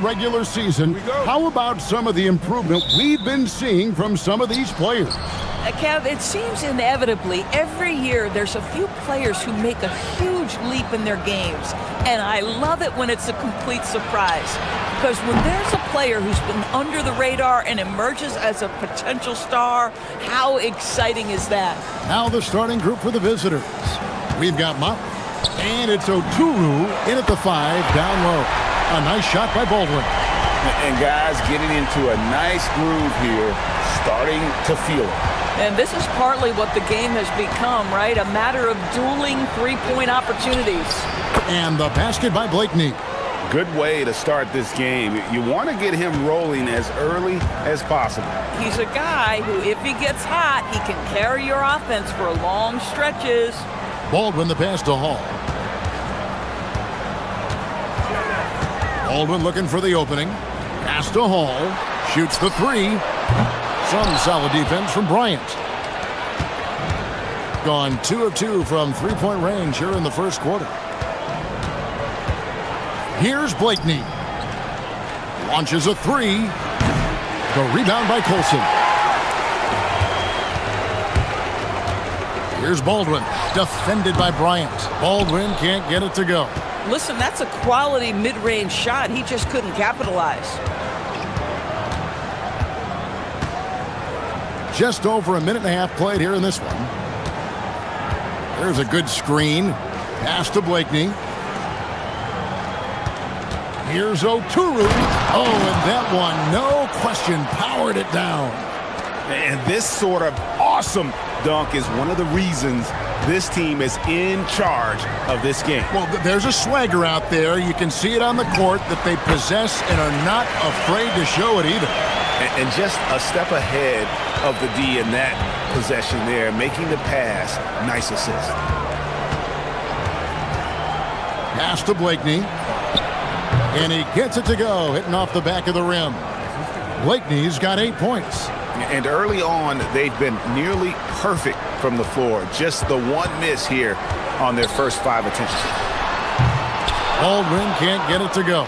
Regular season, how about some of the improvement we've been seeing from some of these players? Kev, it seems inevitably every year there's a few players who make a huge leap in their games. And I love it when it's a complete surprise. Because when there's a player who's been under the radar and emerges as a potential star, how exciting is that? Now the starting group for the visitors. We've got Mop, and it's Oturu in at the 5, down low. A nice shot by Baldwin. And guys getting into a nice groove here, starting to feel it. And this is partly what the game has become, right? A matter of dueling three-point opportunities. And the basket by Blakeney. Good way to start this game. You want to get him rolling as early as possible. He's a guy who, if he gets hot, he can carry your offense for long stretches. Baldwin the pass to Hall. Baldwin looking for the opening. Pass to Hall. Shoots the 3. Some solid defense from Bryant. Gone 2 of 2 from three-point range here in the first quarter. Here's Blakeney. Launches a 3. The rebound by Colson. Here's Baldwin. Defended by Bryant. Baldwin can't get it to go. Listen, that's a quality mid-range shot. He just couldn't capitalize. Just over a minute and a half played here in this one. There's a good screen. Pass to Blakeney. Here's Oturu. Oh, and that one, no question, powered it down. And this sort of awesome dunk is one of the reasons this team is in charge of this game. Well, there's a swagger out there. You can see it on the court that they possess and are not afraid to show it either. And just a step ahead of the D in that possession there, making the pass. Nice assist. Pass to Blakeney. And he gets it to go, hitting off the back of the rim. Blakeney's got 8 points. And early on, they've been nearly perfect from the floor. Just the one miss here on their first 5 attempts. Baldwin can't get it to go.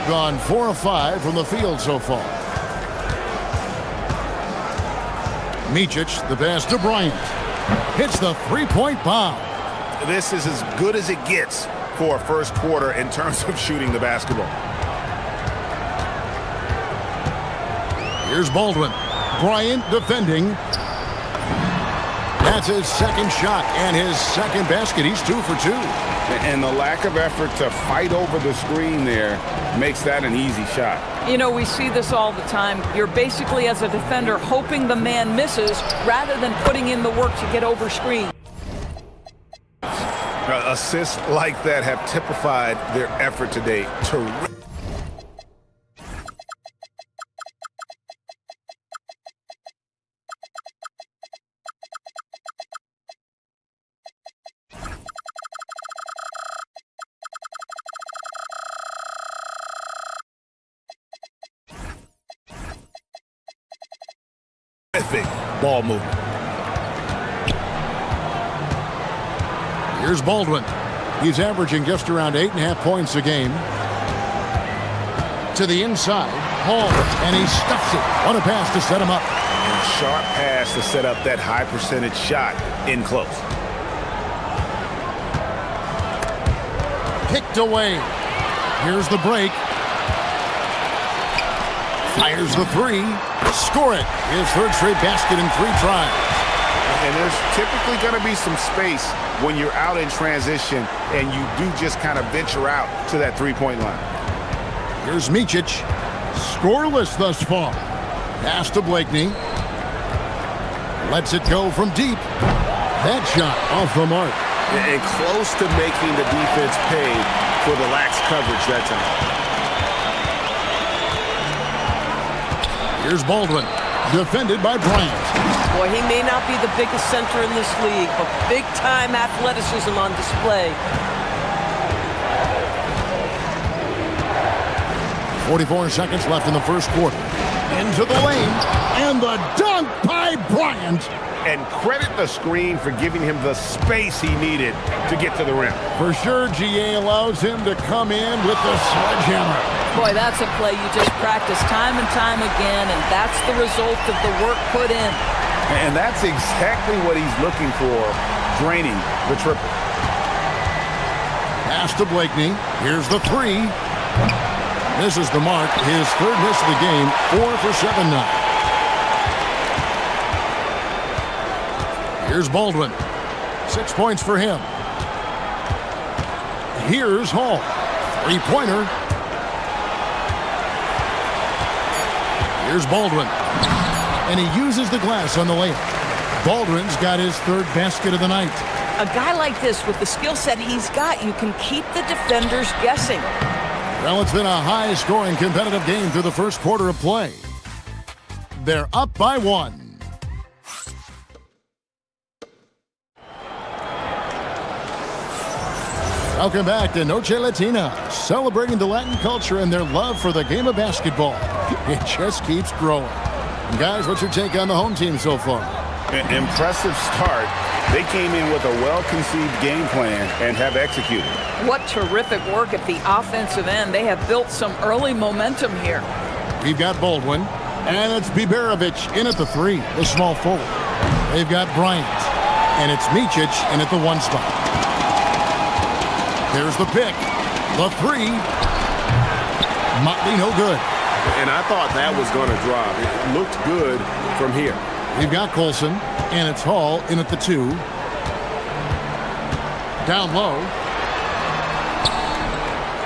Gone 4 of 5 from the field so far. Micic, the pass to Bryant. Hits the three-point bomb. This is as good as it gets for a first quarter in terms of shooting the basketball. Here's Baldwin. Bryant defending. That's his second shot and his second basket. He's 2 for 2. And the lack of effort to fight over the screen there makes that an easy shot. You know, we see this all the time. You're basically, as a defender, hoping the man misses rather than putting in the work to get over screen. Assists like that have typified their effort today. Terrific ball movement. Here's Baldwin. He's averaging just around 8.5 points a game. To the inside. Hall, and he stuffs it. What a pass to set him up. And a sharp pass to set up that high percentage shot in close. Picked away. Here's the break. Fires the 3. Score it. His third straight basket in 3 tries. And there's typically going to be some space when you're out in transition and you do just kind of venture out to that three-point line. Here's Micic. Scoreless thus far. Pass to Blakeney. Lets it go from deep. That shot off the mark. And close to making the defense pay for the lax coverage that time. Here's Baldwin. Defended by Bryant. Boy, he may not be the biggest center in this league, but big-time athleticism on display. 44 seconds left in the first quarter. Into the lane, and the dunk by Bryant. And credit the screen for giving him the space he needed to get to the rim. For sure, GA allows him to come in with the sledgehammer. Boy, that's a play you just practice time and time again, and that's the result of the work put in. And that's exactly what he's looking for, draining the triple. Pass to Blakeney. Here's the three. Misses the mark. His third miss of the game. 4 for 7 now. Here's Baldwin. 6 points for him. Here's Hall. Three-pointer. Here's Baldwin. And he uses the glass on the layup. Baldwin's got his third basket of the night. A guy like this, with the skill set he's got, you can keep the defenders guessing. Well, it's been a high-scoring competitive game through the first quarter of play. They're up by 1. Welcome back to Noche Latina, celebrating the Latin culture and their love for the game of basketball. It just keeps growing. And guys, what's your take on the home team so far? An impressive start. They came in with a well-conceived game plan and have executed. What terrific work at the offensive end. They have built some early momentum here. We've got Baldwin, and it's Biberovic in at the 3, the small forward. They've got Bryant, and it's Micic in at the 1 spot. There's the pick. The 3. Motley, no good. And I thought that was going to drop. It looked good from here. We've got Colson, and it's Hall in at the 2. Down low.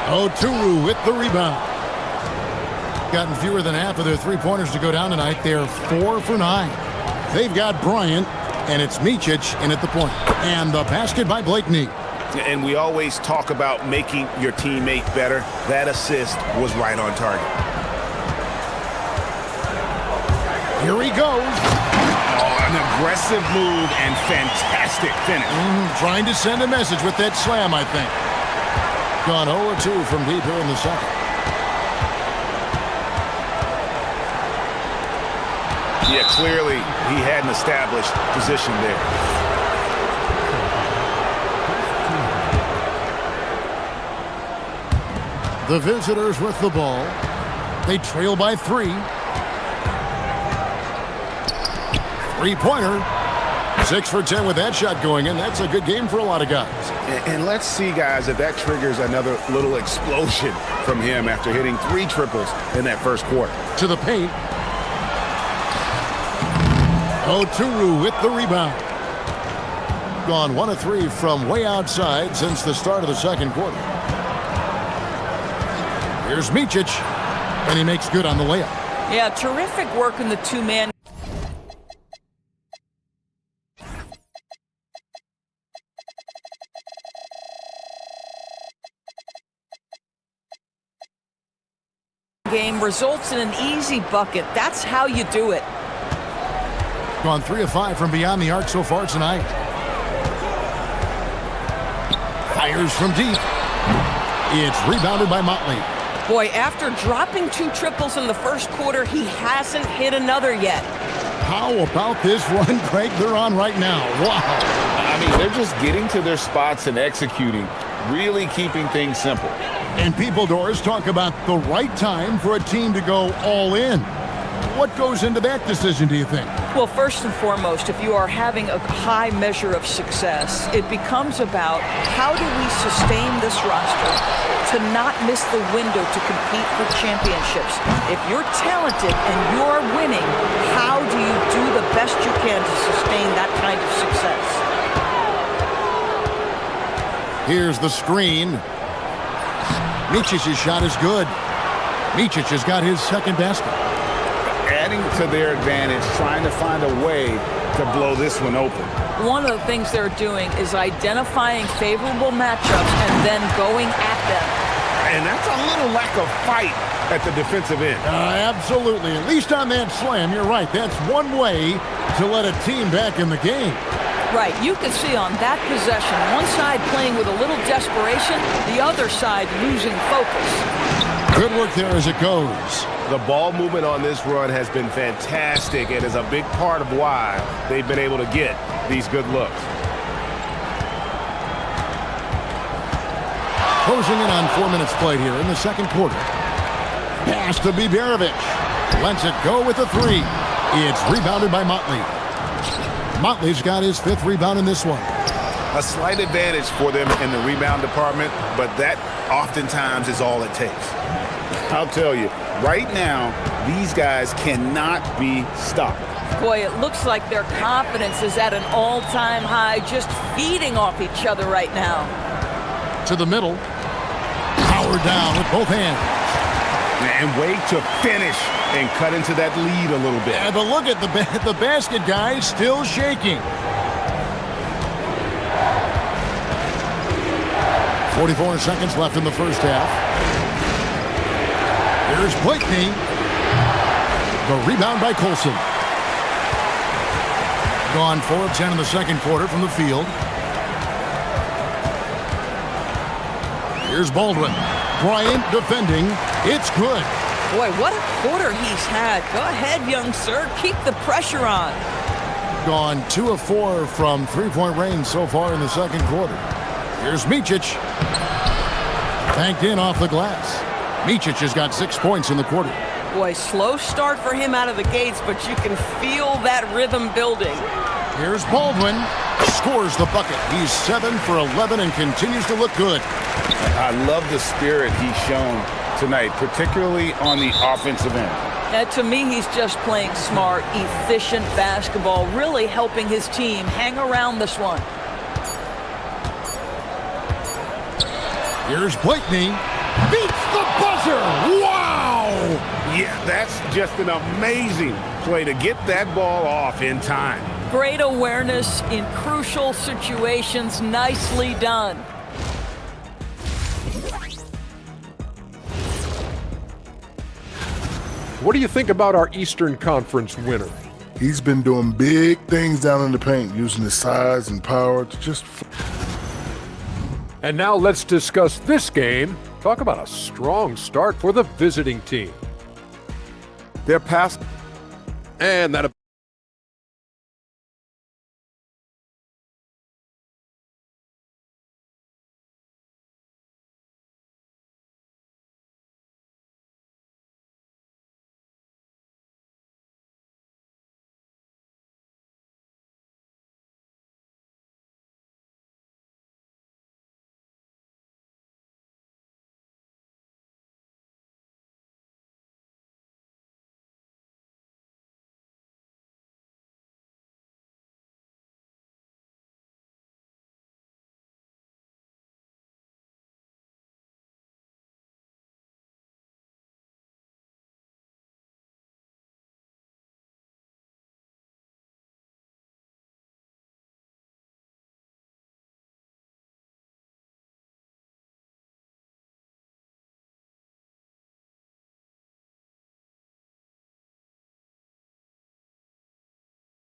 Oturu with the rebound. Gotten fewer than half of their three-pointers to go down tonight. They're 4 for 9. They've got Bryant, and it's Micic in at the point. And the basket by Blakeney. And we always talk about making your teammate better. That assist was right on target. Here he goes. Oh, an aggressive move and fantastic finish. Trying to send a message with that slam, I think. Gone 0-2 from deep here in the second. Yeah, clearly he had an established position there. The visitors with the ball. They trail by 3. Three-pointer. 6 for 10 with that shot going in. That's a good game for a lot of guys. And let's see, guys, if that triggers another little explosion from him after hitting 3 triples in that first quarter. To the paint. Oturu with the rebound. Gone 1 of 3 from way outside since the start of the second quarter. Here's Micic, and he makes good on the layup. Yeah, terrific work in the two-man. Game results in an easy bucket. That's how you do it. Gone 3 of 5 from beyond the arc so far tonight. Fires from deep. It's rebounded by Motley. Boy, after dropping 2 triples in the first quarter, he hasn't hit another yet. How about this run, Craig, they're on right now? Wow. I mean, they're just getting to their spots and executing, really keeping things simple. And people, Doris, talk about the right time for a team to go all in. What goes into that decision, do you think? Well, first and foremost, if you are having a high measure of success, it becomes about how do we sustain this roster to not miss the window to compete for championships. If you're talented and you're winning, how do you do the best you can to sustain that kind of success? Here's the screen. Micic's shot is good. Micic has got his second basket. Adding to their advantage, trying to find a way to blow this one open. One of the things they're doing is identifying favorable matchups and then going at them. And that's a little lack of fight at the defensive end. Absolutely. At least on that slam, you're right. That's one way to let a team back in the game. Right. You can see on that possession, one side playing with a little desperation, the other side losing focus. Good work there as it goes. The ball movement on this run has been fantastic and is a big part of why they've been able to get these good looks. Closing in on 4 minutes played here in the second quarter. Pass to Bibjerovic. Lets it go with a three. It's rebounded by Motley. Motley's got his 5th rebound in this one. A slight advantage for them in the rebound department, but that oftentimes is all it takes. I'll tell you, right now, these guys cannot be stopped. Boy, it looks like their confidence is at an all-time high, just feeding off each other right now. To the middle. Power down with both hands. And wait to finish and cut into that lead a little bit. Yeah, but look at the basket guy still shaking. 44 seconds left in the first half. Here's Blakeney. The rebound by Colson. Gone 4 of 10 in the second quarter from the field. Here's Baldwin. Bryant defending. It's good. Boy, what a quarter he's had. Go ahead, young sir. Keep the pressure on. Gone 2 of 4 from three-point range so far in the second quarter. Here's Micic. Tanked in off the glass. Micic has got 6 points in the quarter. Boy, slow start for him out of the gates, but you can feel that rhythm building. Here's Baldwin. Scores the bucket. He's 7 for 11 and continues to look good. I love the spirit he's shown tonight, particularly on the offensive end. To me, he's just playing smart, efficient basketball, really helping his team hang around this one. Here's Blakeney. Beats the buzzer. Wow! Yeah, that's just an amazing play to get that ball off in time. Great awareness in crucial situations. Nicely done. What do you think about our Eastern Conference winner? He's been doing big things down in the paint, using his size and power to just... And now let's discuss this game. Talk about a strong start for the visiting team. Their pass... And that...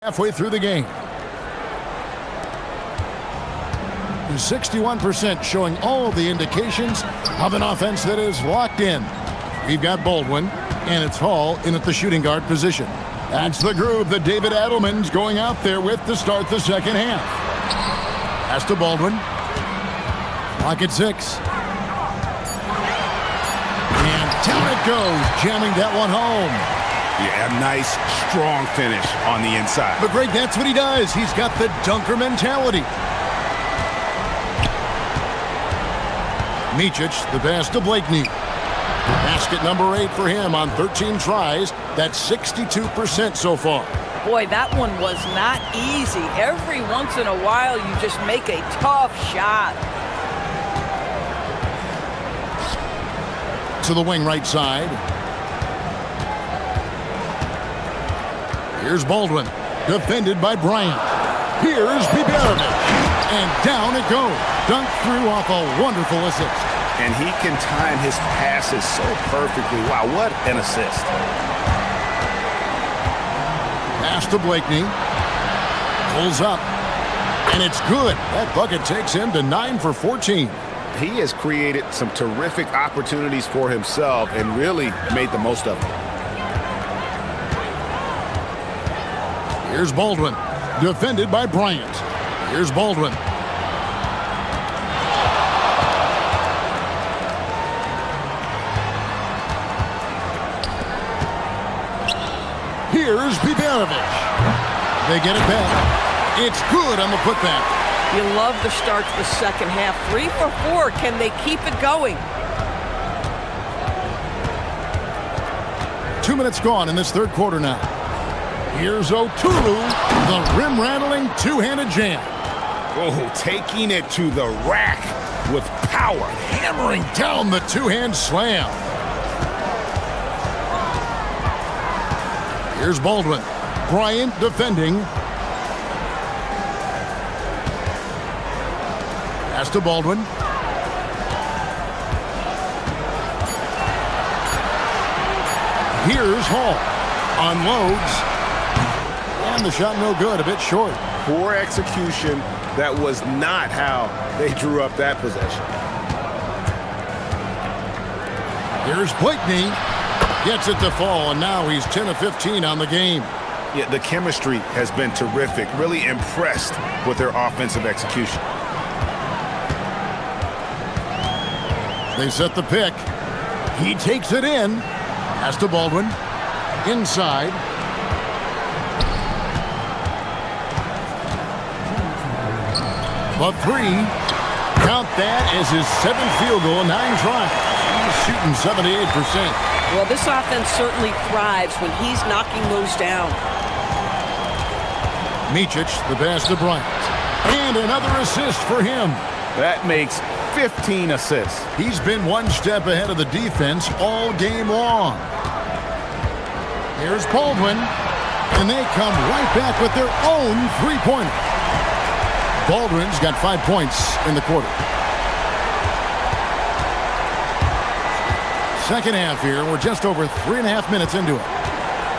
Halfway through the game. 61% showing all the indications of an offense that is locked in. We've got Baldwin, and it's Hall in at the shooting guard position. That's the groove that David Adelman's going out there with to start the second half. Pass to Baldwin. Clock at 6. And down it goes, jamming that one home. Yeah, a nice, strong finish on the inside. But Greg, that's what he does. He's got the dunker mentality. Micic, the pass to Blakeney. Basket number 8 for him on 13 tries. That's 62% so far. Boy, that one was not easy. Every once in a while, you just make a tough shot. To the wing right side. Here's Baldwin, defended by Bryant. Here's Bibjerovic, and down it goes. Dunked through off a wonderful assist. And he can time his passes so perfectly. Wow, what an assist. Pass to Blakeney. Pulls up, and it's good. That bucket takes him to 9 for 14. He has created some terrific opportunities for himself and really made the most of them. Here's Baldwin. Defended by Bryant. Here's Baldwin. Here's Biberovic. They get it back. It's good on the putback. You love the start to the second half. 3 for 4. Can they keep it going? 2 minutes gone in this third quarter now. Here's Oturu, the rim-rattling two-handed jam. Oh, taking it to the rack with power. Hammering down the two-hand slam. Here's Baldwin. Bryant defending. Pass to Baldwin. Here's Hall. Unloads. And the shot no good, a bit short. Poor execution. That was not how they drew up that possession. Here's Blakeney. Gets it to fall, and now he's 10 of 15 on the game. Yeah, the chemistry has been terrific. Really impressed with their offensive execution. They set the pick. He takes it in. Pass to Baldwin. Inside. But 3. Count that as his 7th field goal in 9 tries. He's shooting 78%. Well, this offense certainly thrives when he's knocking those down. Micic, the pass to Bryant. And another assist for him. That makes 15 assists. He's been one step ahead of the defense all game long. Here's Baldwin. And they come right back with their own three-pointer. Baldwin's got 5 points in the quarter. Second half here. We're just over 3.5 minutes into it.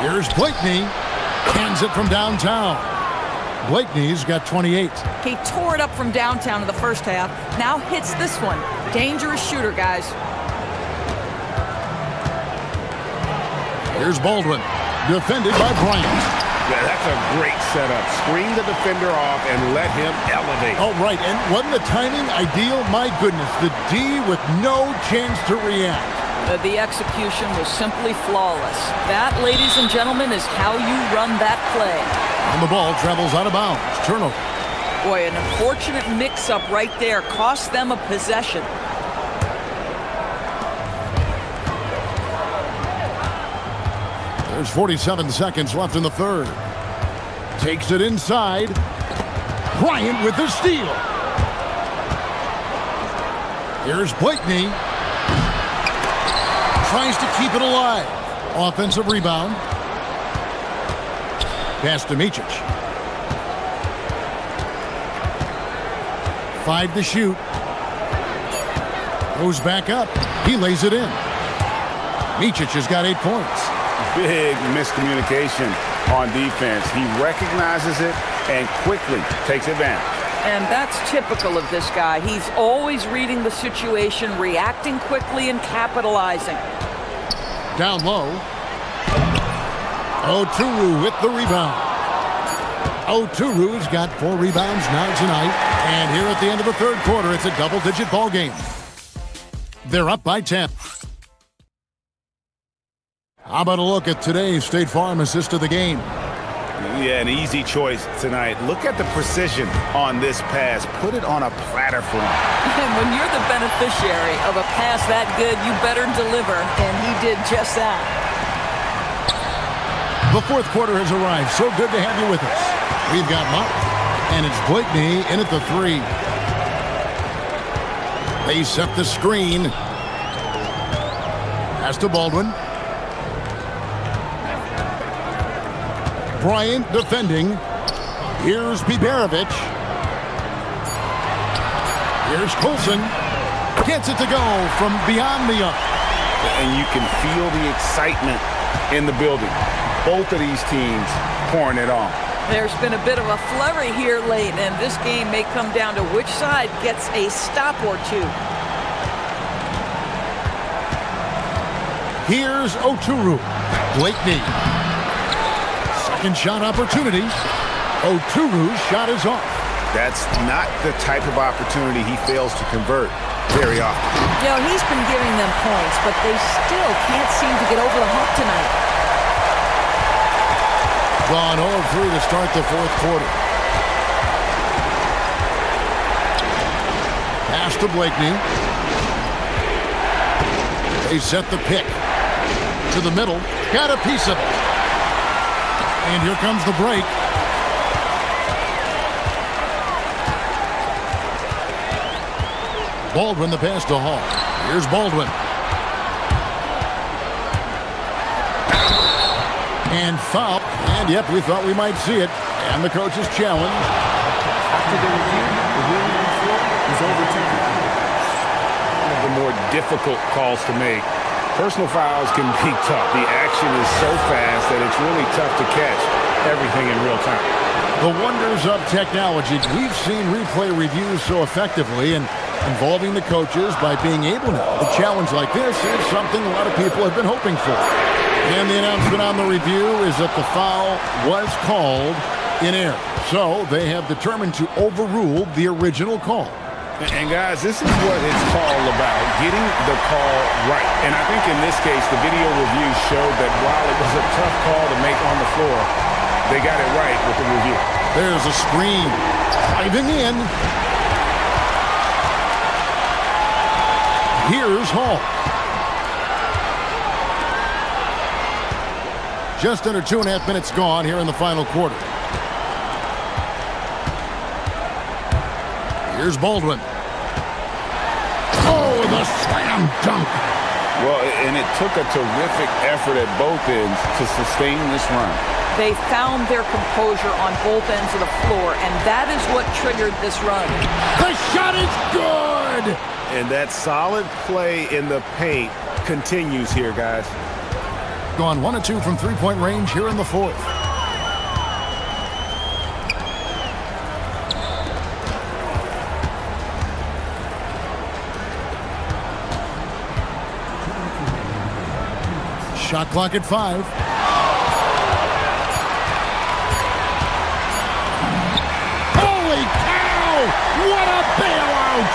Here's Blakeney. Hands it from downtown. Blakeney's got 28. He tore it up from downtown in the first half. Now hits this one. Dangerous shooter, guys. Here's Baldwin. Defended by Bryant. Yeah, that's a great setup. Screen the defender off and let him elevate. Oh, right. And wasn't the timing ideal? My goodness. The D with no chance to react. The execution was simply flawless. That, ladies and gentlemen, is how you run that play. And the ball travels out of bounds. Turnover. Boy, an unfortunate mix-up right there cost them a possession. There's 47 seconds left in the third. Takes it inside. Bryant with the steal. Here's Blakeney. Tries to keep it alive. Offensive rebound. Pass to Micic. 5 to shoot. Goes back up. He lays it in. Micic has got 8 points. Big miscommunication on defense. He recognizes it and quickly takes advantage. And that's typical of this guy. He's always reading the situation, reacting quickly, and capitalizing. Down low. Oturu with the rebound. Oturu's got 4 rebounds now tonight. And here at the end of the third quarter, it's a double-digit ball game. They're up by 10. How about a look at today's State Farm assist of the game? Yeah, an easy choice tonight. Look at the precision on this pass. Put it on a platter for him. And when you're the beneficiary of a pass that good, you better deliver, and he did just that. The fourth quarter has arrived. So good to have you with us. We've got Mupp, and it's Blakeney in at the 3. They set the screen. Pass to Baldwin. Bryant defending. Here's Biberovic. Here's Colson. Gets it to go from beyond the arc. And you can feel the excitement in the building. Both of these teams pouring it on. There's been a bit of a flurry here late, and this game may come down to which side gets a stop or two. Here's Oturu. Blakeney. Second shot opportunity. Oturu's shot is off. That's not the type of opportunity he fails to convert very often. You know, he's been giving them points, but they still can't seem to get over the hump tonight. Gone 0-3 to start the fourth quarter. Pass to Blakeney. They set the pick. To the middle. Got a piece of it. And here comes the break. Baldwin the pass to Hall. Here's Baldwin. And foul. And yep, we thought we might see it. And the coach's challenge. After the review, the ruling on the floor is overturned. One of the more difficult calls to make. Personal fouls can be tough. The action is so fast that it's really tough to catch everything in real time. The wonders of technology. We've seen replay reviews so effectively and involving the coaches by being able to. A challenge like this is something a lot of people have been hoping for. And the announcement on the review is that the foul was called in error. So they have determined to overrule the original call. And guys, this is what it's all about, getting the call right. And I think in this case, the video review showed that while it was a tough call to make on the floor, they got it right with the review. There's a screen. Driving in. Here's Hall. Just under 2.5 minutes gone here in the final quarter. Here's Baldwin. Oh, the slam dunk. Well, and it took a terrific effort at both ends to sustain this run. They found their composure on both ends of the floor, and that is what triggered this run. The shot is good. And that solid play in the paint continues here, guys. Gone 1 of 2 from three-point range here in the fourth. Shot clock at 5. Holy cow! What a bailout!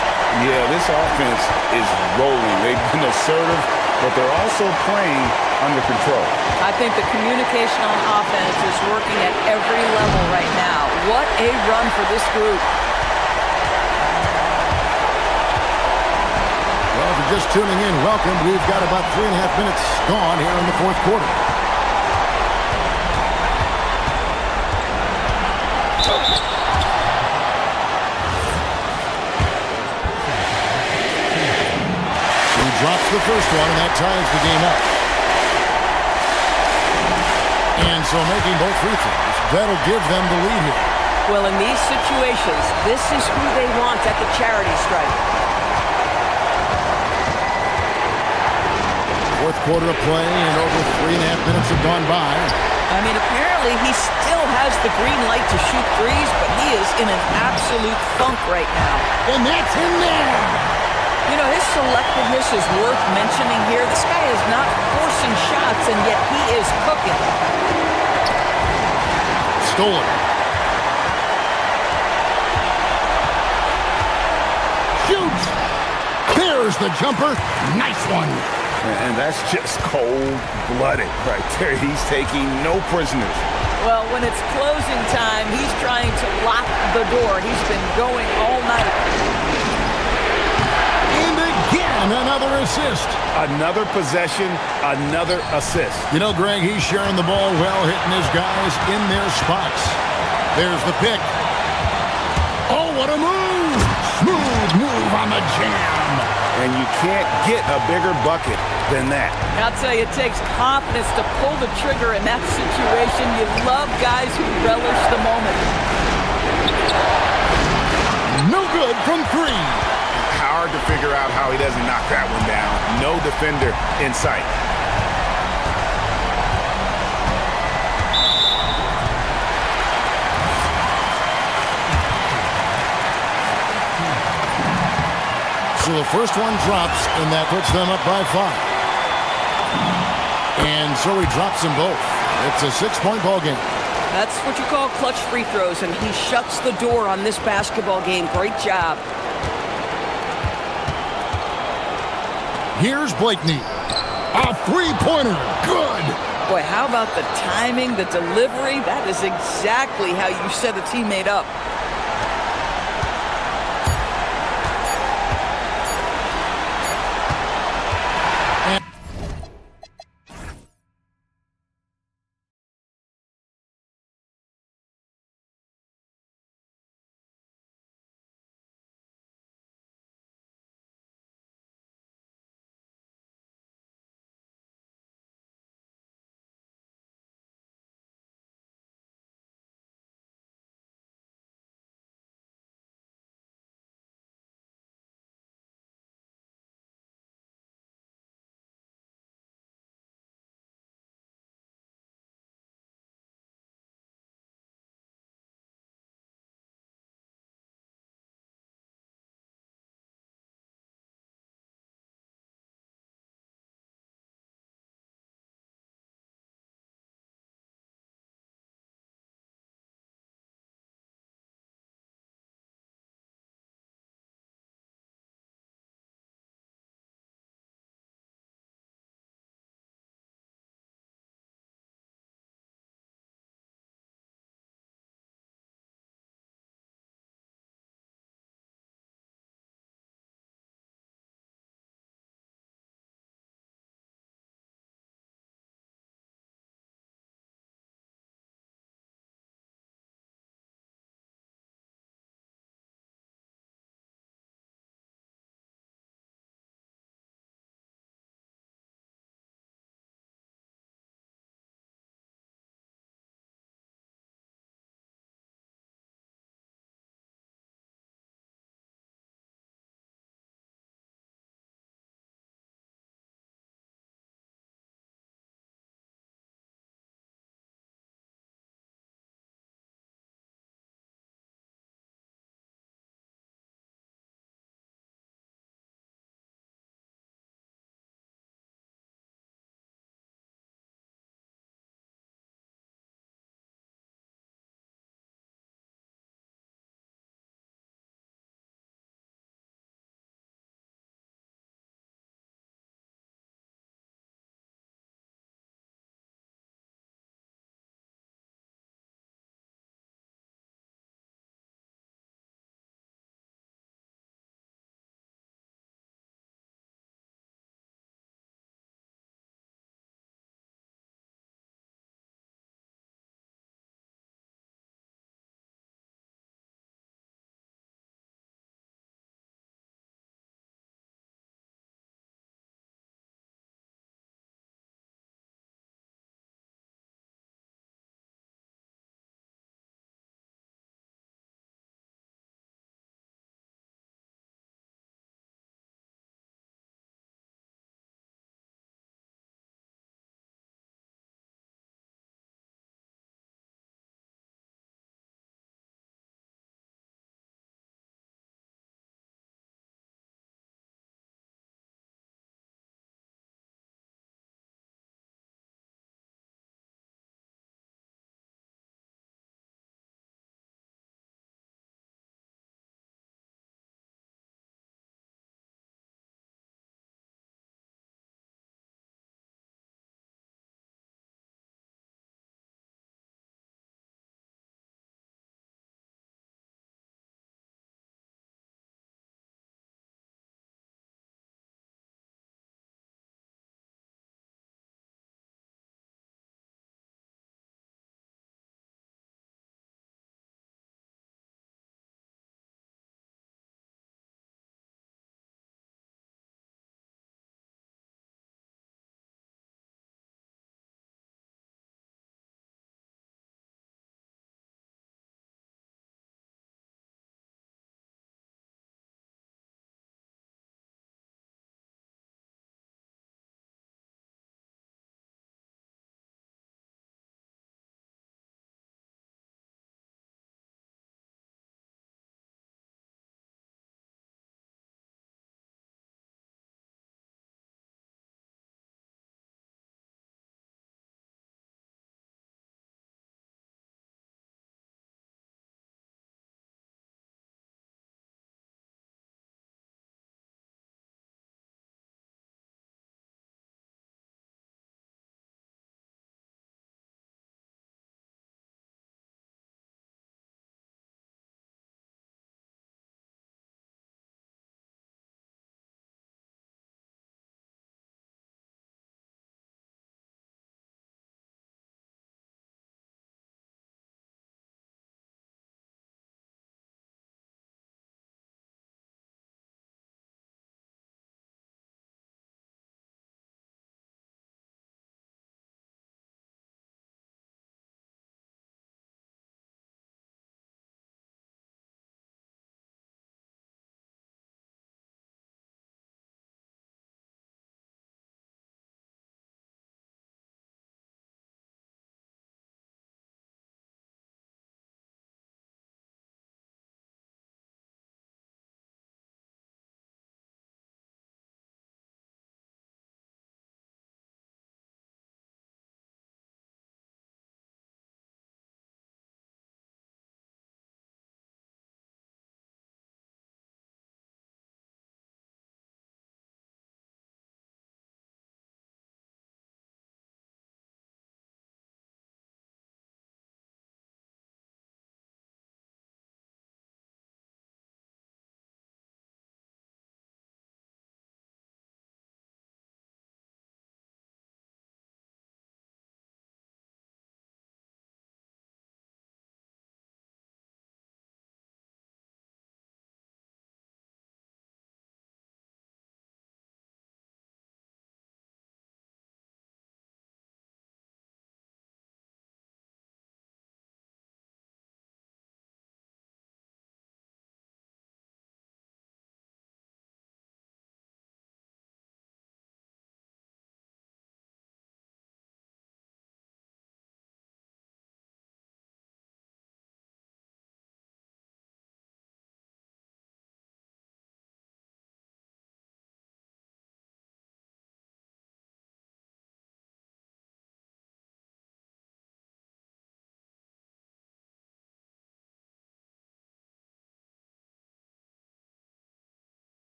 Yeah, this offense is rolling. They've been assertive, but they're also playing under control. I think the communication on offense is working at every level right now. What a run for this group. Well, if you're just tuning in, welcome. We've got about 3.5 minutes gone here in the fourth quarter. He drops the first one, and that ties the game up. And so making both free throws, that'll give them the lead here. Well, in these situations, this is who they want at the charity stripe. Fourth quarter of play, and over 3.5 minutes have gone by. I mean, apparently he still has the green light to shoot threes, but he is in an absolute funk right now. And that's in there! You know, his selectiveness is worth mentioning here. This guy is not forcing shots, and yet he is cooking. Stolen. Shoots! There's the jumper. Nice one. And that's just cold-blooded right there. He's taking no prisoners. Well, when it's closing time, he's trying to lock the door. He's been going all night. And again, another assist. Another possession, another assist. You know, Greg, he's sharing the ball well, hitting his guys in their spots. There's the pick. Oh, what a move! Smooth move on the jam. And you can't get a bigger bucket than that. I'll tell you, it takes confidence to pull the trigger in that situation. You love guys who relish the moment. No good from 3. Hard to figure out how he doesn't knock that one down. No defender in sight. So the first one drops, and that puts them up by 5. And so he drops them both. It's a 6-point ball game. That's what you call clutch free throws, and he shuts the door on this basketball game. Great job. Here's Blakeney. A three-pointer. Good. Boy, how about the timing, the delivery? That is exactly how you set a teammate up.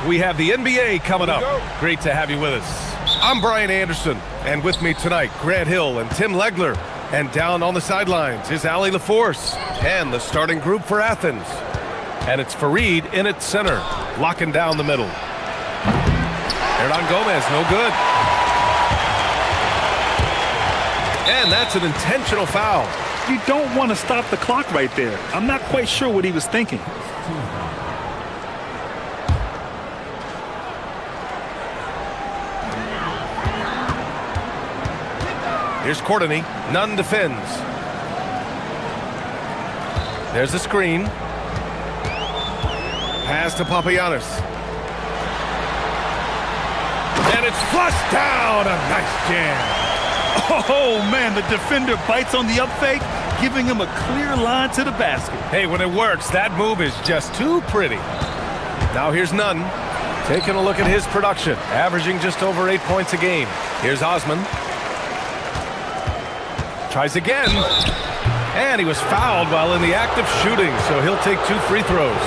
we have the NBA coming up. Great to have you with us. I'm Brian Anderson, and with me tonight, Grant Hill and Tim Legler. And down on the sidelines is Ali LaForce and the starting group for Athens. And it's Fareed in at center, locking down the middle. Hernan Gomez, no good. And that's an intentional foul. You don't want to stop the clock right there. I'm not quite sure what he was thinking. Here's Courtney. Nunn defends. There's the screen. Pass to Papagiannis. And it's flushed down. A nice jam. Oh, man, the defender bites on the up fake, giving him a clear line to the basket. Hey, when it works, that move is just too pretty. Now here's Nunn. Taking a look at his production, averaging just over 8 points a game. Here's Osman. Tries again. And he was fouled while in the act of shooting, so he'll take 2 free throws.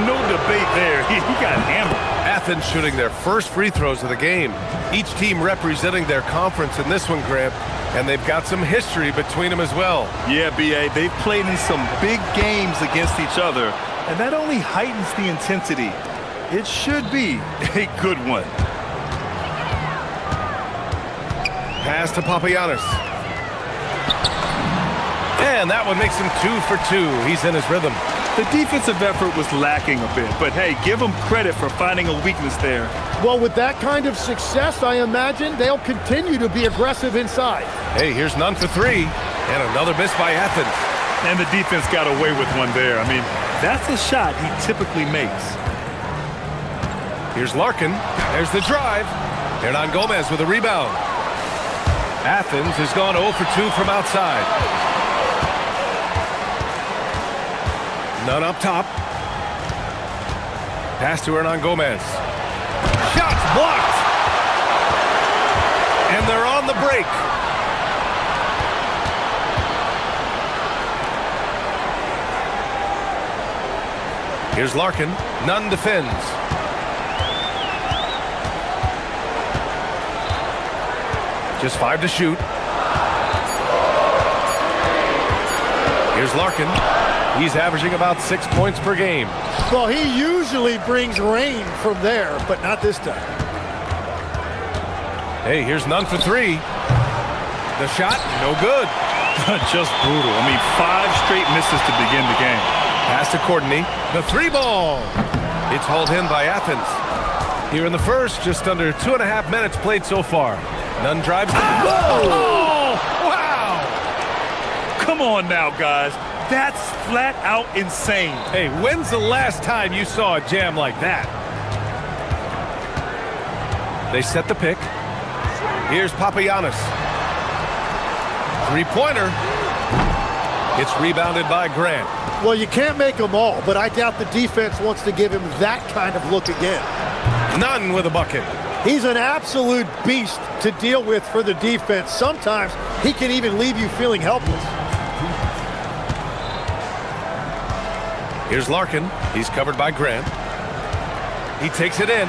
No debate there. He got hammered. Athens shooting their first free throws of the game. Each team representing their conference in this one, Grant, and they've got some history between them as well. Yeah, B.A., they've played in some big games against each other, and that only heightens the intensity. It should be a good one. Pass to Papagiannis. And that one makes him 2 for 2. He's in his rhythm. The defensive effort was lacking a bit, but hey, give them credit for finding a weakness there. Well, with that kind of success, I imagine they'll continue to be aggressive inside. Hey, here's Nunn for 3, and another miss by Athens. And the defense got away with one there. I mean, that's a shot he typically makes. Here's Larkin. There's the drive. Hernan Gomez with a rebound. Athens has gone 0 for 2 from outside. Nunn up top. Pass to Hernan Gomez. Shots blocked. And they're on the break. Here's Larkin. Nunn defends. Just 5 to shoot. Here's Larkin. He's averaging about 6 points per game. Well, he usually brings rain from there, but not this time. Hey, here's Nunn for 3. The shot, no good. Just brutal. I mean, 5 straight misses to begin the game. Pass to Courtney. The 3 ball. It's hauled in by Athens. Here in the first, just under 2.5 minutes played so far. Nunn drives. Oh! Wow! Come on now, guys. That's flat out insane. Hey, when's the last time you saw a jam like that? They set the pick. Here's Papagiannis. 3-pointer. It's rebounded by Grant. Well, you can't make them all, but I doubt the defense wants to give him that kind of look again. Nunn with a bucket. He's an absolute beast to deal with for the defense. Sometimes he can even leave you feeling helpless. Here's Larkin. He's covered by Grant. He takes it in.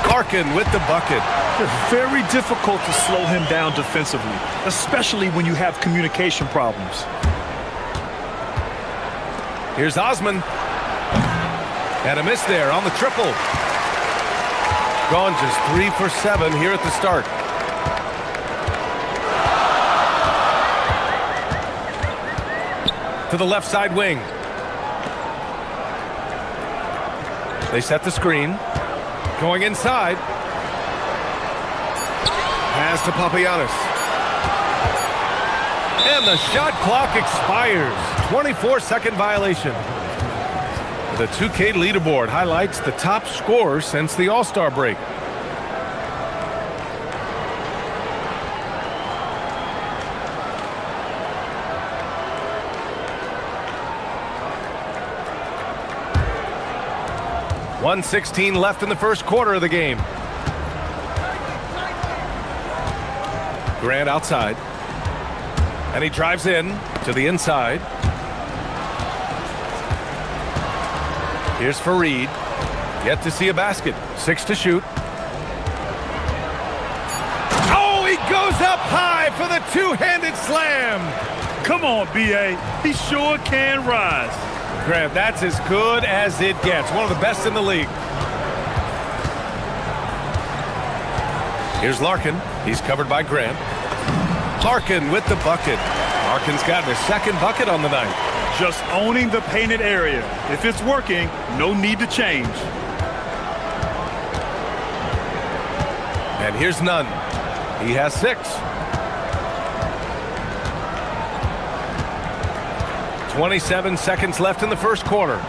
Larkin with the bucket. It's very difficult to slow him down defensively, especially when you have communication problems. Here's Osman. And a miss there on the triple. Gone just 3 for 7 here at the start. To the left side wing. They set the screen. Going inside. Pass to Papagiannis. And the shot clock expires. 24-second violation. The 2K leaderboard highlights the top scorer since the All-Star break. .116 left in the first quarter of the game. Grant outside. And he drives in to the inside. Here's Fareed. Yet to see a basket. 6 to shoot. Oh, he goes up high for the two-handed slam. Come on, B.A. He sure can rise. Graham, that's as good as it gets. One of the best in the league. Here's Larkin. He's covered by Grant. Larkin with the bucket. Larkin's got his second bucket on the night. Just owning the painted area. If it's working, no need to change. And here's Nunn. He has 6. 27 seconds left in the first quarter.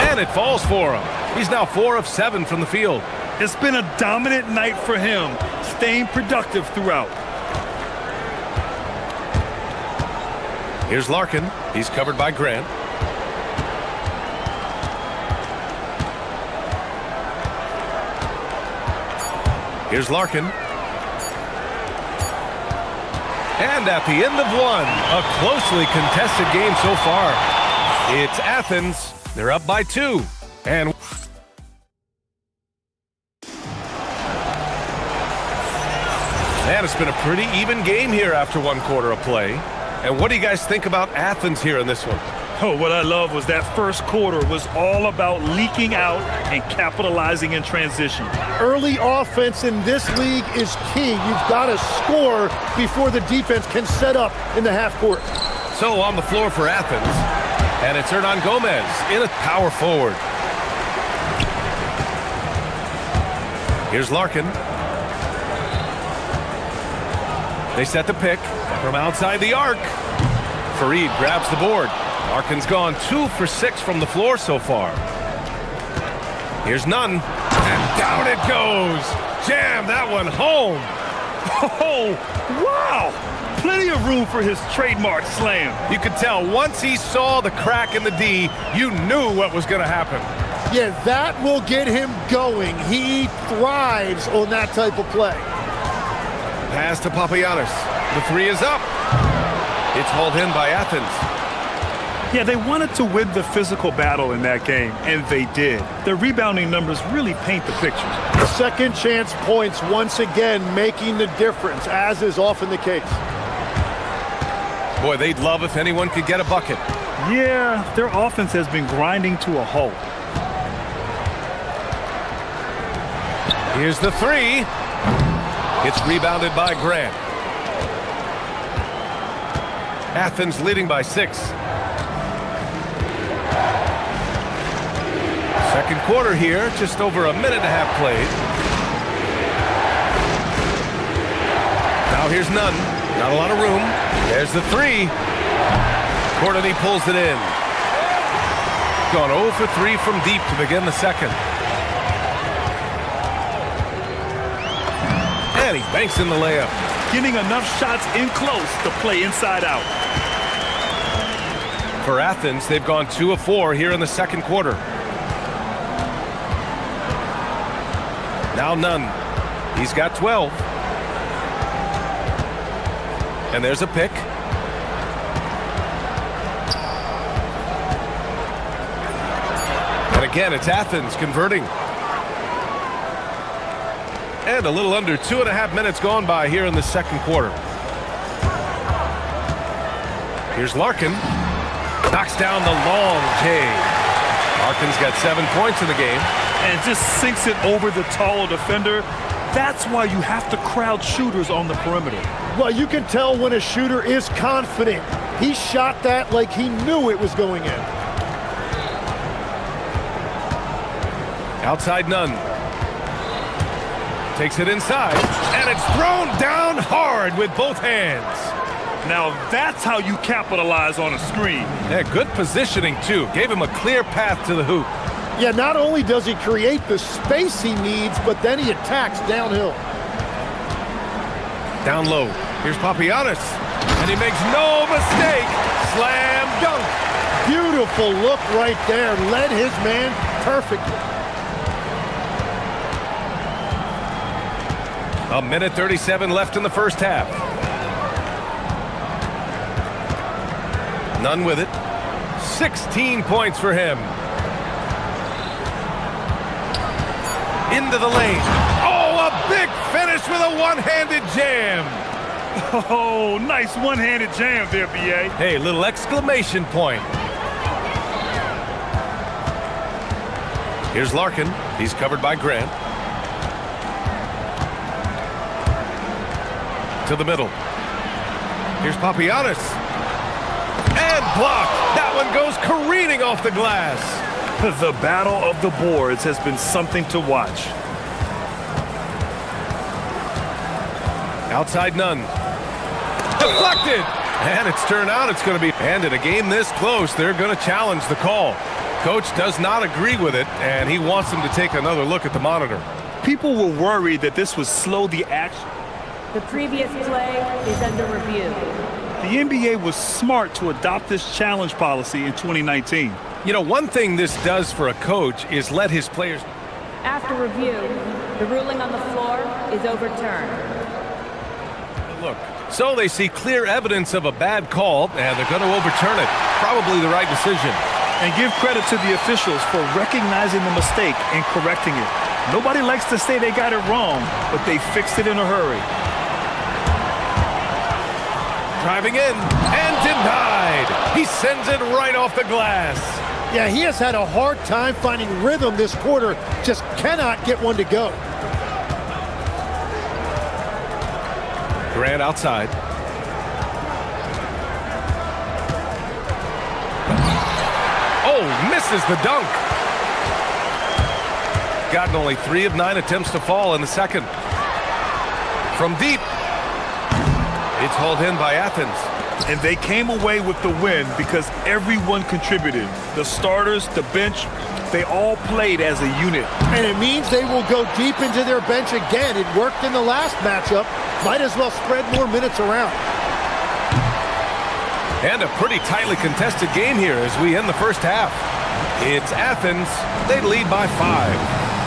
And it falls for him. He's now 4 of 7 from the field. It's been a dominant night for him, staying productive throughout. Here's Larkin. He's covered by Grant. Here's Larkin. And at the end of one, a closely contested game so far. It's Athens. They're up by 2. And man, it's been a pretty even game here after 1 quarter of play. And what do you guys think about Athens here in this one? Oh, what I love was that first quarter was all about leaking out and capitalizing in transition. Early offense in this league is key. You've got to score before the defense can set up in the half court. So on the floor for Athens, and it's Hernan Gomez in a power forward. Here's Larkin. They set the pick from outside the arc. Fareed grabs the board. Larkin's gone 2 for 6 from the floor so far. Here's Nunn. And down it goes. Jam that one home. Oh, wow! Plenty of room for his trademark slam. You could tell once he saw the crack in the D, you knew what was going to happen. Yeah, that will get him going. He thrives on that type of play. Pass to Papagiannis. The 3 is up. It's hauled in by Athens. Yeah, they wanted to win the physical battle in that game, and they did. Their rebounding numbers really paint the picture. Second chance points once again making the difference, as is often the case. Boy, they'd love if anyone could get a bucket. Yeah, their offense has been grinding to a halt. Here's the 3. It's rebounded by Grant. Athens leading by 6. Second quarter here, just over a minute and a half played. Now here's Nunn. Not a lot of room. There's the 3. Courtney pulls it in. Gone 0 for 3 from deep to begin the second. And he banks in the layup. Getting enough shots in close to play inside out. For Athens, they've gone 2 of 4 here in the second quarter. Now Nunn. He's got 12. And there's a pick. And again, it's Athens converting. And a little under 2.5 minutes gone by here in the second quarter. Here's Larkin. Knocks down the long J. Larkin's got 7 points in the game. And just sinks it over the taller defender. That's why you have to crowd shooters on the perimeter. Well, you can tell when a shooter is confident. He shot that like he knew it was going in. Outside Nunn. Takes it inside. And it's thrown down hard with both hands. Now that's how you capitalize on a screen. Yeah, good positioning too. Gave him a clear path to the hoop. Yeah, not only does he create the space he needs, but then he attacks downhill. Down low. Here's Papagiannis. And he makes no mistake. Slam dunk. Beautiful look right there. Led his man perfectly. A minute 37 left in the first half. Nunn with it. 16 points for him. Into the lane. Oh, a big finish with a one-handed jam. Oh, nice one-handed jam there, BA. Hey, little exclamation point. Here's Larkin. He's covered by Grant. To the middle. Here's Papagiannis. And blocked. That one goes careening off the glass. The battle of the boards has been something to watch. Outside none. Deflected. And it's turned out it's going to be. And in a game this close, they're going to challenge the call. Coach does not agree with it, and he wants them to take another look at the monitor. People were worried that this would slow the action. The previous play is under review. The NBA was smart to adopt this challenge policy in 2019. You know, one thing this does for a coach is let his players... After review, the ruling on the floor is overturned. Look, so they see clear evidence of a bad call, and they're going to overturn it. Probably the right decision. And give credit to the officials for recognizing the mistake and correcting it. Nobody likes to say they got it wrong, but they fixed it in a hurry. Driving in and denied. He sends it right off the glass. Yeah, he has had a hard time finding rhythm this quarter. Just cannot get one to go. Grant outside. Oh, misses the dunk. Gotten only 3 of 9 attempts to fall in the second. From deep. It's hauled in by Athens. And they came away with the win because everyone contributed. The starters, the bench, they all played as a unit. And it means they will go deep into their bench again. It worked in the last matchup. Might as well spread more minutes around. And a pretty tightly contested game here as we end the first half. It's Athens. They lead by 5.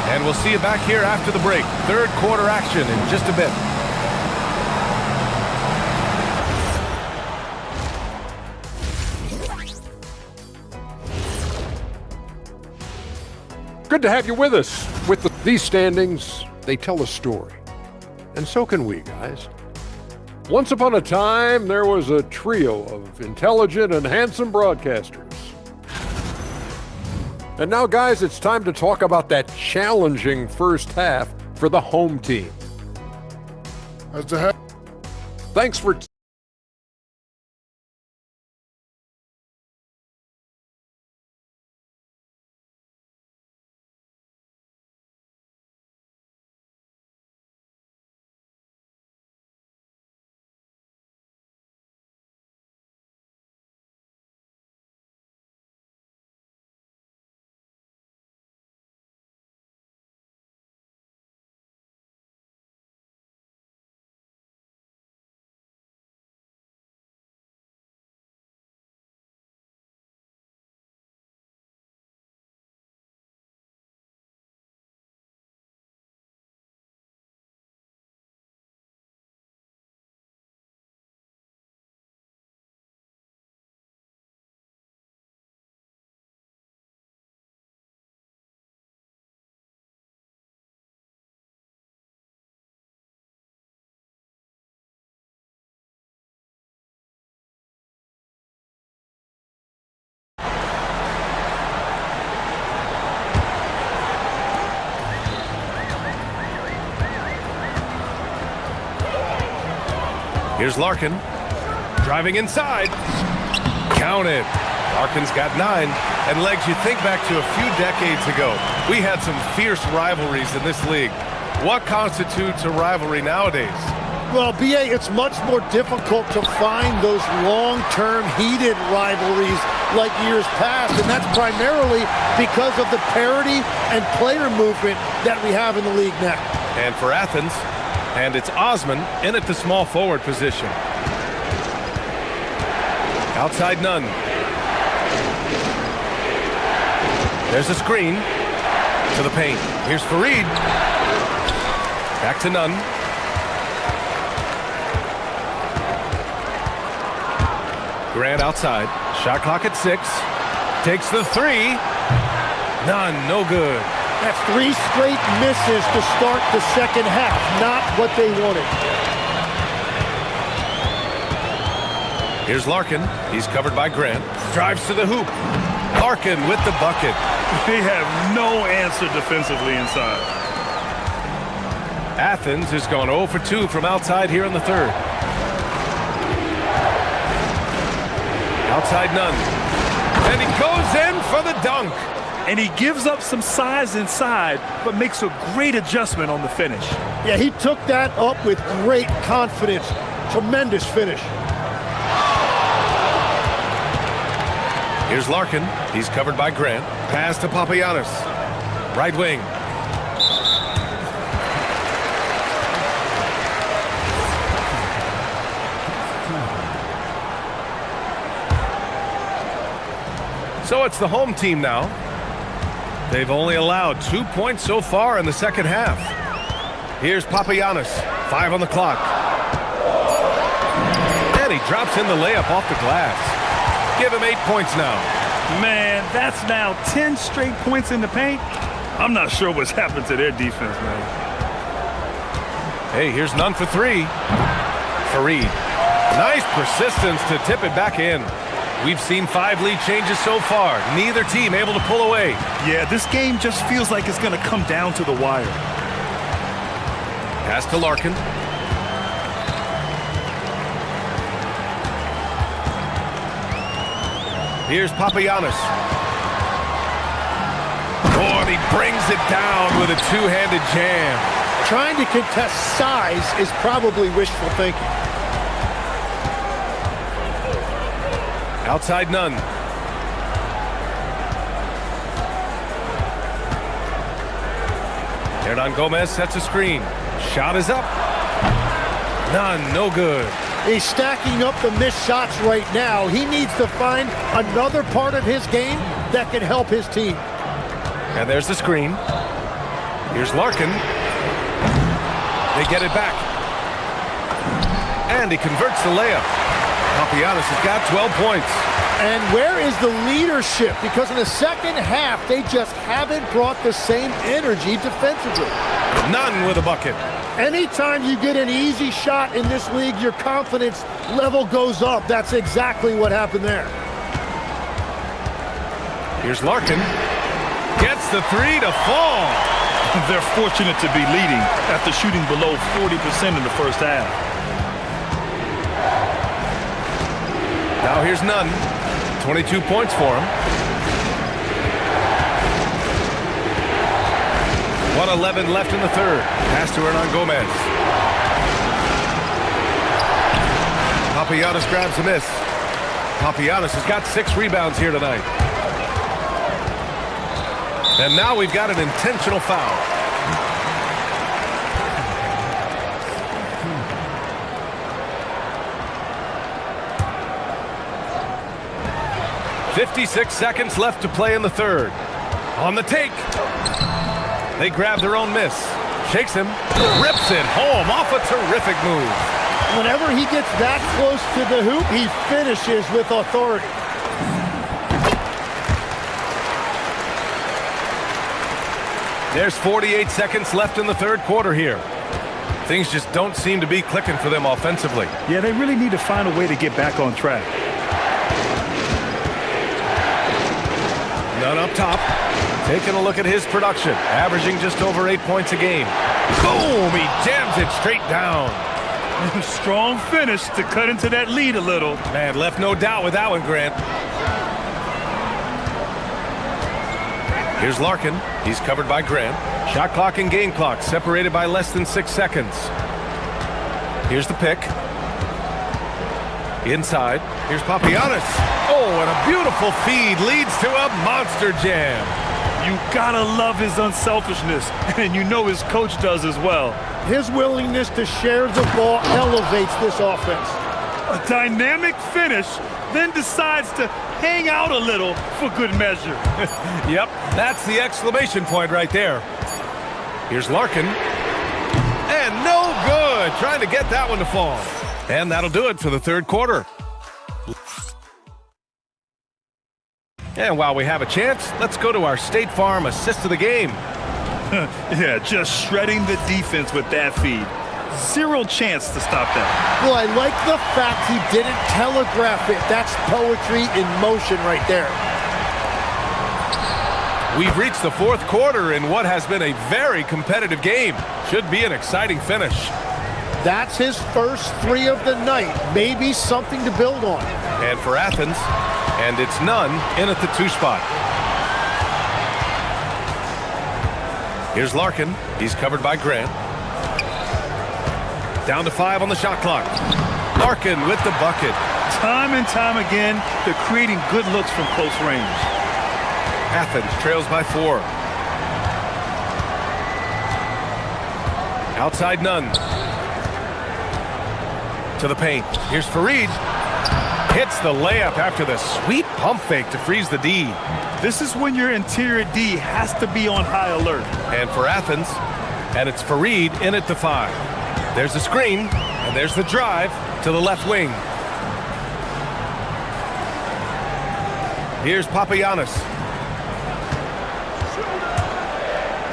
And we'll see you back here after the break. Third quarter action in just a bit. Good to have you with us. With these standings, they tell a story. And so can we, guys. Once upon a time, there was a trio of intelligent and handsome broadcasters. And now, guys, it's time to talk about that challenging first half for the home team. Thanks for... Here's Larkin, driving inside. Count it. Larkin's got 9. And Legs, you think back to a few decades ago, we had some fierce rivalries in this league. What constitutes a rivalry nowadays? Well, BA, it's much more difficult to find those long-term heated rivalries like years past, and that's primarily because of the parity and player movement that we have in the league now. And for Athens, and it's Osman in at the small forward position. Outside none. There's a screen to the paint. Here's Fareed. Back to none. Grant outside. Shot clock at 6. Takes the three. None, no good. That's 3 straight misses to start the second half. Not what they wanted. Here's Larkin. He's covered by Grant. Drives to the hoop. Larkin with the bucket. They have no answer defensively inside. Athens has gone 0 for 2 from outside here in the third. Outside Nunn. And he goes in for the dunk. And he gives up some size inside, but makes a great adjustment on the finish. Yeah, he took that up with great confidence. Tremendous finish. Here's Larkin. He's covered by Grant. Pass to Papagiannis. Right wing. So it's the home team now. They've only allowed 2 points so far in the second half. Here's Papagiannis. 5 on the clock. And he drops in the layup off the glass. Give him 8 points now. Man, that's now 10 straight points in the paint. I'm not sure what's happened to their defense, man. Hey, here's Nunn for 3. Fareed. Nice persistence to tip it back in. We've seen 5 lead changes so far. Neither team able to pull away. Yeah, this game just feels like it's going to come down to the wire. Pass to Larkin. Here's Papagiannis. Oh, and he brings it down with a two-handed jam. Trying to contest size is probably wishful thinking. Outside Nunn. Hernan Gomez sets a screen. Shot is up. None, no good. He's stacking up the missed shots right now. He needs to find another part of his game that can help his team. And there's the screen. Here's Larkin. They get it back. And he converts the layup. Papagiannis has got 12 points. And where is the leadership? Because in the second half, they just haven't brought the same energy defensively. None with a bucket. Anytime you get an easy shot in this league, your confidence level goes up. That's exactly what happened there. Here's Larkin. Gets the 3 to fall. They're fortunate to be leading after shooting below 40% in the first half. Now here's Nunn. 22 points for him. 1:11 left in the third. Pass to Hernan Gomez. Papagiannis grabs a miss. Papagiannis has got 6 rebounds here tonight. And now we've got an intentional foul. .56 seconds left to play in the third. On the take. They grab their own miss. Shakes him. Rips it home off a terrific move. Whenever he gets that close to the hoop, he finishes with authority. There's 48 seconds left in the third quarter here. Things just don't seem to be clicking for them offensively. Yeah, they really need to find a way to get back on track. Nunn up top. Taking a look at his production. Averaging just over 8 points a game. Boom! He jams it straight down. Strong finish to cut into that lead a little. Man, left no doubt with that one, Grant. Here's Larkin. He's covered by Grant. Shot clock and game clock separated by less than 6 seconds. Here's the pick. Inside. Here's Papagiannis. Oh, and a beautiful feed leads to a monster jam. You gotta love his unselfishness, and you know his coach does as well. His willingness to share the ball elevates this offense. A dynamic finish, then decides to hang out a little for good measure. Yep, that's the exclamation point right there. Here's Larkin. And no good. Trying to get that one to fall. And that'll do it for the third quarter. And while we have a chance, let's go to our State Farm assist of the game. Yeah, just shredding the defense with that feed. Zero chance to stop that. Well, I like the fact he didn't telegraph it. That's poetry in motion right there. We've reached the fourth quarter in what has been a very competitive game. Should be an exciting finish. That's his first 3 of the night. Maybe something to build on. And for Athens, and it's none in at the 2 spot. Here's Larkin. He's covered by Grant. Down to 5 on the shot clock. Larkin with the bucket. Time and time again, they're creating good looks from close range. Athens trails by 4. Outside none. To the paint. Here's Fareed. Hits the layup after the sweet pump fake to freeze the D. This is when your interior D has to be on high alert. And for Athens, and it's Fareed in at the 5. There's the screen, and there's the drive to the left wing. Here's Papagiannis.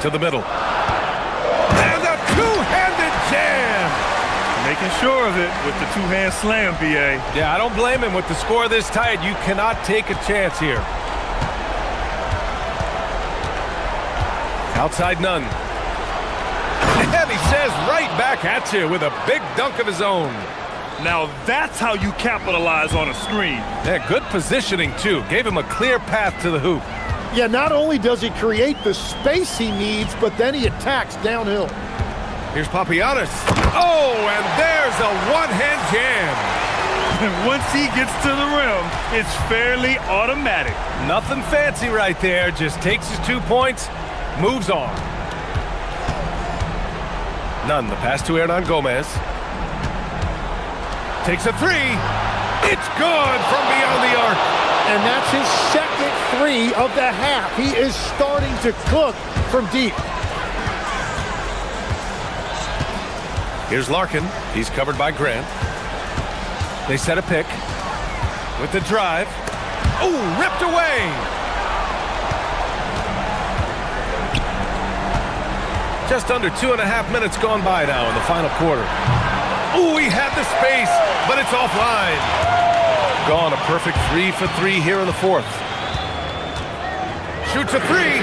To the middle. And a two-handed jam! Making sure of it with the 2-hand slam, B.A. Yeah, I don't blame him. With the score this tight, you cannot take a chance here. Outside none. And he says right back at you with a big dunk of his own. Now that's how you capitalize on a screen. Yeah, good positioning, too. Gave him a clear path to the hoop. Yeah, not only does he create the space he needs, but then he attacks downhill. Here's Papagiannis. Oh, and there's a one-hand jam. And once he gets to the rim, it's fairly automatic. Nothing fancy right there. Just takes his 2 points, moves on. None. The pass to Hernan Gomez. Takes a 3. It's good from beyond the arc. And that's his second 3 of the half. He is starting to cook from deep. Here's Larkin. He's covered by Grant. They set a pick with the drive. Oh, ripped away. Just under 2.5 minutes gone by now in the final quarter. Oh, he had the space, but it's offline. Gone a perfect 3 for 3 here in the 4th. Shoots a 3.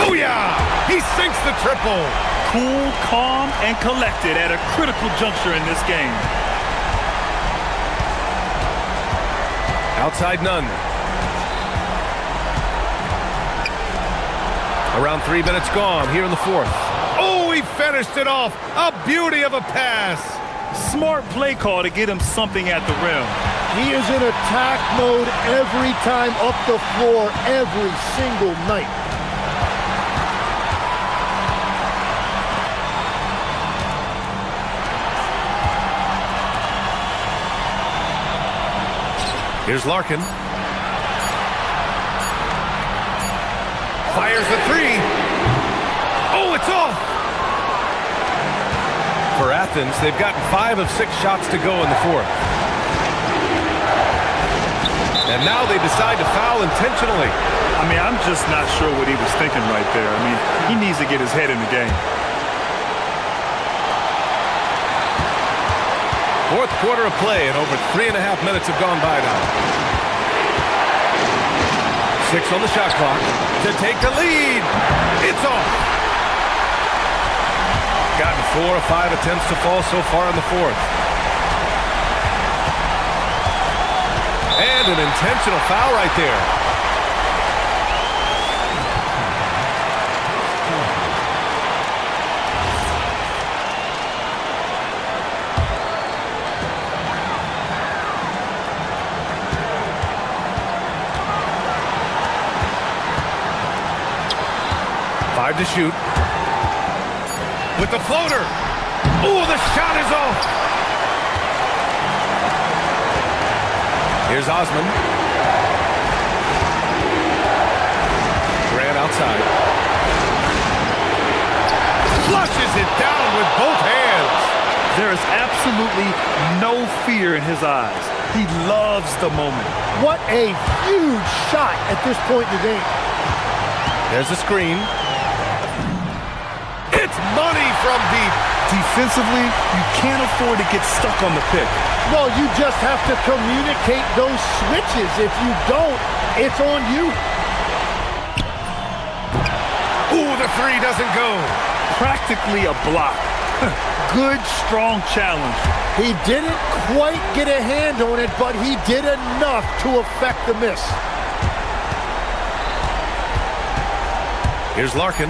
Booyah! He sinks the triple. Cool, calm, and collected at a critical juncture in this game. Outside none. Around 3 minutes gone here in the 4th. Oh, he finished it off. A beauty of a pass. Smart play call to get him something at the rim. He is in attack mode every time up the floor, every single night. Here's Larkin. Fires the 3. Oh, it's off! For Athens, they've gotten 5 of 6 shots to go in the 4th. And now they decide to foul intentionally. I mean, I'm just not sure what he was thinking right there. I mean, he needs to get his head in the game. 4th quarter of play, and over 3.5 minutes have gone by now. 6 on the shot clock to take the lead. It's off. Gotten 4 or 5 attempts to fall so far in the 4th. And an intentional foul right there. To shoot with the floater. Oh, the shot is off. Here's Osman. Grant outside. Flushes it down with both hands. There is absolutely no fear in his eyes. He loves the moment. What a huge shot at this point in the game. There's a screen. It's money from deep. Defensively, you can't afford to get stuck on the pick. Well, you just have to communicate those switches. If you don't, it's on you. Ooh, the three doesn't go. Practically a block. Good, strong challenge. He didn't quite get a hand on it, but he did enough to affect the miss. Here's Larkin.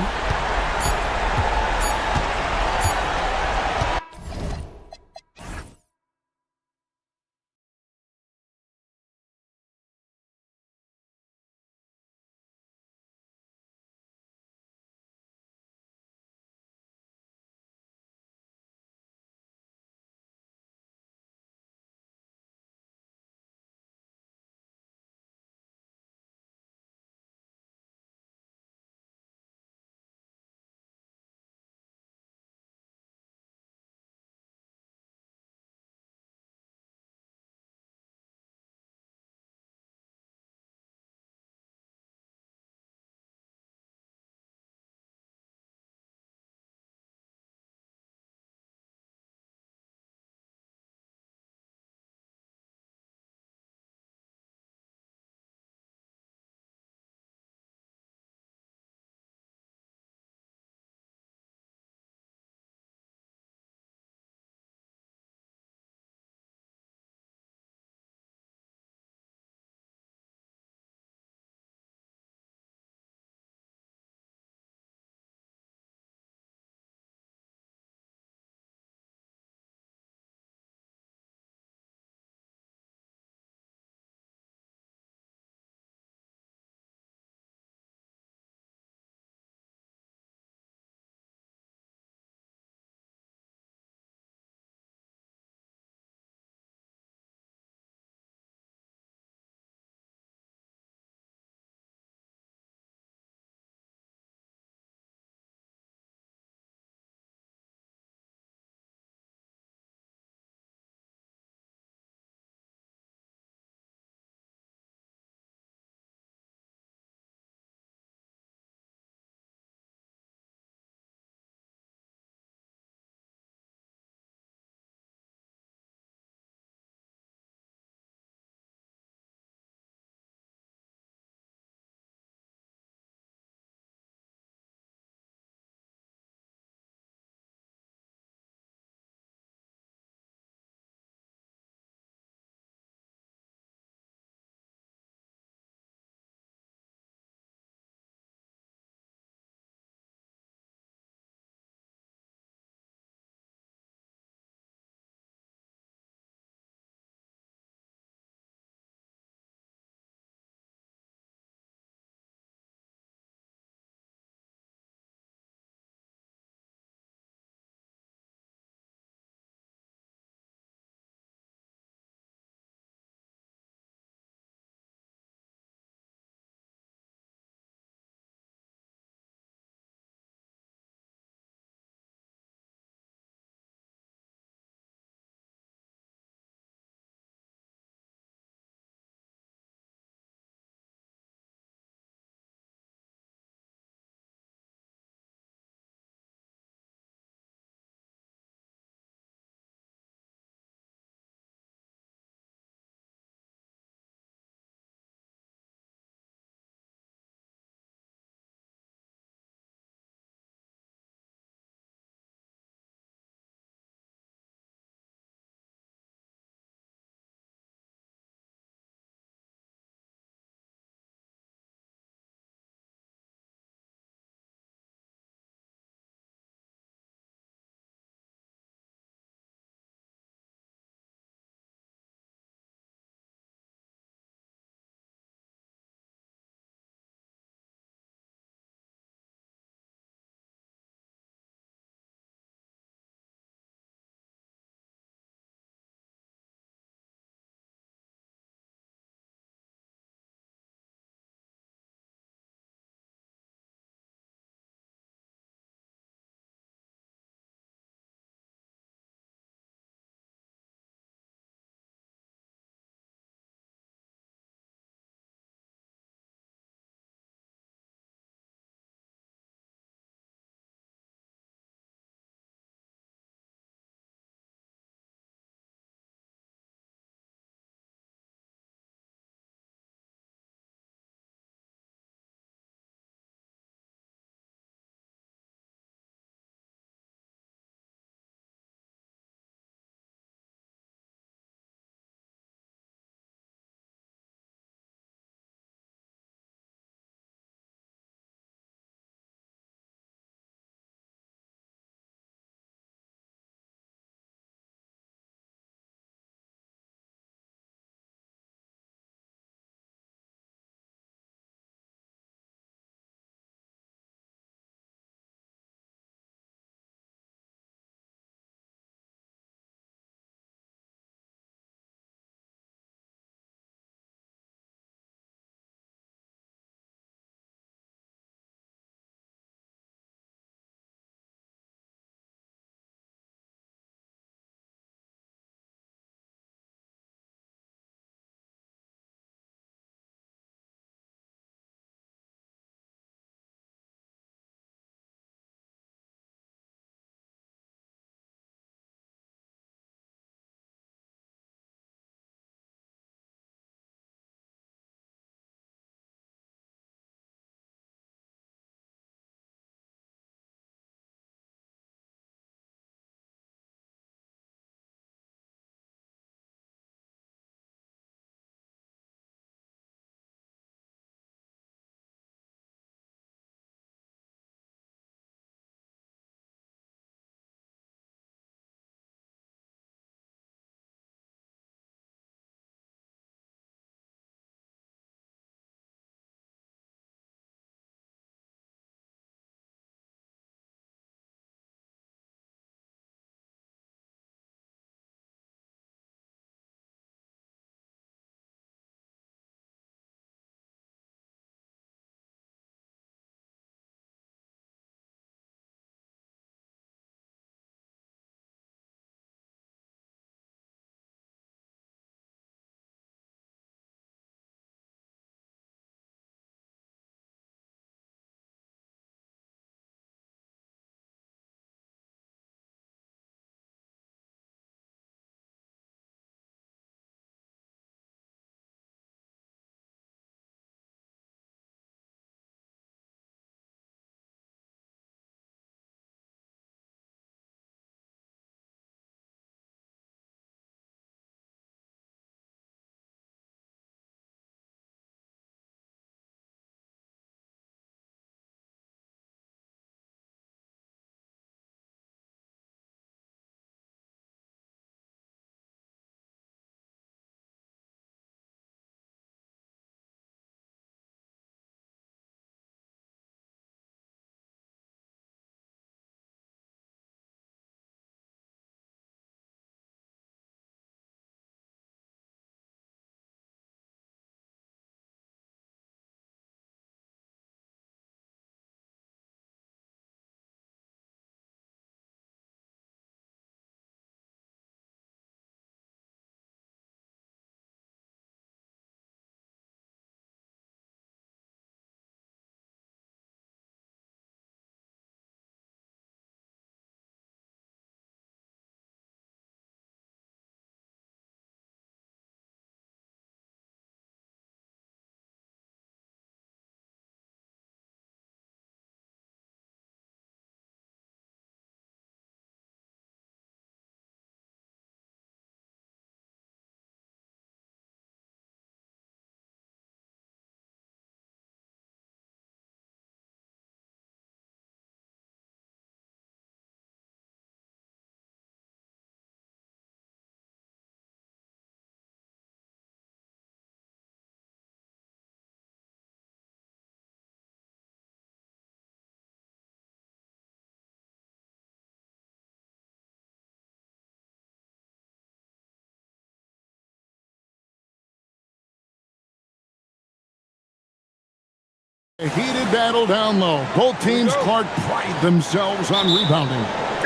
A heated battle down low. Both teams, Clark, pride themselves on rebounding.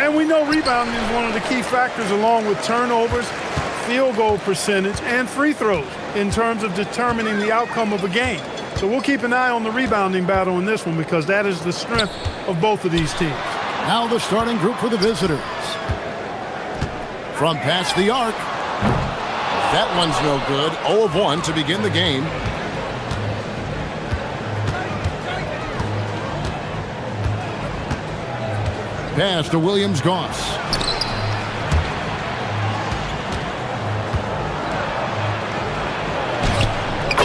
And we know rebounding is one of the key factors along with turnovers, field goal percentage, and free throws in terms of determining the outcome of a game. So we'll keep an eye on the rebounding battle in this one because that is the strength of both of these teams. Now the starting group for the visitors. From past the arc. That one's no good. 0 of 1 to begin the game. Pass to Williams-Goss.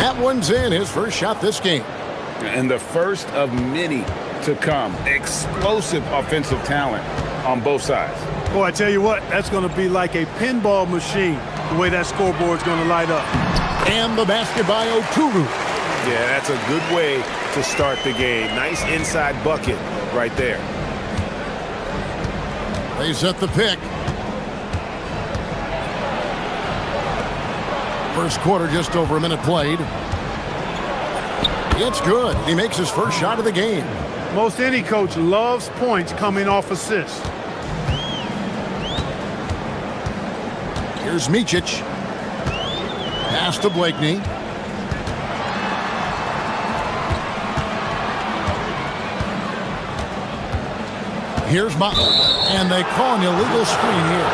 That one's in, his first shot this game. And the first of many to come. Explosive offensive talent on both sides. Boy, I tell you what, that's going to be like a pinball machine, the way that scoreboard's going to light up. And the basket by Oturu. Yeah, that's a good way to start the game. Nice inside bucket right there. They set the pick. First quarter, just over a minute played. It's good. He makes his first shot of the game. Most any coach loves points coming off assists. Here's Micic. Pass to Blakeney. Here's Butler. And they call an illegal screen here.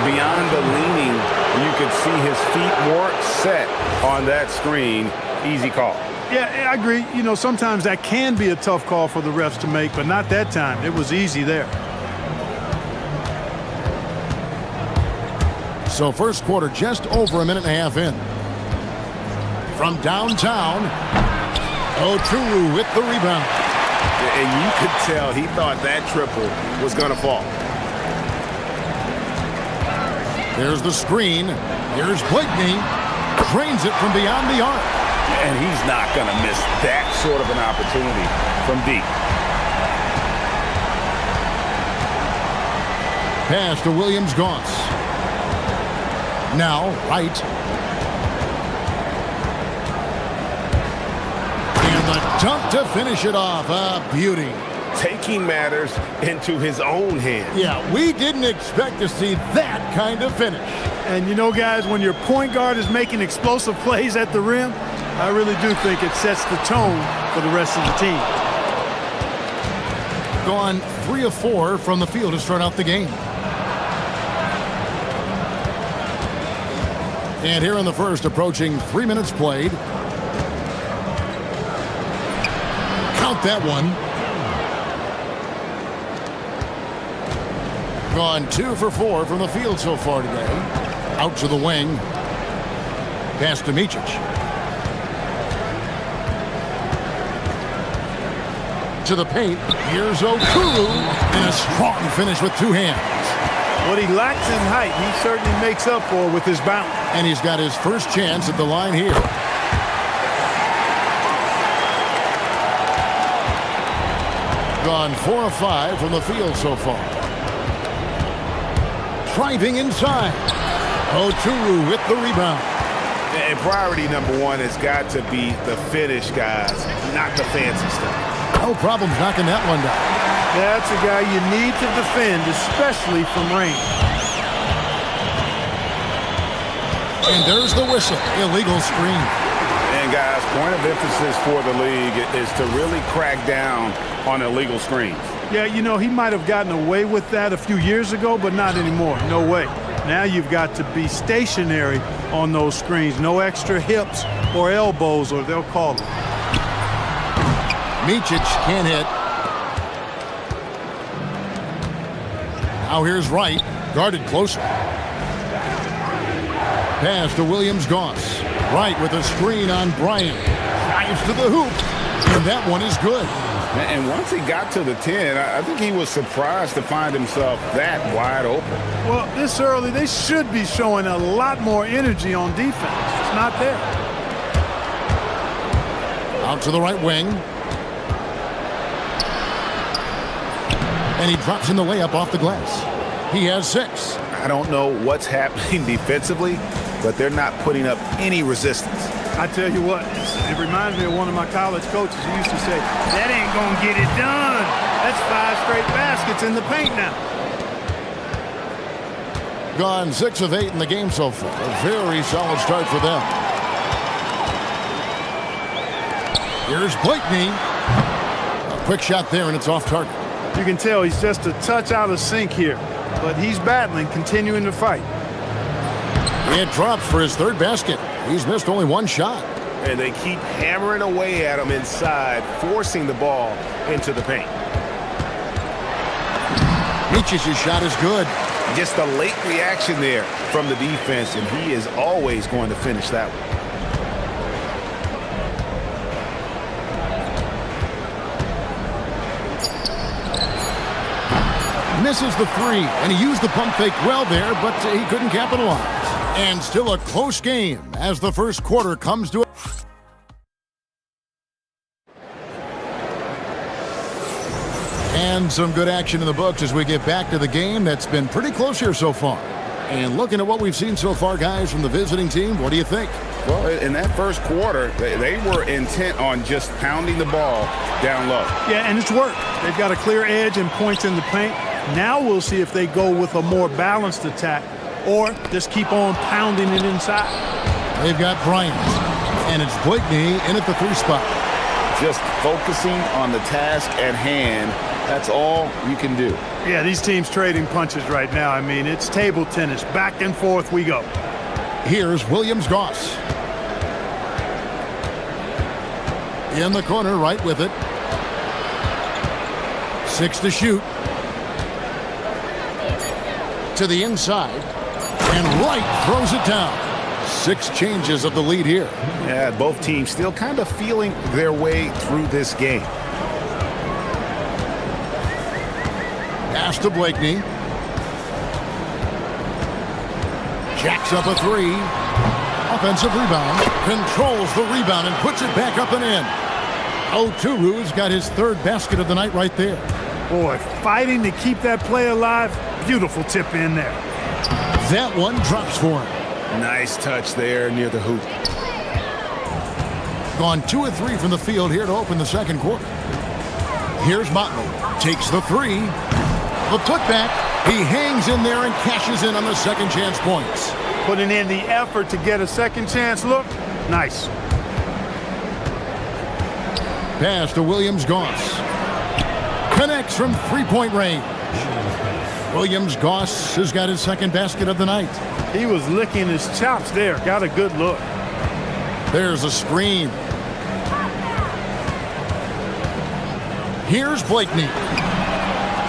Beyond the leaning, you could see his feet weren't set on that screen. Easy call. Yeah, I agree. You know, sometimes that can be a tough call for the refs to make, but not that time. It was easy there. So first quarter, just over a minute and a half in. From downtown, Oturu with the rebound. And you could tell he thought that triple was going to fall. There's the screen. Here's Blakeney. Drains it from beyond the arc. And he's not going to miss that sort of an opportunity from deep. Pass to Williams-Goss. Now, right. And the dunk to finish it off. A beauty. Taking matters into his own hands. Yeah, we didn't expect to see that kind of finish. And you know, guys, when your point guard is making explosive plays at the rim, I really do think it sets the tone for the rest of the team. Gone 3 of 4 from the field to start out the game. And here in the first, approaching 3 minutes played. Count that one. Gone 2 for 4 from the field so far today. Out to the wing. Pass to Micic. To the paint. Here's Oturu. And a strong finish with 2 hands. What he lacks in height, he certainly makes up for with his bounce. And he's got his first chance at the line here. Gone 4 of 5 from the field so far. Driving inside. Oturu with the rebound. And priority number 1 has got to be the finish, guys, not the fancy stuff. No problems knocking that one down. That's a guy you need to defend, especially from range. And there's the whistle. Illegal screen. And guys, point of emphasis for the league is to really crack down on illegal screens. Yeah, you know, he might have gotten away with that a few years ago, but not anymore. No way. Now you've got to be stationary on those screens. No extra hips or elbows, or they'll call it. Micic can't hit. Now here's Wright, guarded closer. Pass to Williams-Goss. Wright with a screen on Bryant. Dives to the hoop, and that one is good. And once he got to the 10, I think he was surprised to find himself that wide open. Well, this early, they should be showing a lot more energy on defense. It's not there. Out to the right wing. And he drops in the layup off the glass. He has 6. I don't know what's happening defensively, but they're not putting up any resistance. I tell you what, it reminds me of one of my college coaches who used to say, that ain't going to get it done. That's 5 straight baskets in the paint now. Gone 6 of 8 in the game so far. A very solid start for them. Here's Blakeney. A quick shot there, and it's off target. You can tell he's just a touch out of sync here, but he's battling, continuing to fight. It drops for his 3rd basket. He's missed only 1 shot. And they keep hammering away at him inside, forcing the ball into the paint. Michic's shot is good. Just a late reaction there from the defense, and he is always going to finish that one. Misses the 3, and he used the pump fake well there, but he couldn't capitalize. And still a close game as the first quarter comes to a... And some good action in the books as we get back to the game that's been pretty close here so far. And looking at what we've seen so far, guys, from the visiting team, what do you think? Well, in that first quarter, they were intent on just pounding the ball down low. Yeah, and it's worked. They've got a clear edge and points in the paint. Now we'll see if they go with a more balanced attack or just keep on pounding it inside. They've got Bryant, and it's Blakeney in at the 3 spot. Just focusing on the task at hand, that's all you can do. Yeah, these teams trading punches right now. I mean, it's table tennis. Back and forth we go. Here's Williams-Goss. In the corner, right with it. 6 to shoot. To the inside. And Wright throws it down. 6 changes of the lead here. Yeah, both teams still kind of feeling their way through this game. Pass to Blakeney. Jacks up a 3. Offensive rebound. Controls the rebound and puts it back up and in. Oturu's got his 3rd basket of the night right there. Boy, fighting to keep that play alive. Beautiful tip in there. That one drops for him. Nice touch there near the hoop. Gone 2 of 3 from the field here to open the second quarter. Here's Motley. Takes the 3. The putback. He hangs in there and cashes in on the second chance points. Putting in the effort to get a second chance look. Nice. Pass to Williams-Goss. Connects from 3-point range. Williams-Goss has got his 2nd basket of the night. He was licking his chops there. Got a good look. There's a screen. Here's Blakeney.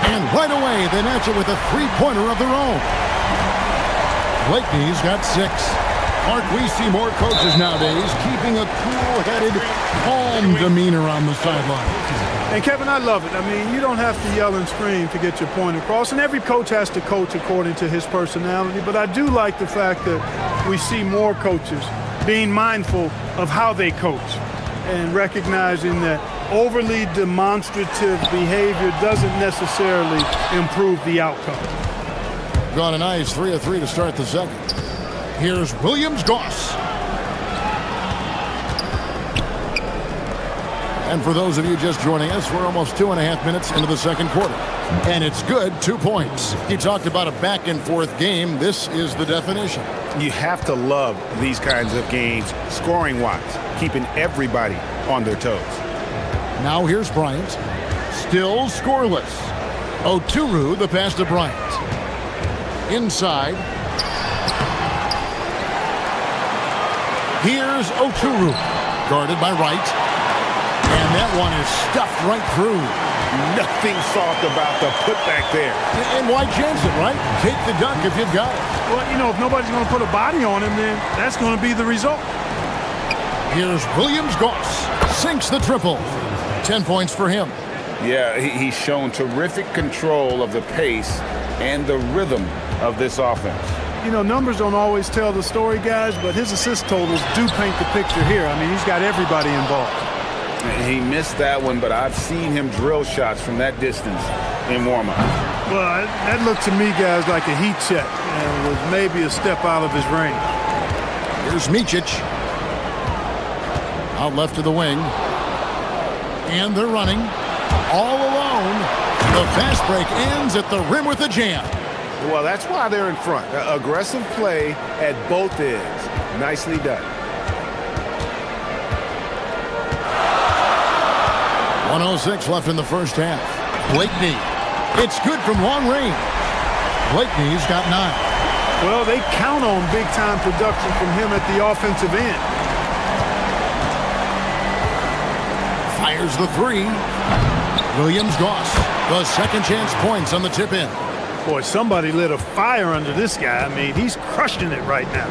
And right away, they match it with a 3-pointer of their own. Blakeney's got 6. Mark, we see more coaches nowadays keeping a cool-headed, calm demeanor on the sideline. And, Kevin, I love it. I mean, you don't have to yell and scream to get your point across, and every coach has to coach according to his personality. But I do like the fact that we see more coaches being mindful of how they coach and recognizing that overly demonstrative behavior doesn't necessarily improve the outcome. Got a nice 3 of 3 to start the second. Here's Williams-Goss. And for those of you just joining us, we're almost 2.5 minutes into the second quarter. And it's good, 2 points. You talked about a back-and-forth game. This is the definition. You have to love these kinds of games, scoring-wise, keeping everybody on their toes. Now here's Bryant. Still scoreless. Oturu, the pass to Bryant. Inside. Here's Oturu. Guarded by Wright. And that one is stuffed right through. Nothing soft about the putback there. And why chance it, right? Take the dunk if you've got it. Well, you know, if nobody's going to put a body on him, then that's going to be the result. Here's Williams-Goss. Sinks the triple. 10 points for him. Yeah, he's shown terrific control of the pace and the rhythm of this offense. You know, numbers don't always tell the story, guys, but his assist totals do paint the picture here. I mean, he's got everybody involved. He missed that one, but I've seen him drill shots from that distance in warm-up. Well, that looked to me, guys, like a heat check, and was maybe a step out of his range. Here's Micic. Out left to the wing. And they're running all alone. The fast break ends at the rim with a jam. Well, that's why they're in front. Aggressive play at both ends. Nicely done. 1:06 left in the first half. Blakeney. It's good from long range. Blakeney's got 9. Well, they count on big-time production from him at the offensive end. Fires the 3. Williams-Goss. The second chance points on the tip-in. Boy, somebody lit a fire under this guy. I mean, he's crushing it right now.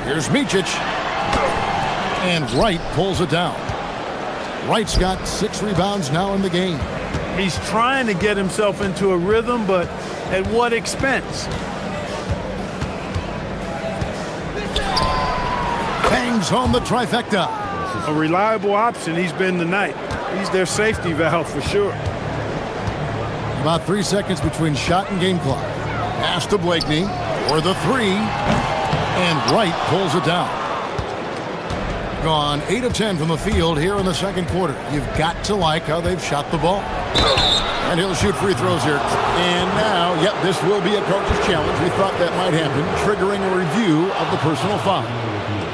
Here's Micic. And Wright pulls it down. Wright's got 6 rebounds now in the game. He's trying to get himself into a rhythm, but at what expense? Bangs home the trifecta. A reliable option he's been tonight. He's their safety valve for sure. About 3 seconds between shot and game clock. Pass to Blakeney for the 3. And Wright pulls it down. Gone 8 of 10 from the field here in the second quarter. You've got to like how they've shot the ball. And he'll shoot free throws here. And now, yep, this will be a coach's challenge. We thought that might happen, triggering a review of the personal foul.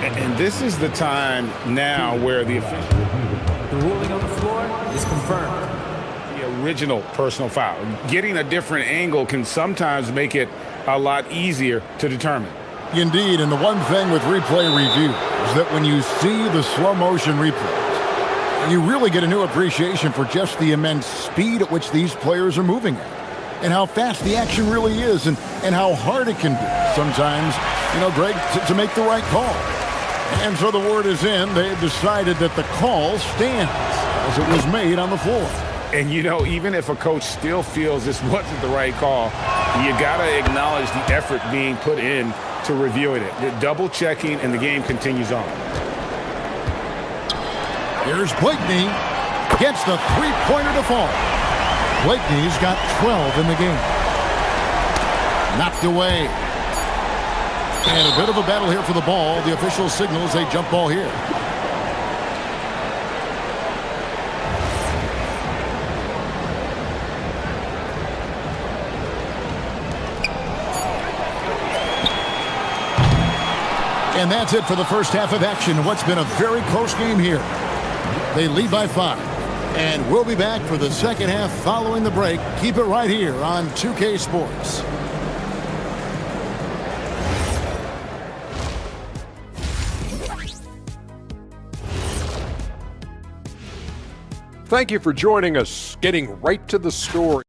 And this is the time now where the official... The ruling on the floor is confirmed. The original personal foul. Getting a different angle can sometimes make it a lot easier to determine. Indeed, and the one thing with replay review is that when you see the slow motion replays, you really get a new appreciation for just the immense speed at which these players are moving at, and how fast the action really is, and how hard it can be sometimes, Greg, to make the right call. And so the word is in. They've decided that the call stands as it was made on the floor. And even if a coach still feels this wasn't the right call, you got to acknowledge the effort being put in to reviewing it. The double checking, and the game continues on. Here's Blakeney. Gets the three-pointer to fall. Blakeney's got 12 in the game. Knocked away. And a bit of a battle here for the ball. The official signals a jump ball here. And that's it for the first half of action. What's been a very close game here. They lead by 5. And we'll be back for the second half following the break. Keep it right here on 2K Sports. Thank you for joining us, getting right to the story.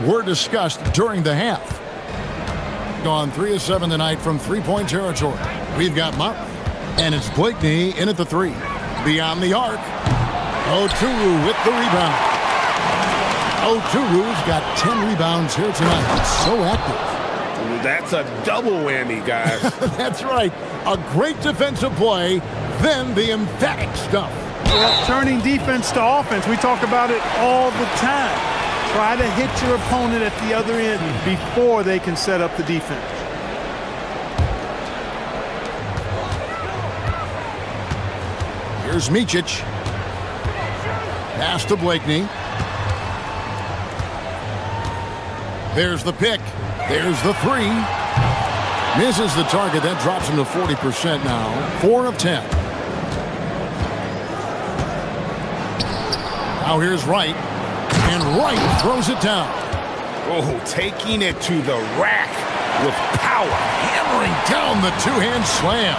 Were discussed during the half. Gone 3 of 7 tonight from three-point territory. We've got Motley, and it's Blakeney in at the 3. Beyond the arc. Oturu with the rebound. Oturu's got 10 rebounds here tonight. It's so active. That's a double whammy, guys. That's right. A great defensive play, then the emphatic stuff. Well, turning defense to offense. We talk about it all the time. Try to hit your opponent at the other end before they can set up the defense. Here's Micic. Pass to Blakeney. There's the pick. There's the 3. Misses the target. That drops him to 40% now. 4 of 10. Now here's Wright. And Wright throws it down. Oh, taking it to the rack with power. Hammering down the two-hand slam.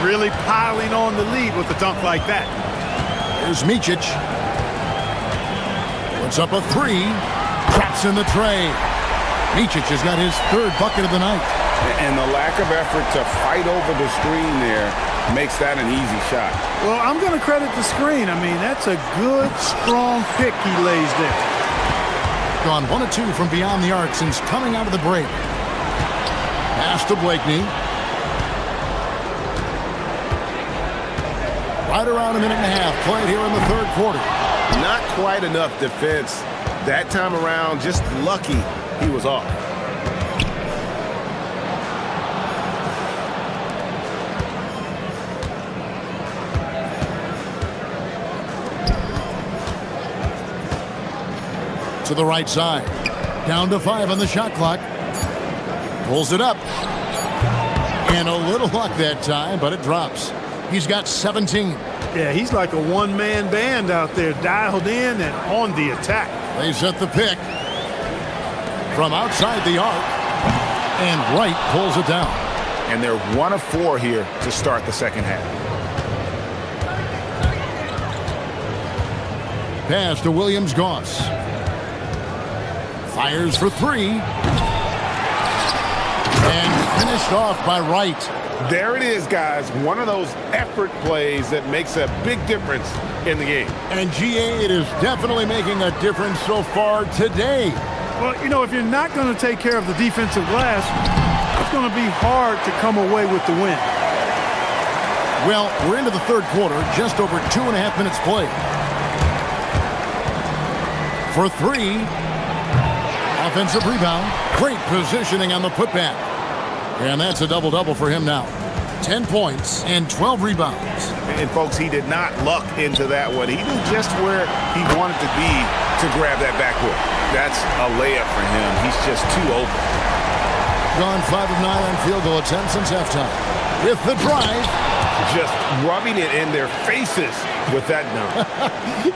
Really piling on the lead with a dunk like that. Here's Micic. Puts up a three. Traps in the tray. Micic has got his third bucket of the night. And the lack of effort to fight over the screen there makes that an easy shot. Well, I'm going to credit the screen. I mean, that's a good, strong pick he lays there. Gone 1 of 2 from beyond the arc since coming out of the break. Pass to Blakeney. Right around a minute and a half played here in the third quarter. Not quite enough defense. That time around, just lucky he was off. To the right side. Down to 5 on the shot clock. Pulls it up. And a little luck that time, but it drops. He's got 17. Yeah, he's like a one-man band out there, dialed in and on the attack. They set the pick from outside the arc. And Wright pulls it down. And they're 1 of 4 here to start the second half. Pass to Williams-Goss. Fires for 3. And finished off by Wright. There it is, guys. One of those effort plays that makes a big difference in the game. And GA, it is definitely making a difference so far today. Well, you know, if you're not going to take care of the defensive glass, it's going to be hard to come away with the win. Well, we're into the third quarter, just over 2.5 minutes played. For 3. Offensive rebound. Great positioning on the putback. And that's a double-double for him now. 10 points and 12 rebounds. And, folks, he did not luck into that one. He knew just where he wanted to be to grab that backboard. That's a layup for him. He's just too open. Gone 5 of 9 on field goal attempts since halftime. With the drive. Just rubbing it in their faces with that dunk.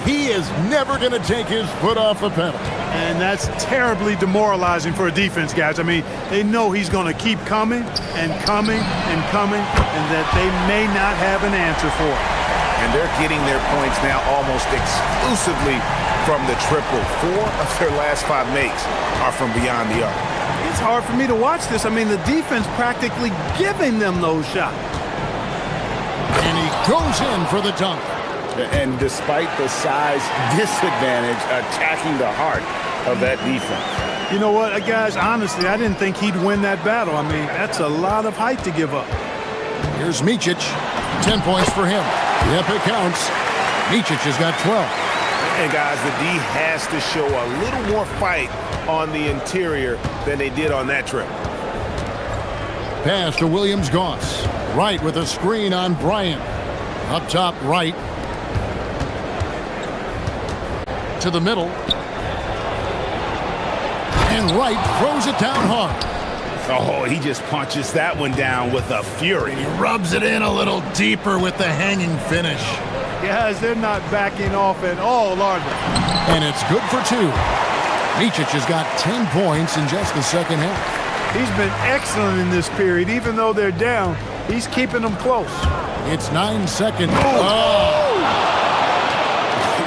He is never going to take his foot off the pedal. And that's terribly demoralizing for a defense, guys. I mean, they know he's going to keep coming and coming and coming, and that they may not have an answer for it. And they're getting their points now almost exclusively from the triple. 4 of their last 5 makes are from beyond the arc. It's hard for me to watch this. I mean, the defense practically giving them those shots. And he goes in for the dunk. And despite the size disadvantage, attacking the heart of that defense. You know what, guys, honestly, I didn't think he'd win that battle. I mean, that's a lot of height to give up. Here's Micic. 10 points for him. Yep, it counts. Micic has got 12. And, guys, the D has to show a little more fight on the interior than they did on that trip. Pass to Williams-Goss. Wright with a screen on Bryant. Up top, Wright. To the middle. And Wright throws it down hard. Oh, he just punches that one down with a fury. He rubs it in a little deeper with the hanging finish. Guys, they're not backing off at all, are they? And it's good for 2. Micic has got 10 points in just the second half. He's been excellent in this period. Even though they're down, he's keeping them close. It's 9 seconds. Oh.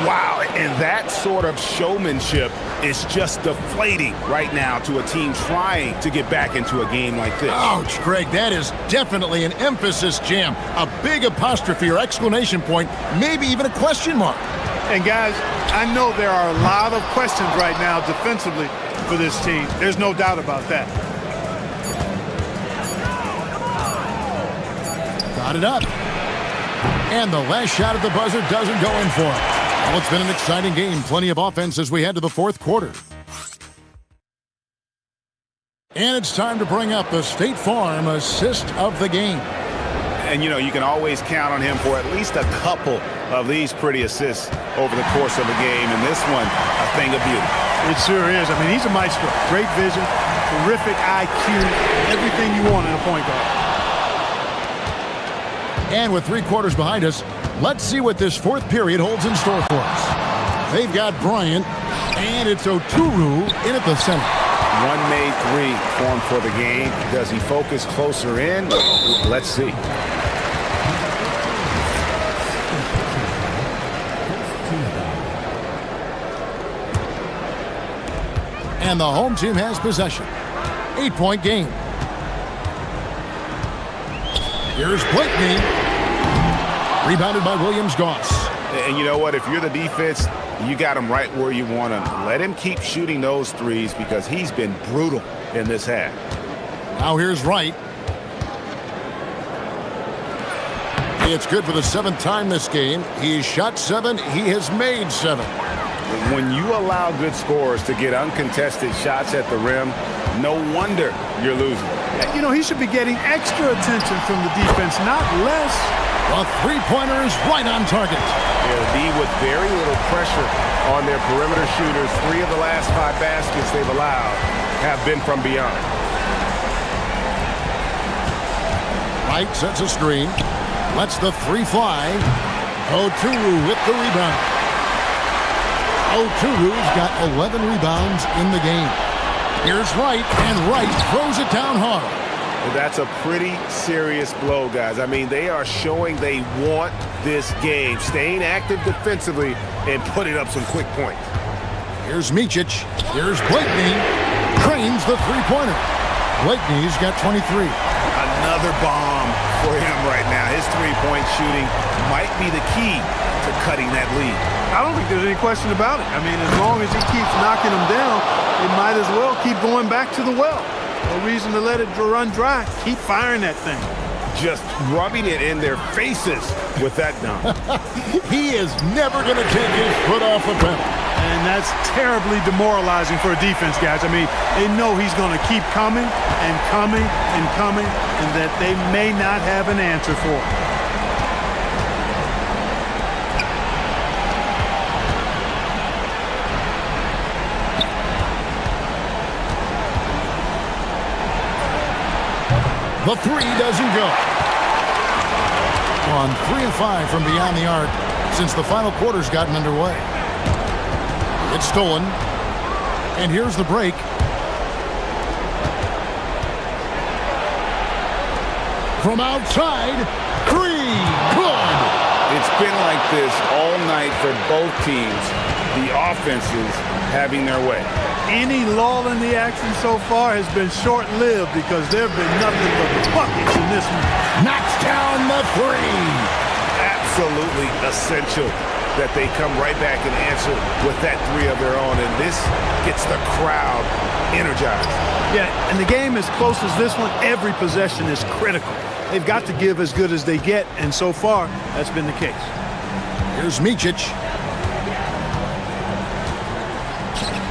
Wow, and that sort of showmanship is just deflating right now to a team trying to get back into a game like this. Ouch, Greg, that is definitely an emphasis jam. A big apostrophe or exclamation point, maybe even a question mark. And guys, I know there are a lot of questions right now defensively for this team. There's no doubt about that. Got it up. And the last shot at the buzzer doesn't go in for it. Well, it's been an exciting game. Plenty of offense as we head to the fourth quarter. And it's time to bring up the State Farm assist of the game. And, you know, you can always count on him for at least a couple of these pretty assists over the course of the game. And this one, a thing of beauty. It sure is. I mean, he's a maestro. Great vision, terrific IQ, everything you want in a point guard. And with 3 quarters behind us, let's see what this 4th period holds in store for us. They've got Bryant, and it's Oturu in at the center. One made 3 formed for the game. Does he focus closer in? Let's see. And the home team has possession. 8-point game. Here's Blakeney. Rebounded by Williams-Goss. And you know what? If you're the defense, you got him right where you want him. Let him keep shooting those threes because he's been brutal in this half. Now here's Wright. It's good for the 7th time this game. He's shot 7. He has made 7. When you allow good scorers to get uncontested shots at the rim, no wonder you're losing. You know, he should be getting extra attention from the defense, not less. The 3-pointer is right on target. They'll be with very little pressure on their perimeter shooters. 3 of the last 5 baskets they've allowed have been from beyond. Wright sets a screen. Lets the 3 fly. Oturu with the rebound. Oturu's got 11 rebounds in the game. Here's Wright, and Wright throws it down hard. Well, that's a pretty serious blow, guys. I mean, they are showing they want this game, staying active defensively and putting up some quick points. Here's Micic. Here's Blakeney. Trains the 3-pointer. Blakeney's got 23. Another bomb for him right now. His 3-point shooting might be the key to cutting that lead. I don't think there's any question about it. I mean, as long as he keeps knocking them down, they might as well keep going back to the well. No reason to let it run dry. Keep firing that thing. Just rubbing it in their faces with that dunk. He is never going to take his foot off the pedal. And that's terribly demoralizing for a defense, guys. I mean, they know he's going to keep coming and coming and coming, and that they may not have an answer for it. The 3 doesn't go. On 3 and 5 from beyond the arc since the final quarter's gotten underway. It's stolen. And here's the break. From outside, 3, good. It's been like this all night for both teams. The offenses having their way. Any lull in the action so far has been short-lived because there have been nothing but buckets in this one. Knocks down the 3. Absolutely essential that they come right back and answer with that 3 of their own, and this gets the crowd energized. Yeah, and the game as close as this one, every possession is critical. They've got to give as good as they get, and so far, that's been the case. Here's Micic.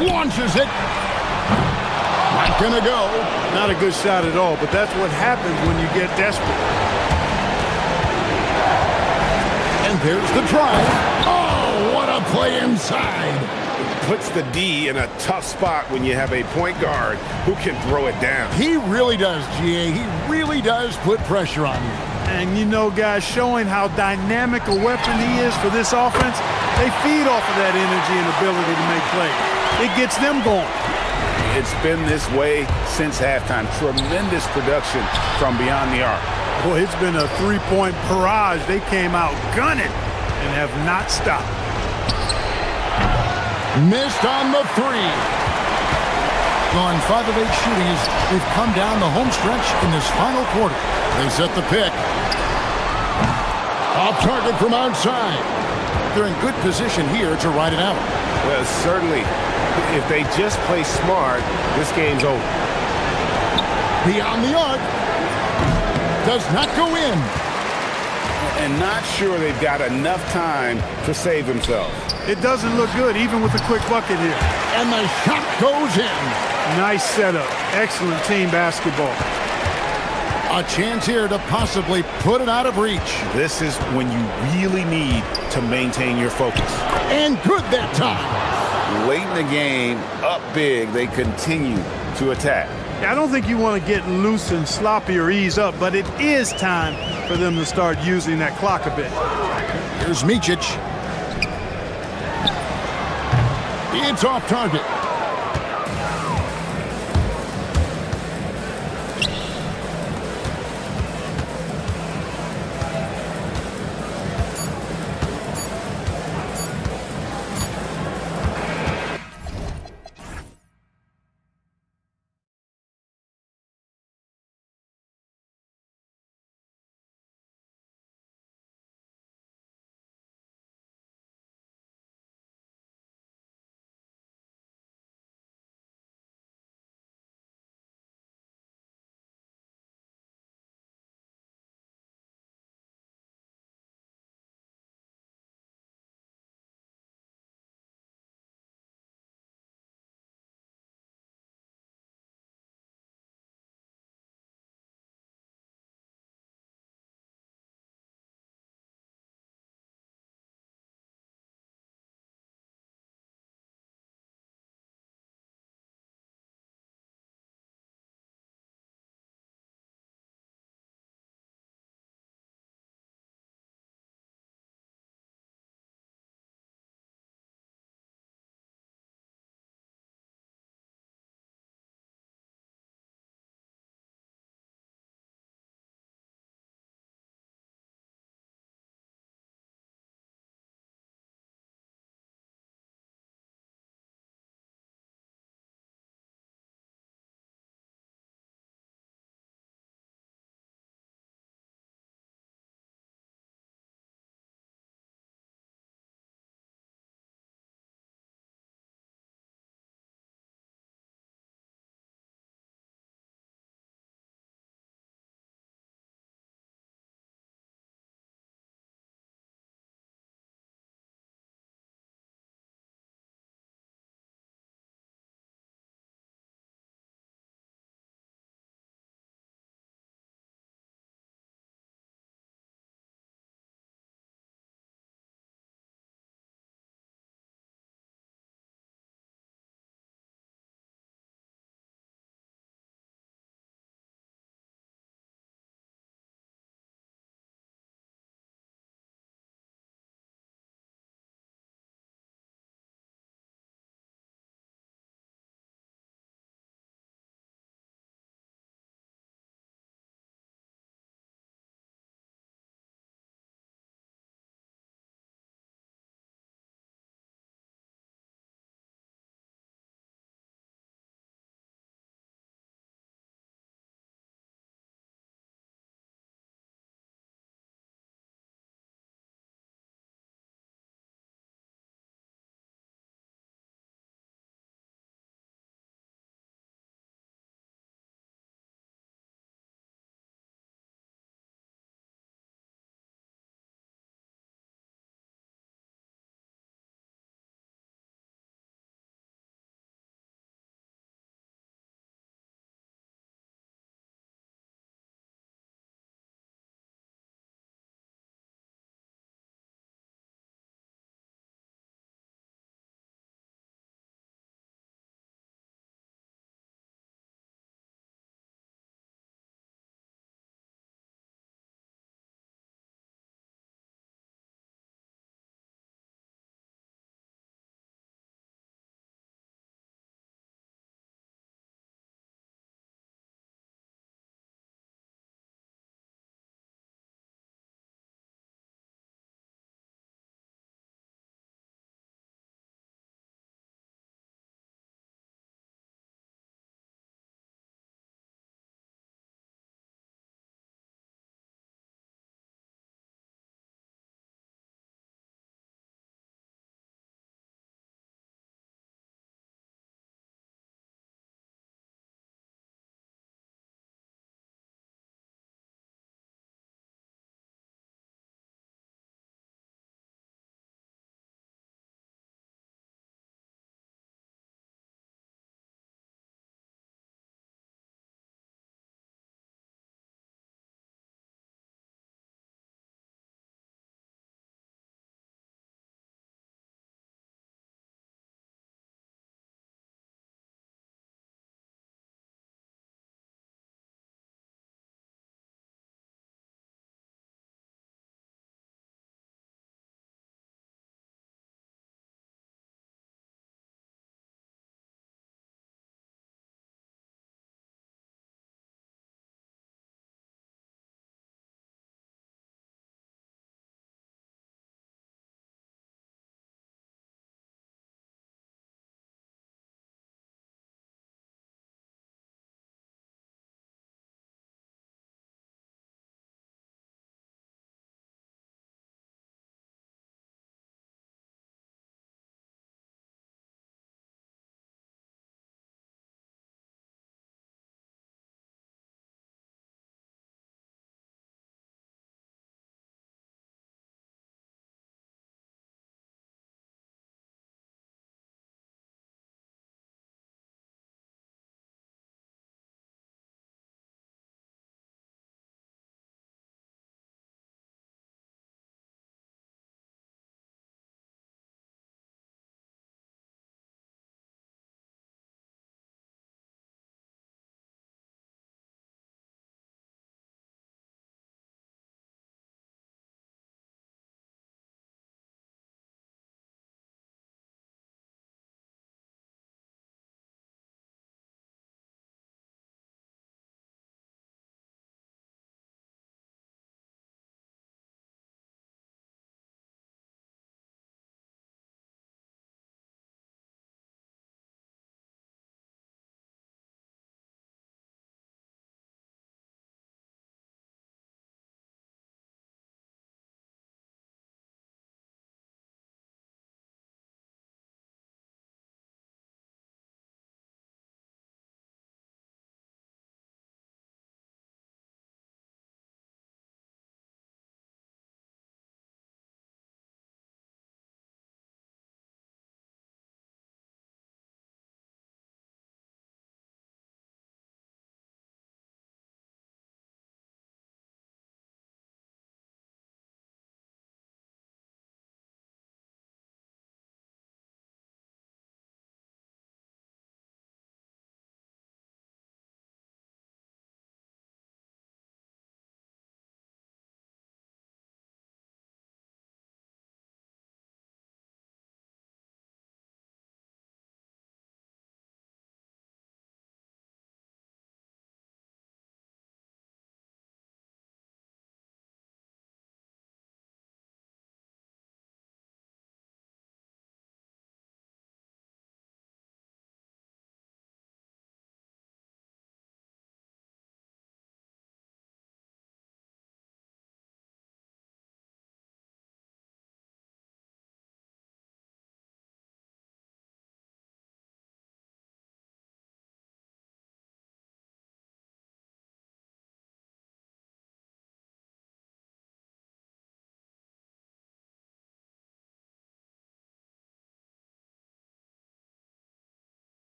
Launches it. Not gonna go. Not a good shot at all, but that's what happens when you get desperate. And there's the drive. Oh, what a play inside. Puts the D in a tough spot when you have a point guard who can throw it down. He really does, GA. He really does put pressure on you. And you know, guys, showing how dynamic a weapon he is for this offense, they feed off of that energy and ability to make plays. It gets them going. It's been this way since halftime. Tremendous production from beyond the arc. Boy, it's been a 3-point barrage. They came out gunning and have not stopped. Missed on the 3. Gone 5 of 8 shooting as we've come down the home stretch in this final quarter. They set the pick. Off target from outside. They're in good position here to ride it out. Well, certainly, if they just play smart, this game's over. Beyond the arc. Does not go in. And not sure they've got enough time to save themselves. It doesn't look good, even with a quick bucket here. And the shot goes in. Nice setup. Excellent team basketball. A chance here to possibly put it out of reach. This is when you really need to maintain your focus. And good that time. Late in the game, up big, they continue to attack. I don't think you want to get loose and sloppy or ease up, but it is time for them to start using that clock a bit. Here's Micic. It's off target.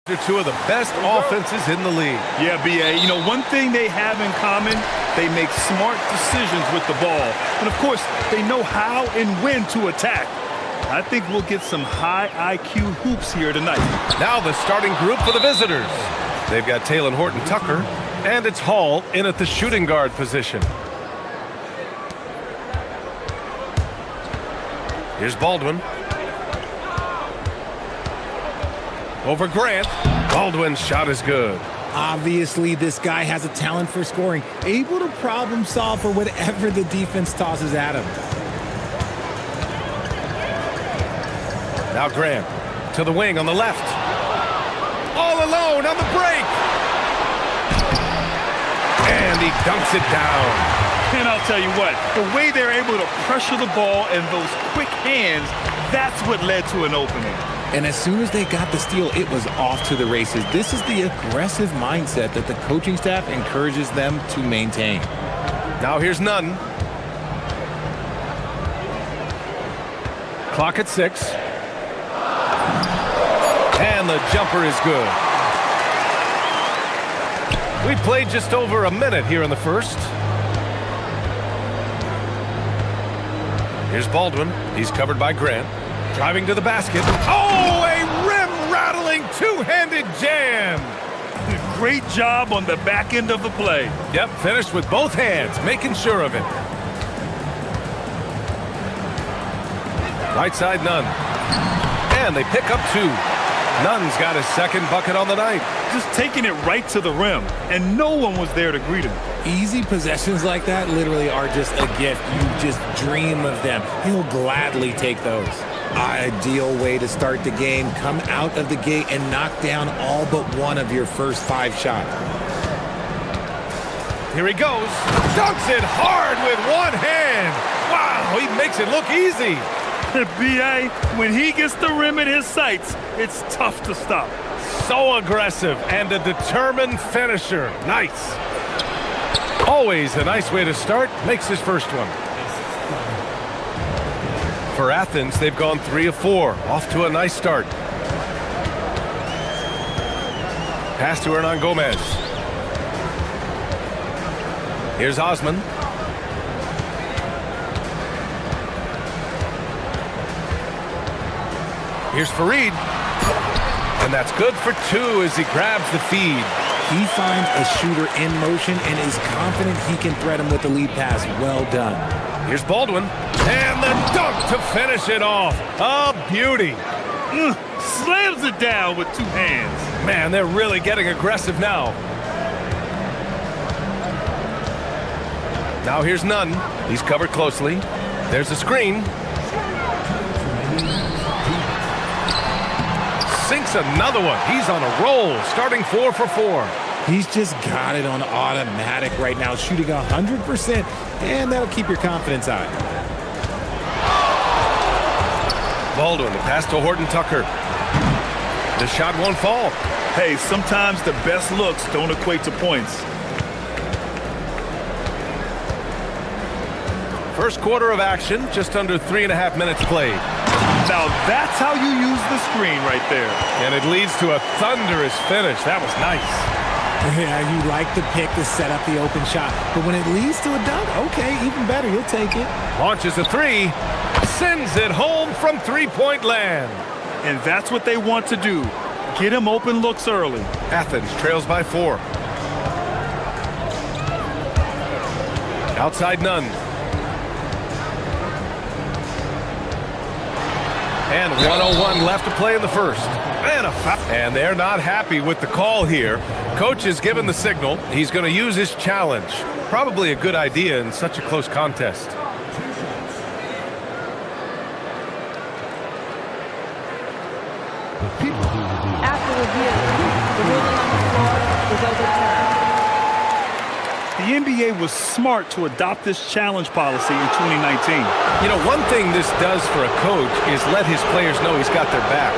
They're two of the best offenses in the league. Yeah, B.A. You know, one thing they have in common, they make smart decisions with the ball. And, of course, they know how and when to attack. I think we'll get some high IQ hoops here tonight. Now the starting group for the visitors. They've got Taylor Horton-Tucker, and it's Hall in at the shooting guard position. Here's Baldwin. Over Grant. Baldwin's shot is good. Obviously, this guy has a talent for scoring, able to problem solve for whatever the defense tosses at him. Now Grant to the wing on the left. All alone on the break. And he dunks it down. And I'll tell you what, the way they're able to pressure the ball and those quick hands, that's what led to an opening. And as soon as they got the steal, it was off to the races. This is the aggressive mindset that the coaching staff encourages them to maintain. Now here's Nunn. Clock at 6. And the jumper is good. We played just over a minute here in the first. Here's Baldwin. He's covered by Grant. Driving to the basket. Oh, a rim-rattling two-handed jam. Great job on the back end of the play. Yep, finished with both hands, making sure of it. Right side, Nunn. And they pick up 2. Nunn's got his second bucket on the night. Just taking it right to the rim, and no one was there to greet him. Easy possessions like that literally are just a gift. You just dream of them. He'll gladly take those. Ideal way to start the game. Come out of the gate and knock down all but one of your first 5 shots. Here he goes. Dunks it hard with one hand. Wow, he makes it look easy. B.A., when he gets the rim in his sights, it's tough to stop. So aggressive and a determined finisher. Nice. Always a nice way to start. Makes his first one. For Athens, they've gone 3 of 4. Off to a nice start. Pass to Hernan Gomez. Here's Osman. Here's Fareed. And that's good for 2 as he grabs the feed. He finds a shooter in motion and is confident he can thread him with the lead pass. Well done. Here's Baldwin. And the dunk to finish it off. A beauty. Slams it down with 2 hands. Man, they're really getting aggressive now. Now here's Nunn. He's covered closely. There's a screen. Sinks another one. He's on a roll, starting 4 for 4. He's just got it on automatic right now, shooting 100%, and that'll keep your confidence high. Baldwin, the pass to Horton-Tucker. The shot won't fall. Hey, sometimes the best looks don't equate to points. First quarter of action, just under 3.5 minutes played. Now that's how you use the screen right there. And it leads to a thunderous finish. That was nice. Yeah, you like the pick to set up the open shot. But when it leads to a dunk, okay, even better, you'll take it. Launches a 3. Sends it home from three-point land. And that's what they want to do. Get him open looks early. Athens trails by 4. Outside Nunn. And 1:01 left to play in the first. And they're not happy with the call here. Coach has given the signal. He's going to use his challenge. Probably a good idea in such a close contest. After review, the ruling on the floor is overturned. The NBA was smart to adopt this challenge policy in 2019. You know, one thing this does for a coach is let his players know he's got their back.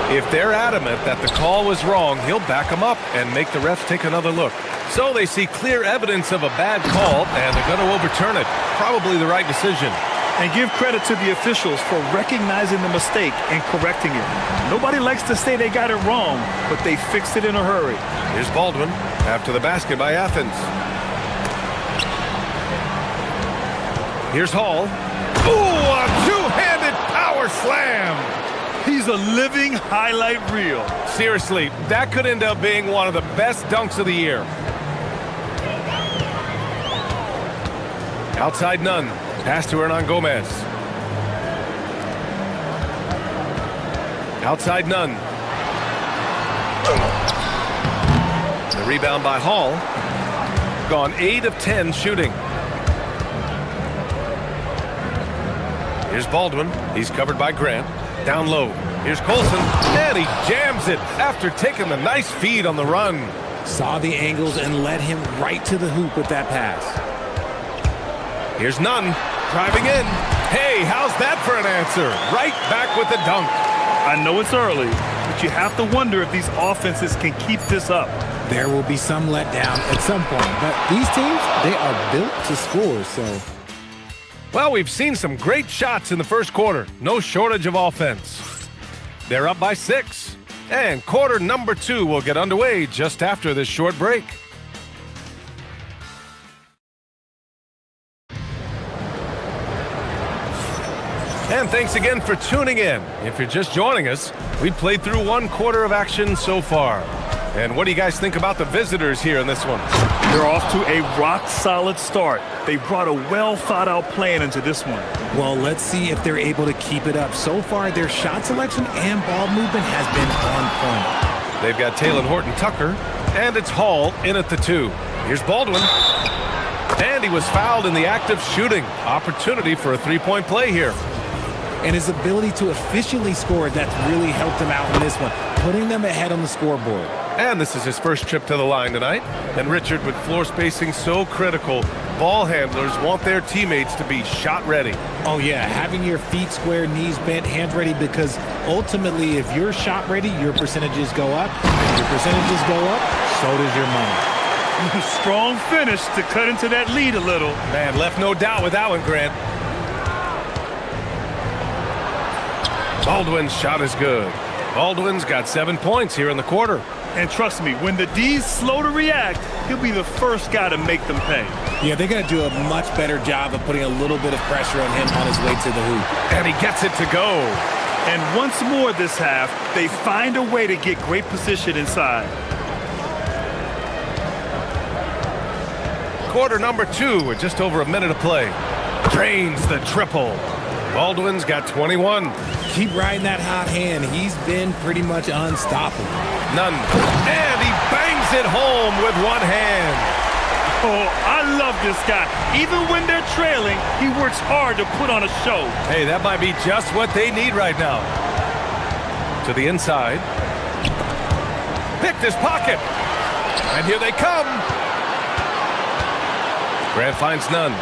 If they're adamant that the call was wrong, he'll back them up and make the refs take another look. So they see clear evidence of a bad call, and they're going to overturn it. Probably the right decision. And give credit to the officials for recognizing the mistake and correcting it. Nobody likes to say they got it wrong, but they fixed it in a hurry. Here's Baldwin after the basket by Athens. Here's Hall. Ooh, a two-handed power slam. He's a living highlight reel. Seriously, that could end up being one of the best dunks of the year. Outside Nunn. Pass to Hernan Gomez. Outside Nunn. The rebound by Hall. Gone 8 of 10 shooting. Here's Baldwin. He's covered by Grant. Down low. Here's Colson. And he jams it after taking the nice feed on the run. Saw the angles and led him right to the hoop with that pass. Here's Nunn. Driving in. Hey, how's that for an answer? Right back with the dunk. I know it's early, but you have to wonder if these offenses can keep this up. There will be some letdown at some point, but these teams, they are built to score, so. Well, we've seen some great shots in the first quarter. No shortage of offense. They're up by 6. And quarter number 2 will get underway just after this short break. And thanks again for tuning in. If you're just joining us, we played through 1 quarter of action so far. And what do you guys think about the visitors here in this one? They're off to a rock-solid start. They brought a well-thought-out plan into this one. Well, let's see if they're able to keep it up. So far, their shot selection and ball movement has been on point. They've got Taylor Horton-Tucker, and it's Hall in at the 2. Here's Baldwin. And he was fouled in the act of shooting. Opportunity for a 3-point play here. And his ability to efficiently score, that's really helped him out in this one, putting them ahead on the scoreboard. And this is his first trip to the line tonight. And Richard, with floor spacing so critical, ball handlers want their teammates to be shot ready. Oh yeah, having your feet square, knees bent, hands ready, because ultimately if you're shot ready, your percentages go up. If your percentages go up, so does your money. Strong finish to cut into that lead a little. Man, left no doubt with that one, Grant. Baldwin's shot is good. Baldwin's got 7 points here in the quarter. And trust me, when the D's slow to react, he'll be the first guy to make them pay. Yeah, they're going to do a much better job of putting a little bit of pressure on him on his way to the hoop. And he gets it to go. And once more this half, they find a way to get great position inside. Quarter number 2 with just over a minute of play. Drains the triple. Baldwin's got 21. Keep riding that hot hand. He's been pretty much unstoppable. Nunn. And he bangs it home with one hand. Oh, I love this guy. Even when they're trailing, he works hard to put on a show. Hey, that might be just what they need right now. To the inside. Picked his pocket. And here they come. Grant finds Nunn.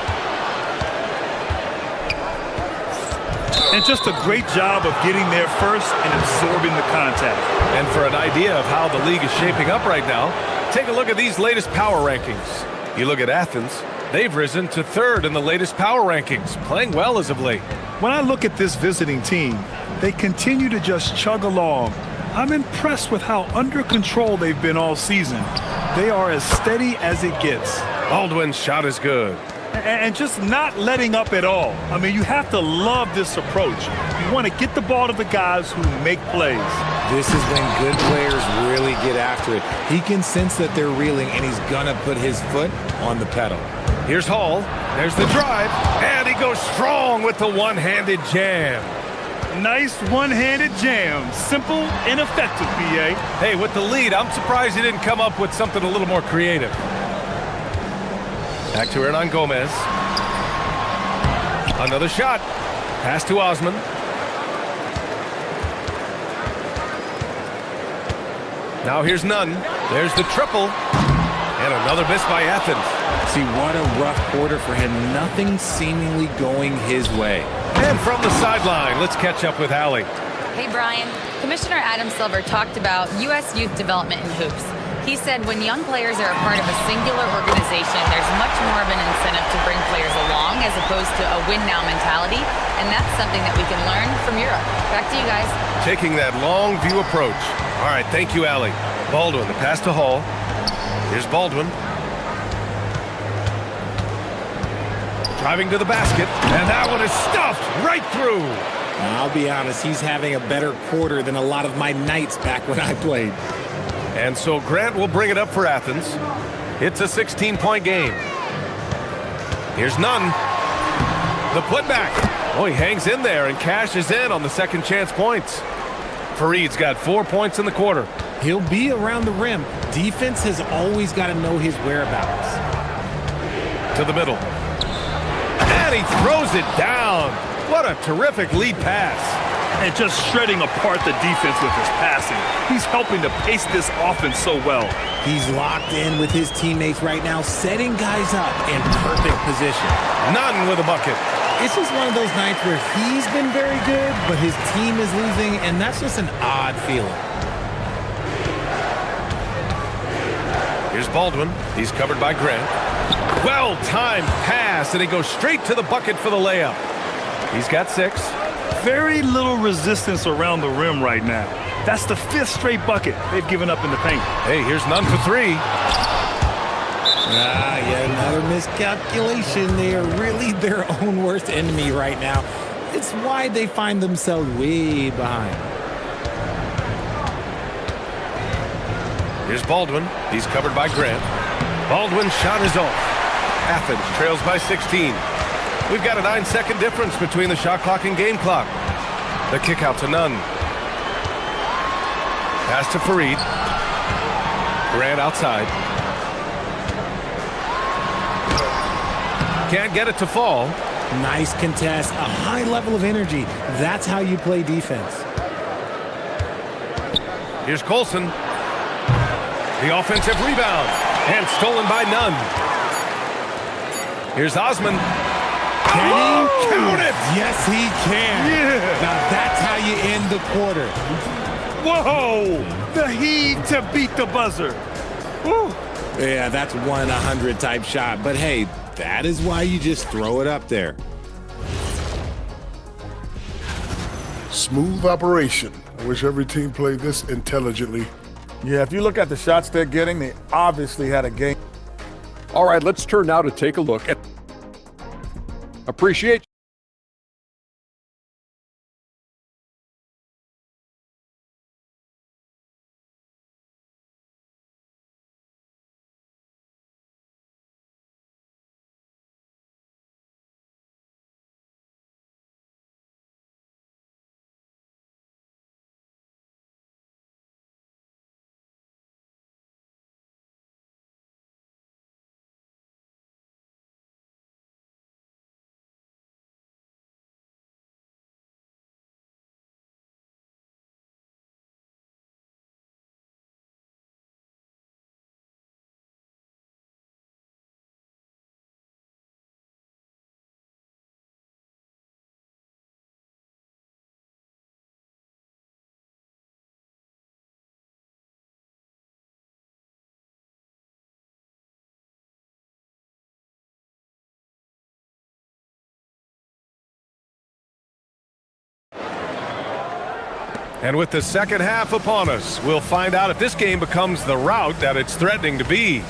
And just a great job of getting there first and absorbing the contact. And for an idea of how the league is shaping up right now, take a look at these latest power rankings. You look at Athens, they've risen to 3rd in the latest power rankings, playing well as of late. When I look at this visiting team, they continue to just chug along. I'm impressed with how under control they've been all season. They are as steady as it gets. Baldwin's shot is good. And just not letting up at all. I mean, you have to love this approach. You want to get the ball to the guys who make plays. This is when good players really get after it. He can sense that they're reeling, and he's going to put his foot on the pedal. Here's Hall. There's the drive. And he goes strong with the one-handed jam. Nice one-handed jam. Simple and effective, BA. Hey, with the lead, I'm surprised he didn't come up with something a little more creative. Back to Hernan Gomez. Another shot. Pass to Osman. Now here's Nunn. There's the triple. And another miss by Athens. See, what a rough quarter for him. Nothing seemingly going his way. And from the sideline, let's catch up with Allie. Hey, Brian. Commissioner Adam Silver talked about U.S. youth development in hoops. He said when young players are a part of a singular organization, there's much more of an incentive to bring players along as opposed to a win-now mentality, and that's something that we can learn from Europe. Back to you guys. Taking that long view approach. All right, thank you, Allie. Baldwin, the pass to Hall. Here's Baldwin. Driving to the basket, and that one is stuffed right through. I'll be honest, he's having a better quarter than a lot of my nights back when I played. And so Grant will bring it up for Athens. It's a 16-point game. Here's Nunn. The putback. Oh, he hangs in there and cashes in on the second chance points. Fareed's got 4 points in the quarter. He'll be around the rim. Defense has always got to know his whereabouts. To the middle. And he throws it down. What a terrific lead pass. And just shredding apart the defense with his passing. He's helping to pace this offense so well. He's locked in with his teammates right now, setting guys up in perfect position. Nunn with a bucket. It's just one of those nights where he's been very good, but his team is losing, and that's just an odd feeling. Here's Baldwin. He's covered by Grant. Well-timed pass, and he goes straight to the bucket for the layup. He's got 6. Very little resistance around the rim right now. That's the 5th straight bucket they've given up in the paint. Hey, here's Nunn for 3. Yet another miscalculation. They are really their own worst enemy right now. It's why they find themselves way behind. Here's Baldwin. He's covered by Grant. Baldwin's shot is off. Athens trails by 16. We've got a 9-second difference between the shot clock and game clock. The kick out to Nunn. Pass to Fareed. Grant outside. Can't get it to fall. Nice contest, a high level of energy. That's how you play defense. Here's Colson. The offensive rebound. And stolen by Nunn. Here's Osman. Can he count it? Yes, he can. Yeah. Now that's how you end the quarter. Whoa! The heave to beat the buzzer. Woo. Yeah, that's 1 in 100 type shot. But hey, that is why you just throw it up there. Smooth operation. I wish every team played this intelligently. Yeah, if you look at the shots they're getting, they obviously had a game. All right, let's turn now to take a look at appreciate. And with the second half upon us, we'll find out if this game becomes the rout that it's threatening to be.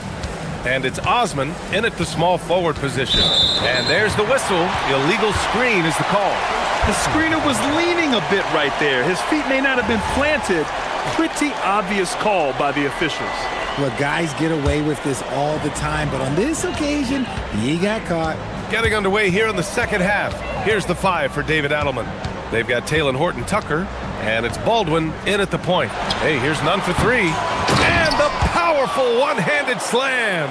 And it's Osman in at the small forward position. And there's the whistle. Illegal screen is the call. The screener was leaning a bit right there. His feet may not have been planted. Pretty obvious call by the officials. Look, guys get away with this all the time, but on this occasion, he got caught. Getting underway here in the second half. Here's the 5 for David Adelman. They've got Talon Horton-Tucker, and it's Baldwin in at the point. Hey, here's Nunn for 3. And the powerful one-handed slam.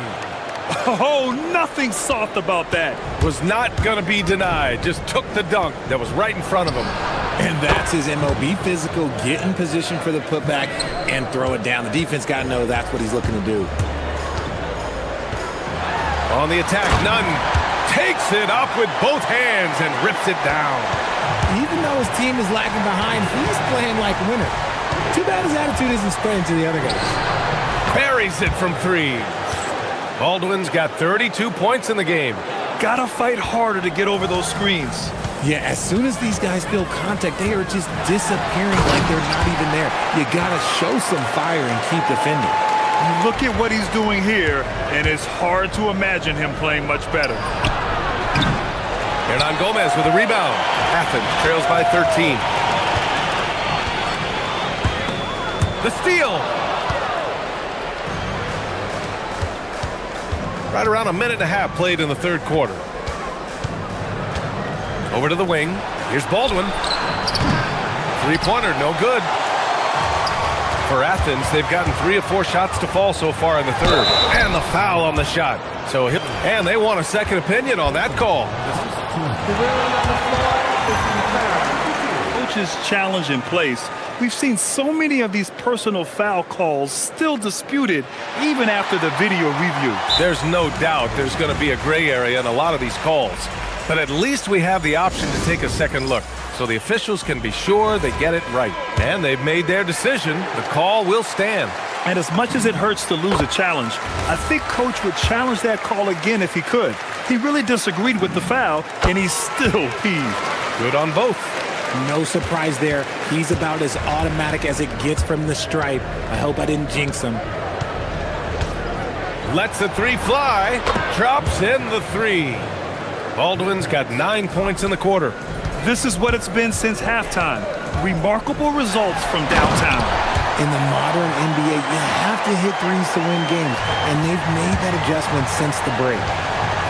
Oh, nothing soft about that. Was not going to be denied. Just took the dunk that was right in front of him. And that's his MOB physical, get in position for the putback and throw it down. The defense got to know that's what he's looking to do. On the attack, Nunn takes it up with both hands and rips it down. Even though his team is lagging behind, he's playing like a winner. Too bad his attitude isn't spreading to the other guys. buries it from three. Baldwin's got 32 points in the game. Gotta fight harder to get over those screens. Yeah, as soon as these guys feel contact, they are just disappearing like they're not even there. You gotta show some fire and keep defending. You look at what he's doing here, and it's hard to imagine him playing much better. Hernan Gomez with a rebound. Athens trails by 13. The steal. Right around a minute and a half played in the third quarter. Over to the wing. Here's Baldwin. Three-pointer, no good. For Athens, they've gotten 3 of 4 shots to fall so far in the third. And the foul on the shot. And they want a second opinion on that call. Coach's challenge in place. We've seen so many of these personal foul calls still disputed even after the video review. There's no doubt there's going to be a gray area in a lot of these calls. But at least we have the option to take a second look, so the officials can be sure they get it right. And they've made their decision. The call will stand. And as much as it hurts to lose a challenge, I think Coach would challenge that call again if he could. He really disagreed with the foul, and he's still peeved. Good on both. No surprise there. He's about as automatic as it gets from the stripe. I hope I didn't jinx him. Lets the three fly. Drops in the three. Baldwin's got 9 points in the quarter. This is what it's been since halftime. Remarkable results from downtown. In the modern NBA, you have to hit threes to win games, and they've made that adjustment since the break.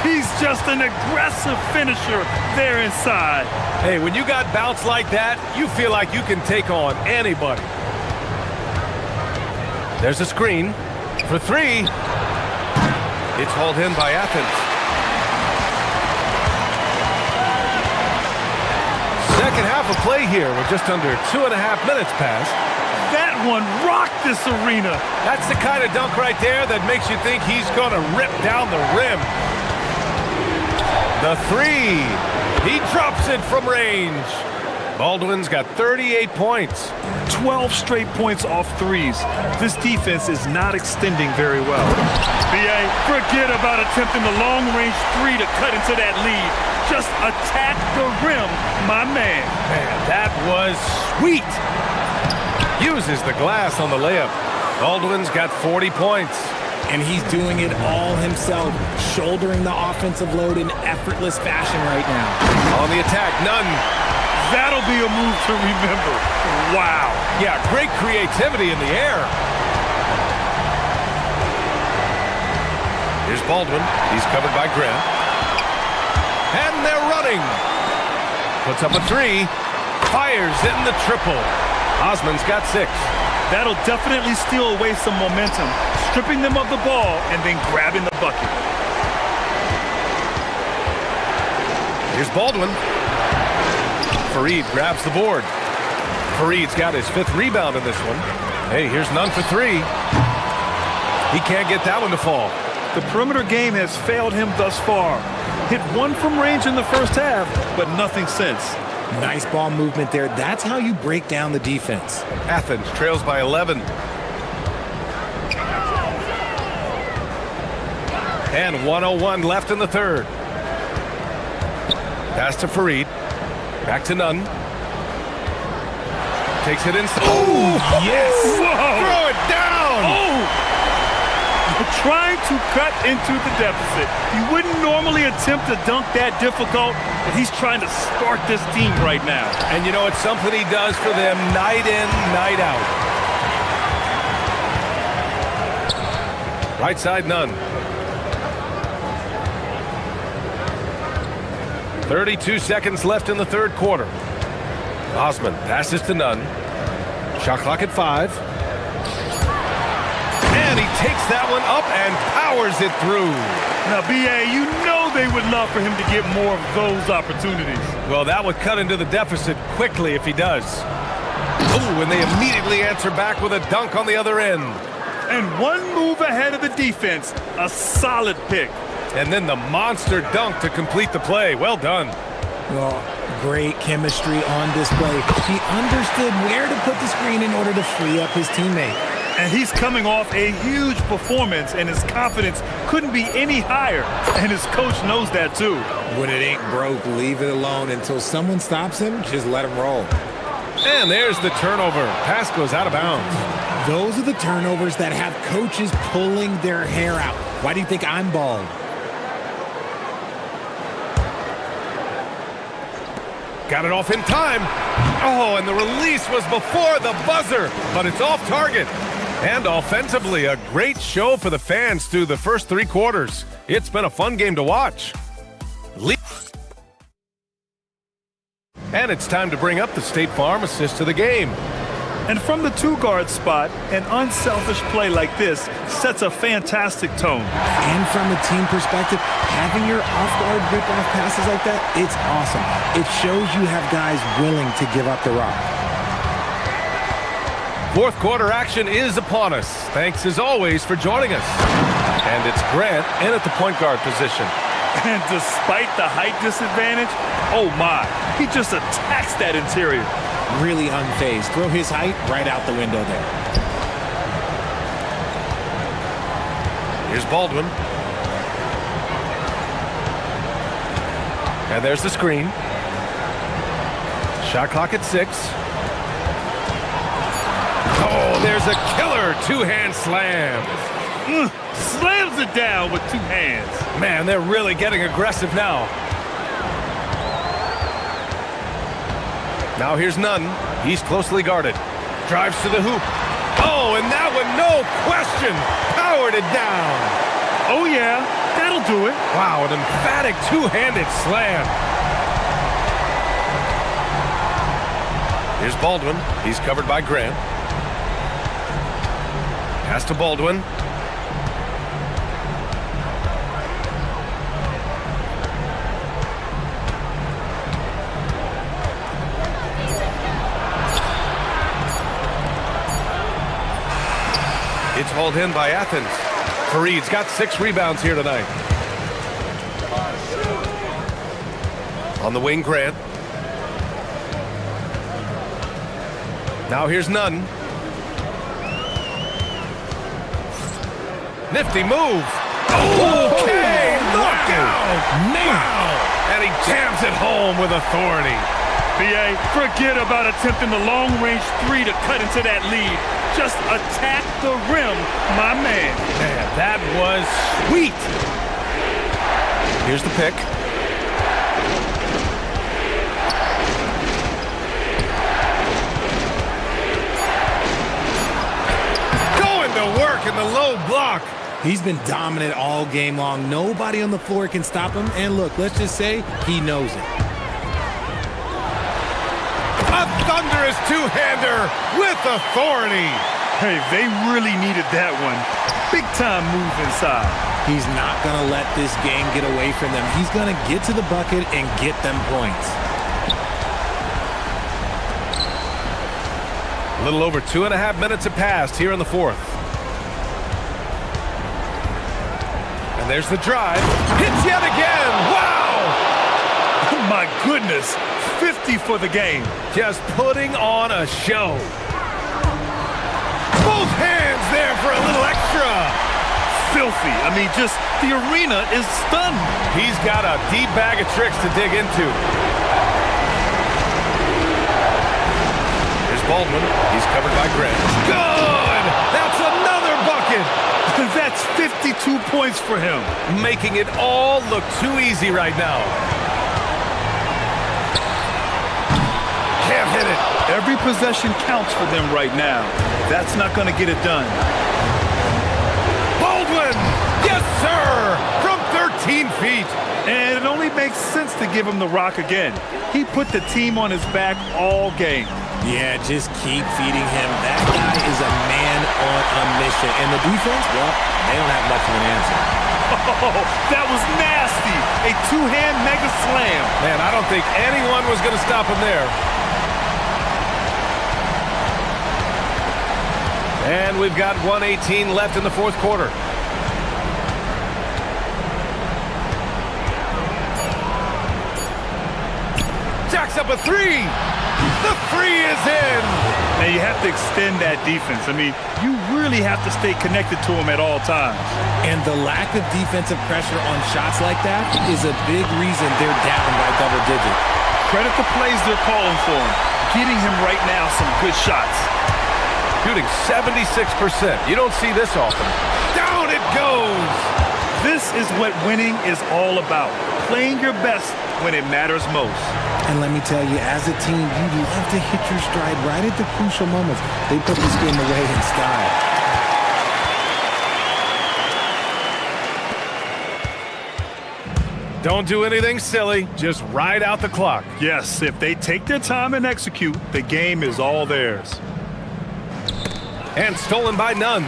He's just an aggressive finisher there inside. Hey, when you got bounce like that, you feel like you can take on anybody. There's a screen for three. It's hauled in by Athens. Second half of play here with just under 2.5 minutes passed. That one rocked this arena. That's the kind of dunk right there that makes you think he's going to rip down the rim. The three. He drops it from range. Baldwin's got 38 points. 12 straight points off threes. This defense is not extending very well. BA, forget about attempting the long-range three to cut into that lead. Just attack the rim, my man. Man, that was sweet. Uses the glass on the layup. Baldwin's got 40 points. And he's doing it all himself, shouldering the offensive load in effortless fashion right now. On the attack, Nunn. That'll be a move to remember. Wow. Yeah, great creativity in the air. Here's Baldwin. He's covered by Grant. And they're running. Puts up a three. Fires in the triple. Osman's got 6. That'll definitely steal away some momentum, stripping them of the ball and then grabbing the bucket. Here's Baldwin. Fareed grabs the board. Fareed's got his 5th rebound in this one. Hey, here's Nunn for 3. He can't get that one to fall. The perimeter game has failed him thus far. Hit 1 from range in the first half, but nothing since. Nice ball movement there. That's how you break down the defense. Athens trails by 11. And 1:01 left in the third. Pass to Fareed. Back to Nunn. Takes it inside. Oh, yes! Whoa. Throw it down! Oh! Trying to cut into the deficit. You wouldn't normally attempt to dunk that difficult, but he's trying to start this team right now. And you know, it's something he does for them night in, night out. Right side, Nunn. 32 seconds left in the third quarter. Osman passes to Nunn. Shot clock at 5. And he takes that one up and powers it through. Now, BA, you know they would love for him to get more of those opportunities. Well, that would cut into the deficit quickly if he does. Oh, and they immediately answer back with a dunk on the other end. And one move ahead of the defense. A solid pick. And then the monster dunk to complete the play. Well done. Well, great chemistry on display. He understood where to put the screen in order to free up his teammate. And he's coming off a huge performance, and his confidence couldn't be any higher. And his coach knows that too. When it ain't broke, leave it alone until someone stops him. Just let him roll. And there's the turnover. Pass goes out of bounds. Those are the turnovers that have coaches pulling their hair out. Why do you think I'm bald? Got it off in time. Oh, and the release was before the buzzer, but it's off target. And offensively, a great show for the fans through the first 3 quarters. It's been a fun game to watch. And it's time to bring up the State Farm assist of the game. And from the 2-guard spot, an unselfish play like this sets a fantastic tone. And from a team perspective, having your off-guard rip-off passes like that, it's awesome. It shows you have guys willing to give up the rock. Fourth quarter action is upon us. Thanks as always for joining us. And it's Grant in at the point guard position. And despite the height disadvantage, oh my, he just attacks that interior. Really unfazed. Throw his height right out the window there. Here's Baldwin. And there's the screen. Shot clock at 6. Oh, there's a killer 2-hand slam. Slams it down with 2 hands. Man, they're really getting aggressive now. Now here's Nunn. He's closely guarded. Drives to the hoop. Oh, and that one, no question, powered it down. Oh, yeah, that'll do it. Wow, an emphatic 2-handed slam. Here's Baldwin. He's covered by Grant. Pass to Baldwin. It's hauled in by Athens. Fareed's got 6 rebounds here tonight. On the wing, Grant. Now here's Nunn. Nifty move. Okay, knockout. Wow. And he jams it home with authority. BA, forget about attempting the long-range 3 to cut into that lead. Just attack the rim, my man. Man, that was sweet. Here's the pick. Going to work in the low block. He's been dominant all game long. Nobody on the floor can stop him. And look, let's just say he knows it. A thunderous 2-hander with authority. Hey, they really needed that one. Big time move inside. He's not going to let this game get away from them. He's going to get to the bucket and get them points. A little over 2.5 minutes have passed here in the fourth. And there's the drive. Hits yet again. Wow! Oh my goodness. 50 for the game. Just putting on a show. Both hands there for a little extra. Filthy. I mean, just the arena is stunned. He's got a deep bag of tricks to dig into. Here's Baldwin. He's covered by Grant. Good! That's another bucket. That's 52 points for him. Making it all look too easy right now. Can't hit it. Every possession counts for them right now. That's not going to get it done. Baldwin! Yes, sir! From 13 feet. And it only makes sense to give him the rock again. He put the team on his back all game. Yeah, just keep feeding him. That guy is a man on a mission. And the defense, well, they don't have much of an answer. Oh, that was nasty. A 2-hand mega slam. Man, I don't think anyone was going to stop him there. And we've got 1:18 left in the fourth quarter. Jacks up a 3. The 3 is in. And you have to extend that defense. I mean, you really have to stay connected to them at all times. And the lack of defensive pressure on shots like that is a big reason they're down by double digits. Credit the plays they're calling for him. Getting him right now some good shots. Shooting 76%. You don't see this often. Down it goes! This is what winning is all about. Playing your best when it matters most. And let me tell you, as a team, you love to hit your stride right at the crucial moments. They put this game away in style. Don't do anything silly. Just ride out the clock. Yes, if they take their time and execute, the game is all theirs. And stolen by none.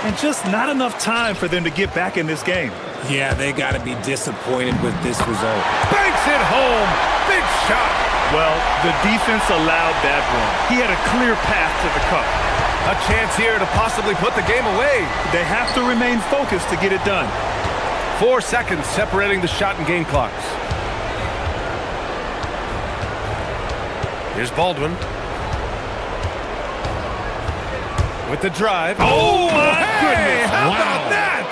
And just not enough time for them to get back in this game. Yeah, they got to be disappointed with this result. Banks it home. Big shot. Well, the defense allowed that one. He had a clear path to the cup. A chance here to possibly put the game away. They have to remain focused to get it done. 4 seconds separating the shot and game clocks. Here's Baldwin. With the drive. Oh, my goodness. How about that?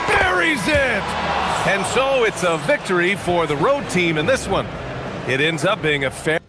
Buries it! And so it's a victory for the road team in this one. It ends up being a fair...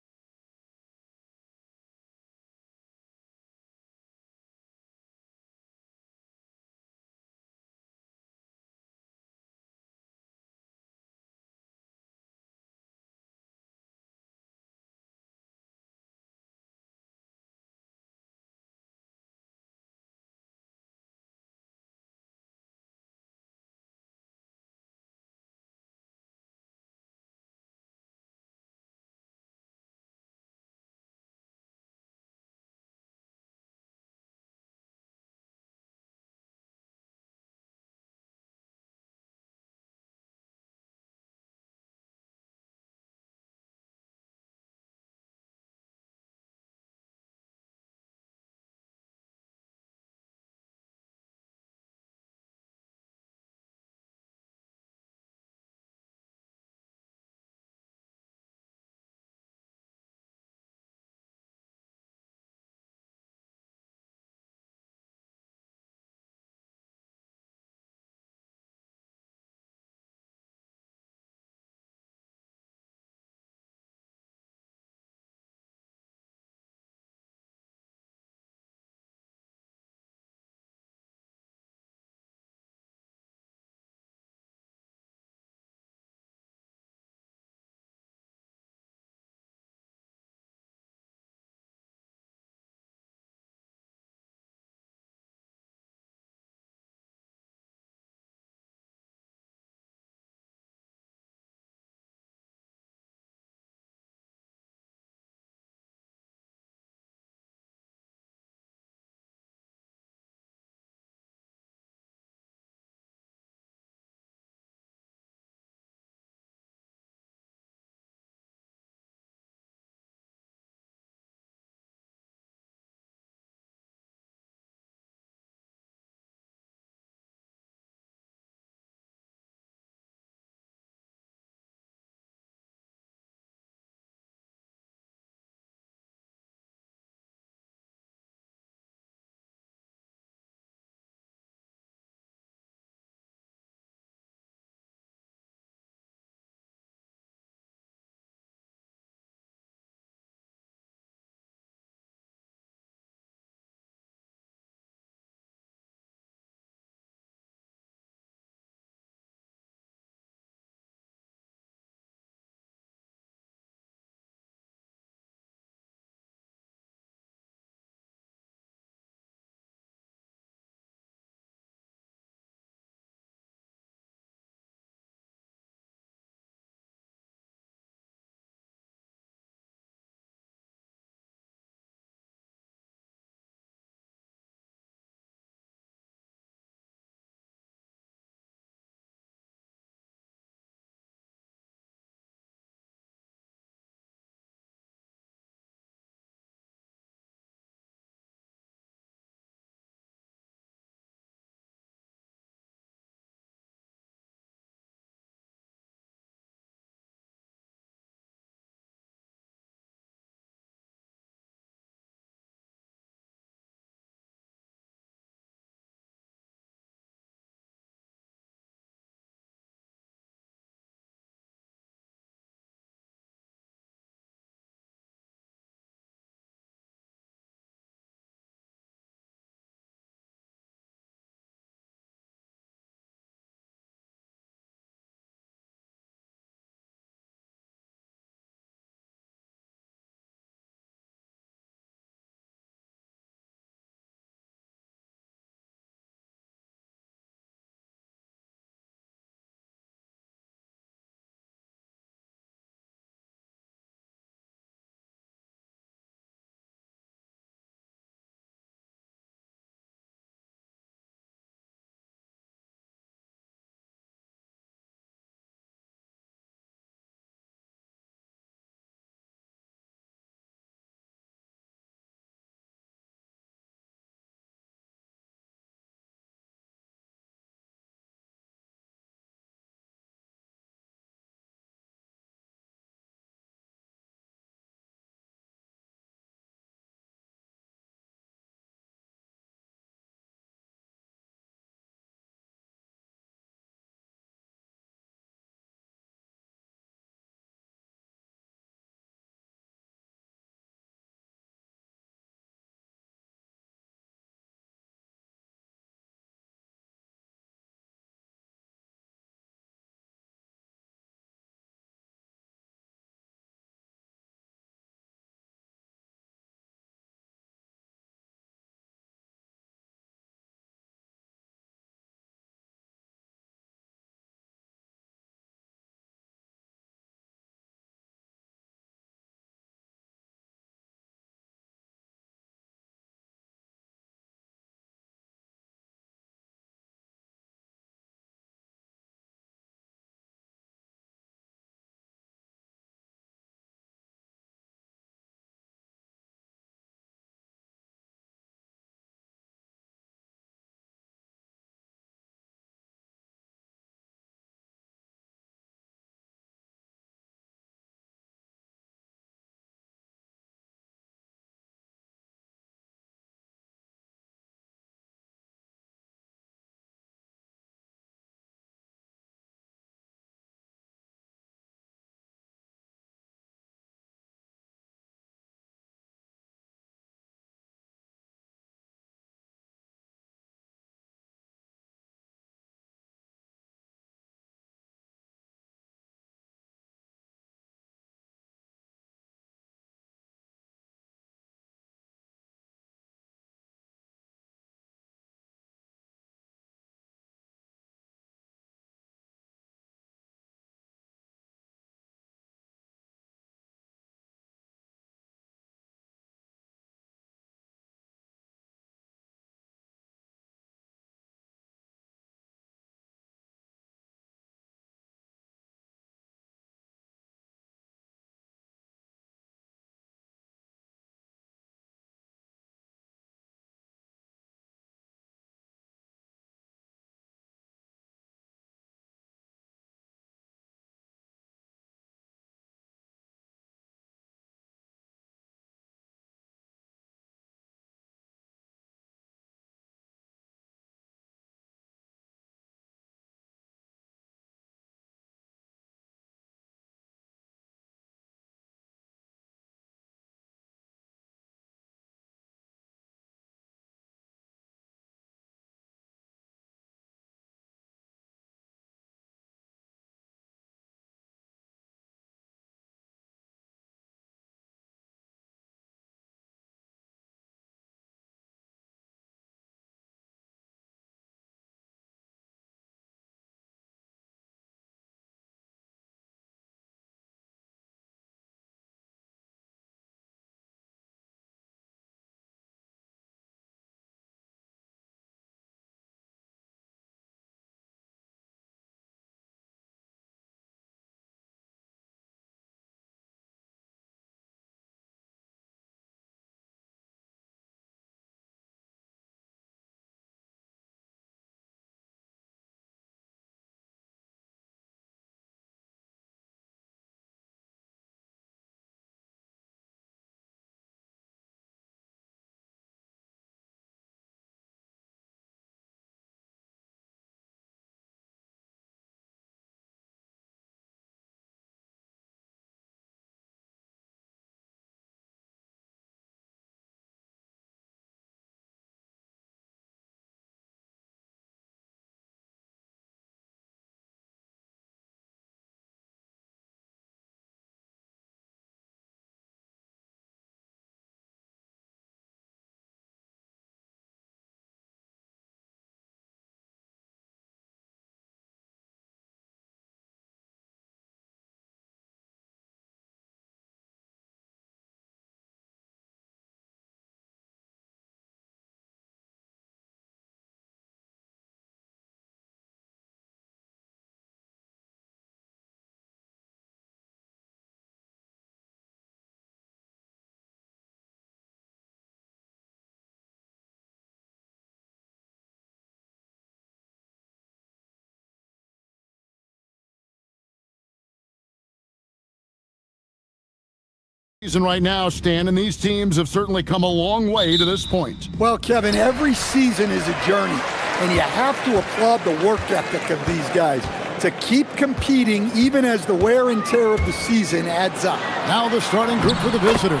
Season right now, Stan, and these teams have certainly come a long way to this point. Well, Kevin, every season is a journey, and you have to applaud the work ethic of these guys to keep competing even as the wear and tear of the season adds up. Now the starting group for the visitors.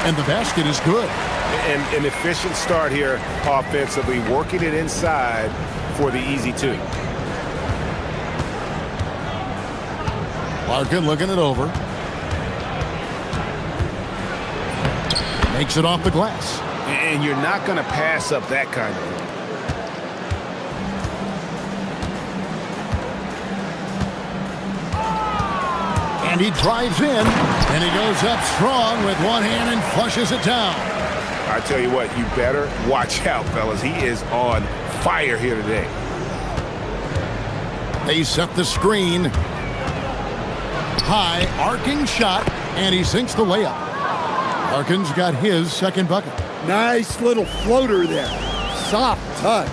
And the basket is good. And an efficient start here offensively, working it inside for the easy two. Larkin looking it over. Makes it off the glass. And you're not going to pass up that kind of thing. And he drives in, and he goes up strong with one hand and flushes it down. I tell you what, you better watch out, fellas. He is on fire here today. They set the screen. High, arcing shot, and he sinks the layup. Larkin's got his second bucket. Nice little floater there. Soft touch.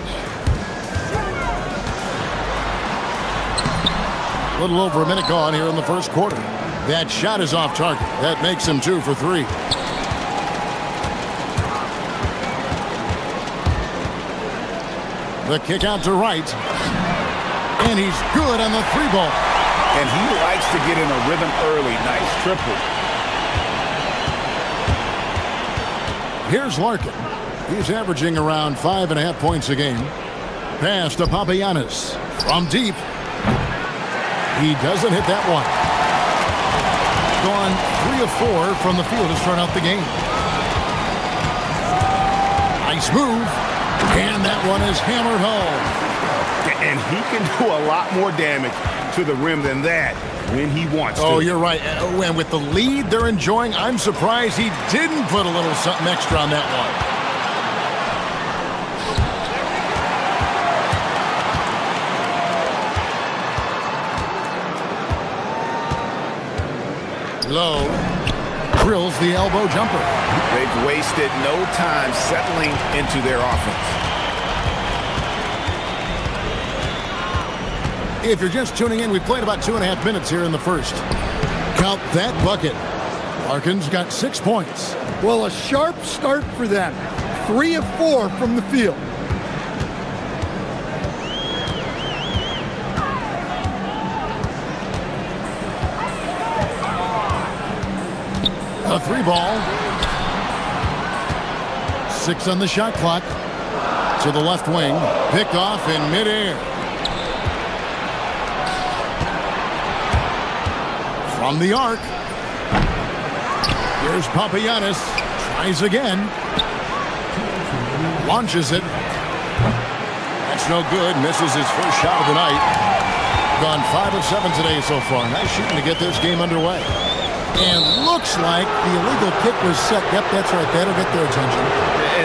A little over a minute gone here in the first quarter. That shot is off target. That makes him 2 for 3. The kick out to right. And he's good on the 3-ball. And he likes to get in a rhythm early. Nice triple. Here's Larkin. He's averaging around 5.5 points a game. Pass to Papagiannis. From deep. He doesn't hit that one. Gone 3 of 4 from the field to start out the game. Nice move. And that one is hammered home. And he can do a lot more damage to the rim than that when he wants to. Oh, you're right. And with the lead they're enjoying, I'm surprised he didn't put a little something extra on that one. Low drills the elbow jumper. They've wasted no time settling into their offense. If you're just tuning in, we played about 2.5 minutes here in the first. Count that bucket. Larkin's got 6 points. Well, a sharp start for them. 3 of 4 from the field. A 3-ball. 6 on the shot clock. To the left wing. Picked off in midair. From the arc. Here's Papagiannis. Tries again. Launches it. That's no good. Misses his first shot of the night. Gone 5 of 7 today so far. Nice shooting to get this game underway. And looks like the illegal kick was set. Yep, that's right. That'll get their attention.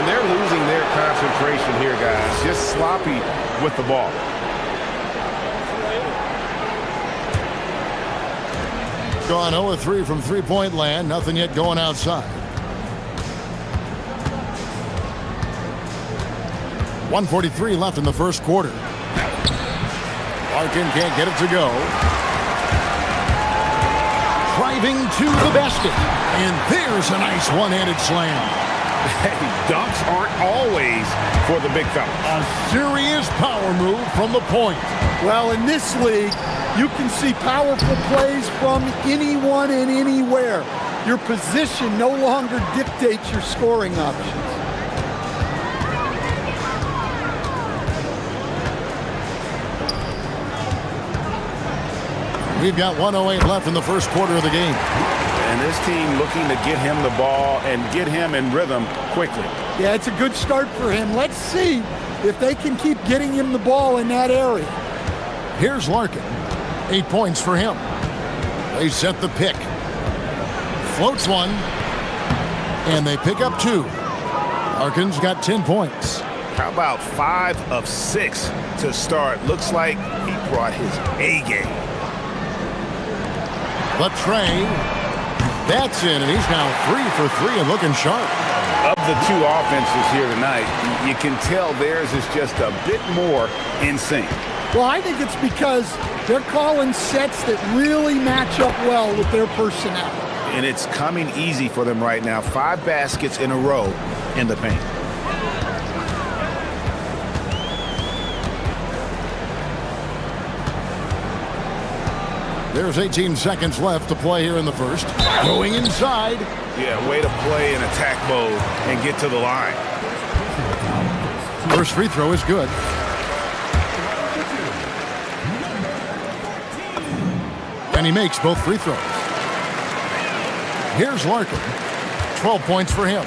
And they're losing their concentration here, guys. Just sloppy with the ball. Gone 0 of 3 from three-point land. Nothing yet going outside. 1:43 left in the first quarter. Larkin can't get it to go. Driving to the basket. And there's a nice one-handed slam. Hey, dunks aren't always for the big fella. A serious power move from the point. Well, in this league, you can see powerful plays from anyone and anywhere. Your position no longer dictates your scoring options. We've got 1:08 left in the first quarter of the game. And this team looking to get him the ball and get him in rhythm quickly. Yeah, it's a good start for him. Let's see if they can keep getting him the ball in that area. Here's Larkin. 8 points for him. They set the pick. Floats one. And they pick up 2. Larkin's got 10 points. How about 5 of 6 to start? Looks like he brought his A game. But Trey, that's in, and he's now 3 for 3 and looking sharp. Of the 2 offenses here tonight, you can tell theirs is just a bit more in sync. Well, I think it's because they're calling sets that really match up well with their personnel. And it's coming easy for them right now. 5 baskets in a row in the paint. There's 18 seconds left to play here in the first. Going inside. Yeah, way to play in attack mode and get to the line. First free throw is good. And he makes both free throws. Here's Larkin. 12 points for him.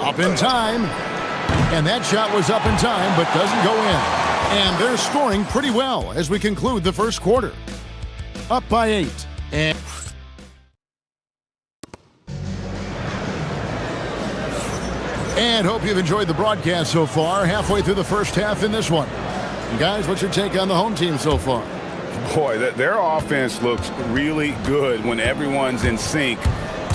Up in time. And that shot was up in time, but doesn't go in. And they're scoring pretty well as we conclude the first quarter. Up by 8. And hope you've enjoyed the broadcast so far. Halfway through the first half in this one. And guys, what's your take on the home team so far? Boy, their offense looks really good when everyone's in sync.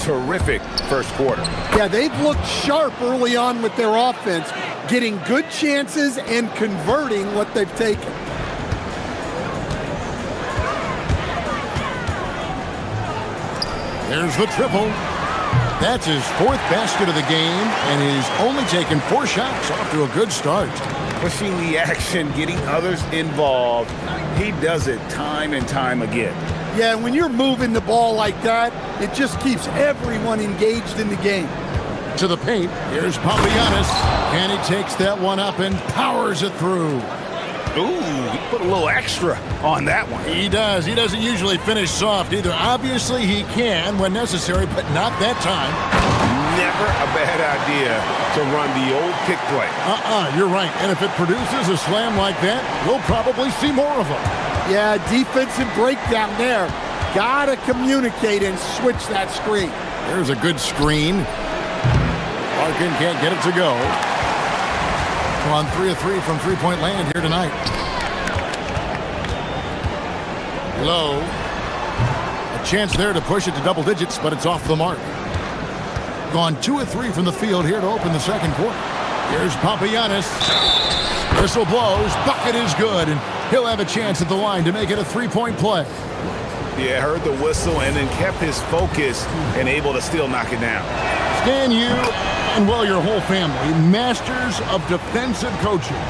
Terrific first quarter. Yeah, they've looked sharp early on with their offense, getting good chances and converting what they've taken. There's the triple. That's his 4th basket of the game, and he's only taken 4 shots. Off to a good start. Pushing the action, getting others involved. He does it time and time again. Yeah, when you're moving the ball like that, it just keeps everyone engaged in the game. To the paint, here's Papagiannis, and he takes that one up and powers it through. Ooh, he put a little extra on that one. He does. He doesn't usually finish soft either. Obviously, he can when necessary, but not that time. Never a bad idea to run the old pick play. You're right. And if it produces a slam like that, we'll probably see more of them. Yeah, defensive breakdown there. Gotta communicate and switch that screen. There's a good screen. Larkin can't get it to go. We're on 3 of 3 from three-point land here tonight. Low. A chance there to push it to double digits, but it's off the mark. Gone 2 of 3 from the field here to open the second quarter. Here's Papagiannis. Whistle blows. Bucket is good, and he'll have a chance at the line to make it a 3-point play. Yeah, heard the whistle and then kept his focus and able to still knock it down. Stan, you and, well, your whole family, masters of defensive coaching.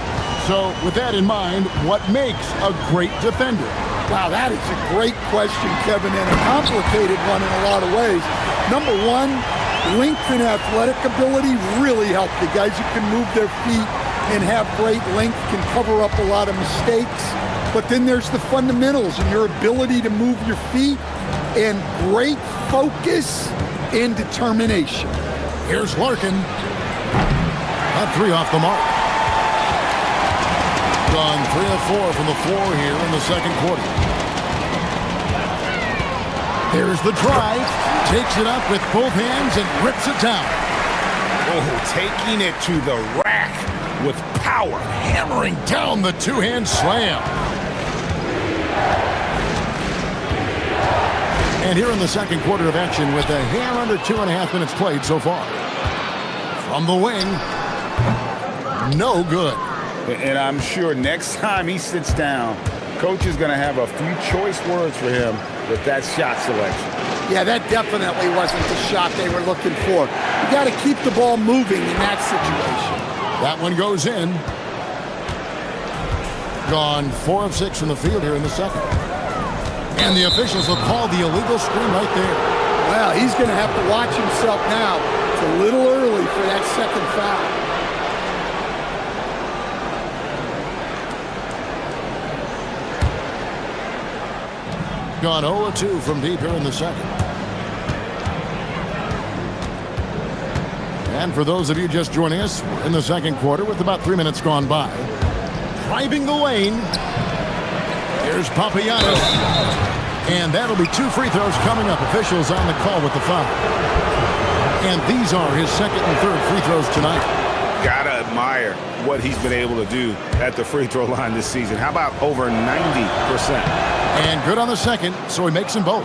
So with that in mind, what makes a great defender? Wow, that is a great question, Kevin, and a complicated one in a lot of ways. Number one, length and athletic ability really help. The guys who can move their feet and have great length can cover up a lot of mistakes. But then there's the fundamentals and your ability to move your feet and great focus and determination. Here's Larkin. That 3 off the mark. Gone 3 of 4 from the floor here in the second quarter. There's the drive. Takes it up with both hands and rips it down. Oh, taking it to the rack with power. Hammering down the two-hand slam. And here in the second quarter of action with a hair under 2.5 minutes played so far. From the wing. No good. And I'm sure next time he sits down, coach is going to have a few choice words for him with that shot selection. Yeah, that definitely wasn't the shot they were looking for. You got to keep the ball moving in that situation. That one goes in. Gone 4 of 6 from the field here in the second. And the officials have called the illegal screen right there. Well, he's going to have to watch himself now. It's a little early for that second foul. Gone 0-2 from deep here in the second. And for those of you just joining us, we're in the second quarter with about 3 minutes gone by. Driving the lane. Here's Papagiannis. And that'll be 2 free throws coming up. Officials on the call with the foul. And these are his second and third free throws tonight. Gotta admire what he's been able to do at the free throw line this season. How about over 90%? And good on the second, so he makes them both.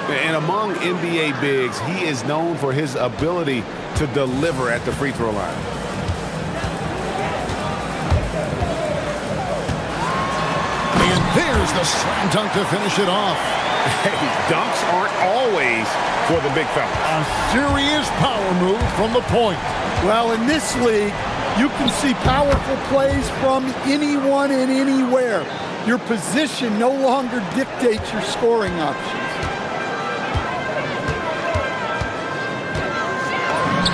And among NBA bigs, he is known for his ability to deliver at the free throw line. And there's the slam dunk to finish it off. Hey, dunks aren't always for the big fella. A serious power move from the point. Well, in this league, you can see powerful plays from anyone and anywhere. Your position no longer dictates your scoring options.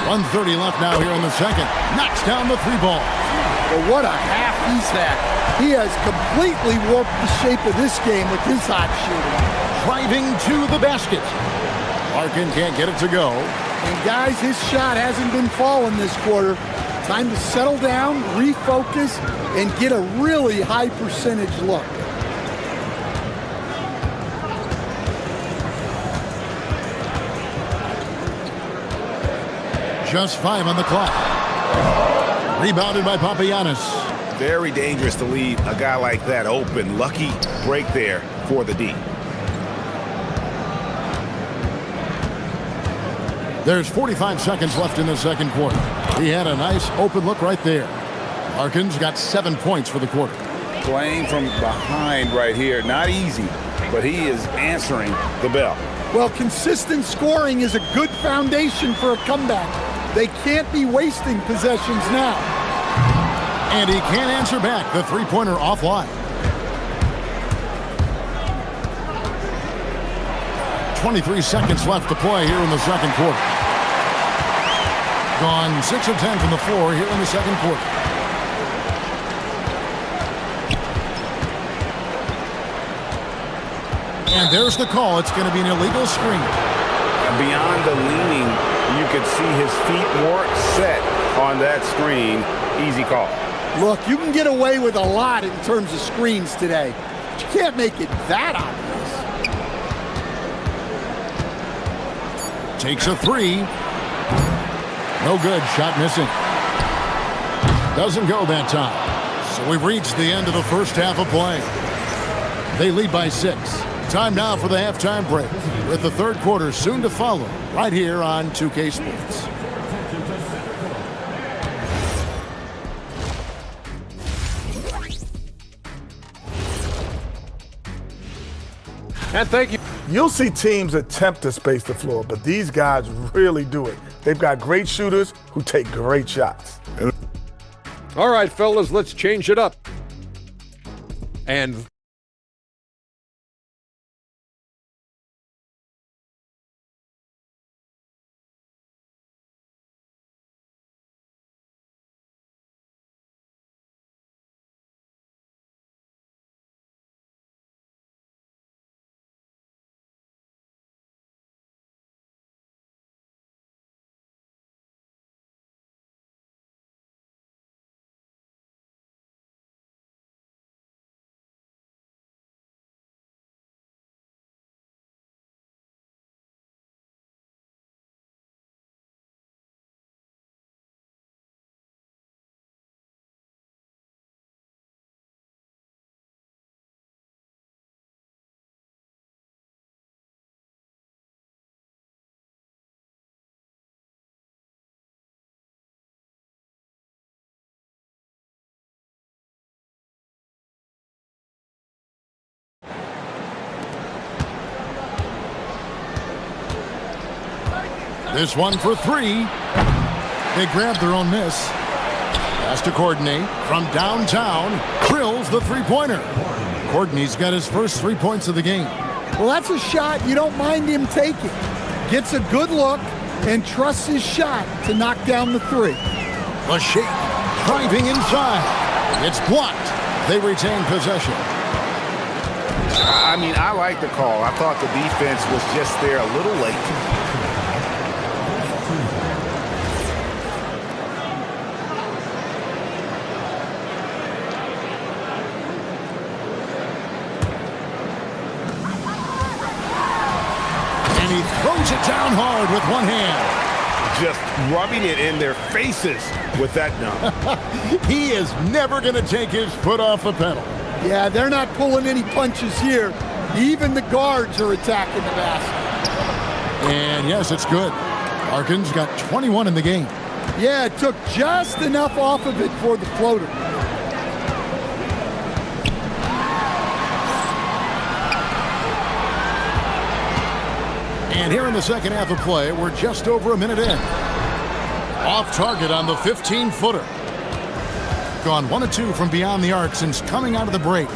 1:30 left now here in the second. Knocks down the three ball. Well, what a half he's had. He has completely warped the shape of this game with his hot shooting. Driving to the basket. Larkin can't get it to go. And guys, his shot hasn't been falling this quarter. Time to settle down, refocus, and get a really high percentage look. Just 5 on the clock. Rebounded by Papagiannis. Very dangerous to leave a guy like that open. Lucky break there for the D. There's 45 seconds left in the second quarter. He had a nice open look right there. Larkin's got 7 points for the quarter. Playing from behind right here. Not easy, but he is answering the bell. Well, consistent scoring is a good foundation for a comeback. They can't be wasting possessions now. And he can't answer back. The three-pointer offline. 23 seconds left to play here in the second quarter. Gone 6 of 10 from the floor here in the second quarter. And there's the call. It's going to be an illegal screen. And beyond the leaning, you could see his feet more set on that screen. Easy call. Look, you can get away with a lot in terms of screens today, but you can't make it that obvious. Takes a three. No good. Shot missing. Doesn't go that time. So we've reached the end of the first half of play. They lead by 6. Time now for the halftime break, with the third quarter soon to follow, right here on 2K Sports. And thank you. You'll see teams attempt to space the floor, but these guys really do it. They've got great shooters who take great shots. All right, fellas, let's change it up. And This one for 3. They grab their own miss. Pass to Courtney from downtown. Drills the three-pointer. Courtney's got his first 3 points of the game. Well, that's a shot you don't mind him taking. Gets a good look and trusts his shot to knock down the 3. The shake, driving inside. It's blocked. They retain possession. I mean, I like the call. I thought the defense was just there a little late. He throws it down hard with one hand. Just rubbing it in their faces with that dunk. He is never going to take his foot off the pedal. Yeah, they're not pulling any punches here. Even the guards are attacking the basket. And yes, it's good. Larkin's got 21 in the game. Yeah, it took just enough off of it for the floater. And here in the second half of play, we're just over a minute in. Off target on the 15-footer. Gone 1 of 2 from beyond the arc since coming out of the break.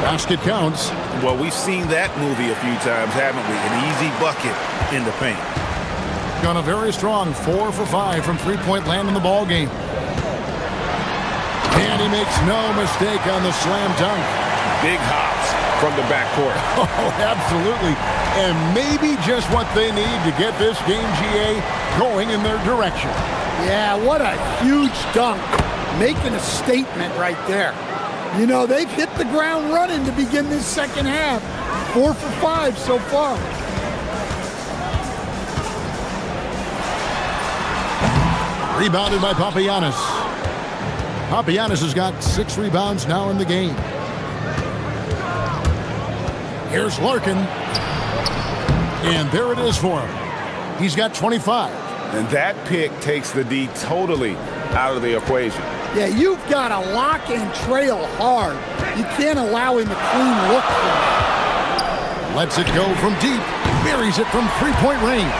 Basket counts. Well, we've seen that movie a few times, haven't we? An easy bucket in the paint. Gone a very strong 4 for 5 from three-point land in the ball game. And he makes no mistake on the slam dunk. Big hops from the backcourt. Oh, absolutely. And maybe just what they need to get this game, GA, going in their direction. Yeah, what a huge dunk. Making a statement right there. You know, they've hit the ground running to begin this second half. 4 for 5 so far. Rebounded by Papagiannis. Papagiannis has got 6 rebounds now in the game. Here's Larkin. And there it is for him. He's got 25. And that pick takes the D totally out of the equation. Yeah, you've got to lock and trail hard. You can't allow him a clean look for it. Lets it go from deep. Buries it from three-point range.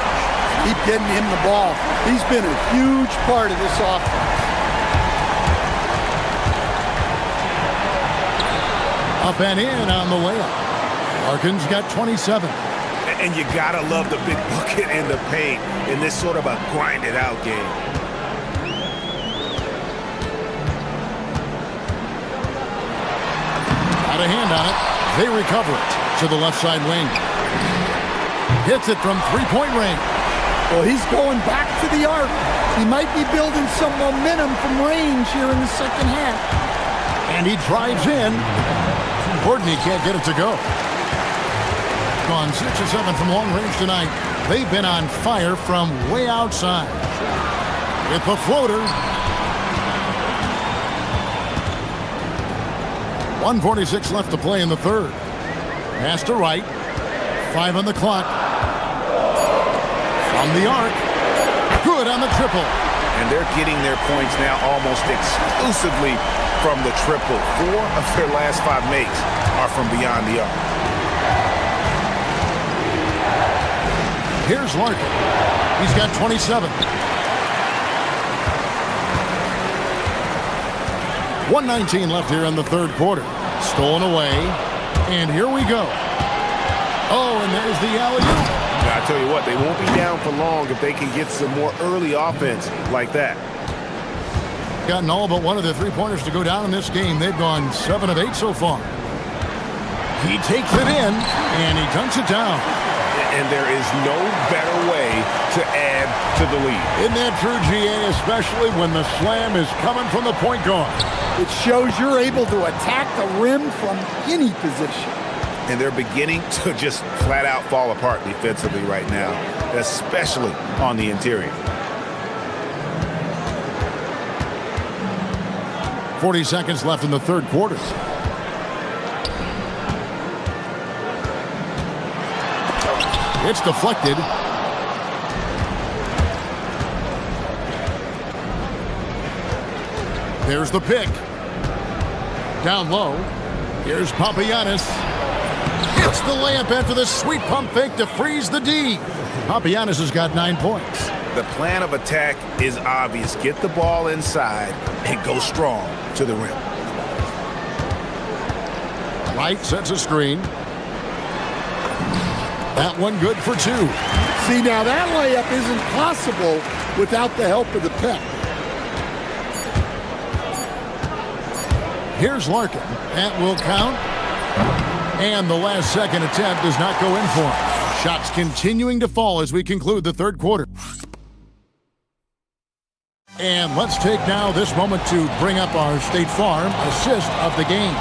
Keep getting him the ball. He's been a huge part of this offense. Up and in on the layup. Larkin's got 27. And you gotta love the big bucket and the paint in this sort of a grinded-out game. Got a hand on it. They recover it to the left side wing. Hits it from three-point range. Well, he's going back to the arc. He might be building some momentum from range here in the second half. And he drives in. Courtney can't get it to go. Gone 6 or 7 from long range tonight. They've been on fire from way outside. With the floater. 1:46 left to play in the third. Pass to right. 5 on the clock. From the arc. Good on the triple. And they're getting their points now almost exclusively from the triple. 4 of their last 5 makes are from beyond the arc. Here's Larkin. He's got 27. 1:19 left here in the third quarter. Stolen away. And here we go. Oh, and there's the alley-oop. Now, I tell you what, they won't be down for long if they can get some more early offense like that. Gotten all but one of the three-pointers to go down in this game. They've gone 7 of 8 so far. He takes it in, and he dunks it down. And there is no better way to add to the lead. Isn't that true, GA, especially when the slam is coming from the point guard? It shows you're able to attack the rim from any position. And they're beginning to just flat out fall apart defensively right now, especially on the interior. 40 seconds left in the third quarter. It's deflected. There's the pick. Down low. Here's Papagiannis. Hits the layup after the sweet pump fake to freeze the D. Papagiannis has got 9 points. The plan of attack is obvious. Get the ball inside and go strong to the rim. Wright sets a screen. That one good for 2. See, now that layup isn't possible without the help of the pick. Here's Larkin. That will count. And the last second attempt does not go in for him. Shots continuing to fall as we conclude the third quarter. And let's take now this moment to bring up our State Farm assist of the game.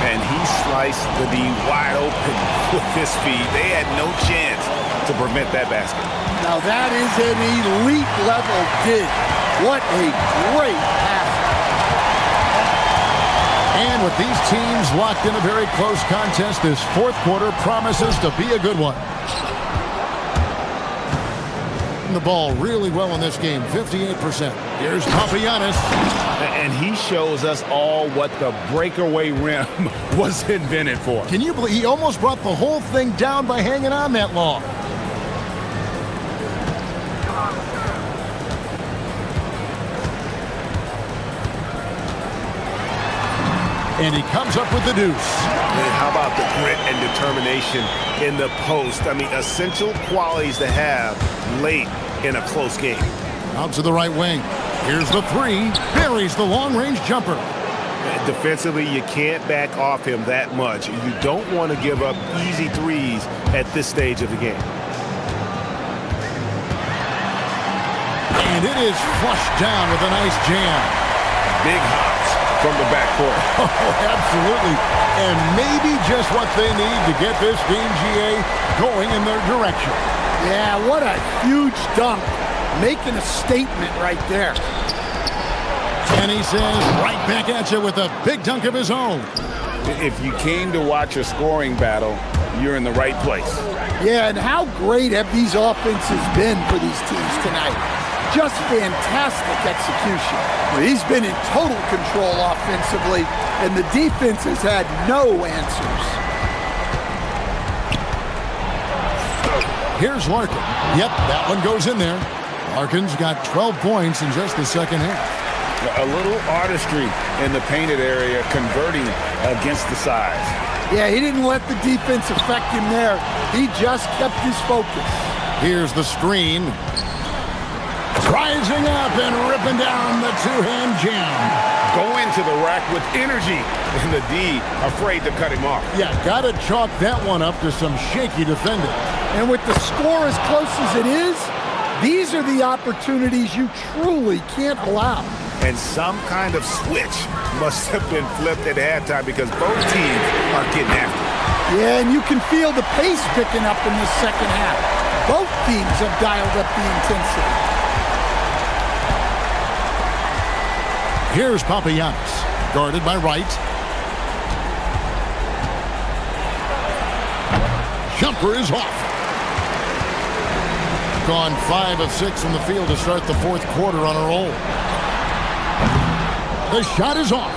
And he sliced the D wide open with his feet. They had no chance to prevent that basket. Now that is an elite level dig. What a great pass. And with With these teams locked in a very close contest, this fourth quarter promises to be a good one. The ball really well in this game, 58%. Here's Papagiannis. And he shows us all what the breakaway rim was invented for. Can you believe he almost brought the whole thing down by hanging on that long? And he comes up with the deuce. And how about the grit and determination in the post? I mean, essential qualities to have late in a close game. Out to the right wing. Here's the three. Buries the long-range jumper. Defensively, you can't back off him that much. You don't want to give up easy threes at this stage of the game. And it is flushed down with a nice jam. Big hops from the backcourt. Oh, absolutely. And maybe just what they need to get this team, GA, going in their direction. Yeah, what a huge dunk. Making a statement right there. And he says right back at you with a big dunk of his own. If you came to watch a scoring battle, you're in the right place. Yeah, and how great have these offenses been for these teams tonight? Just fantastic execution. He's been in total control offensively, and the defense has had no answers. Here's Larkin. Yep, that one goes in there. Larkin's got 12 points in just the second half. A little artistry in the painted area, converting against the size. Yeah, he didn't let the defense affect him there. He just kept his focus. Here's the screen. Rising up and ripping down the two-hand jam. Going to the rack with energy, and the D afraid to cut him off. Yeah, gotta chalk that one up to some shaky defending. And with the score as close as it is, these are the opportunities you truly can't allow. And some kind of switch must have been flipped at halftime because both teams are getting after it. Yeah, and you can feel the pace picking up in the second half. Both teams have dialed up the intensity. Here's Papagiannis, guarded by Wright. Jumper is off. Gone 5 of 6 from the field to start the fourth quarter on a roll. The shot is off.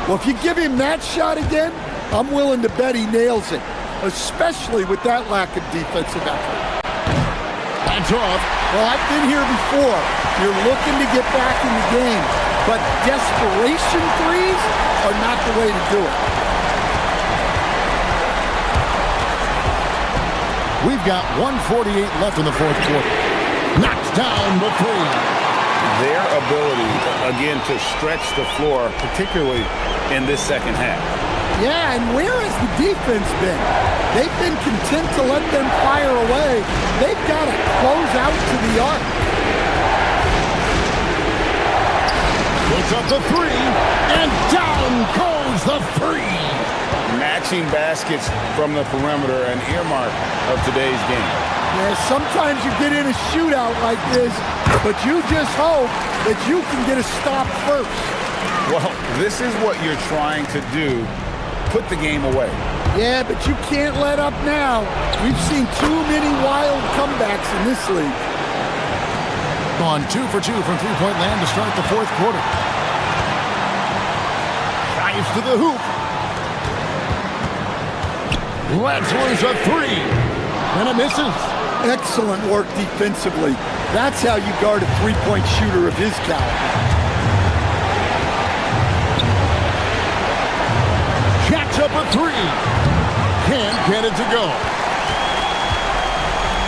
Well, if you give him that shot again, I'm willing to bet he nails it, especially with that lack of defensive effort. That's off. Well, I've been here before. You're looking to get back in the game, but desperation threes are not the way to do it. We've got 1:48 left in the fourth quarter. Knocks down the three. Their ability, again, to stretch the floor, particularly in this second half. Yeah, and where has the defense been? They've been content to let them fire away. They've got to close out to the arc. Puts up the three, and down goes the three. Matching baskets from the perimeter, an earmark of today's game. Yeah, sometimes you get in a shootout like this, but you just hope that you can get a stop first. Well, this is what you're trying to do. Put the game away. Yeah, but you can't let up now. We've seen too many wild comebacks in this league. On 2 for 2 from three-point land to start the fourth quarter. Drives to the hoop. Lets loose a three. And it misses. Excellent work defensively. That's how you guard a three-point shooter of his caliber. Jacks up a three. Can't get it to go.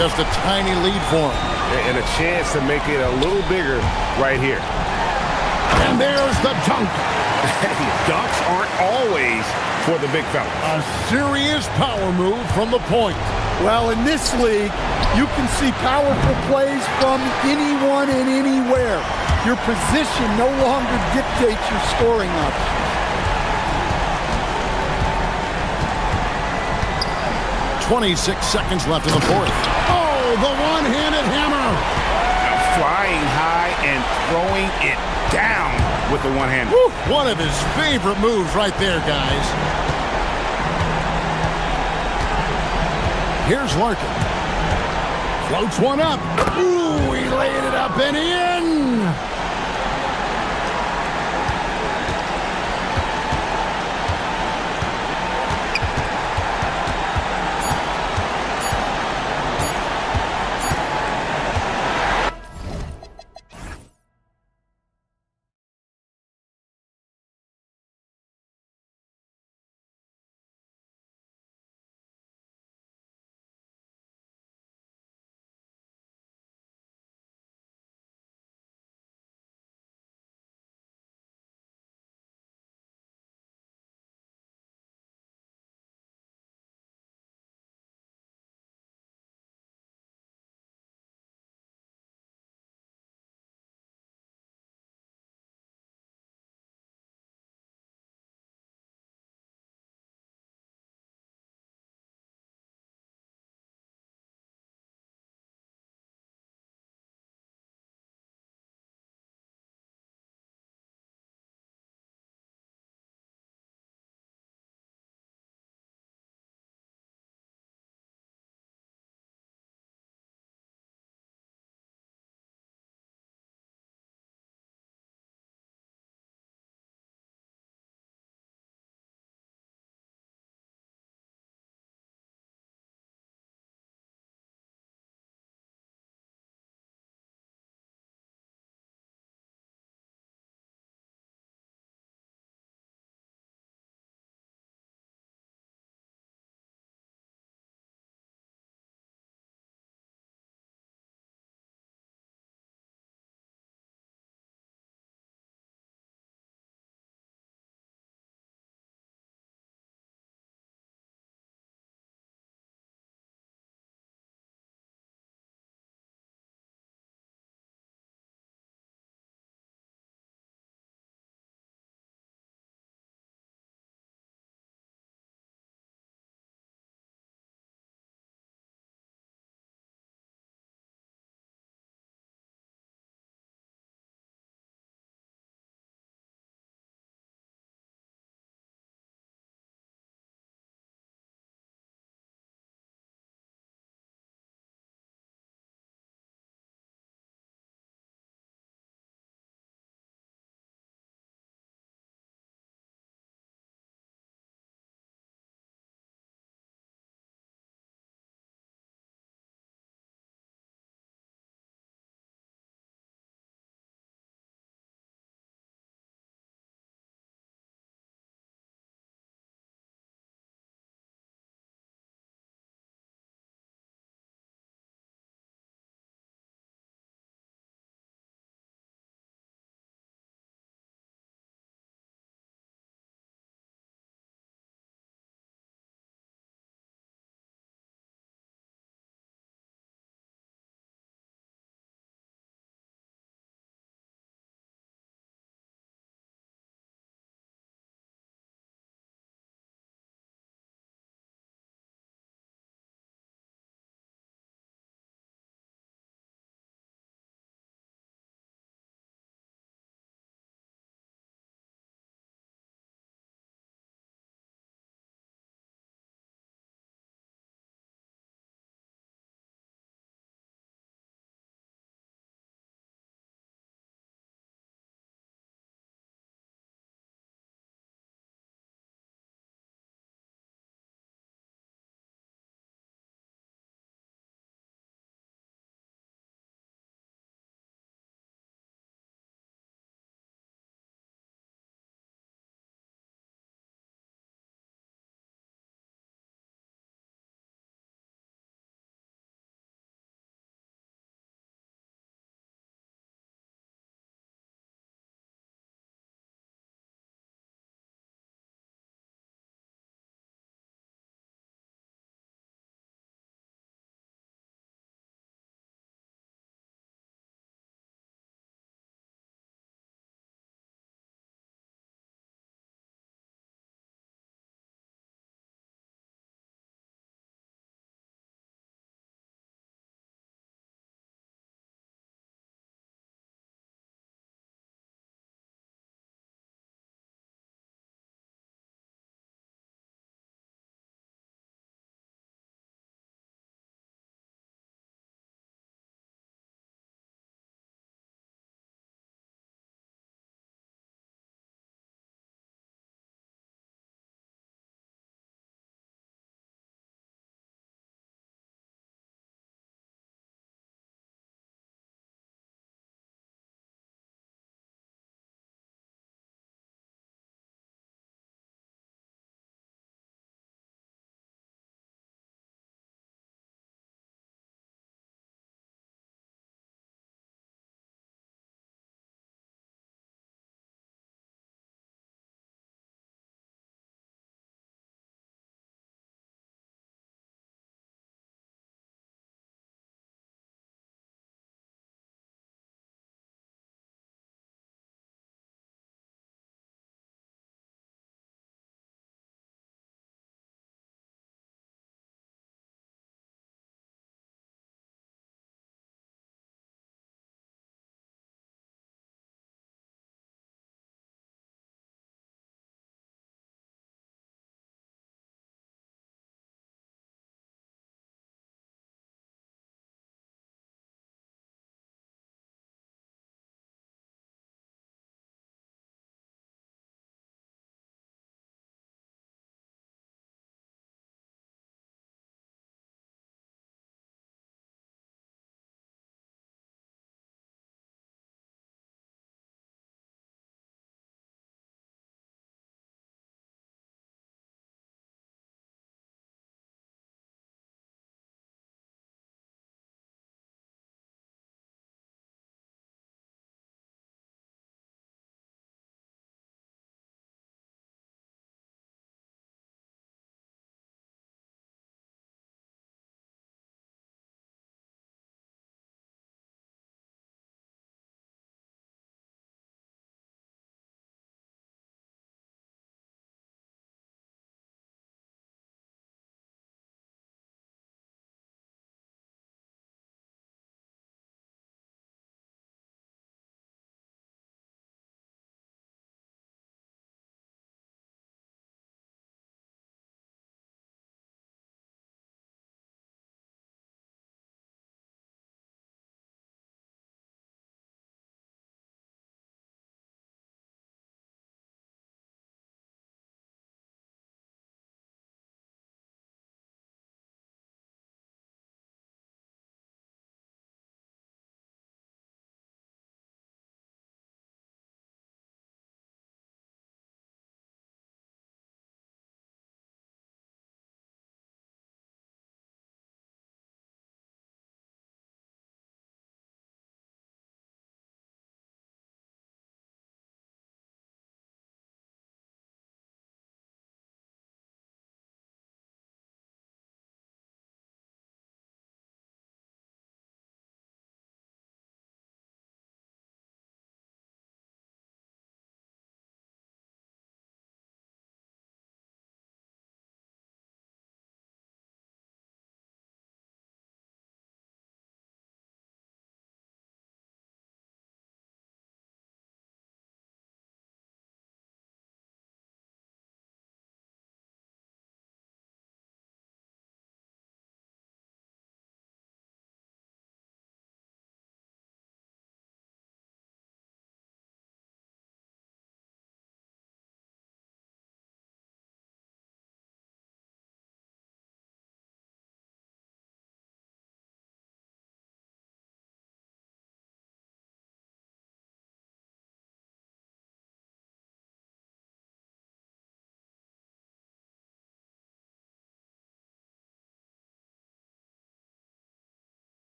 Just a tiny lead for him. And a chance to make it a little bigger right here. And there's the dunk. Dunks aren't always for the big fella. A serious power move from the point. Well, in this league, you can see powerful plays from anyone and anywhere. Your position no longer dictates your scoring options. 26 seconds left in the fourth. Oh, the one-handed hammer. Flying high and throwing it down with the one-hander. One of his favorite moves right there, guys. Here's Larkin. Floats one up. Ooh, he laid it up and in.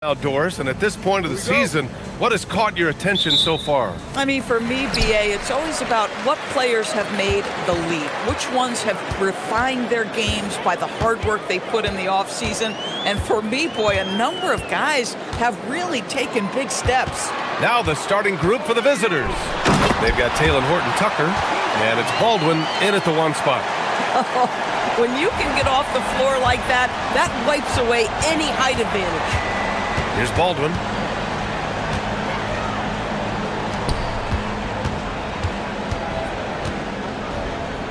outdoors, and at this point of the season, what has caught your attention so far? I mean, for me, BA, it's always about what players have made the leap, which ones have refined their games by the hard work they put in the offseason. And for me, boy, a number of guys have really taken big steps. Now the starting group for the visitors. They've got Taylor Horton-Tucker, and it's Baldwin in at the one spot. When you can get off the floor like that, that wipes away any height advantage. Here's Baldwin.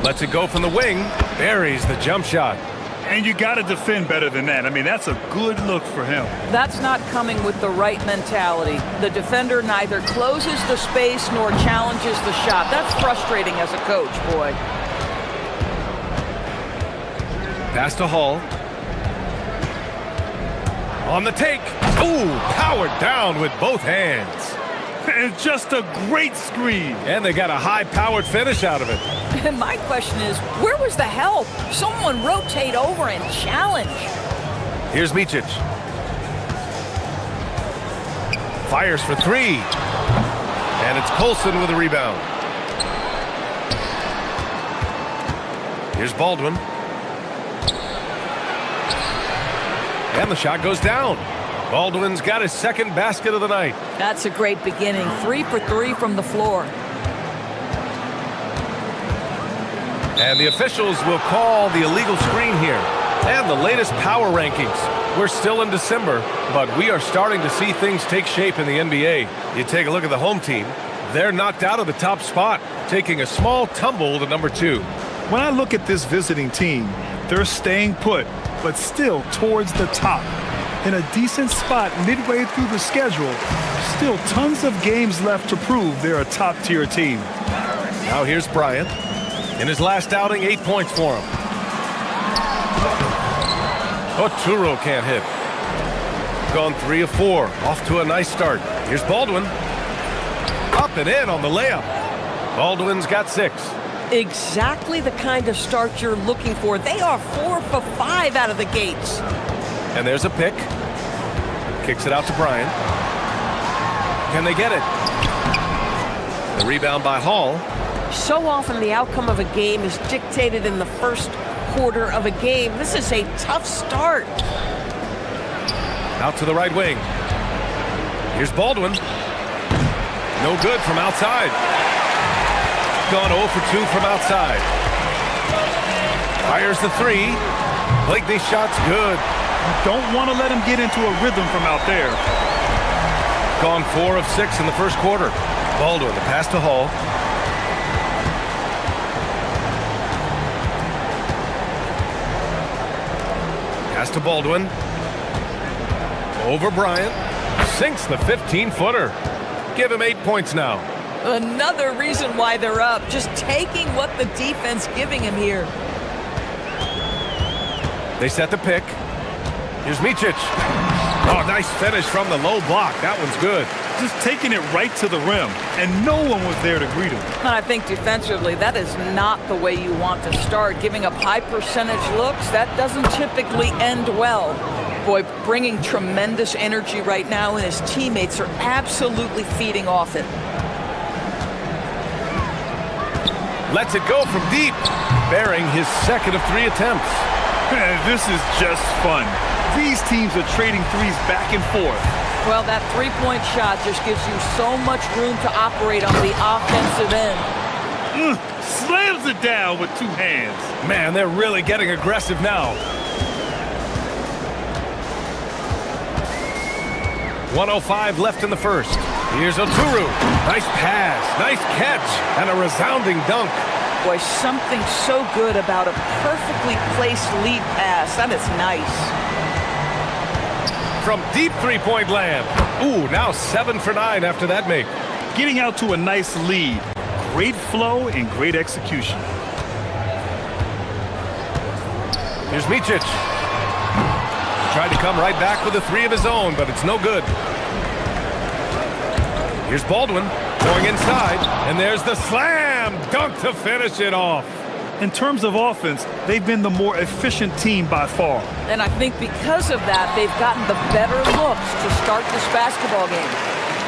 Lets it go from the wing. Buries the jump shot. And you got to defend better than that. I mean, that's a good look for him. That's not coming with the right mentality. The defender neither closes the space nor challenges the shot. That's frustrating as a coach, boy. Pass to Hall. On the take. Ooh, powered down with both hands. And just a great screen. And they got a high-powered finish out of it. And my question is, where was the help? Someone rotate over and challenge. Here's Micic. Fires for three. And it's Colson with a rebound. Here's Baldwin. And the shot goes down. Baldwin's got his second basket of the night. That's a great beginning. 3 for 3 from the floor. And the officials will call the illegal screen here. And the latest power rankings. We're still in December, but we are starting to see things take shape in the NBA. You take a look at the home team. They're knocked out of the top spot, taking a small tumble to number 2. When I look at this visiting team, they're staying put, but still towards the top. In a decent spot midway through the schedule. Still tons of games left to prove they're a top-tier team. Now here's Bryant. In his last outing, 8 points for him. Oturo can't hit. Gone 3 of 4. Off to a nice start. Here's Baldwin. Up and in on the layup. Baldwin's got 6. Exactly the kind of start you're looking for. They are 4 for 5 out of the gates. And there's a pick. Kicks it out to Bryant. Can they get it? The rebound by Hall. So often the outcome of a game is dictated in the first quarter of a game. This is a tough start. Out to the right wing. Here's Baldwin. No good from outside. Gone 0 for 2 from outside. Fires the 3. Blakeney's shot's good. You don't want to let him get into a rhythm from out there. Gone 4 of 6 in the first quarter. Baldwin, the pass to Hall. Pass to Baldwin. Over Bryant. Sinks the 15-footer. Give him 8 points now. Another reason why they're up. Just taking what the defense giving him here. They set the pick. Here's Micic. Oh, nice finish from the low block. That one's good. Just taking it right to the rim, and no one was there to greet him. And I think defensively, that is not the way you want to start. Giving up high percentage looks, that doesn't typically end well. Boy, bringing tremendous energy right now, and his teammates are absolutely feeding off it. Lets it go from deep, bearing his second of 3 attempts. This is just fun. These teams are trading threes back and forth. Well, that three-point shot just gives you so much room to operate on the offensive end. Slams it down with 2 hands. Man, they're really getting aggressive now. 1:05 left in the first. Here's Oturu. Nice pass, nice catch, and a resounding dunk. Boy, something so good about a perfectly placed lead pass. That is nice. From deep three-point land. Ooh, now 7 for 9 after that make. Getting out to a nice lead. Great flow and great execution. Here's Micic. Tried to come right back with a 3 of his own, but it's no good. Here's Baldwin going inside, and there's the slam dunk to finish it off. In terms of offense, they've been the more efficient team by far. And I think because of that, they've gotten the better looks to start this basketball game.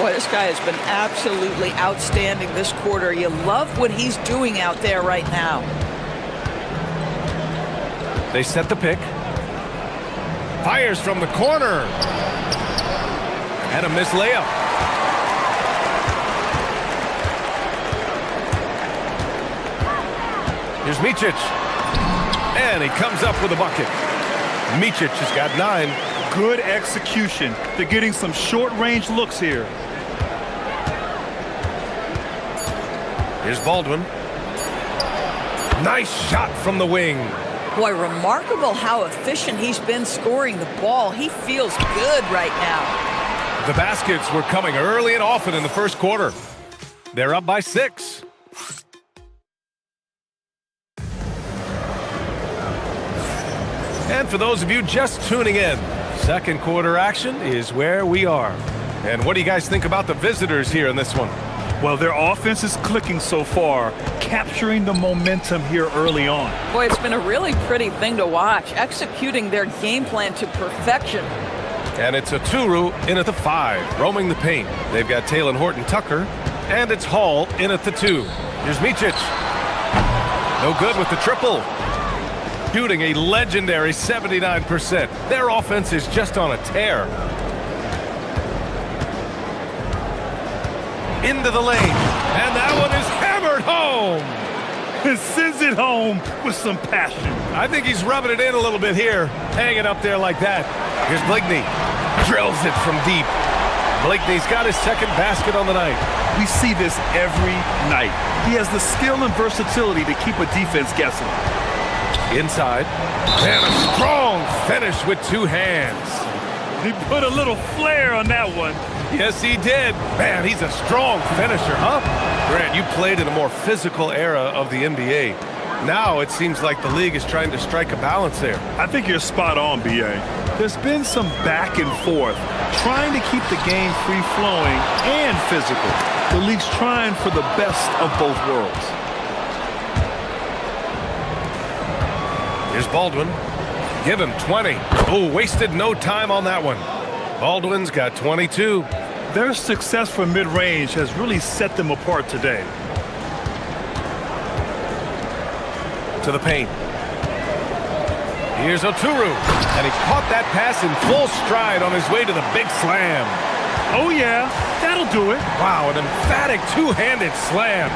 Boy, this guy has been absolutely outstanding this quarter. You love what he's doing out there right now. They set the pick. Fires from the corner. And a missed layup. Here's Micic. And he comes up with a bucket. Micic has got 9. Good execution. They're getting some short-range looks here. Here's Baldwin. Nice shot from the wing. Boy, remarkable how efficient he's been scoring the ball. He feels good right now. The baskets were coming early and often in the first quarter. They're up by 6. And for those of you just tuning in, second quarter action is where we are. And what do you guys think about the visitors here in this one? Well, their offense is clicking so far, capturing the momentum here early on. Boy, it's been a really pretty thing to watch, executing their game plan to perfection. And it's a Turu in at the 5, roaming the paint. They've got Talon Horton-Tucker, and it's Hall in at the 2. Here's Micic. No good with the triple. Shooting a legendary 79%. Their offense is just on a tear. Into the lane, and that one is hammered home. And sends it home with some passion. I think he's rubbing it in a little bit here, hanging up there like that. Here's Blakeney, drills it from deep. Blakeney's got his second basket on the night. We see this every night. He has the skill and versatility to keep a defense guessing. Inside, and a strong finish with 2 hands. He put a little flair on that one. Yes, he did. Man, he's a strong finisher, huh? Grant, you played in a more physical era of the NBA. Now it seems like the league is trying to strike a balance there. I think you're spot on, B.A. There's been some back and forth, trying to keep the game free-flowing and physical. The league's trying for the best of both worlds. Here's Baldwin. Give him 20. Oh, wasted no time on that one. Baldwin's got 22. Their success from mid-range has really set them apart today. To the paint. Here's Oturu. And he caught that pass in full stride on his way to the big slam. Oh, yeah. That'll do it. Wow, an emphatic two-handed slam.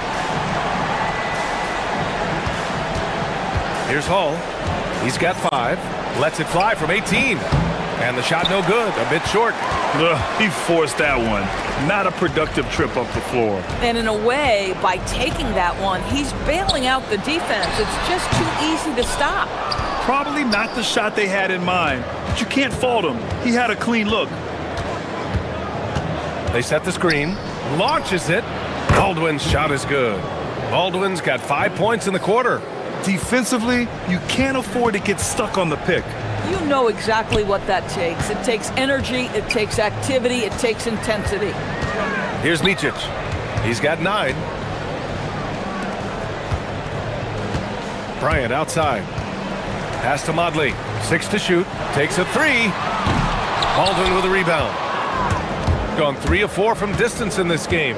Here's Hall. He's got 5. Lets it fly from 18. And the shot no good, a bit short. He forced that one. Not a productive trip up the floor. And in a way, by taking that one, he's bailing out the defense. It's just too easy to stop. Probably not the shot they had in mind, but you can't fault him. He had a clean look. They set the screen, launches it. Baldwin's shot is good. Baldwin's got 5 points in the quarter. Defensively, you can't afford to get stuck on the pick. You know exactly what that takes. It takes energy, it takes activity, it takes intensity. Here's Micic. He's got 9. Bryant outside. Pass to Modley. 6 to shoot. Takes a 3. Baldwin with a rebound. Gone 3 of 4 from distance in this game.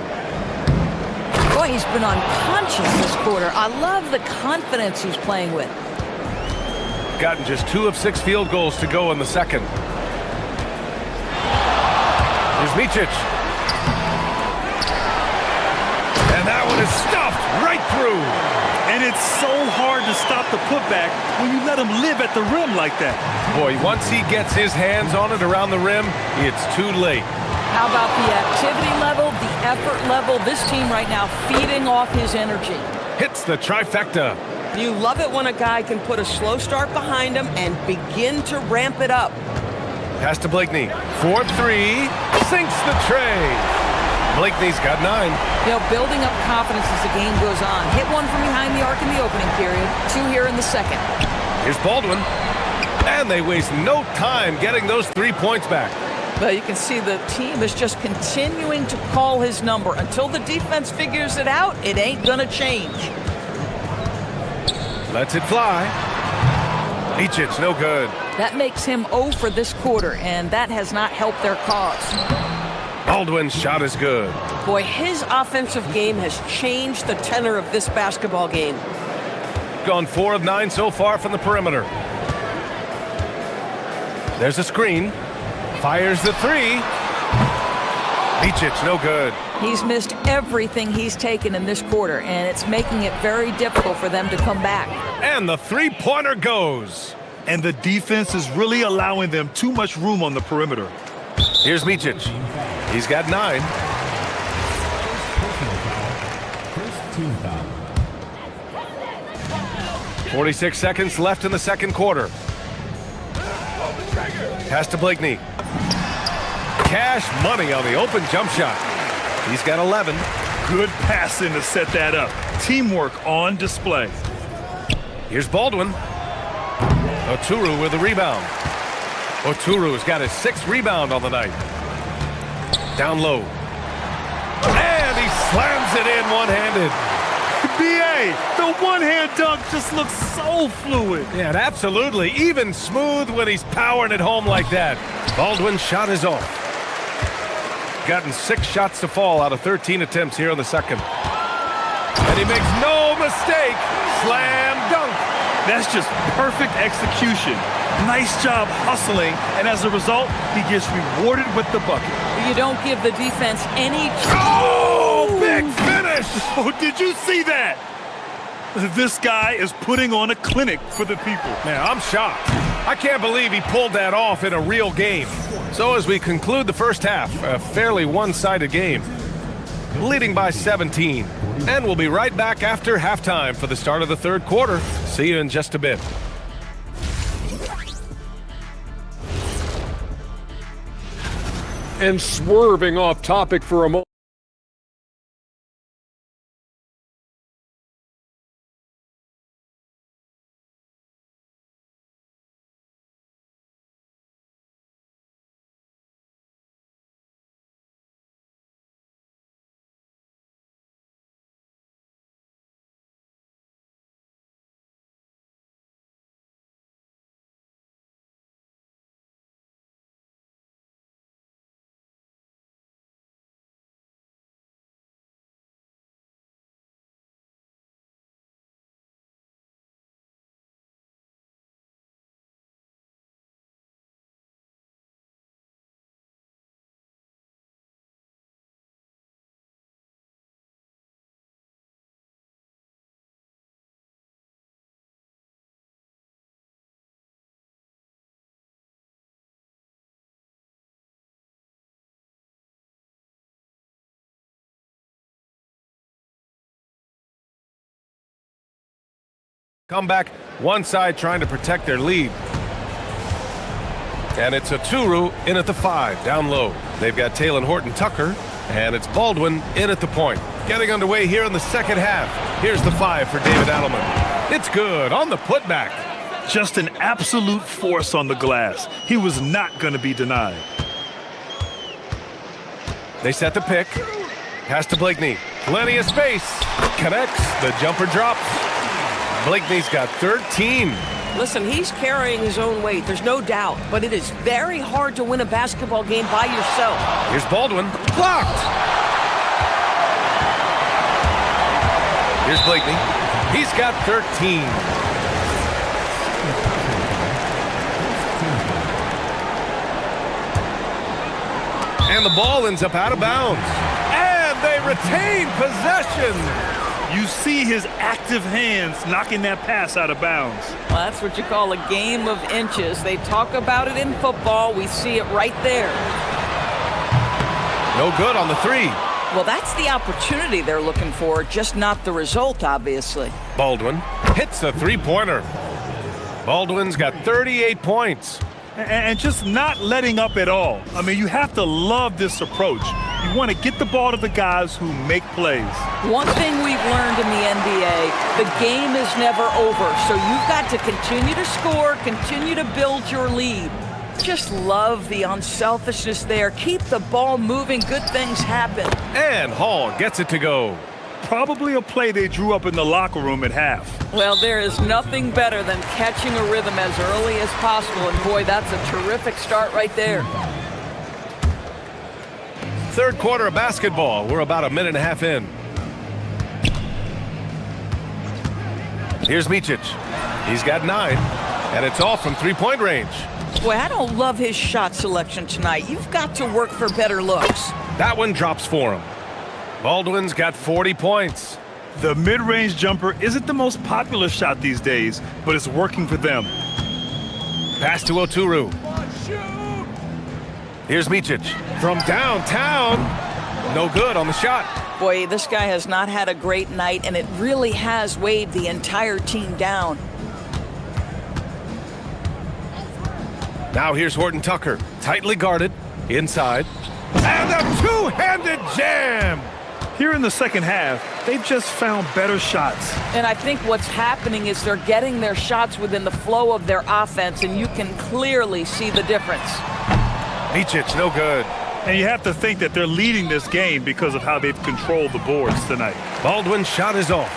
Boy, he's been unconscious this quarter. I love the confidence he's playing with. Gotten just 2 of 6 field goals to go in the second. Here's Micic. And that one is stuffed right through. And it's so hard to stop the putback when you let him live at the rim like that. Boy, once he gets his hands on it around the rim, it's too late. How about the activity level, the effort level? This team right now feeding off his energy. Hits the trifecta. You love it when a guy can put a slow start behind him and begin to ramp it up. Pass to Blakeney. 4-3. Sinks the tray. Blakeney's got 9. You know, building up confidence as the game goes on. Hit one from behind the arc in the opening period. 2 here in the second. Here's Baldwin. And they waste no time getting those 3 points back. But you can see the team is just continuing to call his number. Until the defense figures it out, it ain't gonna change. Lets it fly. Mičić, no good. That makes him 0 for this quarter, and that has not helped their cause. Baldwin's shot is good. Boy, his offensive game has changed the tenor of this basketball game. Gone 4 of 9 so far from the perimeter. There's a screen. Fires the three. Mičić, no good. He's missed everything he's taken in this quarter, and it's making it very difficult for them to come back. And the three-pointer goes. And the defense is really allowing them too much room on the perimeter. Here's Mičić. He's got 9. First team foul. 46 seconds left in the second quarter. Pass to Blakeney. Cash money on the open jump shot. He's got 11. Good passing to set that up. Teamwork on display. Here's Baldwin. Oturu with the rebound. Oturu's got his 6th rebound on the night. Down low. And he slams it in one-handed. B.A., the one-hand dunk just looks so fluid. Yeah, absolutely. Even smooth when he's powering it home like that. Baldwin's shot is off. Gotten 6 shots to fall out of 13 attempts here in the second. And he makes no mistake. Slam dunk. That's just perfect execution. Nice job hustling, and as a result, he gets rewarded with the bucket. You don't give the defense any... Oh, big finish! Oh, did you see that? This guy is putting on a clinic for the people. Man, I'm shocked. I can't believe he pulled that off in a real game. So as we conclude the first half, a fairly one-sided game, leading by 17. And we'll be right back after halftime for the start of the third quarter. See you in just a bit. And swerving off topic for a moment. Come back, one side trying to protect their lead. And it's Oturu in at the 5, down low. They've got Talen Horton-Tucker, and it's Baldwin in at the point. Getting underway here in the second half. Here's the 5 for David Adelman. It's good on the putback. Just an absolute force on the glass. He was not going to be denied. They set the pick. Pass to Blakeney. Plenty of space. Connects. The jumper drops. Blakeney's got 13. Listen, he's carrying his own weight, there's no doubt, but it is very hard to win a basketball game by yourself. Here's Baldwin. Blocked! Here's Blakeney. He's got 13. And the ball ends up out of bounds. And they retain possession. You see his active hands knocking that pass out of bounds. Well, that's what you call a game of inches. They talk about it in football. We see it right there. No good on the 3. Well, that's the opportunity they're looking for, just not the result, obviously. Baldwin hits a three-pointer. Baldwin's got 38 points. And just not letting up at all. I mean, you have to love this approach. You want to get the ball to the guys who make plays. One thing we've learned in the NBA, the game is never over. So you've got to continue to score, continue to build your lead. Just love the unselfishness there. Keep the ball moving. Good things happen. And Hall gets it to go. Probably a play they drew up in the locker room at half. Well, there is nothing better than catching a rhythm as early as possible, and boy, that's a terrific start right there. Third quarter of basketball. We're about a minute and a half in. Here's Micic. He's got 9, and it's all from three-point range. Boy, I don't love his shot selection tonight. You've got to work for better looks. That one drops for him. Baldwin's got 40 points. The mid-range jumper isn't the most popular shot these days, but it's working for them. Pass to Oturu. Here's Micic from downtown. No good on the shot. Boy, this guy has not had a great night, and it really has weighed the entire team down. Now here's Horton Tucker, tightly guarded, inside. And a two-handed jam! Here in the second half, they've just found better shots. And I think what's happening is they're getting their shots within the flow of their offense, and you can clearly see the difference. Micic, no good. And you have to think that they're leading this game because of how they've controlled the boards tonight. Baldwin's shot is off.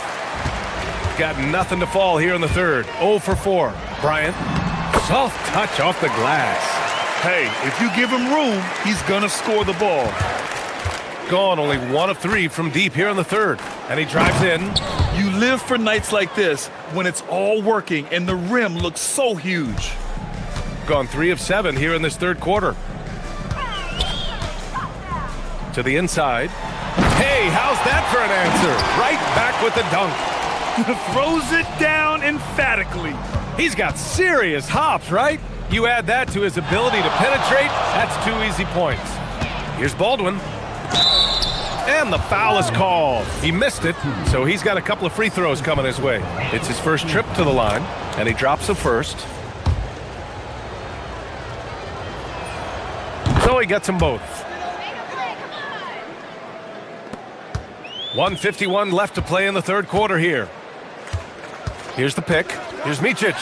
Got nothing to fall here in the third. 0 for 4. Bryant, soft touch off the glass. Hey, if you give him room, he's gonna score the ball. Gone only 1 of 3 from deep here in the third. And he drives in. You live for nights like this when it's all working and the rim looks so huge. Gone 3 of 7 here in this third quarter. To the inside. Hey, how's that for an answer? Right back with the dunk. Throws it down emphatically. He's got serious hops, right? You add that to his ability to penetrate, that's 2 easy points. Here's Baldwin. And the foul is called. He missed it, so he's got a couple of free throws coming his way. It's his first trip to the line, and he drops the first. So he gets them both. 1:51 left to play in the third quarter here. Here's the pick. Here's Micic.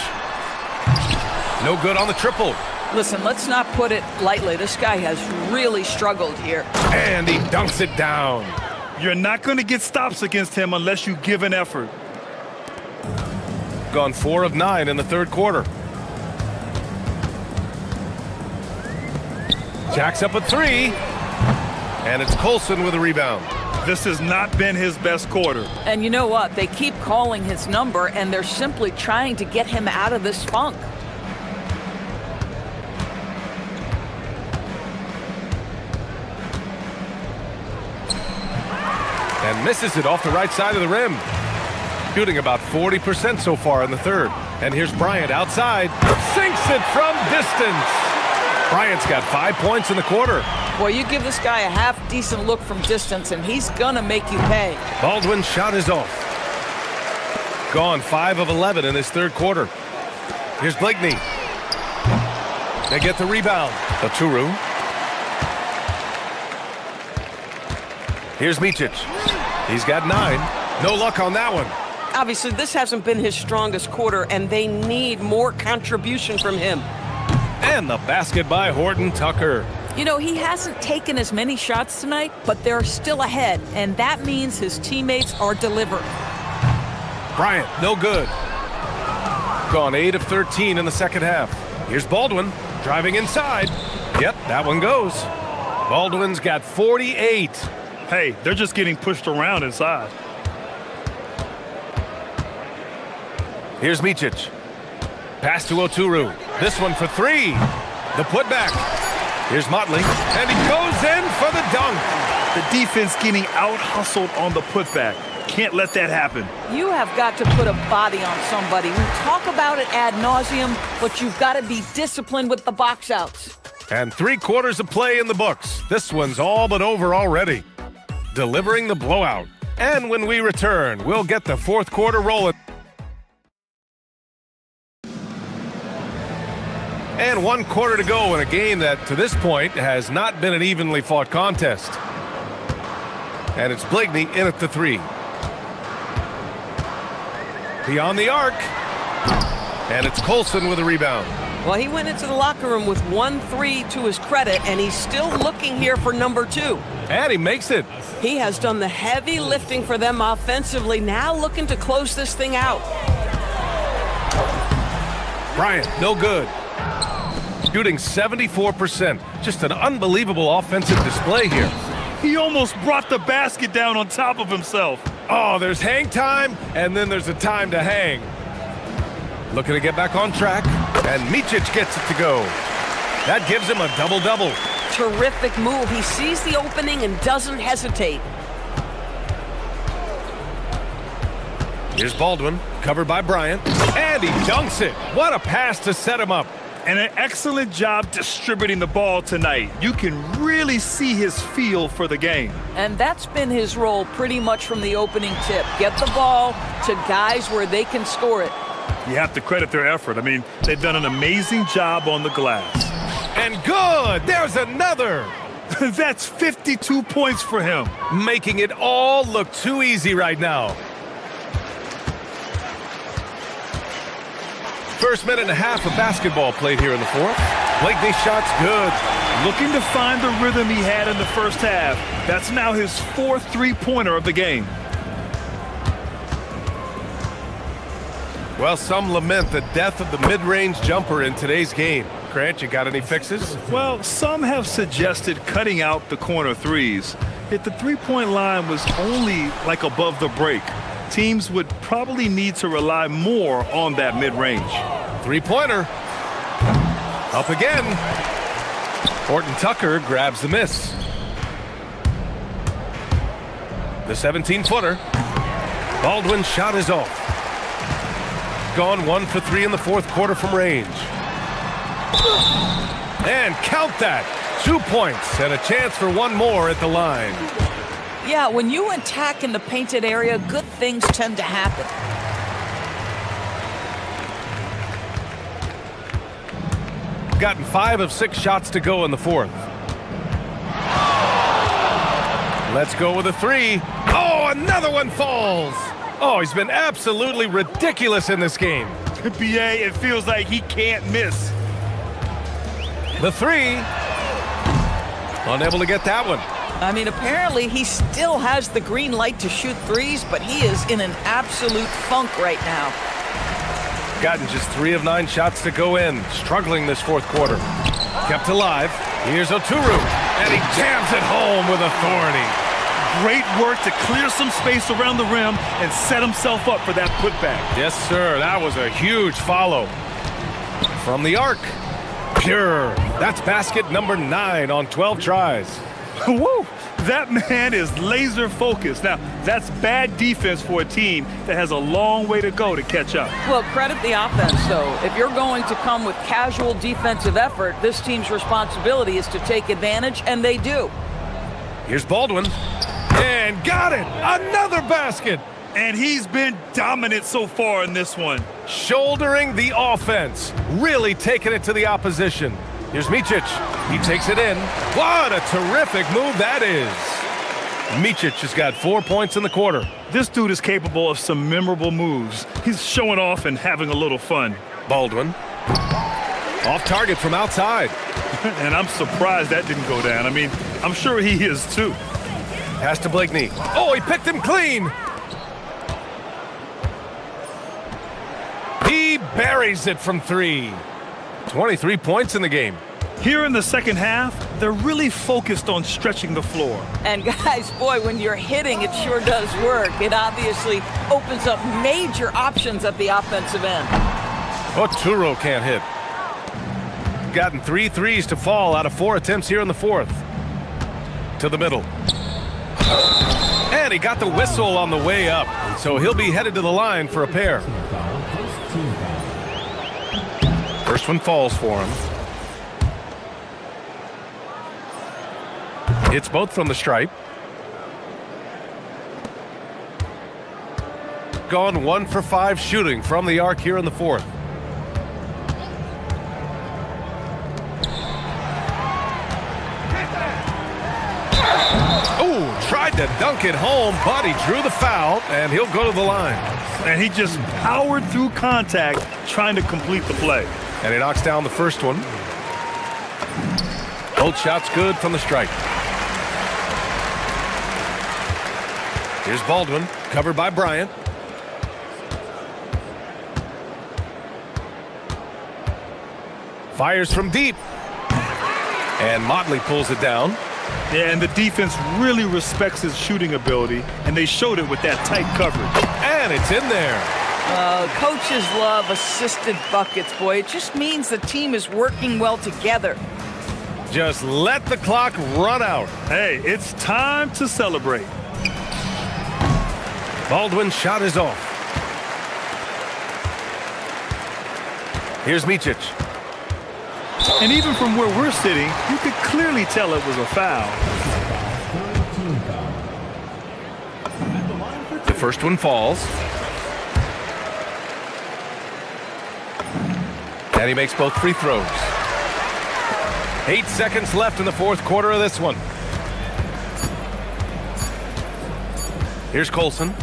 No good on the triple. Listen, let's not put it lightly. This guy has really struggled here. And he dunks it down. You're not going to get stops against him unless you give an effort. Gone 4 of 9 in the third quarter. Jacks up a 3. And it's Colson with a rebound. This has not been his best quarter. And you know what? They keep calling his number, and they're simply trying to get him out of this funk. And misses it off the right side of the rim. Shooting about 40% so far in the third. And here's Bryant outside. Sinks it from distance. Bryant's got 5 points in the quarter. Boy, you give this guy a half-decent look from distance, and he's gonna make you pay. Baldwin's shot is off. Gone 5 of 11 in this third quarter. Here's Blakeney. They get the rebound. Oturu. Here's Micic. He's got 9. No luck on that one. Obviously, this hasn't been his strongest quarter, and they need more contribution from him. And the basket by Horton Tucker. You know, he hasn't taken as many shots tonight, but they're still ahead, and that means his teammates are delivering. Bryant, no good. Gone 8 of 13 in the second half. Here's Baldwin, driving inside. Yep, that one goes. Baldwin's got 48. Hey, they're just getting pushed around inside. Here's Micic. Pass to Oturu. This one for 3. The putback. Here's Motley, and he goes in for the dunk. The defense getting out-hustled on the putback. Can't let that happen. You have got to put a body on somebody. We talk about it ad nauseum, but you've got to be disciplined with the box outs. And 3 quarters of play in the books. This one's all but over already. Delivering the blowout. And when we return, we'll get the fourth quarter rolling. And 1 quarter to go in a game that, to this point, has not been an evenly fought contest. And it's Blakeney in at the 3. Beyond the arc. And it's Colson with a rebound. Well, he went into the locker room with 1-3 to his credit, and he's still looking here for number 2. And he makes it. He has done the heavy lifting for them offensively, now looking to close this thing out. Bryant, no good. Shooting 74%. Just an unbelievable offensive display here. He almost brought the basket down on top of himself. Oh, there's hang time, and then there's a time to hang. Looking to get back on track, and Micic gets it to go. That gives him a double-double. Terrific move. He sees the opening and doesn't hesitate. Here's Baldwin, covered by Bryant, and he dunks it. What a pass to set him up. And an excellent job distributing the ball tonight. You can really see his feel for the game. And that's been his role pretty much from the opening tip. Get the ball to guys where they can score it. You have to credit their effort. I mean, they've done an amazing job on the glass. And good! There's another! That's 52 points for him. Making it all look too easy right now. First minute and a half of basketball played here in the fourth. Blakeney's shot's good. Looking to find the rhythm he had in the first half. That's now his 4th three-pointer of the game. Well, some lament the death of the mid-range jumper in today's game. Grant, you got any fixes? Well, some have suggested cutting out the corner threes. If the three-point line was only like above the break, teams would probably need to rely more on that mid-range. Three-pointer. Up again. Horton Tucker grabs the miss. The 17-footer. Baldwin's shot is off. Gone 1 for 3 in the fourth quarter from range. And count that. 2 points and a chance for one more at the line. Yeah, when you attack in the painted area, good things tend to happen. Gotten 5 of 6 shots to go in the fourth. Let's go with a 3. Oh, another one falls. Oh, he's been absolutely ridiculous in this game. BA, it feels like he can't miss. The 3. Unable to get that one. I mean, apparently he still has the green light to shoot threes, but he is in an absolute funk right now. Gotten just 3 of 9 shots to go in. Struggling this fourth quarter. Kept alive. Here's Oturu. And he jams it home with authority. Great work to clear some space around the rim and set himself up for that putback. Yes, sir. That was a huge follow. From the arc. Pure. That's basket number 9 on 12 tries. Woo! That man is laser focused. Now, that's bad defense for a team that has a long way to go to catch up. Well, credit the offense, though. If you're going to come with casual defensive effort, this team's responsibility is to take advantage, and they do. Here's Baldwin. And got it! Another basket! And he's been dominant so far in this one. Shouldering the offense. Really taking it to the opposition. Here's Micic. He takes it in. What a terrific move that is. Micic has got 4 points in the quarter. This dude is capable of some memorable moves. He's showing off and having a little fun. Baldwin. Off target from outside. And I'm surprised that didn't go down. I mean, I'm sure he is too. Pass to Blakeney. Oh, he picked him clean. He buries it from 3. 23 points in the game. Here in the second half, they're really focused on stretching the floor. And guys, boy, when you're hitting, it sure does work. It obviously opens up major options at the offensive end. Oturu can't hit. Gotten 3 threes to fall out of 4 attempts here in the fourth. To the middle. And he got the whistle on the way up. So he'll be headed to the line for a pair. First one falls for him. It's both from the stripe. Gone 1 for 5 shooting from the arc here in the fourth. Oh, tried to dunk it home, but he drew the foul, and he'll go to the line. And he just powered through contact trying to complete the play. And he knocks down the first one. Both shots good from the strike. Here's Baldwin, covered by Bryant. Fires from deep. And Motley pulls it down. Yeah, and the defense really respects his shooting ability, and they showed it with that tight coverage. And it's in there. Coaches love assisted buckets, boy. It just means the team is working well together. Just let the clock run out. Hey, it's time to celebrate. Baldwin's shot is off. Here's Micic. And even from where we're sitting, you could clearly tell it was a foul. The first one falls. And he makes both free throws. 8 seconds left in the fourth quarter of this one. Here's Colson.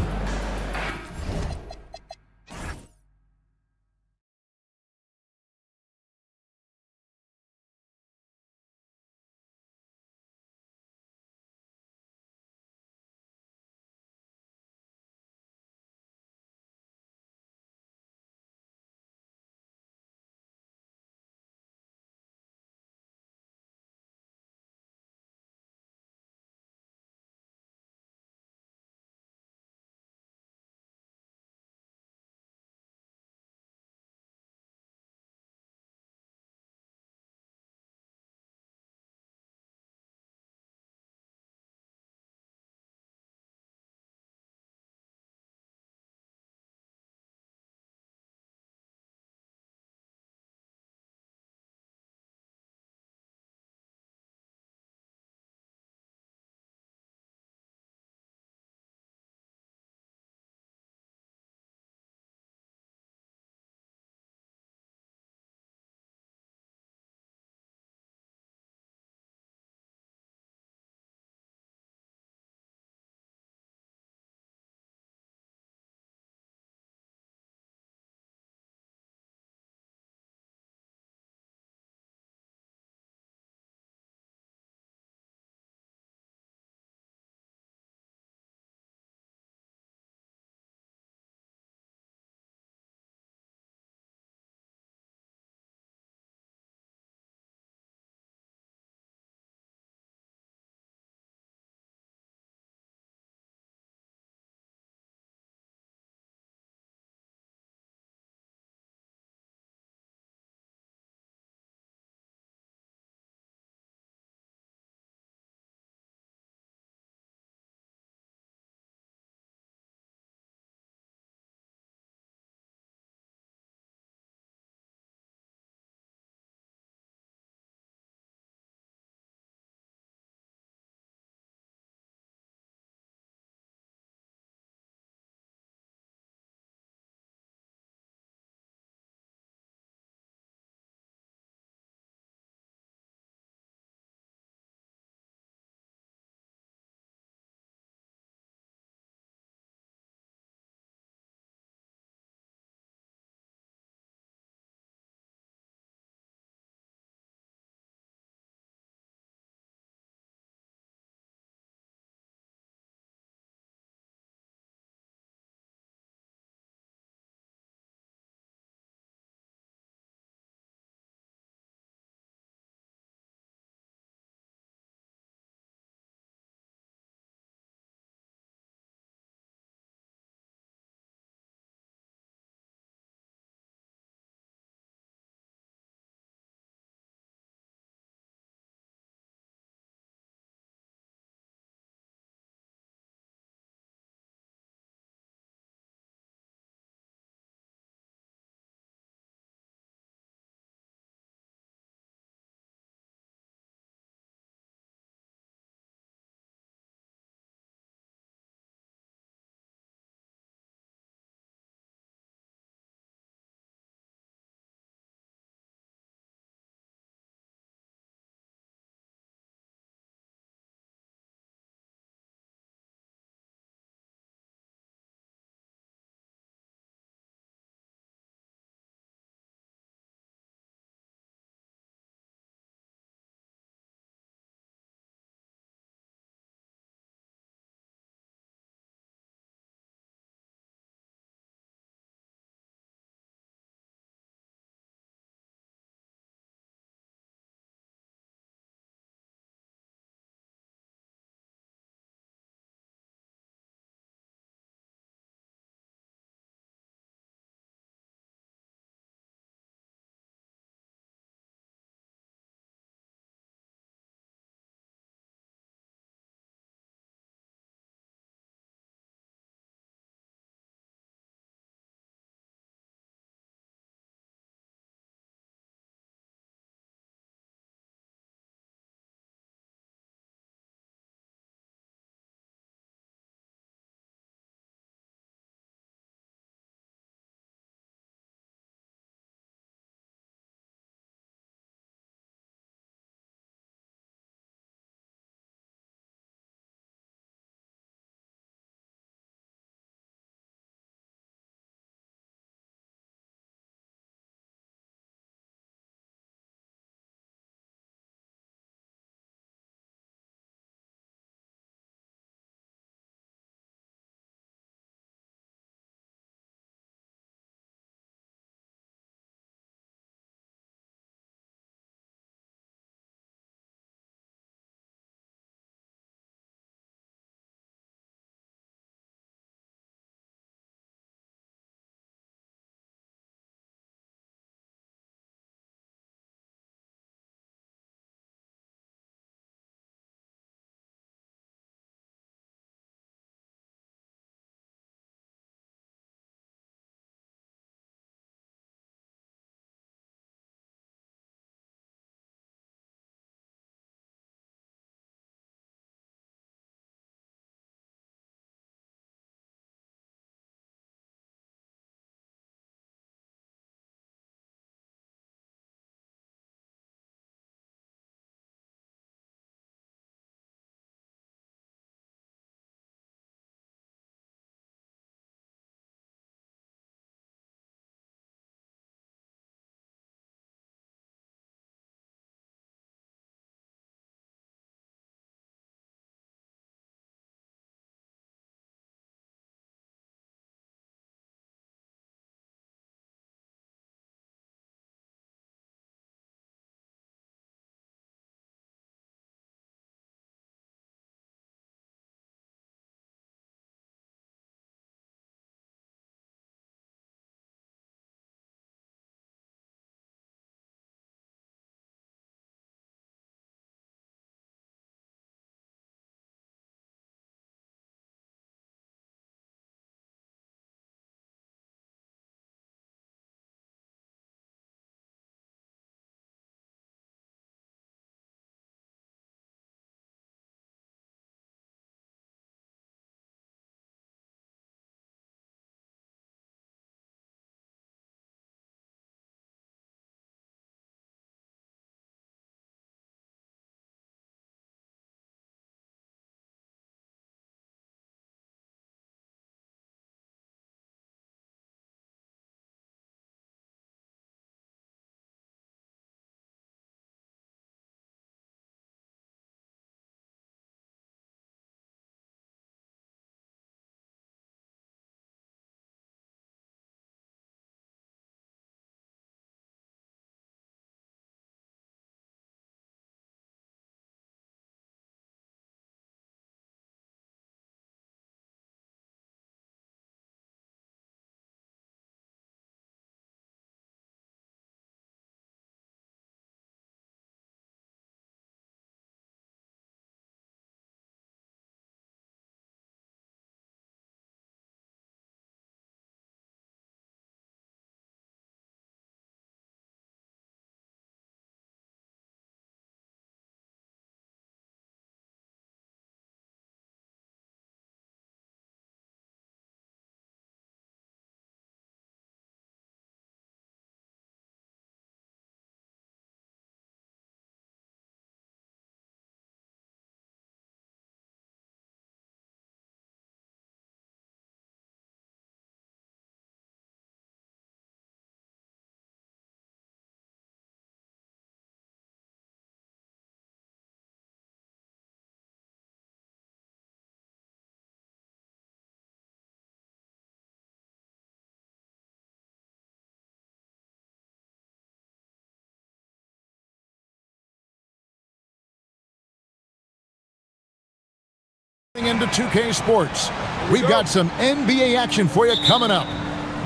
into 2K Sports. We've got some NBA action for you coming up.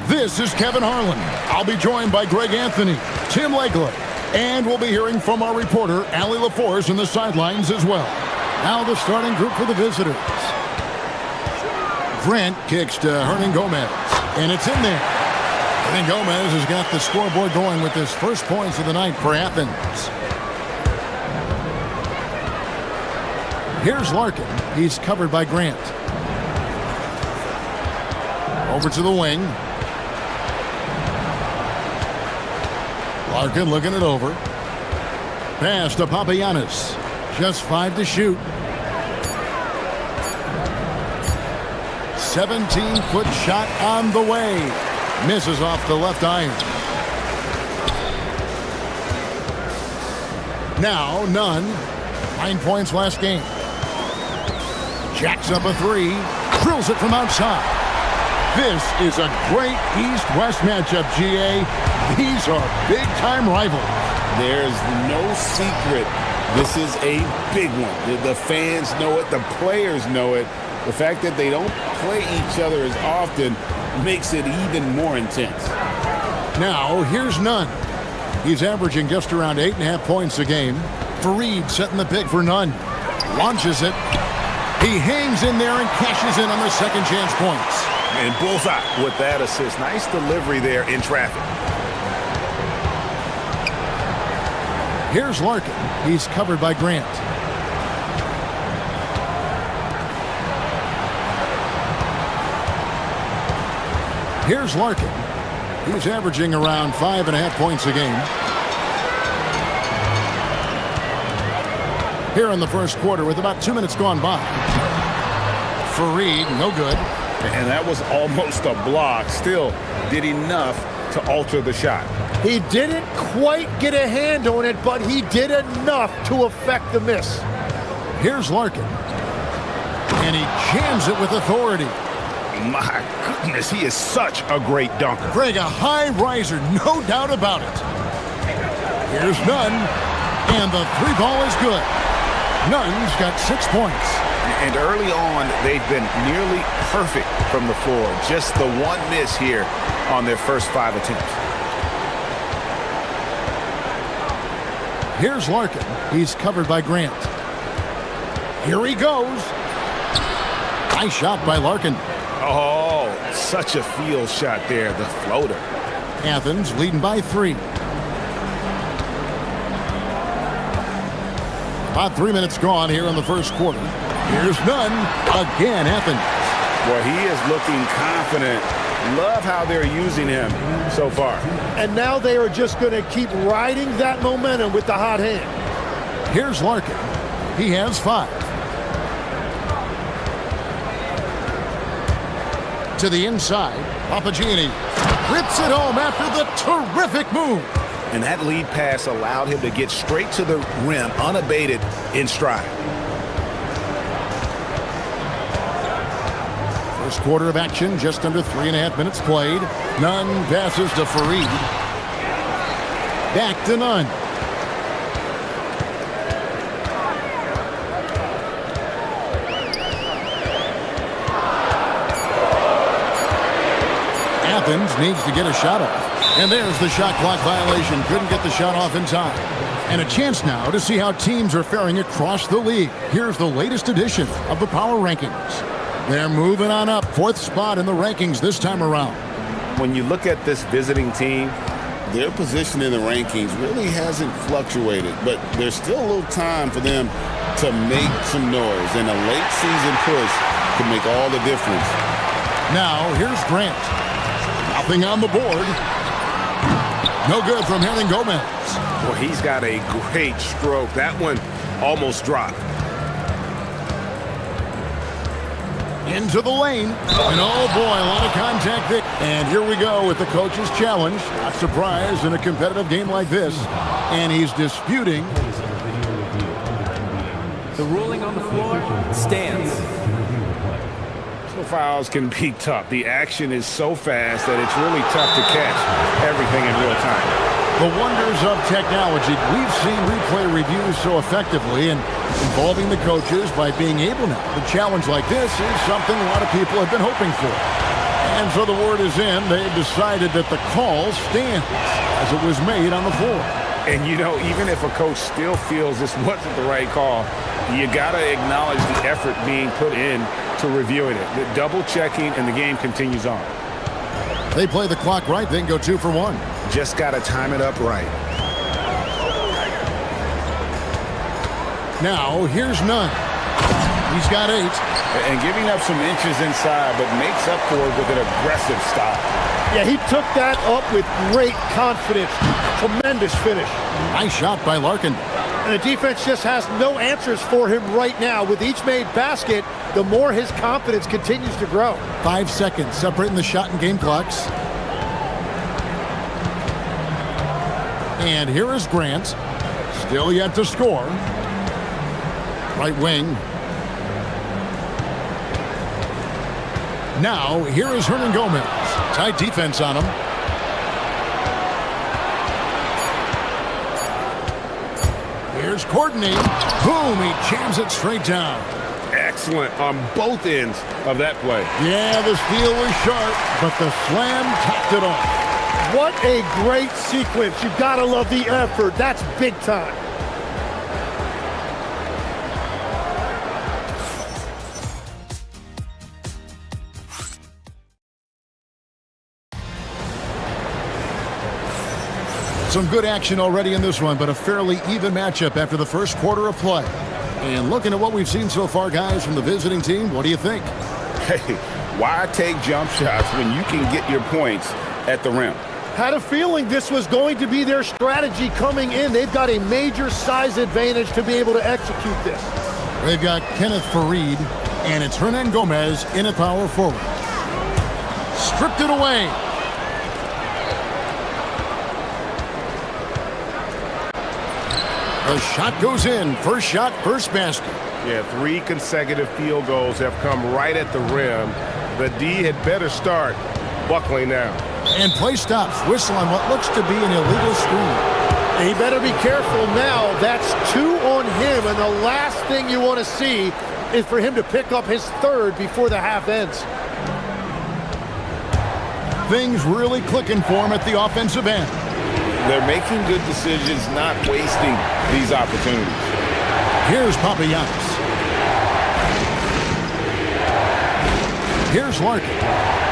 This is Kevin Harlan. I'll be joined by Greg Anthony, Tim Legler, and we'll be hearing from our reporter, Allie LaForce, in the sidelines as well. Now the starting group for the visitors. Grant kicks to Hernan Gomez, and it's in there. Hernan Gomez has got the scoreboard going with his first points of the night for Athens. Here's Larkin. He's covered by Grant. Over to the wing. Larkin looking it over. Pass to Papagiannis. Just 5 to shoot. 17-foot shot on the way. Misses off the left iron. Now, Nunn. 9 points last game. Jacks up a 3. Drills it from outside. This is a great East-West matchup, GA. These are big-time rivals. There's no secret. This is a big one. The fans know it. The players know it. The fact that they don't play each other as often makes it even more intense. Now, here's Nunn. He's averaging just around 8.5 points a game. Fareed setting the pick for Nunn. Launches it. He hangs in there and cashes in on the second chance points. And bullseye with that assist. Nice delivery there in traffic. Here's Larkin. He's covered by Grant. Here's Larkin. He's averaging around 5.5 points a game. Here in the first quarter with about 2 minutes gone by. Fareed, no good. And that was almost a block. Still did enough to alter the shot. He didn't quite get a hand on it, but he did enough to affect the miss. Here's Larkin. And he jams it with authority. My goodness, he is such a great dunker. Greg, a high riser, no doubt about it. Here's Nunn. And the 3 ball is good. Nunn's got 6 points. And early on, they've been nearly perfect from the floor. Just the one miss here on their first 5 attempts. Here's Larkin. He's covered by Grant. Here he goes. Nice shot by Larkin. Oh, such a field shot there, the floater. Athens leading by 3. About 3 minutes gone here in the first quarter. Here's Nunn. Again, Athens. Well, he is looking confident. Love how they're using him so far. And now they are just going to keep riding that momentum with the hot hand. Here's Larkin. He has 5. To the inside. Papagiannis rips it home after the terrific move. And that lead pass allowed him to get straight to the rim, unabated in stride. First quarter of action, just under 3.5 minutes played. Nunn passes to Fareed. Back to Nunn. Athens needs to get a shot off. And there's the shot clock violation. Couldn't get the shot off in time. And a chance now to see how teams are faring across the league. Here's the latest edition of the Power Rankings. They're moving on up. 4th spot in the rankings this time around. When you look at this visiting team, their position in the rankings really hasn't fluctuated, but there's still a little time for them to make some noise, and a late season push could make all the difference. Now, here's Grant. Nothing on the board. No good from Hernan Gomez. Well, he's got a great stroke. That one almost dropped. Into the lane. And oh boy, a lot of contact there. And here we go with the coach's challenge. Not surprised in a competitive game like this. And he's disputing. The ruling on the floor stands. Fouls can be tough. The action is so fast that it's really tough to catch everything in real time. The wonders of technology. We've seen replay reviews so effectively and involving the coaches by being able now to challenge like this is something a lot of people have been hoping for. And so the word is in. They've decided that the call stands as it was made on the floor. And, you know, even if a coach still feels this wasn't the right call, you got to acknowledge the effort being put in to reviewing it. The double checking, and the game continues on. They play the clock right, then go 2 for 1. Just got to time it up right. Now, here's Nunn. He's got 8. And giving up some inches inside, but makes up for it with an aggressive stop. Yeah, he took that up with great confidence. Tremendous finish. Nice shot by Larkin. And the defense just has no answers for him right now. With each made basket, the more his confidence continues to grow. 5 seconds separating the shot and game clocks. And here is Grant. Still yet to score. Right wing. Now, here is Hernan Gomez. Tight defense on him. Here's Courtney. Boom, he jams it straight down. Excellent on both ends of that play. Yeah, the steal was sharp, but the slam topped it off. What a great sequence. You've got to love the effort. That's big time. Some good action already in this one, but a fairly even matchup after the first quarter of play. And looking at what we've seen so far, guys, from the visiting team, what do you think? Hey, why take jump shots when you can get your points at the rim? Had a feeling this was going to be their strategy coming in. They've got a major size advantage to be able to execute this. They've got Kenneth Fareed, and it's Hernan Gomez in at power forward. Stripped it away. The shot goes in. First shot, first basket. Yeah, 3 consecutive field goals have come right at the rim. The D had better start buckling now. And play stops. Whistle on what looks to be an illegal screen. He better be careful now. That's 2 on him, and the last thing you want to see is for him to pick up his 3rd before the half ends. Things really clicking for him at the offensive end. They're making good decisions, not wasting these opportunities. Here's Papagiannis. Here's Larkin.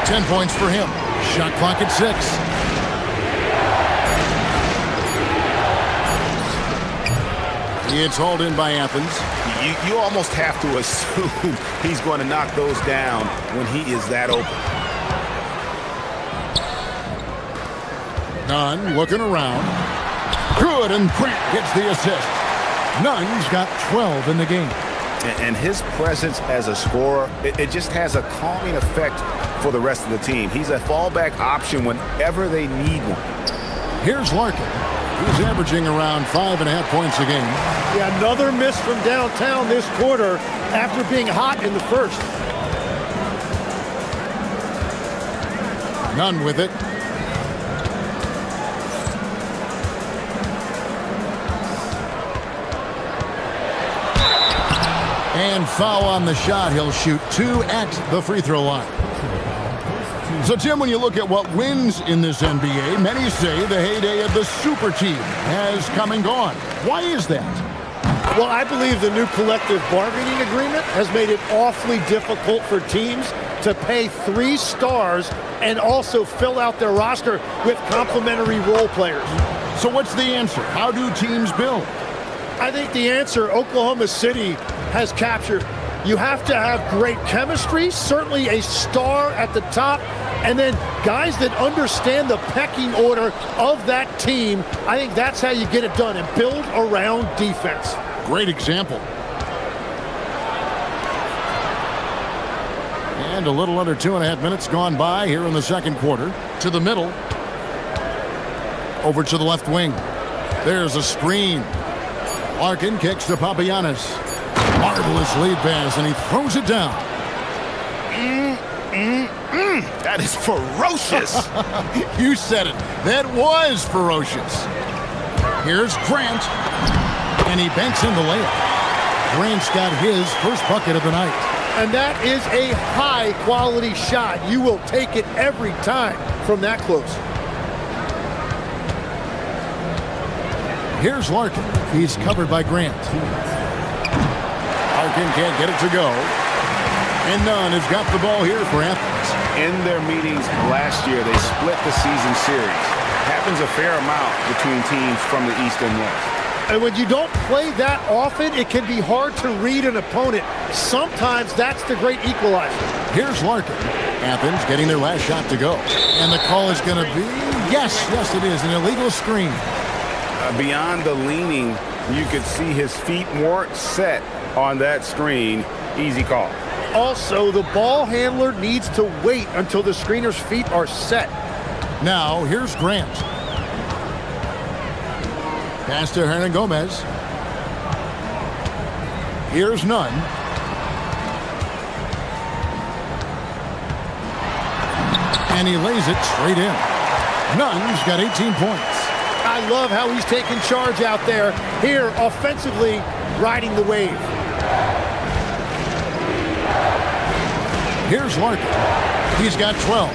10 points for him. Shot clock at 6. It's hauled in by Athens. You almost have to assume he's going to knock those down when he is that open. Nunn looking around. Good, and Grant gets the assist. Nunn's got 12 in the game. And his presence as a scorer, it just has a calming effect for the rest of the team. He's a fallback option whenever they need one. Here's Larkin. He's averaging around 5.5 points a game. Yeah, another miss from downtown this quarter after being hot in the first. Nunn with it. And foul on the shot. He'll shoot 2 at the free throw line. So, Tim, when you look at what wins in this NBA, many say the heyday of the super team has come and gone. Why is that? Well, I believe the new collective bargaining agreement has made it awfully difficult for teams to pay 3 stars and also fill out their roster with complementary role players. So what's the answer? How do teams build? I think the answer Oklahoma City has captured. You have to have great chemistry, certainly a star at the top, and then guys that understand the pecking order of that team. I think that's how you get it done and build around defense. Great example. And a little under 2.5 minutes gone by here in the second quarter. To the middle. Over to the left wing. There's a screen. Larkin kicks to Papagiannis. Marvelous lead pass, and he throws it down. That is ferocious. You said it. That was ferocious. Here's Grant, and he banks in the layup. Grant's got his first bucket of the night. And that is a high-quality shot. You will take it every time from that close. Here's Larkin. He's covered by Grant. Larkin can't get it to go. And Nunn has got the ball here for Athens. In their meetings last year, they split the season series. Happens a fair amount between teams from the East and West. And when you don't play that often, it can be hard to read an opponent. Sometimes that's the great equalizer. Here's Larkin. Athens getting their last shot to go. And the call is going to be, yes, it is, an illegal screen. Beyond the leaning, you could see his feet weren't set on that screen. Easy call. Also, the ball handler needs to wait until the screener's feet are set. Now, here's Grant. Pass to Hernan Gomez. Here's Nunn. And he lays it straight in. Nunn's got 18 points. I love how he's taking charge out there. Here, offensively, riding the wave. Here's Larkin. He's got 12.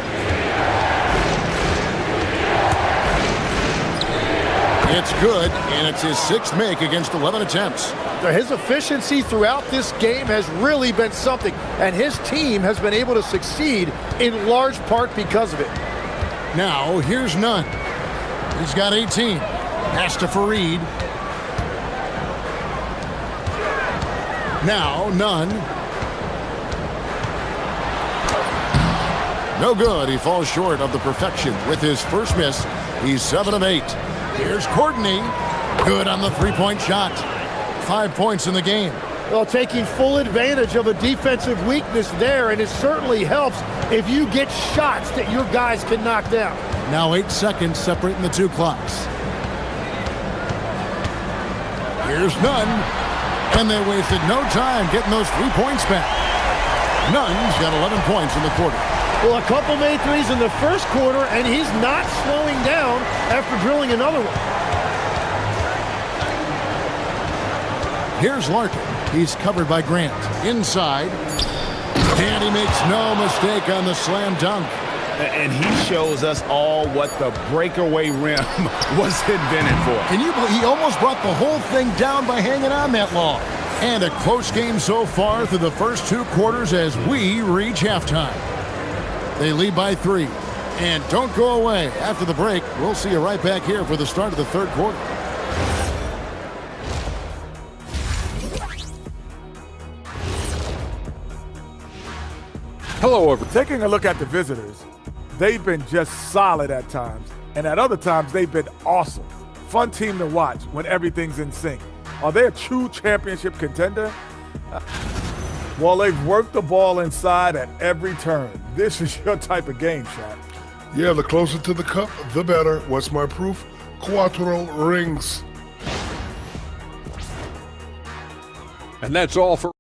It's good, and it's his sixth make against 11 attempts. His efficiency throughout this game has really been something, and his team has been able to succeed in large part because of it. Now, here's Nunn. He's got 18. Pass to Fareed. Now, Nunn. No good. He falls short of the perfection with his first miss. He's 7 of 8. Here's Courtney. Good on the three-point shot. 5 points in the game. Well, taking full advantage of a defensive weakness there, and it certainly helps if you get shots that your guys can knock down. Now 8 seconds separating the two clocks. Here's Nunn. And they wasted no time getting those 3 points back. Nunn's got 11 points in the quarter. Well, a couple made threes in the first quarter, and he's not slowing down after drilling another one. Here's Larkin. He's covered by Grant. Inside. And he makes no mistake on the slam dunk. And he shows us all what the breakaway rim was invented for. Can you believe he almost brought the whole thing down by hanging on that long? And a close game so far through the first 2 quarters as we reach halftime. They lead by 3. And don't go away. After the break, we'll see you right back here for the start of the third quarter. Hello, everyone. Taking a look at the visitors, they've been just solid at times, and at other times they've been awesome. Fun team to watch when everything's in sync. Are they a true championship contender? Well, they've worked the ball inside at every turn. This is your type of game, Shaq. Yeah, the closer to the cup, the better. What's my proof? Cuatro rings. And that's all for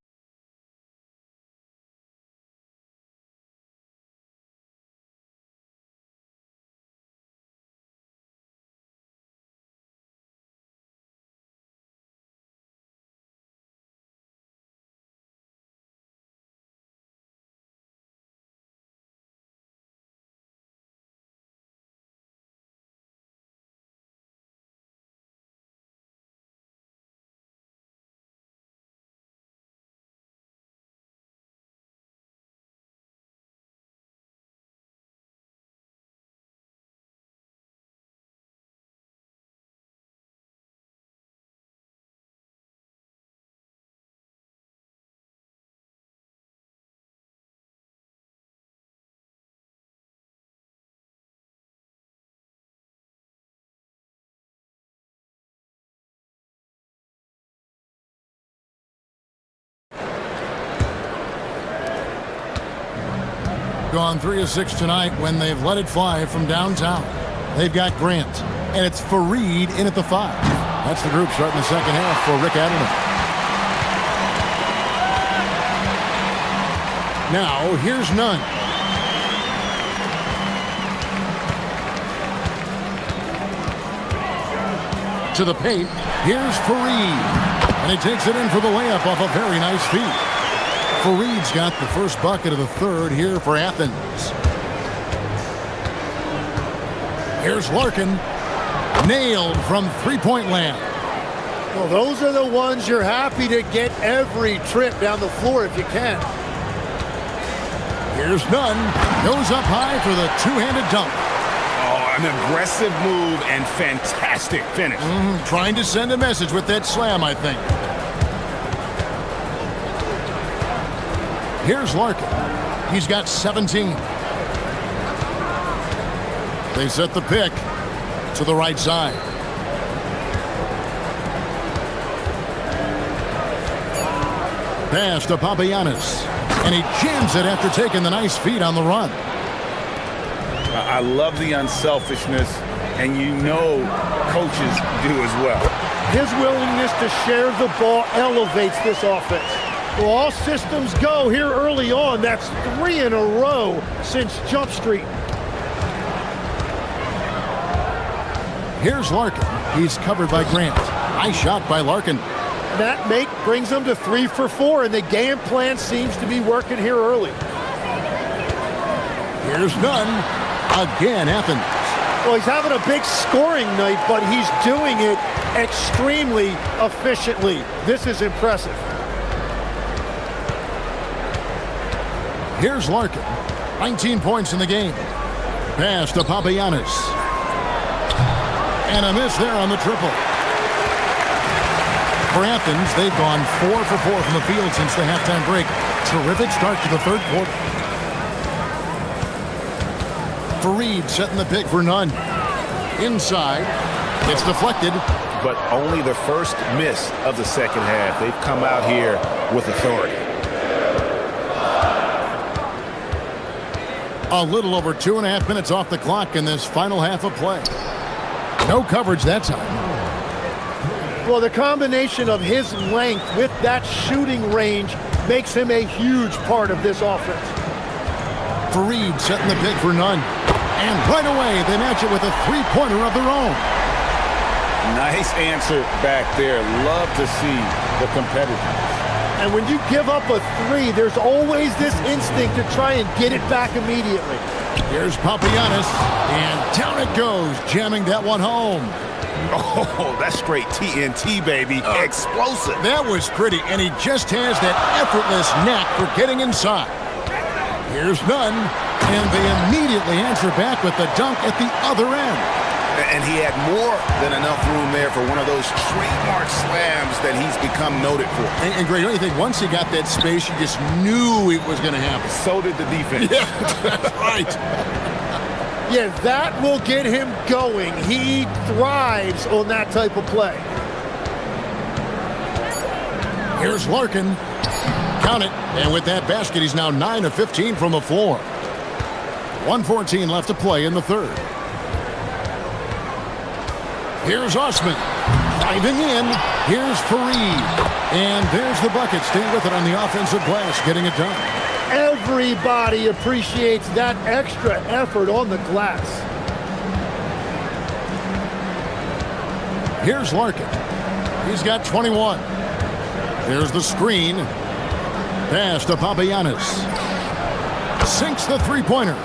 Gone 3 of 6 tonight when they've let it fly from downtown. They've got Grant, and it's Fareed in at the 5. That's the group starting the second half for Rick Adelman. Now, here's Nunn. To the paint. Here's Fareed. And he takes it in for the layup off a very nice feed. Fareed's got the first bucket of the third here for Athens. Here's Larkin. Nailed from three-point land. Well, those are the ones you're happy to get every trip down the floor if you can. Here's Nunn. Goes up high for the two-handed dunk. Oh, an aggressive move and fantastic finish. Trying to send a message with that slam, I think. Here's Larkin. He's got 17. They set the pick to the right side. Pass to Papagiannis. And he jams it after taking the nice feed on the run. I love the unselfishness, and you know coaches do as well. His willingness to share the ball elevates this offense. Well, all systems go here early on. That's 3 in a row since Jump Street. Here's Larkin. He's covered by Grant. Nice shot by Larkin. That make brings them to 3 for 4, and the game plan seems to be working here early. Here's Nunn. Again, Athens. Well, he's having a big scoring night, but he's doing it extremely efficiently. This is impressive. Here's Larkin. 19 points in the game. Pass to Papagiannis. And a miss there on the triple. For Athens, they've gone 4 for 4 from the field since the halftime break. Terrific start to the third quarter. Fareed setting the pick for Nunn. Inside. It's deflected. But only the first miss of the second half. They've come out here with authority. A little over 2.5 minutes off the clock in this final half of play. No coverage that time. Well, the combination of his length with that shooting range makes him a huge part of this offense. Fareed setting the pick for Nunn. And right away, they match it with a three-pointer of their own. Nice answer back there. Love to see the competitiveness. And when you give up a 3, there's always this instinct to try and get it back immediately. Here's Papagiannis, and down it goes, jamming that one home. Oh, that's straight TNT, baby. Explosive. That was pretty, and he just has that effortless knack for getting inside. Here's Nunn, and they immediately answer back with the dunk at the other end. And he had more than enough room there for one of those trademark slams that he's become noted for. And Greg, don't you think once he got that space, you just knew it was going to happen? So did the defense. Yeah, that's right. Yeah, that will get him going. He thrives on that type of play. Here's Larkin. Count it. And with that basket, he's now 9 of 15 from the floor. 1:14 left to play in the third. Here's Osman. Diving in. Here's Fareed. And there's the bucket. Staying with it on the offensive glass, getting it done. Everybody appreciates that extra effort on the glass. Here's Larkin. He's got 21. There's the screen. Pass to Papagiannis. Sinks the three-pointer.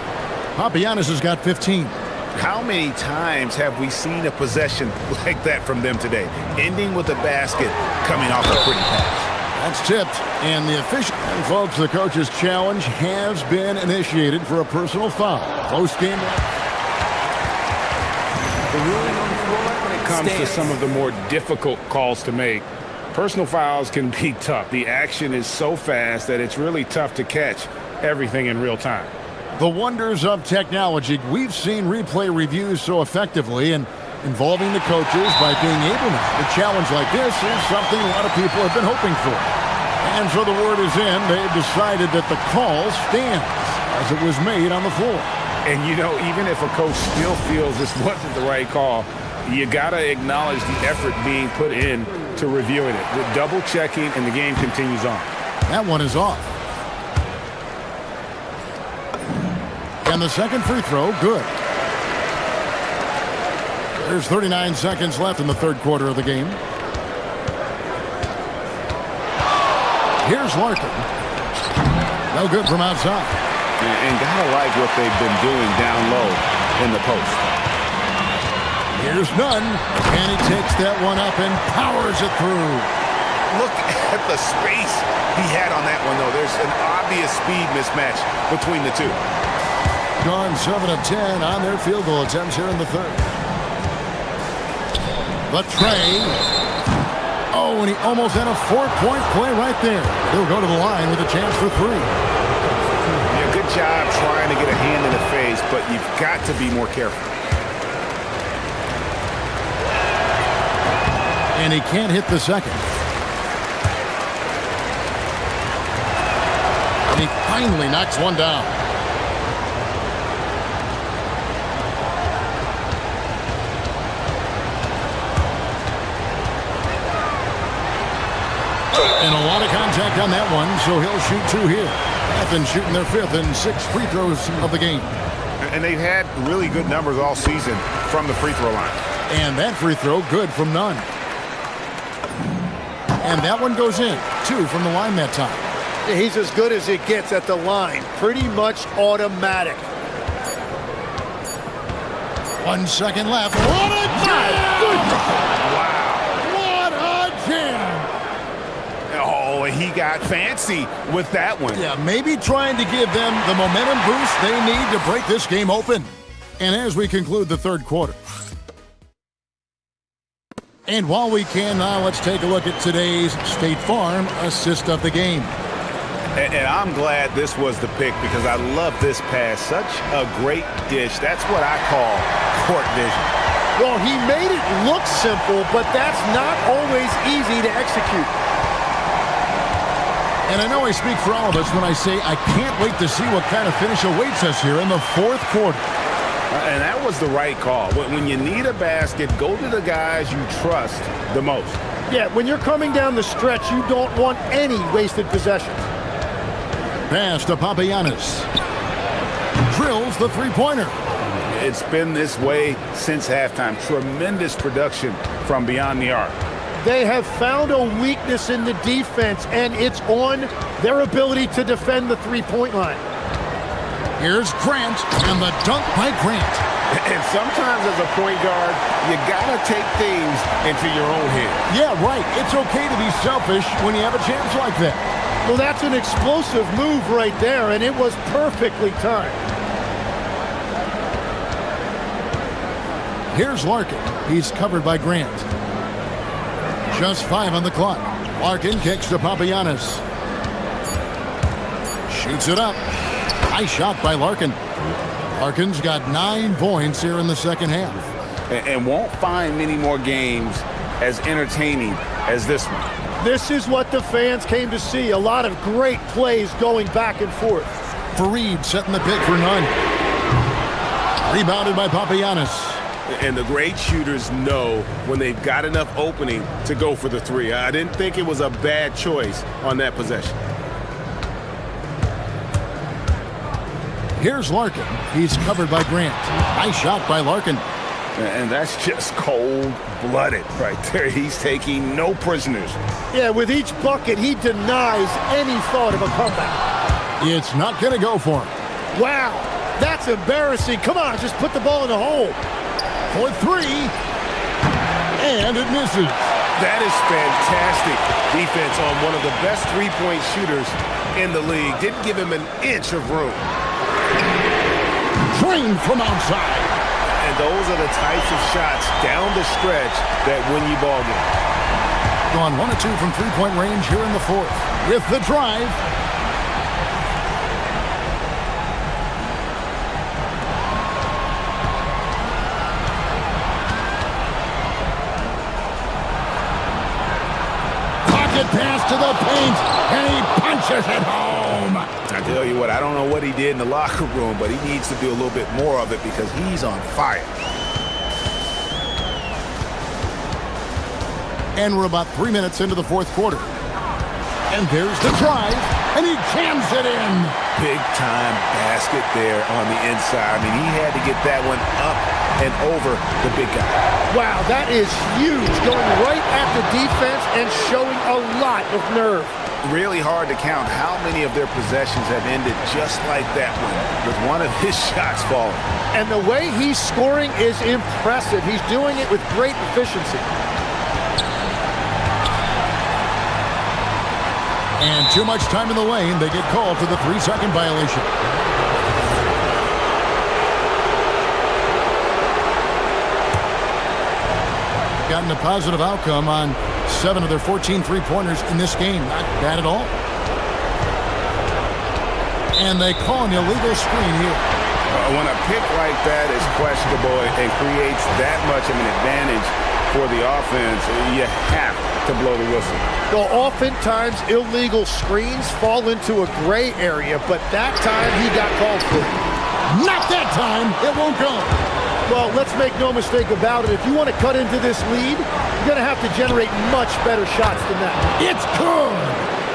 Papagiannis has got 15. How many times have we seen a possession like that from them today? Ending with a basket, coming off a pretty pass. That's tipped, and the official. And folks, the coach's challenge has been initiated for a personal foul. Close game. The ruling on the floor when it Comes to some of the more difficult calls to make. Personal fouls can be tough. The action is so fast that it's really tough to catch everything in real time. The wonders of technology. We've seen replay reviews so effectively, and involving the coaches by being able to. A challenge like this is something a lot of people have been hoping for. And so the word is in. They've decided that the call stands as it was made on the floor. And you know, even if a coach still feels this wasn't the right call, you got to acknowledge the effort being put in to reviewing it. The double checking, and the game continues on. That one is off. And the second free throw, good. There's 39 seconds left in the third quarter of the game. Here's Larkin. No good from outside. And gotta like what they've been doing down low in the post. Here's Nunn, and he takes that one up and powers it through. Look at the space he had on that one, though. There's an obvious speed mismatch between the two. Gone 7 of 10 on their field goal attempts here in the third. The tray. Oh, and he almost had a 4-point play right there. He'll go to the line with a chance for 3. Yeah, good job trying to get a hand in the face, but you've got to be more careful. And he can't hit the second. And he finally knocks one down. And a lot of contact on that one, so he'll shoot 2 here. They've been shooting their 5th and 6th free throws of the game. And they've had really good numbers all season from the free throw line. And that free throw good from Nunn. And that one goes in. 2 from the line that time. He's as good as it gets at the line. Pretty much automatic. 1 second left. What a jam! Wow. What a jam! Oh, he got fancy with that one. Yeah, maybe trying to give them the momentum boost they need to break this game open. And as we conclude the third quarter. And while we can now, let's take a look at today's State Farm assist of the game. And I'm glad this was the pick because I love this pass. Such a great dish. That's what I call court vision. Well, he made it look simple, but that's not always easy to execute. And I know I speak for all of us when I say I can't wait to see what kind of finish awaits us here in the fourth quarter. And that was the right call. When you need a basket, go to the guys you trust the most. Yeah, when you're coming down the stretch, you don't want any wasted possession. Pass to Papagiannis. Drills the three-pointer. It's been this way since halftime. Tremendous production from beyond the arc. They have found a weakness in the defense, and it's on their ability to defend the three-point line. Here's Grant, and the dunk by Grant. And sometimes as a point guard, you gotta take things into your own hands. Yeah, right. It's okay to be selfish when you have a chance like that. Well, that's an explosive move right there, and it was perfectly timed. Here's Larkin. He's covered by Grant. Just 5 on the clock. Larkin kicks to Papagiannis. Shoots it up. Nice shot by Larkin. Larkin's got 9 points here in the second half. And won't find many more games as entertaining as this one. This is what the fans came to see. A lot of great plays going back and forth. Fareed setting the pick for Nunn. Rebounded by Papagiannis. And the great shooters know when they've got enough opening to go for the three. I didn't think it was a bad choice on that possession. Here's Larkin. He's covered by Grant. Nice shot by Larkin. And that's just cold-blooded right there. He's taking no prisoners. Yeah, with each bucket, he denies any thought of a comeback. It's not going to go for him. Wow, that's embarrassing. Come on, just put the ball in the hole. For 3. And it misses. That is fantastic defense on one of the best three-point shooters in the league. Didn't give him an inch of room. Drained from outside. And those are the types of shots down the stretch that win you ball games. Gone 1 of 2 from three-point range here in the fourth. With the drive. Pocket pass to the paint, and he punches it home. I tell you what, I don't know what he did in the locker room, but he needs to do a little bit more of it because he's on fire. And we're about 3 minutes into the fourth quarter. And there's the drive. and he jams it in. Big-time basket there on the inside. I mean, he had to get that one up and over the big guy. Wow, that is huge, going right at the defense and showing a lot of nerve. Really hard to count how many of their possessions have ended just like that one, with one of his shots falling. And the way he's scoring is impressive. He's doing it with great efficiency. And too much time in the lane. They get called for the 3-second violation. Gotten a positive outcome on 7 of their 14 three-pointers in this game. Not bad at all. And they call an illegal screen here. When a pick like that is questionable and creates that much of an advantage for the offense, you have to blow the whistle. Well, oftentimes illegal screens fall into a gray area, but that time he got called for it. Not that time. It won't go. Well, let's make no mistake about it. If you want to cut into this lead, you're going to have to generate much better shots than that. It's good.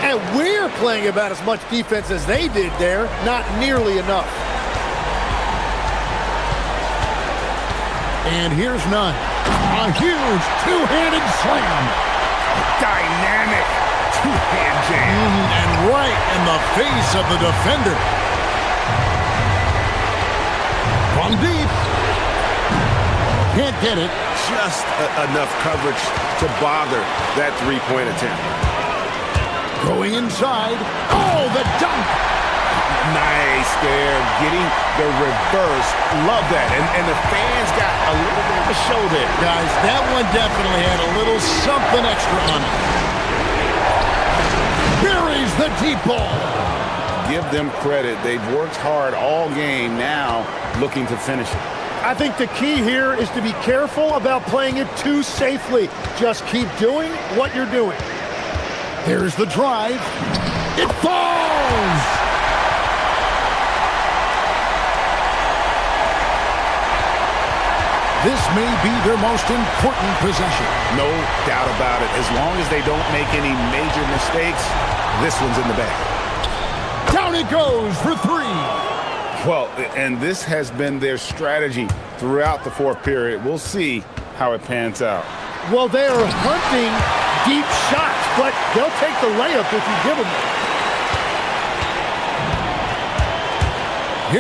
And we're playing about as much defense as they did there. Not nearly enough. And here's none. A huge two-handed slam. Dynamic two-hand jam. And right in the face of the defender. From deep. Can't get it. Just enough coverage to bother that three-point attempt. Going inside. Oh, the dunk. Nice there, getting the reverse. Love that. And the fans got a little bit of a show there. Guys, that one definitely had a little something extra on it. Buries the deep ball. Give them credit. They've worked hard all game, now looking to finish it. I think the key here is to be careful about playing it too safely. Just keep doing what you're doing. Here's the drive. It falls! This may be their most important possession. No doubt about it. As long as they don't make any major mistakes, this one's in the bag. Down it goes for 3. Well, and this has been their strategy throughout the fourth period. We'll see how it pans out. Well, they are hunting deep shots, but they'll take the layup if you give them it.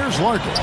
Here's Larkin.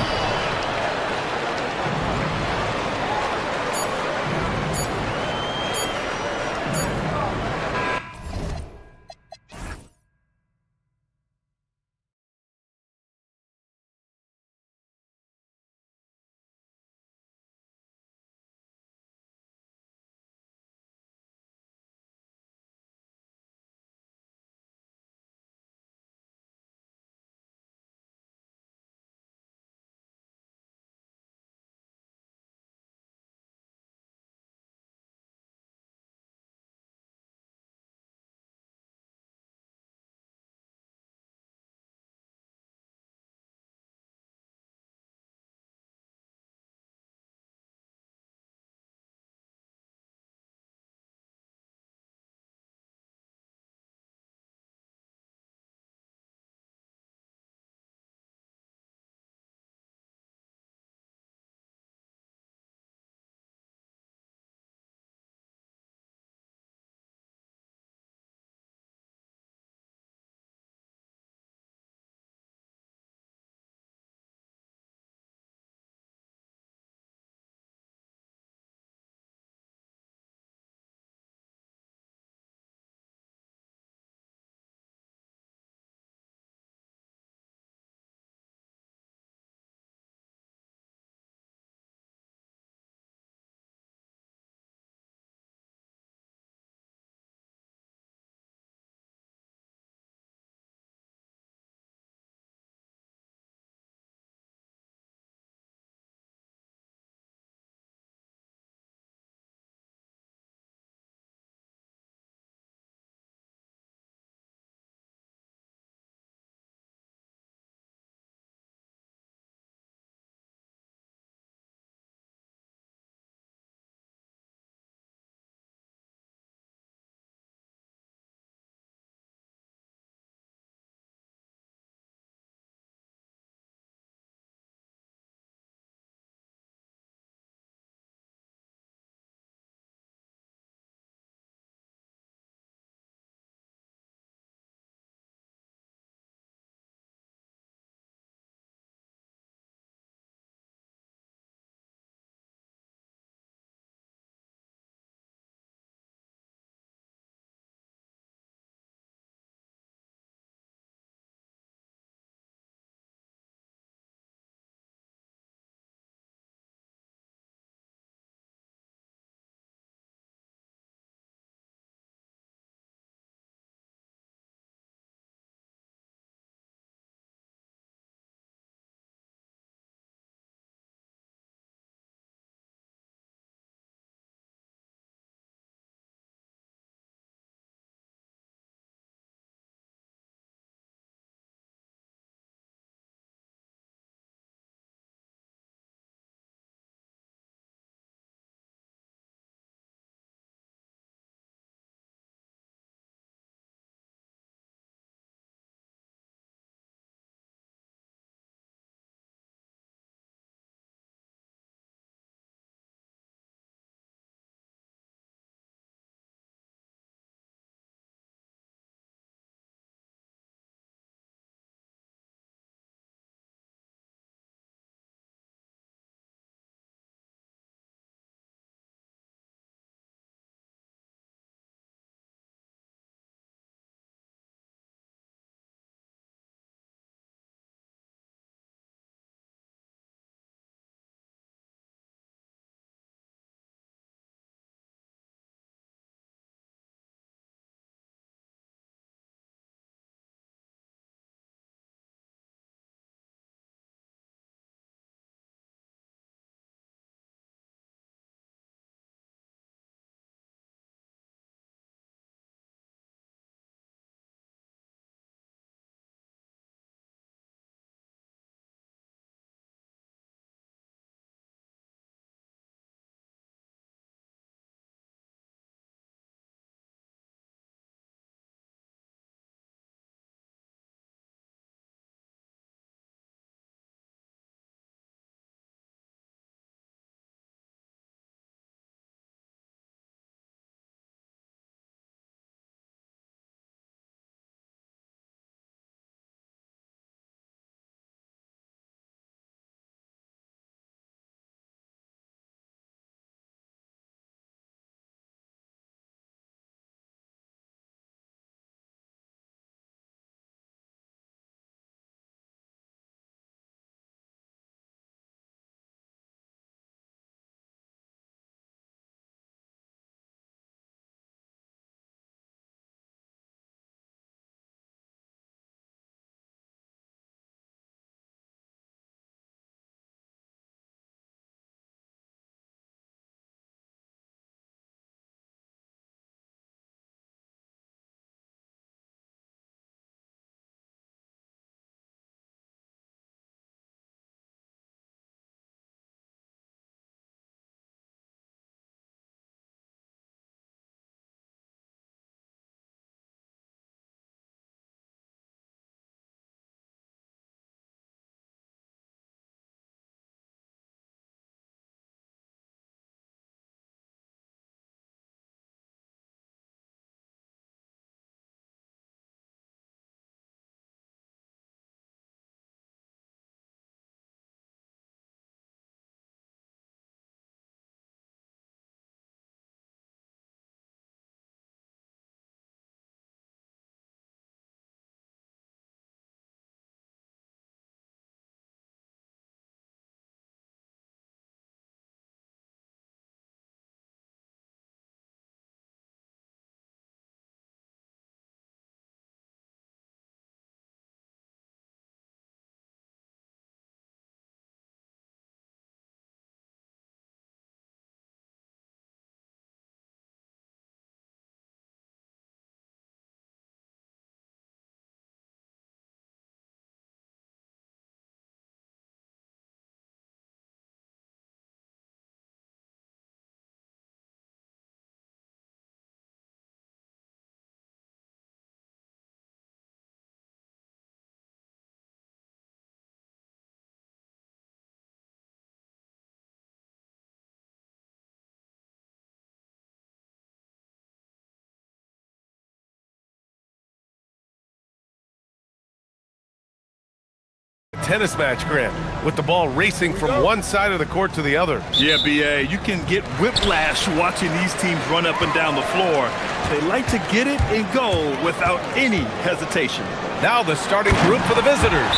tennis match, Grant, with the ball racing from one side of the court to the other. Yeah, B.A., you can get whiplash watching these teams run up and down the floor. They like to get it and go without any hesitation. Now the starting group for the visitors.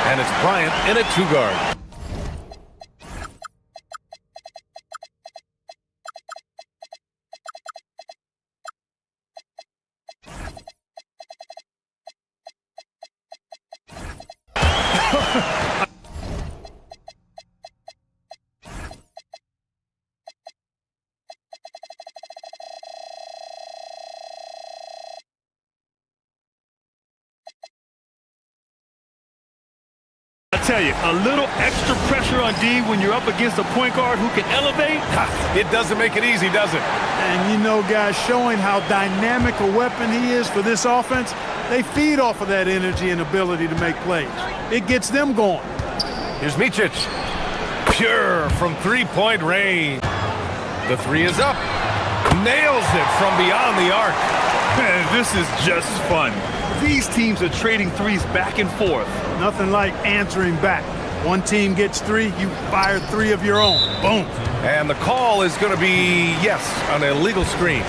And it's Bryant in at two guard. I tell you, a little extra pressure on D when you're up against a point guard who can elevate. It doesn't make it easy, does it? And you know, guys, showing how dynamic a weapon he is for this offense, they feed off of that energy and ability to make plays. It gets them going. Here's Micic. Pure from three-point range. The three is up. Nails it from beyond the arc. Man, this is just fun. These teams are trading threes back and forth. Nothing like answering back. One team gets three, you fire three of your own. Boom. And the call is going to be, yes, an illegal screen.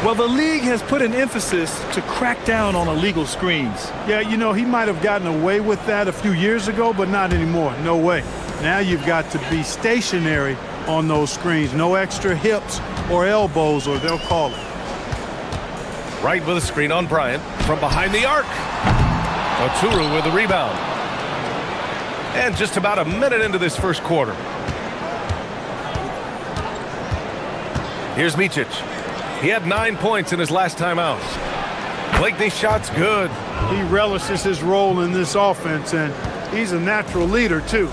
Well, the league has put an emphasis to crack down on illegal screens. Yeah, you know, he might have gotten away with that a few years ago, but not anymore. No way. Now you've got to be stationary on those screens. No extra hips or elbows, or they'll call it. Right with a screen on Bryant from behind the arc. Oturu with the rebound. And just about a minute into this first quarter. Here's Micic. He had 9 points in his last time out. Blakeney's shot's good. He relishes his role in this offense, and he's a natural leader, too.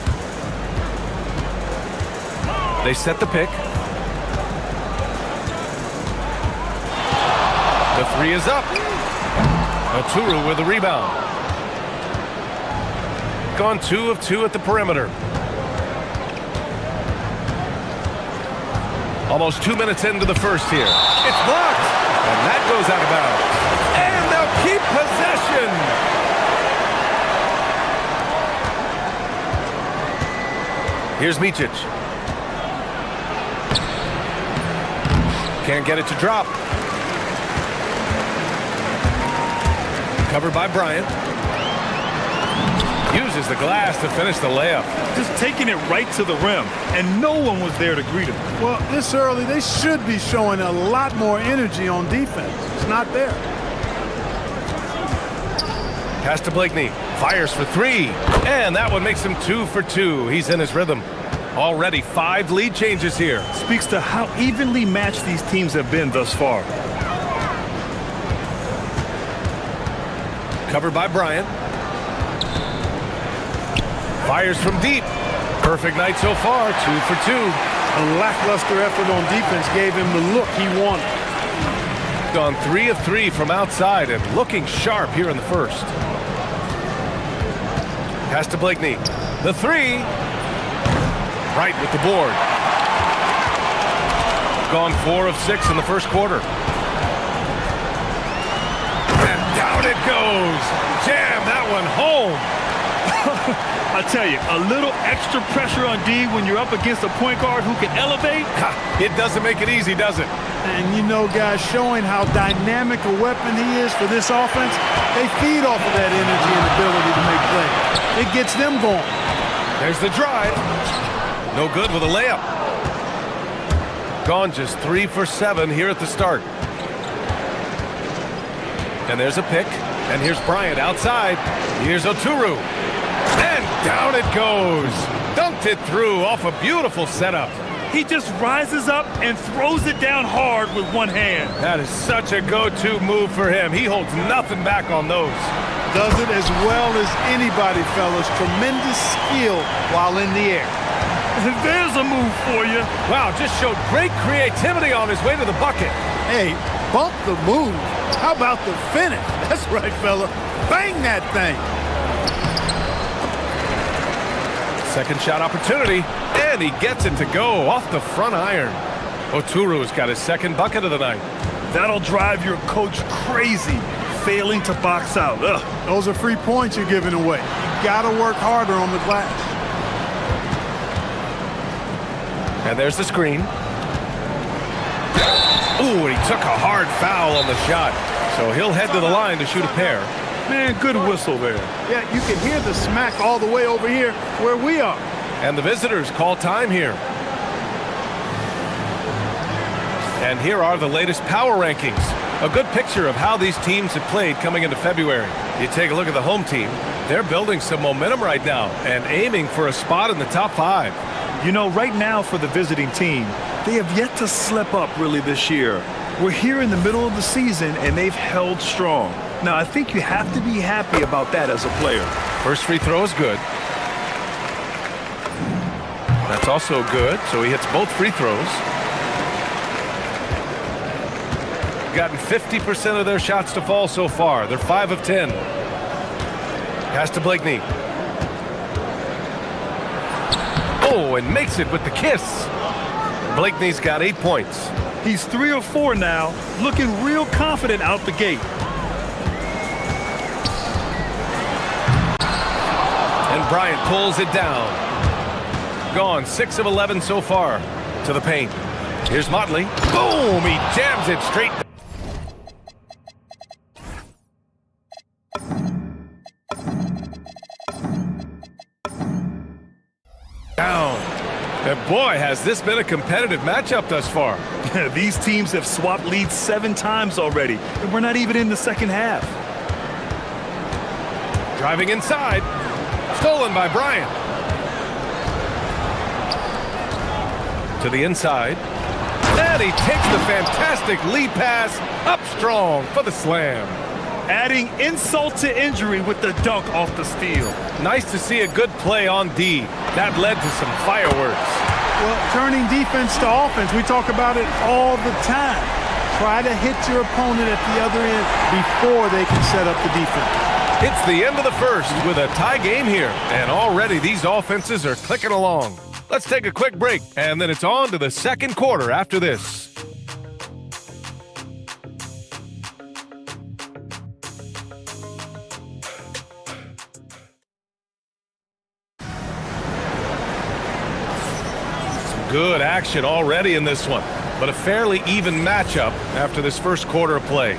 They set the pick. The three is up. Oturu with the rebound. Gone 2 of 2 at the perimeter. Almost 2 minutes into the first here. It's blocked. And that goes out of bounds. And they'll keep possession. Here's Micic. Can't get it to drop. Covered by Bryant. Uses the glass to finish the layup. Just taking it right to the rim, and no one was there to greet him. Well, this early, they should be showing a lot more energy on defense. It's not there. Pass to Blakeney. Fires for three. And that one makes him 2 for 2. He's in his rhythm. Already 5 lead changes here. Speaks to how evenly matched these teams have been thus far. Covered by Bryant. Fires from deep. Perfect night so far, 2 for 2. A lackluster effort on defense gave him the look he wanted. Gone 3 of 3 from outside and looking sharp here in the first. Pass to Blakeney. The three. Right with the board. Gone 4 of 6 in the first quarter. And down it goes. Jam that one home. I tell you, a little extra pressure on D when you're up against a point guard who can elevate. It doesn't make it easy, does it? And you know, guys, showing how dynamic a weapon he is for this offense, they feed off of that energy and ability to make plays. It gets them going. There's the drive. No good with a layup. Gone just 3 for 7 here at the start. And there's a pick. And here's Bryant outside. Here's Oturu. And down it goes. Dunked it through off a beautiful setup. He just rises up and throws it down hard with one hand. That is such a go-to move for him. He holds nothing back on those. Does it as well as anybody, fellas. Tremendous skill while in the air. There's a move for you. Wow, just showed great creativity on his way to the bucket. Hey, bump the move. How about the finish? That's right, fella. Bang that thing. Second shot opportunity, and he gets it to go off the front iron. Oturu's got his second bucket of the night. That'll drive your coach crazy, failing to box out. Ugh. Those are free points you're giving away. got to work harder on the glass. And there's the screen. Ooh, and he took a hard foul on the shot. So he'll head to the line to shoot a pair. Man, good whistle there. Yeah, you can hear the smack all the way over here where we are. And the visitors call time here. And here are the latest power rankings. A good picture of how these teams have played coming into February. You take a look at the home team. They're building some momentum right now and aiming for a spot in the top 5. You know, right now for the visiting team, they have yet to slip up really this year. We're here in the middle of the season, and they've held strong. Now, I think you have to be happy about that as a player. First free throw is good. That's also good, so he hits both free throws. Gotten 50% of their shots to fall so far. They're 5 of 10. Pass to Blakeney. Oh, and makes it with the kiss. Blakeney's got 8 points. He's 3 of 4 now, looking real confident out the gate. And Bryant pulls it down. Gone 6 of 11 so far to the paint. Here's Motley. Boom! He jams it straight. Down. And boy, has this been a competitive matchup thus far. These teams have swapped leads 7 times already, and we're not even in the second half. Driving inside. Stolen by Bryant. To the inside. And he takes the fantastic lead pass up strong for the slam. Adding insult to injury with the dunk off the steal. Nice to see a good play on D. That led to some fireworks. Well, turning defense to offense, we talk about it all the time. Try to hit your opponent at the other end before they can set up the defense. It's the end of the first with a tie game here. And already these offenses are clicking along. Let's take a quick break, and then it's on to the second quarter after this. Good action already in this one, but a fairly even matchup after this first quarter of play.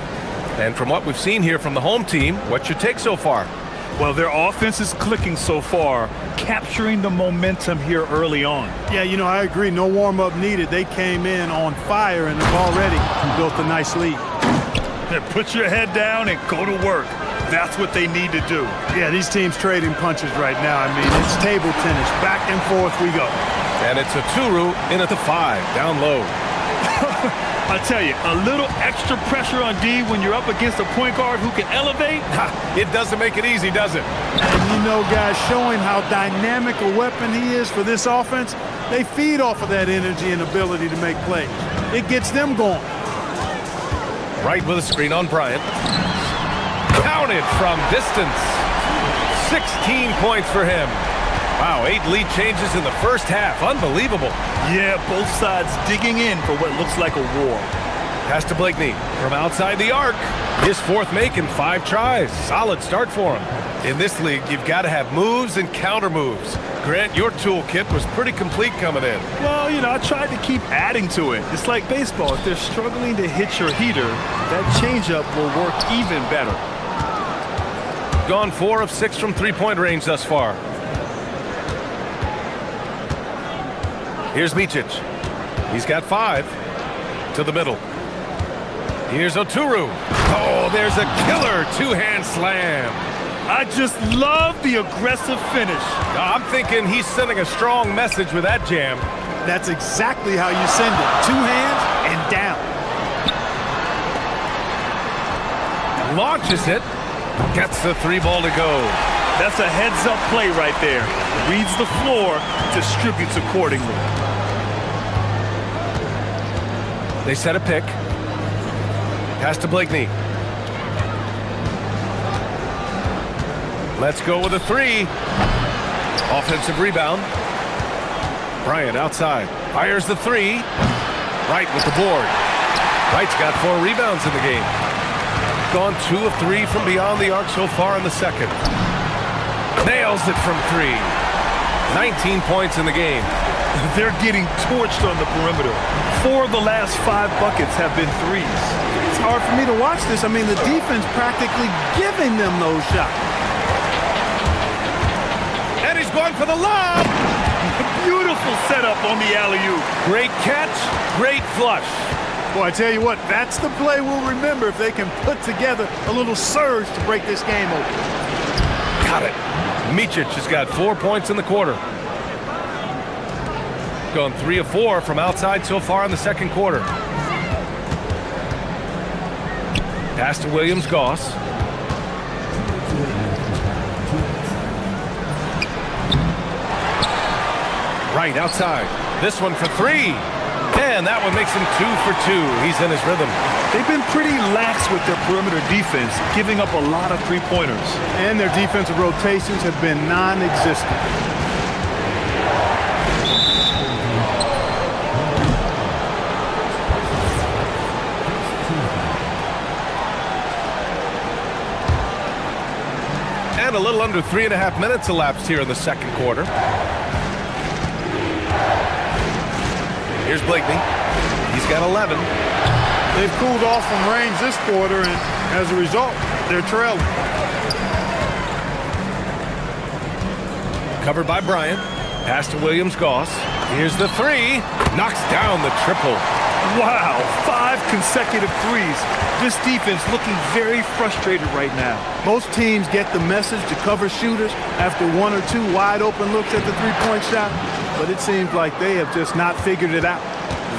And from what we've seen here from the home team, what's your take so far? Well, their offense is clicking so far, capturing the momentum here early on. Yeah, you know, I agree. No warm-up needed. They came in on fire and have already built a nice lead. Put your head down and go to work. That's what they need to do. Yeah, these teams trading punches right now. I mean, it's table tennis. Back and forth we go. And it's a Turu in at the 5, down low. I tell you, a little extra pressure on D when you're up against a point guard who can elevate. It doesn't make it easy, does it? And you know, guys, showing how dynamic a weapon he is for this offense, they feed off of that energy and ability to make plays. It gets them going. Right with a screen on Bryant. Counted from distance. 16 points for him. Wow, 8 lead changes in the first half. Unbelievable. Yeah, both sides digging in for what looks like a war. Pass to Blakeney from outside the arc. His 4th make in 5 tries. Solid start for him. In this league, you've got to have moves and counter moves. Grant, your toolkit was pretty complete coming in. Well, you know, I tried to keep adding to it. It's like baseball. If they're struggling to hit your heater, that changeup will work even better. Gone 4 of 6 from 3-point range thus far. Here's Micic. He's got 5 to the middle. Here's Oturu. Oh, there's a killer 2-hand slam. I just love the aggressive finish. I'm thinking he's sending a strong message with that jam. That's exactly how you send it. 2 hands and down. Launches it. Gets the 3 ball to go. That's a heads-up play right there. Reads the floor, distributes accordingly. They set a pick. Pass to Blakeney. Let's go with a 3. Offensive rebound. Bryant outside. Fires the 3. Wright with the board. Wright's got 4 rebounds in the game. Gone 2 of 3 from beyond the arc so far in the second. Nails it from 3. 19 points in the game. They're getting torched on the perimeter. 4 of the last 5 buckets have been threes. It's hard for me to watch this. I mean, the defense practically giving them those shots. And he's going for the lob. Beautiful setup on the alley-oop. Great catch, great flush. Boy, I tell you what, that's the play we'll remember if they can put together a little surge to break this game open. Got it. Micic has got 4 points in the quarter. Gone 3 of 4 from outside so far in the second quarter. Pass to Williams-Goss. Right outside. This one for 3. And that one makes him 2 for 2. He's in his rhythm. They've been pretty lax with their perimeter defense, giving up a lot of three-pointers. And their defensive rotations have been non-existent. And a little under 3.5 minutes elapsed here in the second quarter. Here's Blakeney. He's got 11. They've cooled off from range this quarter, and as a result, they're trailing. Covered by Bryant. Pass to Williams-Goss. Here's the 3. Knocks down the triple. Wow, 5 consecutive threes. This defense looking very frustrated right now. Most teams get the message to cover shooters after 1 or 2 wide open looks at the three-point shot, but it seems like they have just not figured it out.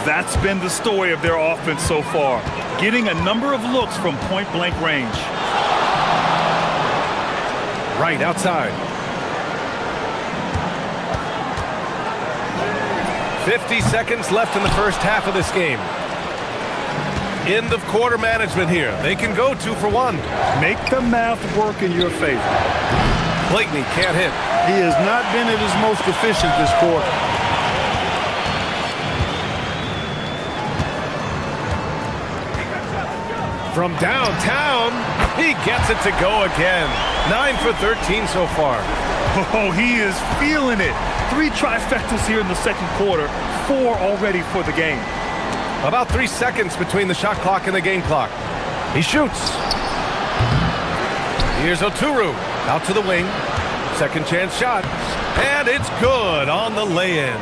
That's been the story of their offense so far, getting a number of looks from point-blank range. Right outside. 50 seconds left in the first half of this game. End of quarter management here. They can go 2 for 1. Make the math work in your favor. Blakeney can't hit. He has not been at his most efficient this quarter. From downtown, he gets it to go again. 9 for 13 so far. Oh, he is feeling it. 3 trifectas here in the second quarter, 4 already for the game. About 3 seconds between the shot clock and the game clock. He shoots. Here's Oturu out to the wing. Second chance shot. And it's good on the lay-in.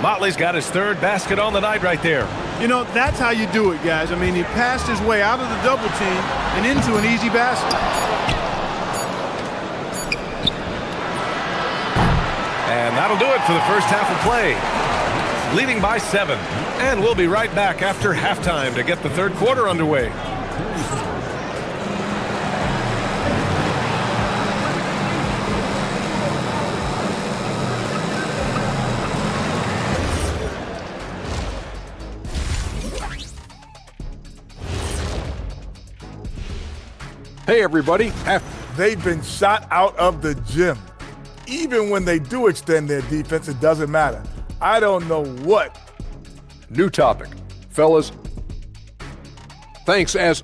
Motley's got his 3rd basket on the night right there. You know, that's how you do it, guys. I mean, he passed his way out of the double team and into an easy basket. And that'll do it for the first half of play. Leading by 7. And we'll be right back after halftime to get the third quarter underway. Hey, everybody. They've been shot out of the gym. Even when they do extend their defense, it doesn't matter. I don't know what. New topic. Fellas, thanks as...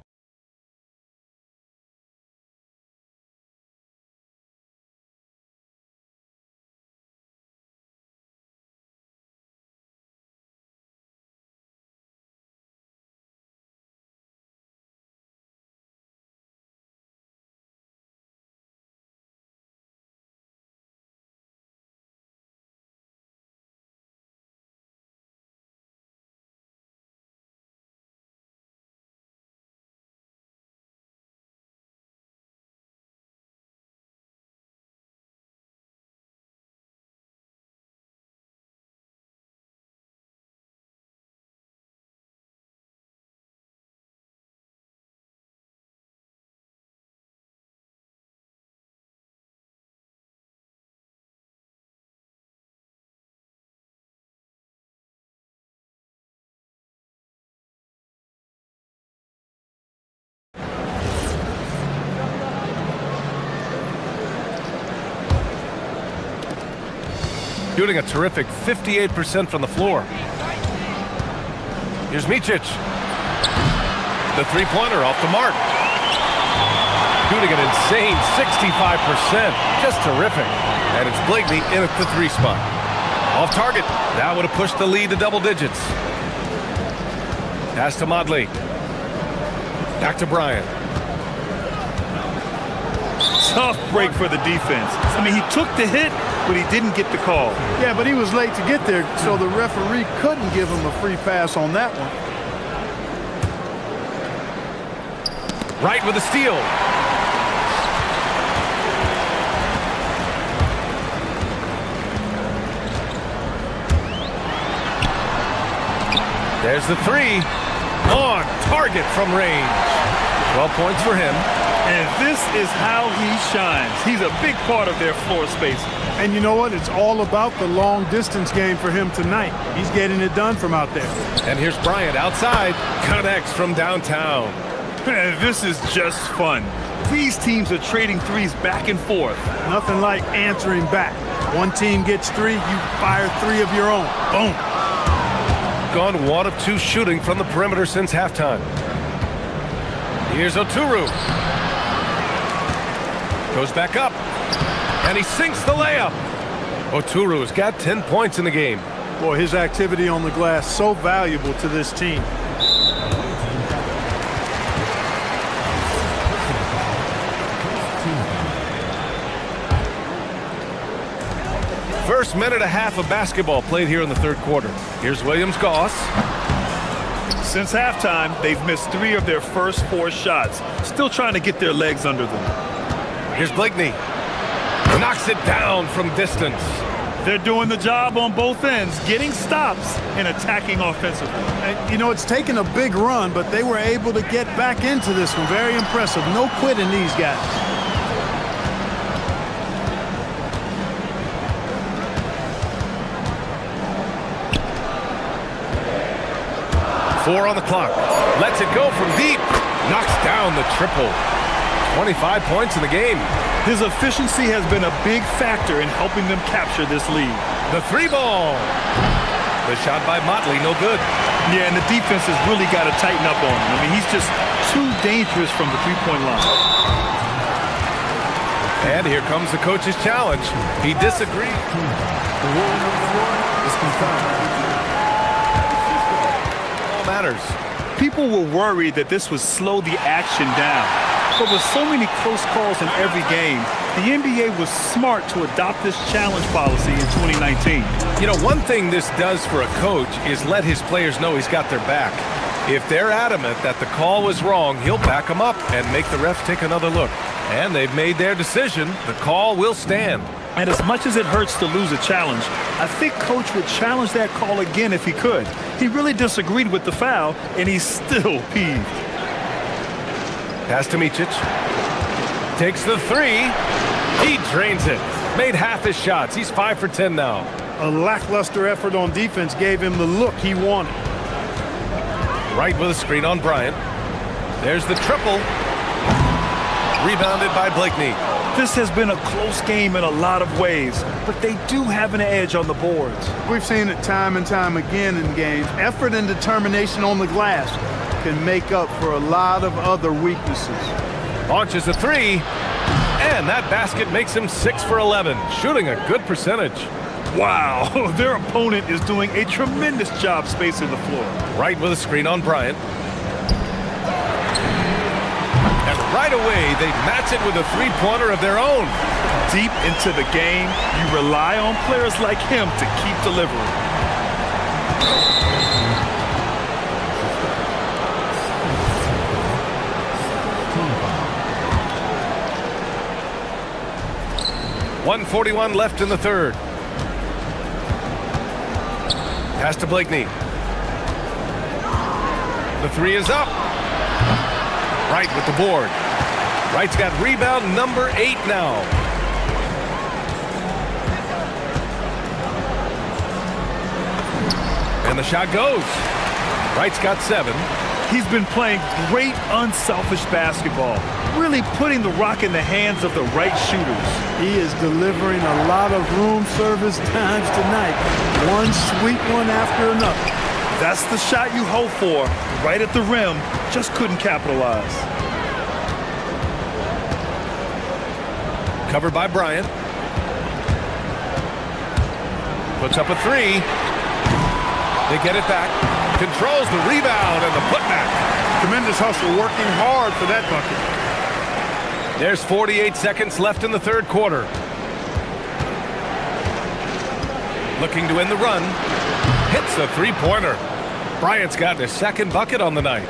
Shooting a terrific 58% from the floor. Here's Micic. The three-pointer off the mark. shooting an insane 65%. Just terrific. And it's Blakeney in at the 3 spot. Off target. That would have pushed the lead to double digits. Pass to Modley. Back to Bryant. Tough break for the defense. I mean, he took the hit, but he didn't get the call. Yeah, but he was late to get there, so the referee couldn't give him a free pass on that one. Right with a steal. There's the 3. On target from range. 12 points for him. And this is how he shines. He's a big part of their floor space. And you know what? It's all about the long distance game for him tonight. He's getting it done from out there. And here's Bryant outside. Connects from downtown. This is just fun. These teams are trading threes back and forth. Nothing like answering back. One team gets 3, you fire 3 of your own. Boom. Gone 1 of 2 shooting from the perimeter since halftime. Here's Oturu. Goes back up. And he sinks the layup. Oturu's got 10 points in the game. Boy, his activity on the glass so valuable to this team. First minute and a half of basketball played here in the 3rd quarter. Here's Williams-Goss. Since halftime, they've missed 3 of their first 4 shots. Still trying to get their legs under them. Here's Blakeney. Knocks it down from distance. They're doing the job on both ends, getting stops and attacking offensively. And, you know, it's taken a big run, but they were able to get back into this one. Very impressive. No quitting these guys. Four on the clock. Lets it go from deep. Knocks down the triple. 25 points in the game. His efficiency has been a big factor in helping them capture this lead. The 3 ball. The shot by Motley, no good. Yeah, and the defense has really got to tighten up on him. I mean, he's just too dangerous from the 3-point line. And here comes the coach's challenge. He disagrees. The ruling on the floor is confirmed. Matters. People were worried that this would slow the action down. But with so many close calls in every game, the NBA was smart to adopt this challenge policy in 2019. You know, one thing this does for a coach is let his players know he's got their back. If they're adamant that the call was wrong, he'll back them up and make the refs take another look. And they've made their decision. The call will stand. And as much as it hurts to lose a challenge, I think Coach would challenge that call again if he could. He really disagreed with the foul, and he's still peeved. Pass to Micic. Takes the 3. He drains it. Made half his shots. He's 5 for 10 now. A lackluster effort on defense gave him the look he wanted. Right with a screen on Bryant. There's the triple. Rebounded by Blakeney. This has been a close game in a lot of ways, but they do have an edge on the boards. We've seen it time and time again in games. Effort and determination on the glass can make up for a lot of other weaknesses. Launches a 3, and that basket makes him 6 for 11, shooting a good percentage. Wow, their opponent is doing a tremendous job spacing the floor. Right with a screen on Bryant. And right away, they match it with a 3-pointer of their own. Deep into the game, you rely on players like him to keep delivering. .141 left in the 3rd. Pass to Blakeney. The 3 is up. Wright with the board. Wright's got rebound number 8 now. And the shot goes. Wright's got 7. He's been playing great unselfish basketball, really putting the rock in the hands of the right shooters. He is delivering a lot of room service times tonight. One sweet one after another. That's the shot you hope for, right at the rim, just couldn't capitalize. Covered by Bryant. Puts up a three. They get it back. Controls the rebound and the putback. Tremendous hustle, working hard for that bucket. There's 48 seconds left in the third quarter. Looking to end the run. Hits a three-pointer. Bryant's got his second bucket on the night.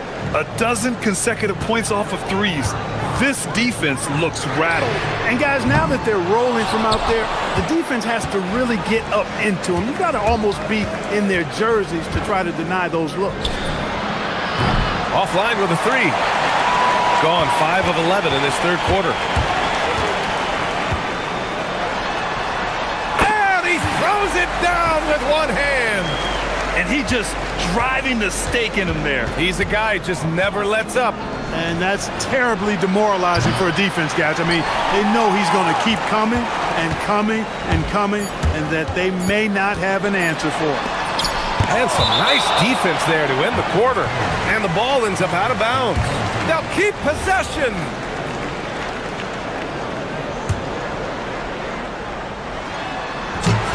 12 consecutive points off of threes. This defense looks rattled. And guys, now that they're rolling from out there, the defense has to really get up into them. You've got to almost be in their jerseys to try to deny those looks. Offline with a three. Gone 5 of 11 in this third quarter. And he throws it down with one hand. And he just driving the stake in him there. He's a guy who just never lets up. And that's terribly demoralizing for a defense, guys. I mean, they know he's going to keep coming and coming and coming, and that they may not have an answer for it. And some nice defense there to end the quarter. And the ball ends up out of bounds. They'll keep possession.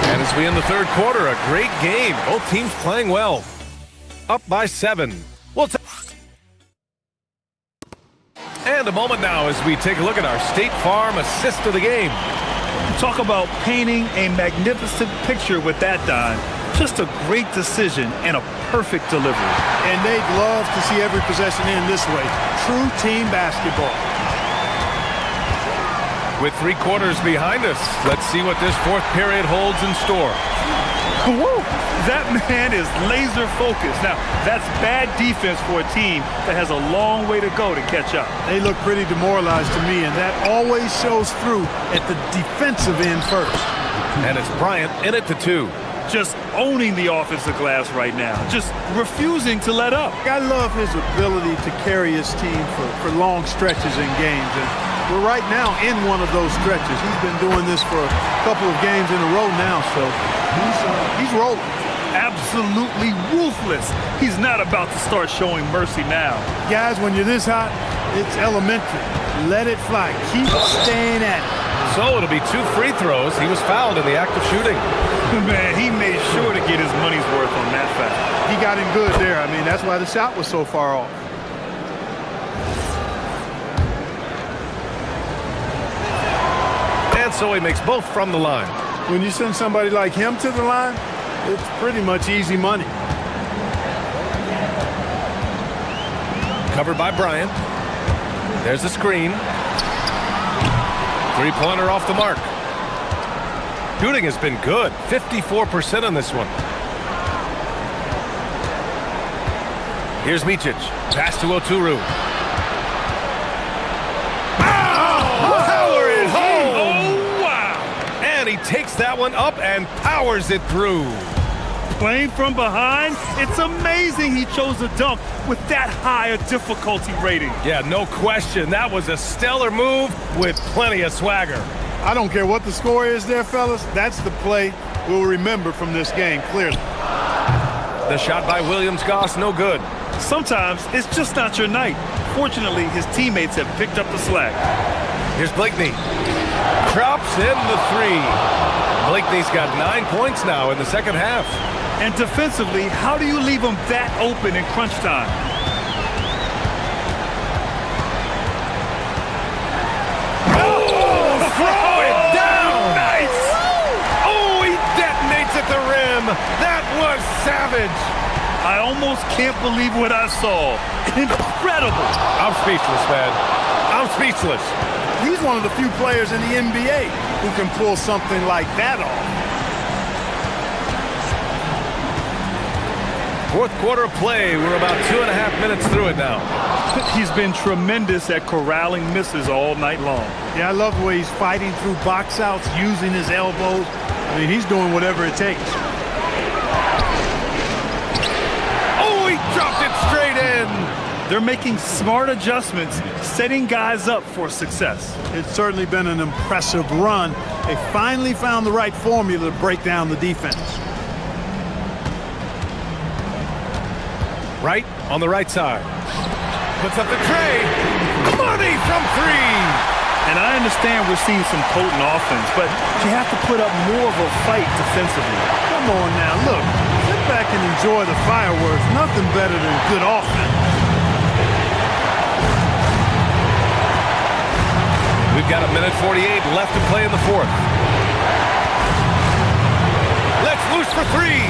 And as we end the third quarter, a great game. Both teams playing well. Up by 7. And a moment now as we take a look at our State Farm assist of the game. Talk about painting a magnificent picture with that dime. Just a great decision and a perfect delivery. And they'd love to see every possession end this way. True team basketball. With 3 quarters behind us, let's see what this fourth period holds in store. Woo! That man is laser focused. Now, that's bad defense for a team that has a long way to go to catch up. They look pretty demoralized to me, and that always shows through at the defensive end first. And it's Bryant in it to 2. Just owning the offensive glass right now. Just refusing to let up. I love his ability to carry his team for long stretches in games. And we're right now in one of those stretches. He's been doing this for a couple of games in a row now, so he's rolling. Absolutely ruthless. He's not about to start showing mercy now. Guys, when you're this hot, it's elementary. Let it fly. Keep staying at it. So it'll be 2 free throws. He was fouled in the act of shooting. Man, he made sure to get his money's worth on that foul. He got him good there. I mean, that's why the shot was so far off. And so he makes both from the line. When you send somebody like him to the line, it's pretty much easy money. Covered by Bryant. There's a screen. Three-pointer off the mark. Shooting has been good. 54% on this one. Here's Micic. Pass to Oturu. Power it home! Oh, wow! And he takes that one up and powers it through. Playing from behind, it's amazing he chose a dunk with that high a difficulty rating. Yeah, no question. That was a stellar move with plenty of swagger. I don't care what the score is there, fellas. That's the play we'll remember from this game, clearly. The shot by Williams-Goss, no good. Sometimes it's just not your night. Fortunately, his teammates have picked up the slack. Here's Blakeney. Drops in the 3. Blakeney's got 9 points now in the second half. And defensively, how do you leave them that open in crunch time? Oh, throw it down! Nice! Oh, he detonates at the rim. That was savage. I almost can't believe what I saw. Incredible. I'm speechless, man. I'm speechless. He's one of the few players in the NBA who can pull something like that off. Fourth quarter of play. We're about 2.5 minutes through it now. He's been tremendous at corralling misses all night long. Yeah, I love the way he's fighting through box outs, using his elbows. I mean, he's doing whatever it takes. Oh, he dropped it straight in. They're making smart adjustments, setting guys up for success. It's certainly been an impressive run. They finally found the right formula to break down the defense. Right on the right side. Puts up the tray. Money from 3. And I understand we're seeing some potent offense, but you have to put up more of a fight defensively. Come on now, look. Sit back and enjoy the fireworks. Nothing better than good offense. We've got 1:48 left to play in the fourth. Let's loose for three.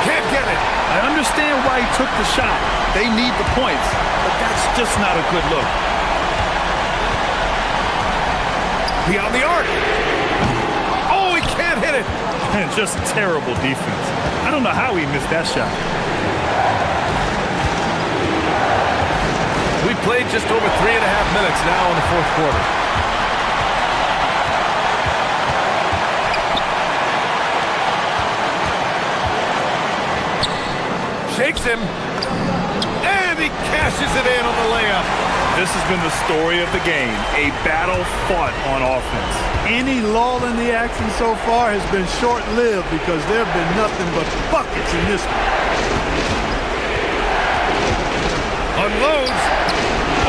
Can't get it. I understand why he took the shot. They need the points, but that's just not a good look. Beyond the arc. Oh, he can't hit it. And just terrible defense. I don't know how he missed that shot. We played just over 3.5 minutes now in the fourth quarter. Shakes him. And he cashes it in on the layup. This has been the story of the game, a battle fought on offense. Any lull in the action so far has been short-lived because there have been nothing but buckets in this one. Unloads.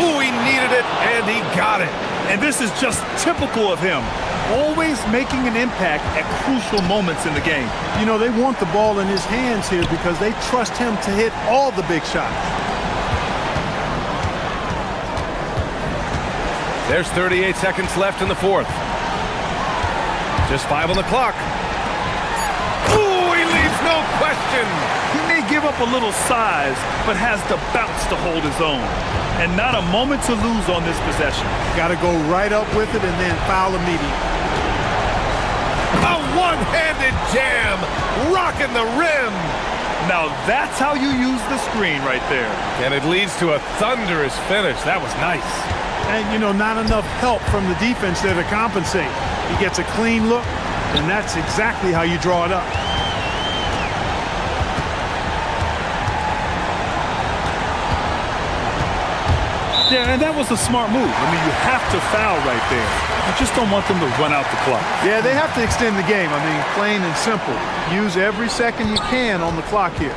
Oh, he needed it, and he got it. And this is just typical of him, always making an impact at crucial moments in the game. You know, they want the ball in his hands here because they trust him to hit all the big shots. There's 38 seconds left in the fourth. Just 5 on the clock. Ooh, he leaves no question. He may give up a little size, but has the bounce to hold his own. And not a moment to lose on this possession. Got to go right up with it and then foul immediately. A one-handed jam, rocking the rim. Now that's how you use the screen right there. And it leads to a thunderous finish. That was nice. And, you know, not enough help from the defense there to compensate. He gets a clean look, and that's exactly how you draw it up. Yeah, and that was a smart move. I mean, you have to foul right there. You just don't want them to run out the clock. Yeah, they have to extend the game. I mean, plain and simple. Use every second you can on the clock here.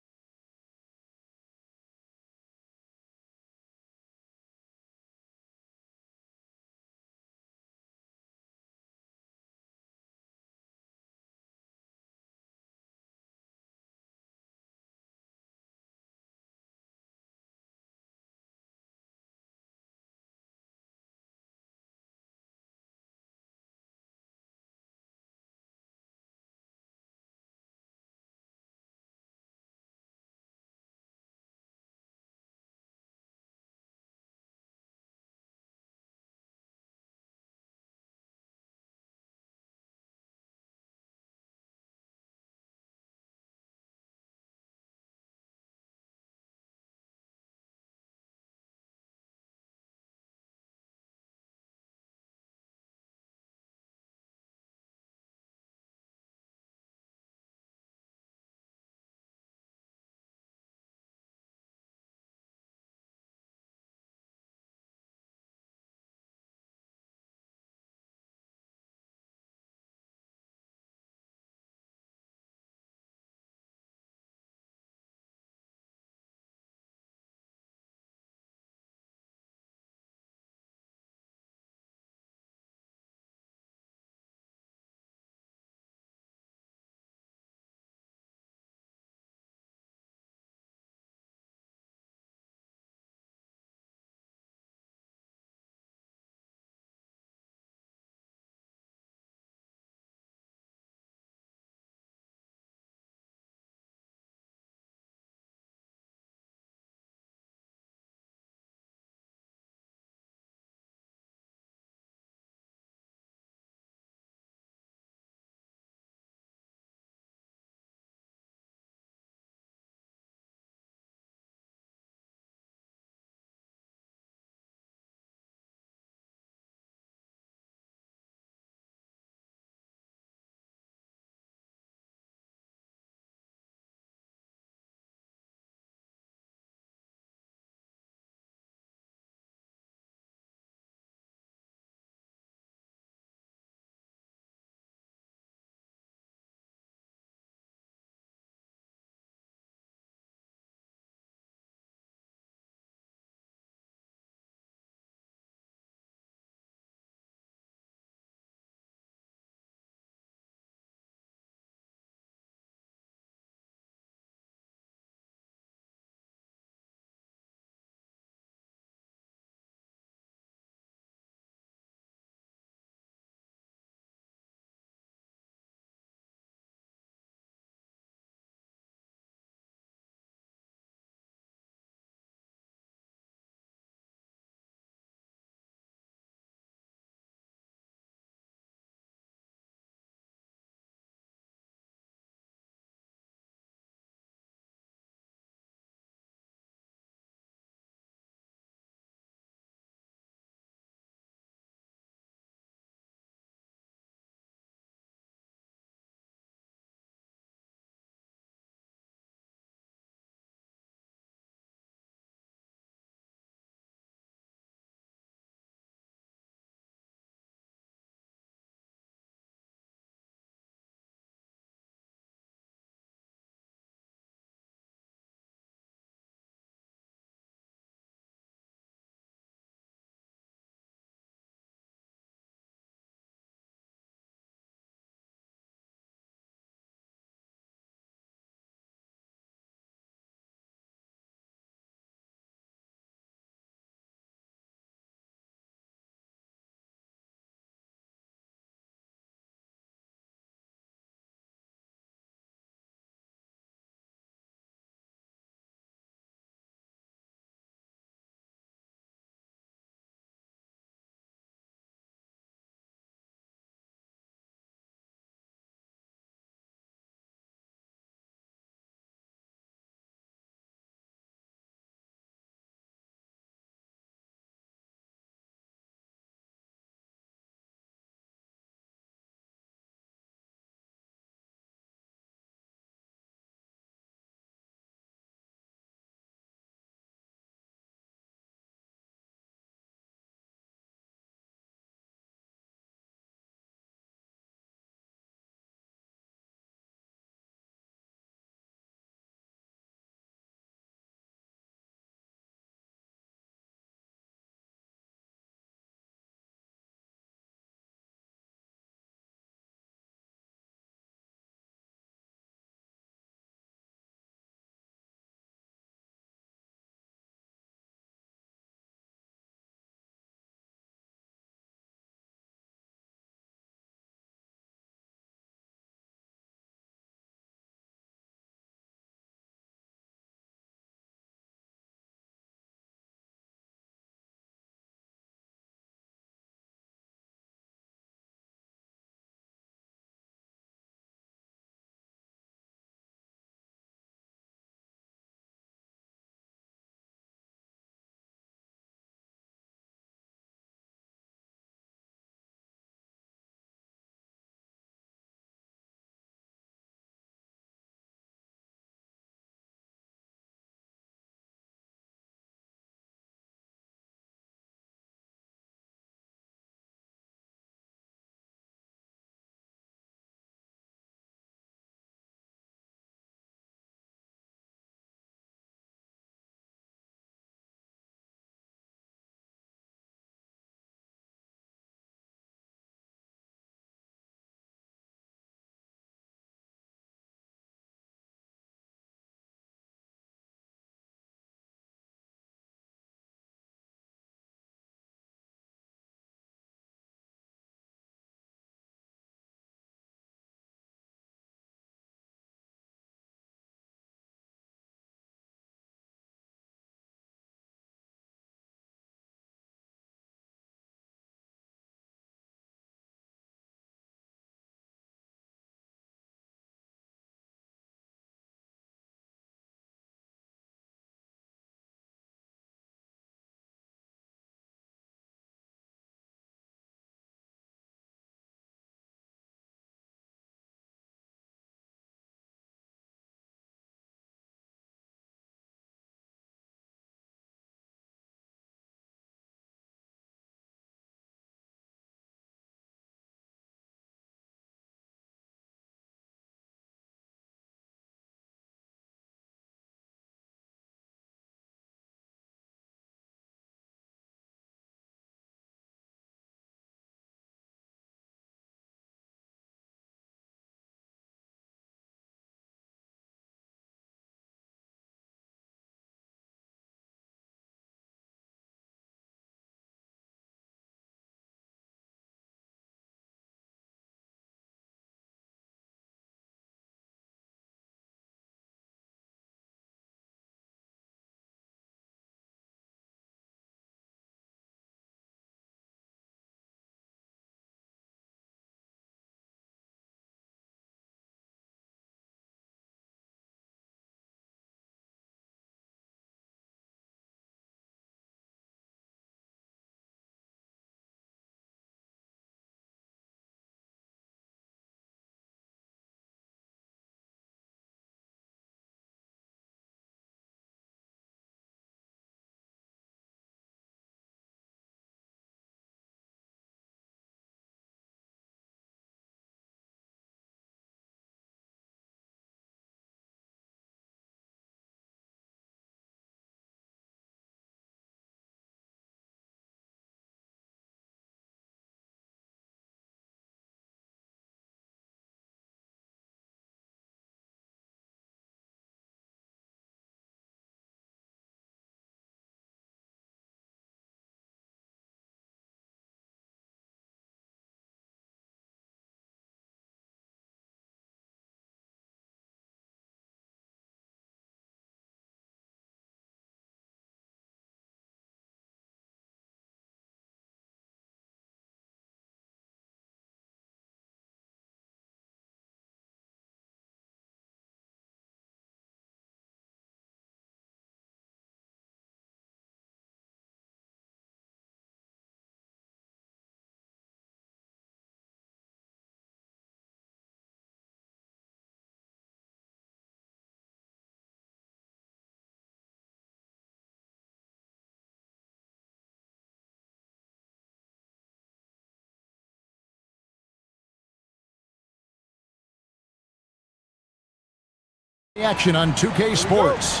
Action on 2K Sports.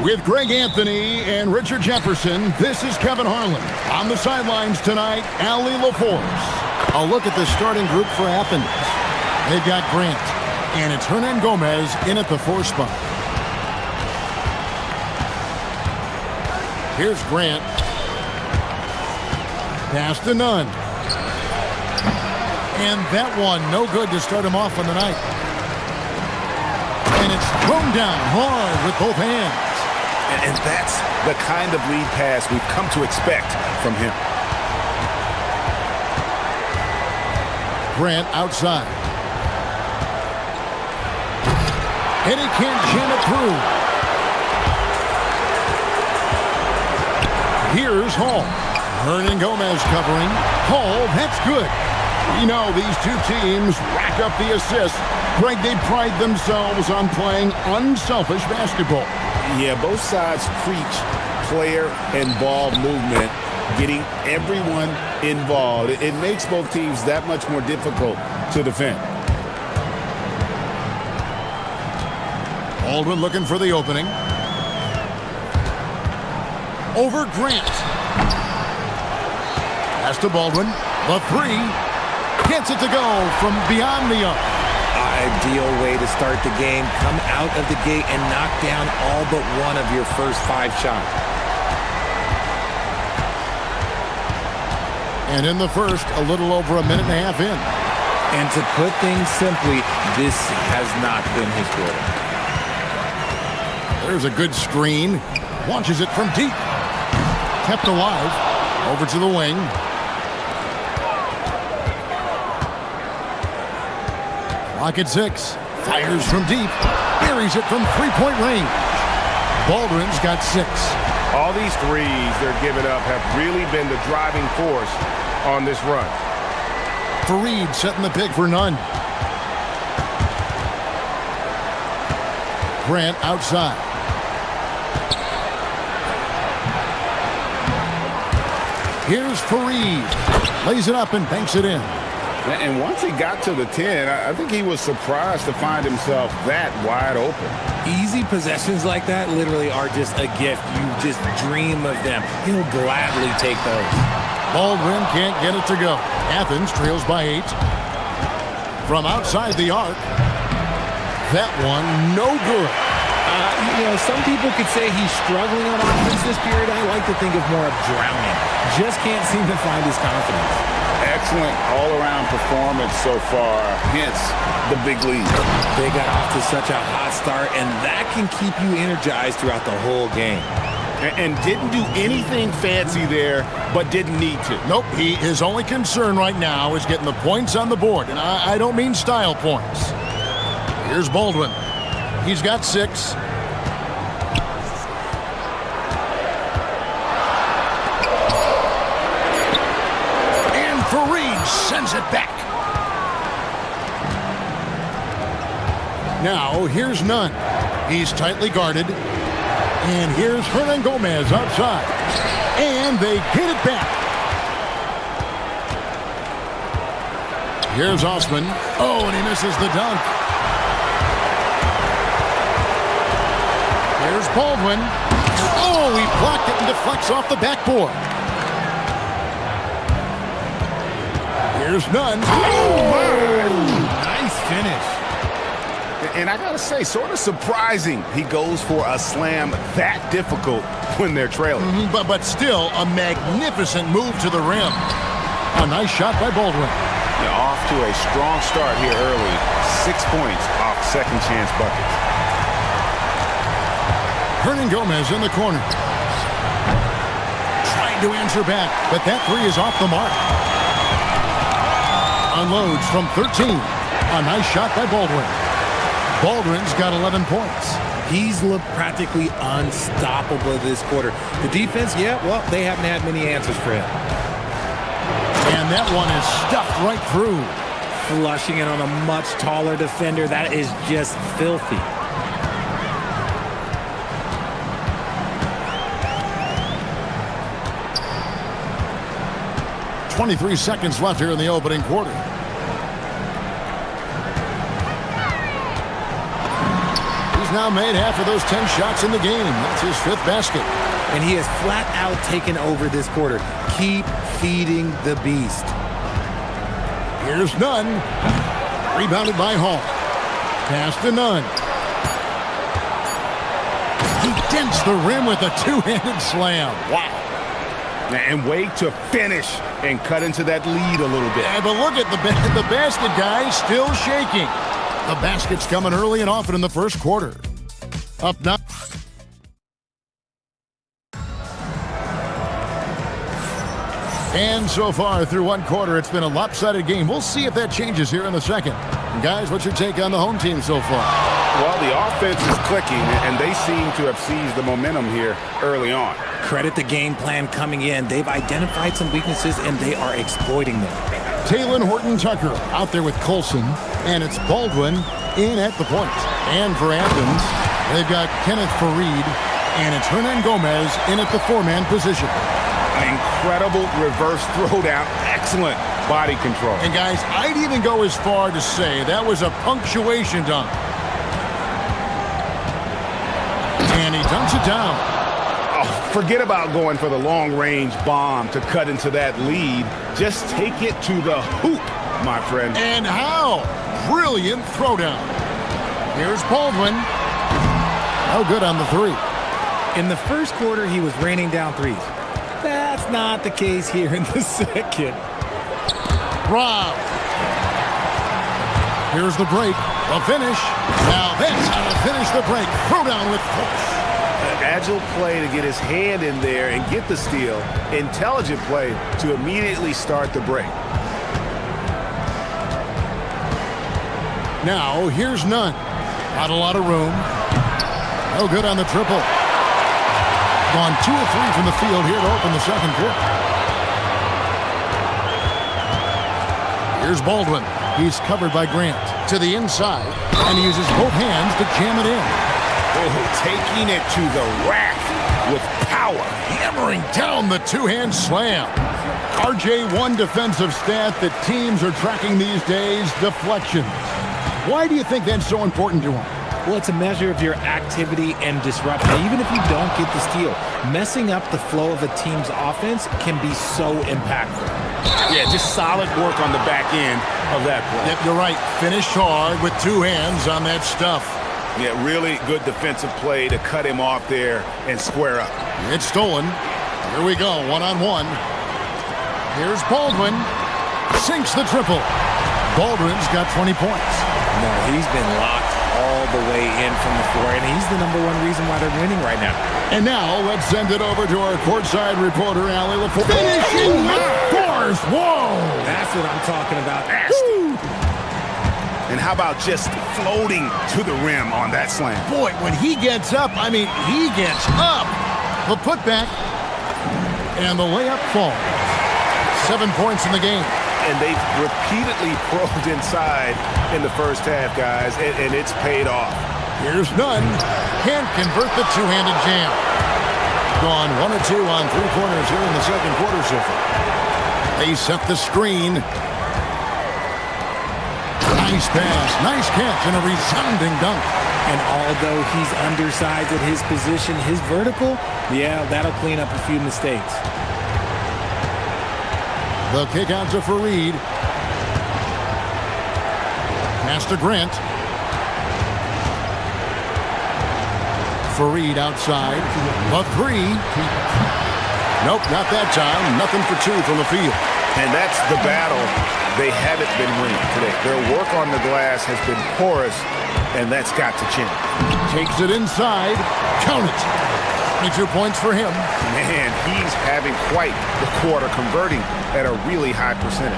With Greg Anthony and Richard Jefferson, this is Kevin Harlan. On the sidelines tonight, Ali LaForce. A look at the starting group for Athens. They've got Grant, and it's Hernan Gomez in at the 4 spot. Here's Grant. Pass to Nunn. And that one, no good to start him off on the night. And it's thrown down hard with both hands. And that's the kind of lead pass we've come to expect from him. Grant outside. And he can't jam it through. Here's Hall. Hernan Gomez covering. Hall, that's good. You know, these two teams rack up the assists. Greg, they pride themselves on playing unselfish basketball. Yeah, both sides preach player and ball movement, getting everyone involved. It makes both teams that much more difficult to defend. Baldwin looking for the opening. Over Grant. Pass to Baldwin. The 3. Gets it to go from beyond the arc. Ideal way to start the game. Come out of the gate and knock down all but one of your first 5 shots. And in the first, a little over a minute and a half in. And to put things simply, this has not been his quarter. There's a good screen. Launches it from deep. Kept alive. Over to the wing. Clock at 6. Fires from deep. Buries it from 3-point range. Baldwin's got 6. All these threes they're giving up have really been the driving force on this run. Fareed setting the pick for Nunn. Grant outside. Here's Fareed. Lays it up and banks it in. And once he got to the 10, I think he was surprised to find himself that wide open. Easy possessions like that literally are just a gift. You just dream of them. He'll gladly take those. Baldwin can't get it to go. Athens trails by 8. From outside the arc. That one, no good. You know, some people could say he's struggling on offense this period. I like to think of more of drowning. Just can't seem to find his confidence. Excellent all-around performance so far, hence the big lead. They got off to such a hot start, and that can keep you energized throughout the whole game. And didn't do anything fancy there, but didn't need to. Nope, his only concern right now is getting the points on the board, and I don't mean style points. Here's Baldwin. He's got 6. Fareed sends it back. Now, here's Nunn. He's tightly guarded. And here's Hernan Gomez outside. And they get it back. Here's Osman. Oh, and he misses the dunk. Here's Baldwin. Oh, he blocked it and deflects off the backboard. Here's Nunn. Oh, nice finish. And I gotta say, sort of surprising he goes for a slam that difficult when they're trailing. But still, a magnificent move to the rim. A nice shot by Baldwin. Off to a strong start here early. 6 points off second chance buckets. Hernan Gomez in the corner. Trying to answer back, but that 3 is off the mark. Unloads from 13. A nice shot by Baldwin. Baldwin's got 11 points. He's looked practically unstoppable this quarter. The defense, yeah, well, they haven't had many answers for him. And that one is stuffed right through. Flushing it on a much taller defender. That is just filthy. .23 seconds left here in the opening quarter. He's now made half of those 10 shots in the game. That's his 5th basket. And he has flat out taken over this quarter. Keep feeding the beast. Here's Nunn. Rebounded by Hall. Pass to Nunn. He dents the rim with a two-handed slam. Wow. And wait to finish and cut into that lead a little bit. Yeah, but look at the basket, guys, still shaking. The basket's coming early and often in the first quarter. Up now. And so far through one quarter, it's been a lopsided game. We'll see if that changes here in the second. And guys, what's your take on the home team so far? Well, the offense is clicking, and they seem to have seized the momentum here early on. Credit the game plan coming in. They've identified some weaknesses, and they are exploiting them. Talon Horton-Tucker out there with Colson, and it's Baldwin in at the point. And for Athens, they've got Kenneth Fareed, and it's Hernan Gomez in at the 4-man position. Incredible reverse throwdown. Excellent body control. And guys, I'd even go as far to say that was a punctuation dunk. And he dunks it down. Oh, forget about going for the long-range bomb to cut into that lead. Just take it to the hoop, my friend. And how? Brilliant throwdown. Here's Baldwin. Oh, good on the 3. In the first quarter, he was raining down threes. That's not the case here in the second. Rob. Here's the break. The finish. Now that's how to finish the break. Throw down with force. An agile play to get his hand in there and get the steal. Intelligent play to immediately start the break. Now here's Nunn. Not a lot of room. No good on the triple. Gone 2 of 3 from the field here to open the second quarter. Here's Baldwin. He's covered by Grant. To the inside, and he uses both hands to jam it in. Oh, taking it to the rack with power. Hammering down the two-hand slam. RJ1 defensive stat that teams are tracking these days, deflections. Why do you think that's so important to him? Well, it's a measure of your activity and disruption. Even if you don't get the steal, messing up the flow of a team's offense can be so impactful. Yeah, just solid work on the back end of that play. Yep, you're right. Finished hard with 2 hands on that stuff. Yeah, really good defensive play to cut him off there and square up. It's stolen. Here we go, one-on-one. Here's Baldwin. Sinks the triple. Baldwin's got 20 points. No, he's been locked all the way in from the floor, and he's the #1 reason why they're winning right now. And now let's send it over to our courtside reporter, Allie LaForce. Finishing with force! Whoa! That's what I'm talking about. And how about just floating to the rim on that slam? Boy, when he gets up, I mean, he gets up. The putback and the layup falls. 7 points in the game. And they've repeatedly probed inside in the first half, guys, and it's paid off. Here's Nunn. Can't convert the two-handed jam. Gone 1 of 2 on 3-pointers here in the second quarter so far. They set the screen. Nice pass, nice catch, and a resounding dunk. And although he's undersized at his position, his vertical, yeah, that'll clean up a few mistakes. The kick out to Fareed. Pass to Grant. Fareed outside. The 3. Nope, not that time. Nothing for 2 from the field. And that's the battle they haven't been winning today. Their work on the glass has been porous, and that's got to change. Takes it inside. Count it. 22 points for him. Man, he's having quite the quarter, converting at a really high percentage.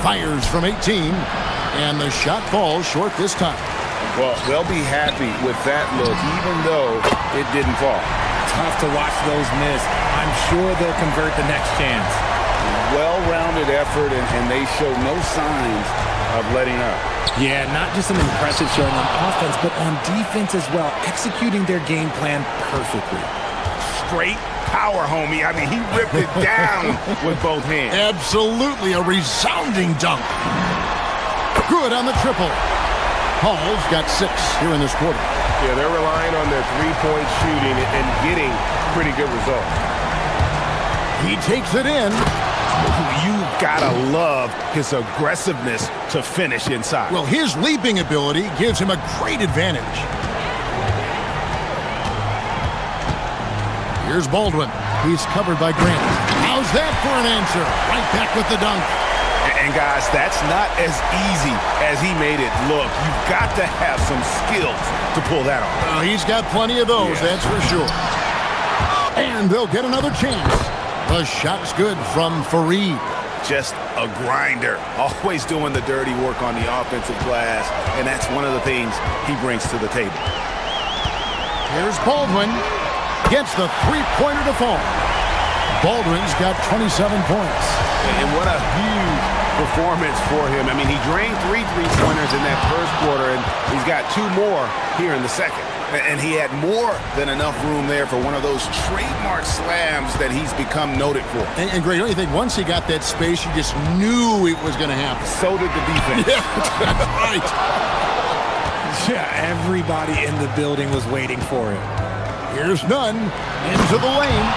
Fires from 18, and the shot falls short this time. Well, they'll be happy with that look, even though it didn't fall. Tough to watch those miss. I'm sure they'll convert the next chance. Well-rounded effort, and they show no signs of letting up. Yeah, not just an impressive showing on offense, but on defense as well, executing their game plan perfectly. Straight power, homie. I mean, he ripped it down with both hands. Absolutely a resounding dunk. Good on the triple. Hall's got 6 here in this quarter. Yeah, they're relying on their three-point shooting and getting pretty good results. He takes it in. You gotta love his aggressiveness to finish inside. Well, his leaping ability gives him a great advantage. Here's Baldwin. He's covered by Grant. How's that for an answer? Right back with the dunk. And guys, that's not as easy as he made it look. You've got to have some skills to pull that off. Well, he's got plenty of those, that's for sure. And they'll get another chance. The shot's good from Fareed. Just a grinder, always doing the dirty work on the offensive glass, and that's one of the things he brings to the table. Here's Baldwin. Gets the three-pointer to fall. Baldwin's got 27 points. And what a huge performance for him. I mean, he drained 3 three-pointers in that first quarter, and he's got 2 more here in the second. And he had more than enough room there for one of those trademark slams that he's become noted for. And Greg, don't you think once he got that space, you just knew it was going to happen? So did the defense. Yeah, right. Yeah, everybody in the building was waiting for it. Here's Nunn into the lane.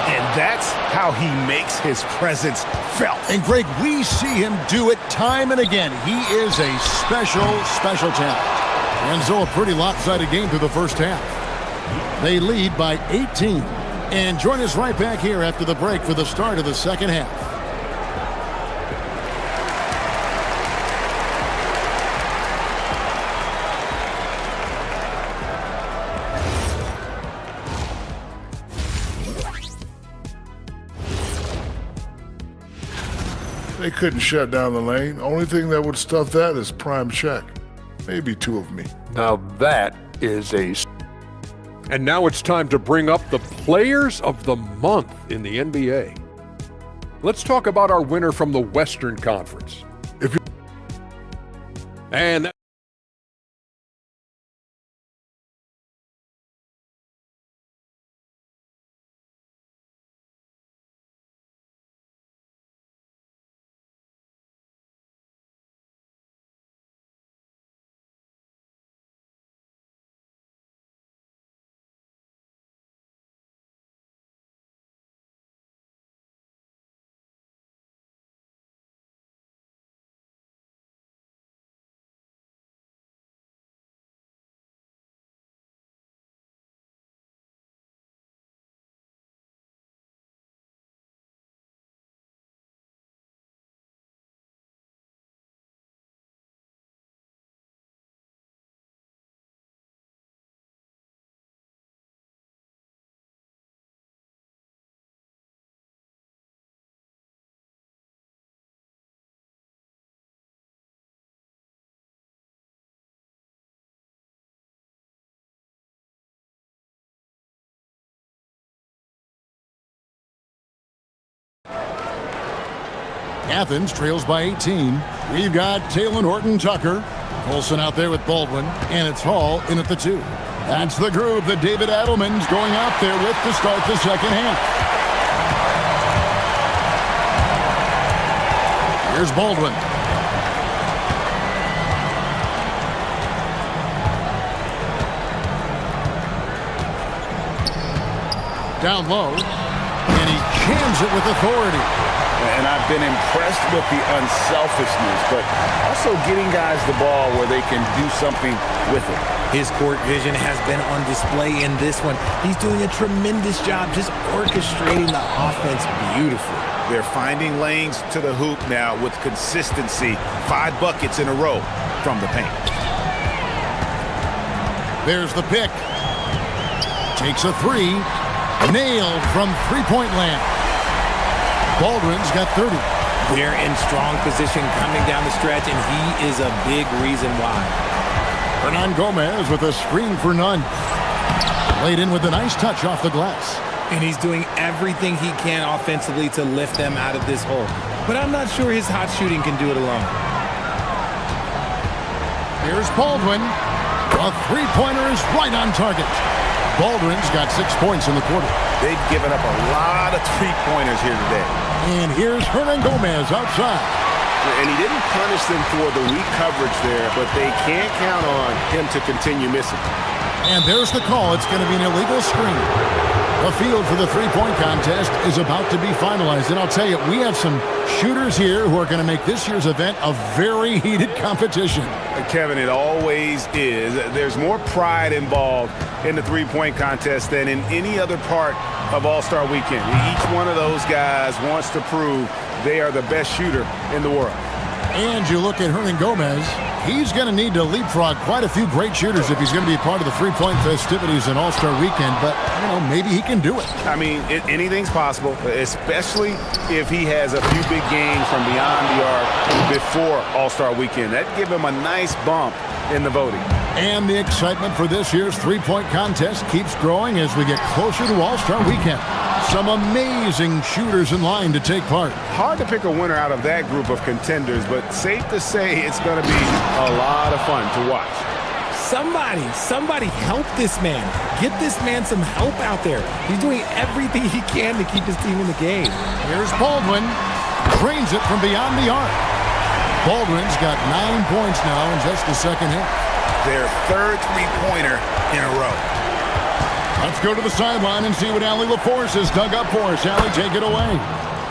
And that's how he makes his presence felt. And Greg, we see him do it time and again. He is a special, special talent. And so a pretty lopsided game through the first half. They lead by 18. And join us right back here after the break for the start of the second half. They couldn't shut down the lane. Only thing that would stuff that is prime check. Maybe 2 of me. Now that is a... And now it's time to bring up the Players of the Month in the NBA. Let's talk about our winner from the Western Conference. And... Athens trails by 18. We've got Taylor Horton-Tucker. Colson out there with Baldwin. And it's Hall in at the 2. That's the group that David Adelman's going out there with to start the second half. Here's Baldwin. Down low. And he jams it with authority. And I've been impressed with the unselfishness, but also getting guys the ball where they can do something with it. His court vision has been on display in this one. He's doing a tremendous job just orchestrating the offense beautifully. They're finding lanes to the hoop now with consistency. 5 buckets in a row from the paint. There's the pick. Takes a 3. Nailed from three-point land. Baldwin's got 30. They're in strong position coming down the stretch, and he is a big reason why. Hernan Gomez with a screen for Nunn. Laid in with a nice touch off the glass. And he's doing everything he can offensively to lift them out of this hole. But I'm not sure his hot shooting can do it alone. Here's Baldwin. A three-pointer is right on target. Baldwin's got 6 points in the quarter. They've given up a lot of three-pointers here today. And here's Hernan Gomez outside. And he didn't punish them for the weak coverage there, but they can't count on him to continue missing. And there's the call. It's going to be an illegal screen. The field for the three-point contest is about to be finalized. And I'll tell you, we have some shooters here who are going to make this year's event a very heated competition. Kevin, it always is. There's more pride involved in the three-point contest than in any other part of All-Star Weekend. Each one of those guys wants to prove they are the best shooter in the world. And you look at Hernan Gomez, he's going to need to leapfrog quite a few great shooters if he's going to be a part of the three-point festivities in All-Star Weekend. But, you know, maybe he can do it. I mean, anything's possible, especially if he has a few big games from beyond the arc before All-Star Weekend. That'd give him a nice bump in the voting. And the excitement for this year's three-point contest keeps growing as we get closer to All-Star Weekend. Some amazing shooters in line to take part. Hard to pick a winner out of that group of contenders, but safe to say it's going to be a lot of fun to watch. Somebody help this man. Get this man some help out there. He's doing everything he can to keep his team in the game. Here's Baldwin. Drains it from beyond the arc. Baldwin's got 9 points now in just the second half. Their third three-pointer in a row. Let's go to the sideline and see what Allie LaForce has dug up for us. Allie, take it away.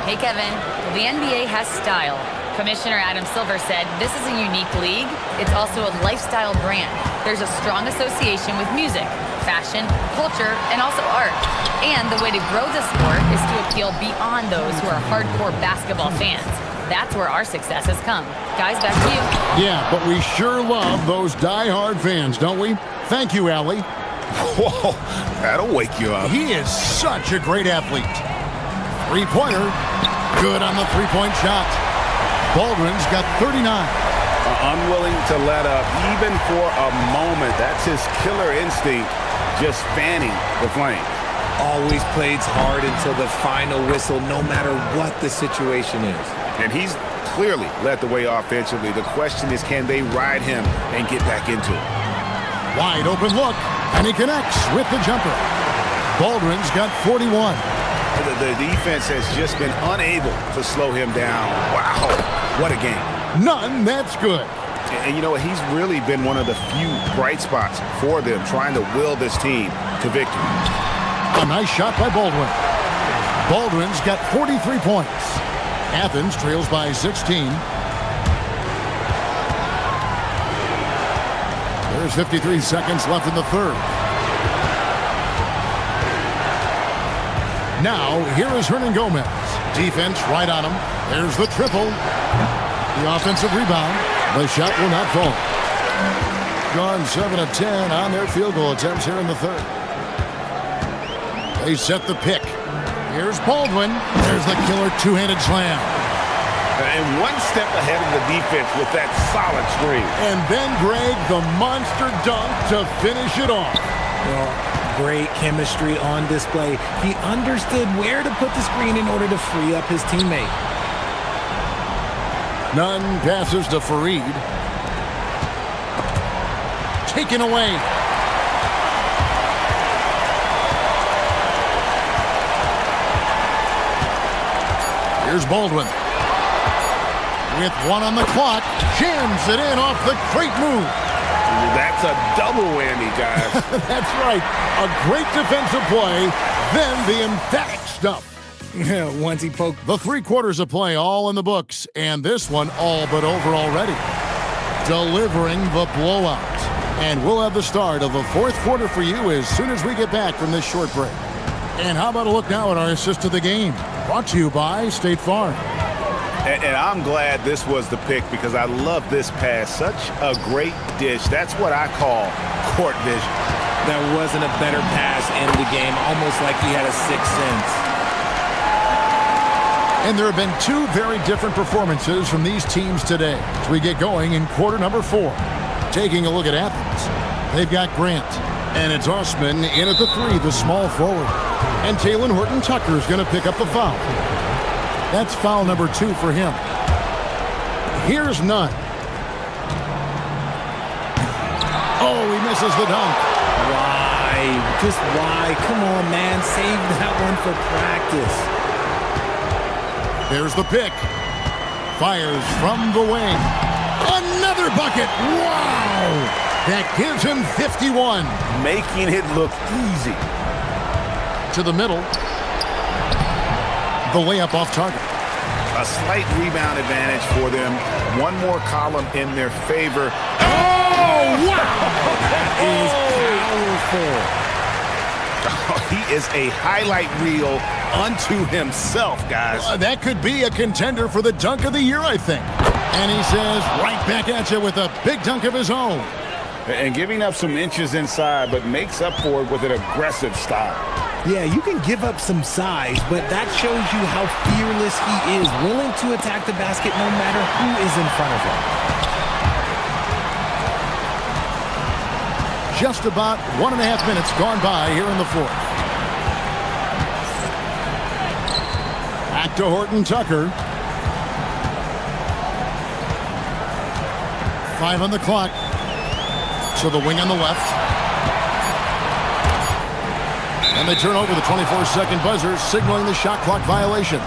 Hey, Kevin. The NBA has style. Commissioner Adam Silver said this is a unique league. It's also a lifestyle brand. There's a strong association with music, fashion, culture, and also art. And the way to grow the sport is to appeal beyond those who are hardcore basketball fans. That's where our success has come. Guys, back to you. Yeah, but we sure love those die-hard fans, don't we? Thank you, Allie. Whoa, that'll wake you up. He is such a great athlete. Three-pointer. Good on the three-point shot. Baldwin's got 39. Unwilling to let up even for a moment. That's his killer instinct, just fanning the flame. Always plays hard until the final whistle, no matter what the situation is. And he's clearly led the way offensively. The question is, can they ride him and get back into it? Wide open look, and he connects with the jumper. Baldwin's got 41. The defense has just been unable to slow him down. Wow, what a game. None, that's good. And you know what? He's really been one of the few bright spots for them, trying to will this team to victory. A nice shot by Baldwin. Baldwin's got 43 points. Athens trails by 16. There's 53 seconds left in the third. Now, here is Hernan Gomez. Defense right on him. There's the triple. The offensive rebound. The shot will not fall. Gone 7 of 10 on their field goal attempts here in the third. They set the pick. Here's Baldwin. There's the killer two-handed slam. And one step ahead of the defense with that solid screen. And then, Greg, the monster dunk to finish it off. Well, great chemistry on display. He understood where to put the screen in order to free up his teammate. Nunn passes to Fareed. Taken away. Here's Baldwin. With one on the clock, jams it in off the great move. That's a double whammy, guys. That's right. A great defensive play, then the emphatic stuff. Once he poked. The 3 quarters of play all in the books, and this one all but over already. Delivering the blowout. And we'll have the start of the 4th quarter for you as soon as we get back from this short break. And how about a look now at our assist of the game? Brought to you by State Farm. And I'm glad this was the pick because I love this pass. Such a great dish. That's what I call court vision. There wasn't a better pass in the game, almost like he had a sixth sense. And there have been 2 very different performances from these teams today as we get going in quarter number 4. Taking a look at Athens, they've got Grant, and it's Osman in at the 3, the small forward. And Taylor Horton-Tucker is going to pick up the foul. That's foul number 2 for him. Here's Nunn. Oh, he misses the dunk. Why? Just why? Come on, man. Save that one for practice. There's the pick. Fires from the wing. Another bucket. Wow! That gives him 51. Making it look easy. To the middle. The layup off target. A slight rebound advantage for them. One more column in their favor. Oh, wow! That is powerful. He is a highlight reel unto himself, guys. That could be a contender for the dunk of the year, I think. And he says, right back at you with a big dunk of his own. And giving up some inches inside, but makes up for it with an aggressive style. Yeah, you can give up some size, but that shows you how fearless he is, willing to attack the basket no matter who is in front of him. Just about 1.5 minutes gone by here in the fourth. Back to Horton Tucker. 5 on the clock. To the wing on the left. And they turn over the 24-second buzzer, signaling the shot clock violation.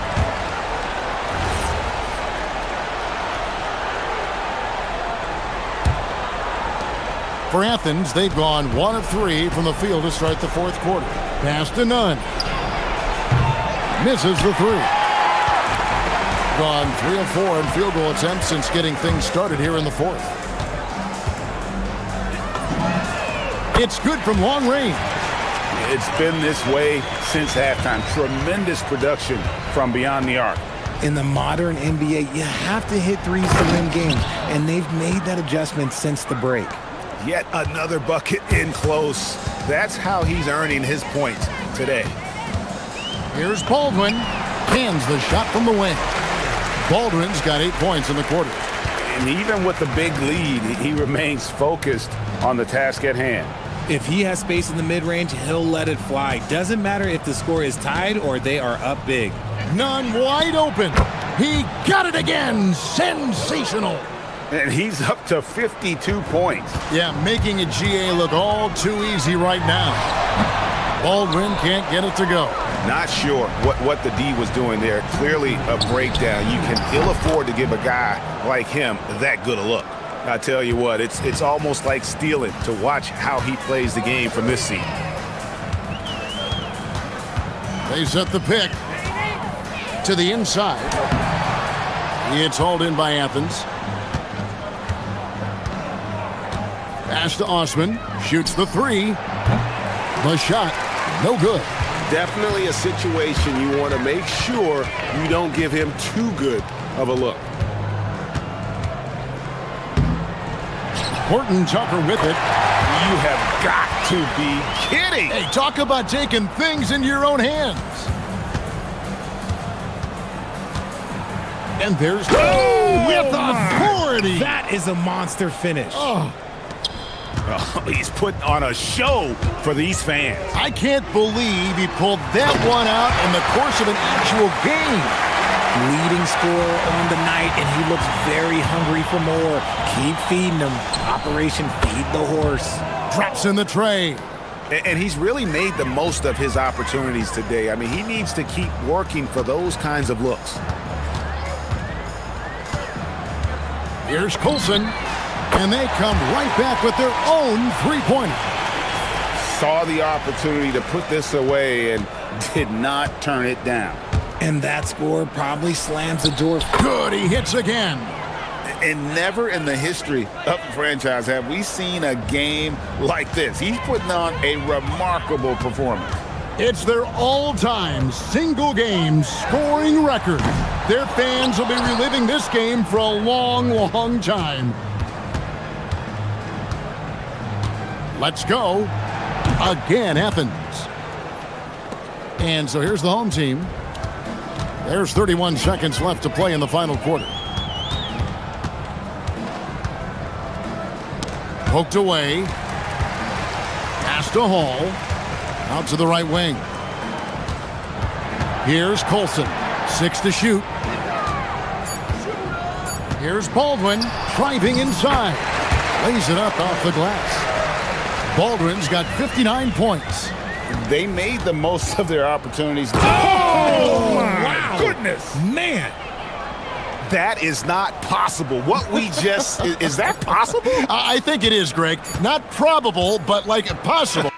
For Athens, they've gone 1 of 3 from the field to start the fourth quarter. Pass to Nunn. Misses the 3. Gone 3 of 4 in field goal attempts since getting things started here in the fourth. It's good from long range. It's been this way since halftime. Tremendous production from beyond the arc. In the modern NBA, you have to hit threes to win games, and they've made that adjustment since the break. Yet another bucket in close. That's how he's earning his points today. Here's Baldwin. Hands the shot from the wing. Baldwin's got 8 points in the quarter. And even with the big lead, he remains focused on the task at hand. If he has space in the mid-range, he'll let it fly. Doesn't matter if the score is tied or they are up big. Nunn wide open. He got it again. Sensational. And he's up to 52 points. Yeah, making a GA look all too easy right now. Baldwin can't get it to go. Not sure what the D was doing there. Clearly a breakdown. You can ill afford to give a guy like him that good a look. I tell you what, it's almost like stealing to watch how he plays the game from this seat. They set the pick to the inside. It's hauled in by Athens. Pass to Osman. Shoots the 3. The shot, no good. Definitely a situation you want to make sure you don't give him too good of a look. Horton Tucker with it. You have got to be kidding. Hey, talk about taking things into your own hands. And there's with authority. That is a monster finish. Oh, he's putting on a show for these fans. I can't believe he pulled that one out in the course of an actual game. Leading scorer on the night, and he looks very hungry for more. Keep feeding him. Operation Feed the Horse. Drops in the tray. And he's really made the most of his opportunities today. I mean, he needs to keep working for those kinds of looks. Here's Colson. And they come right back with their own three-pointer. Saw the opportunity to put this away and did not turn it down. And that score probably slams the door. Good, he hits again. And never in the history of the franchise have we seen a game like this. He's putting on a remarkable performance. It's their all-time single-game scoring record. Their fans will be reliving this game for a long, long time. Let's go. Again, Athens. And so here's the home team. There's 31 seconds left to play in the final quarter. Poked away. Pass to Hall. Out to the right wing. Here's Colson. 6 to shoot. Here's Baldwin. Driving inside. Lays it up off the glass. Baldwin's got 59 points. They made the most of their opportunities. Oh, my goodness. Man. that is not possible. What we just, is that possible? I think it is, Greg. Not probable, but like possible.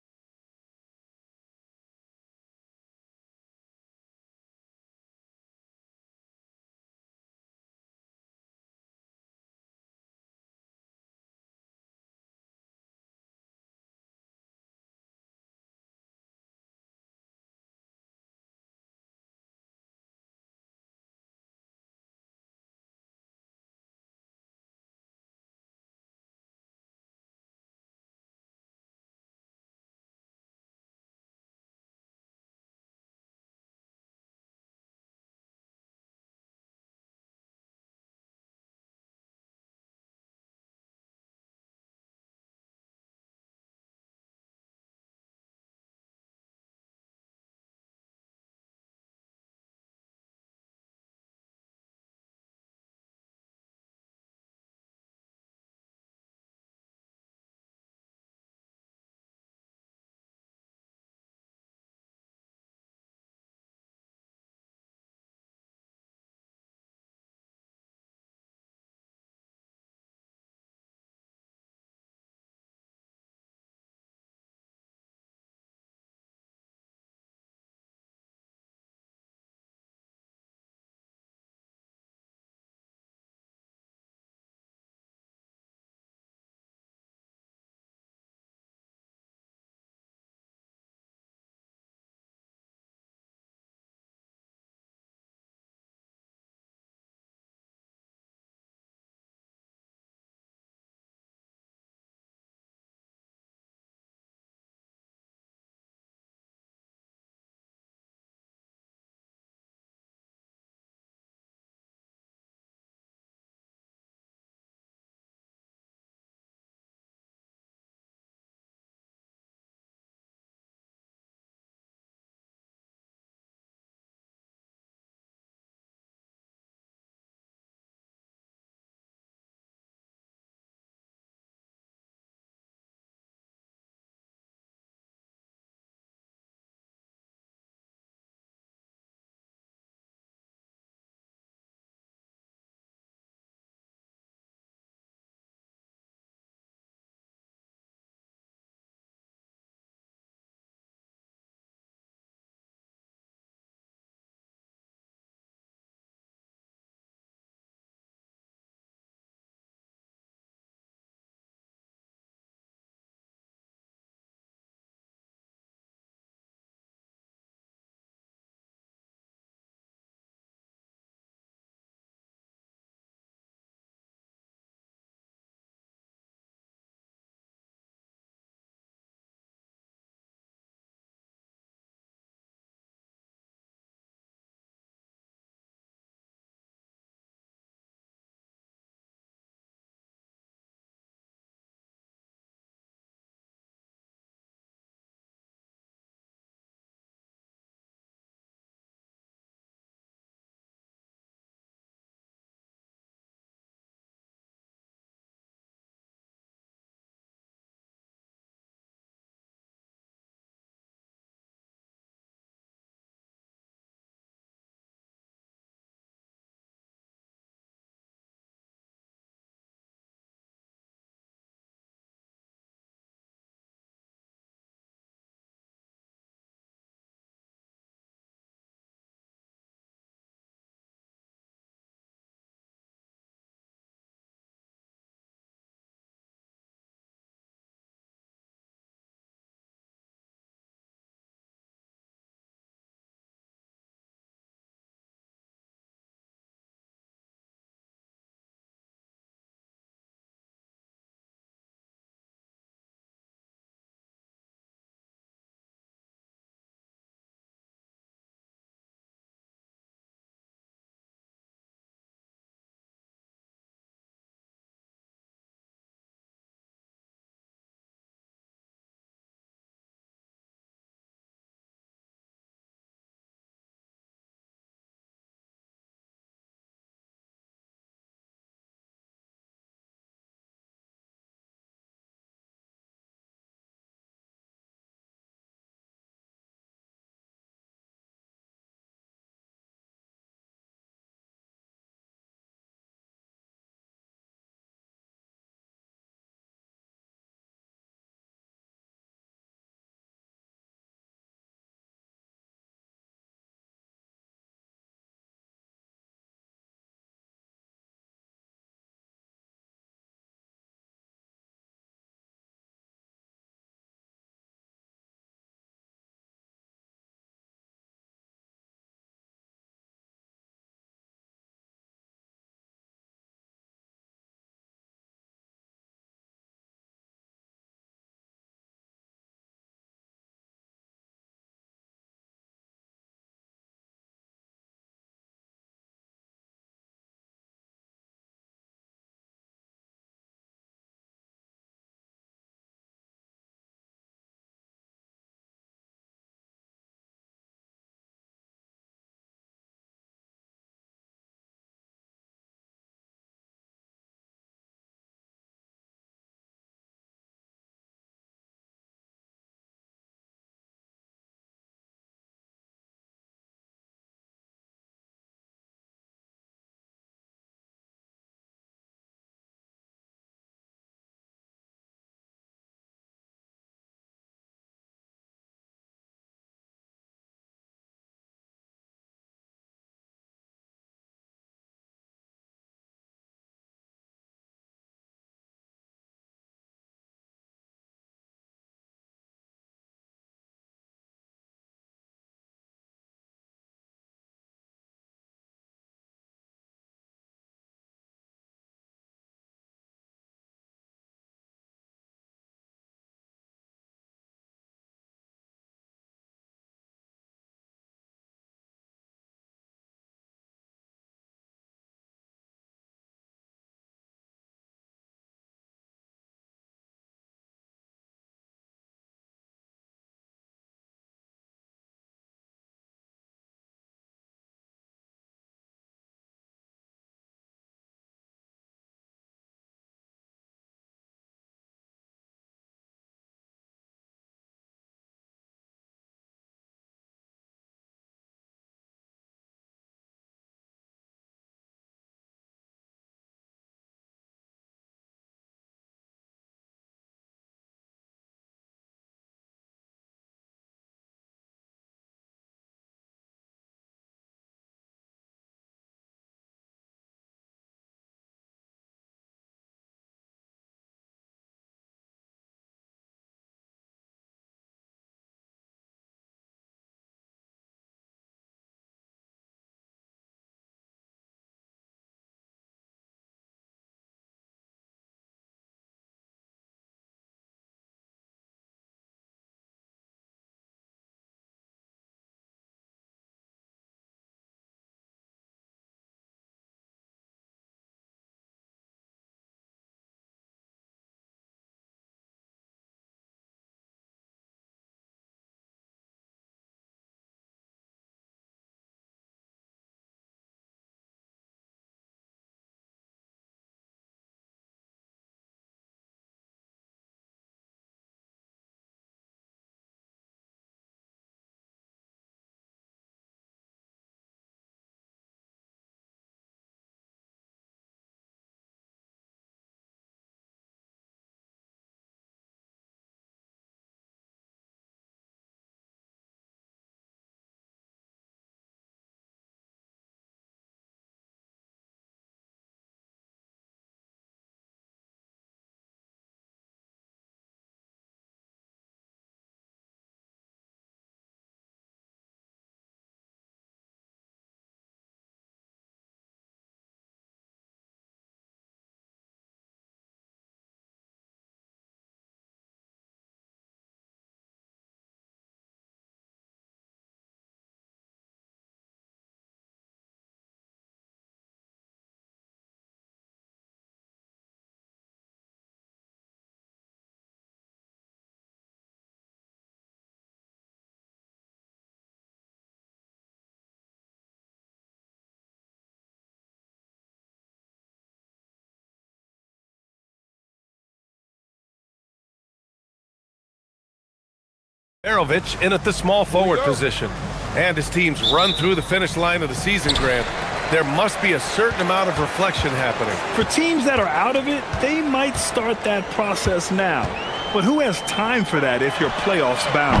Berovic in at the small forward position. And his teams run through the finish line of the season, Grant. There must be a certain amount of reflection happening. For teams that are out of it, they might start that process now. But who has time for that if you're playoffs bound?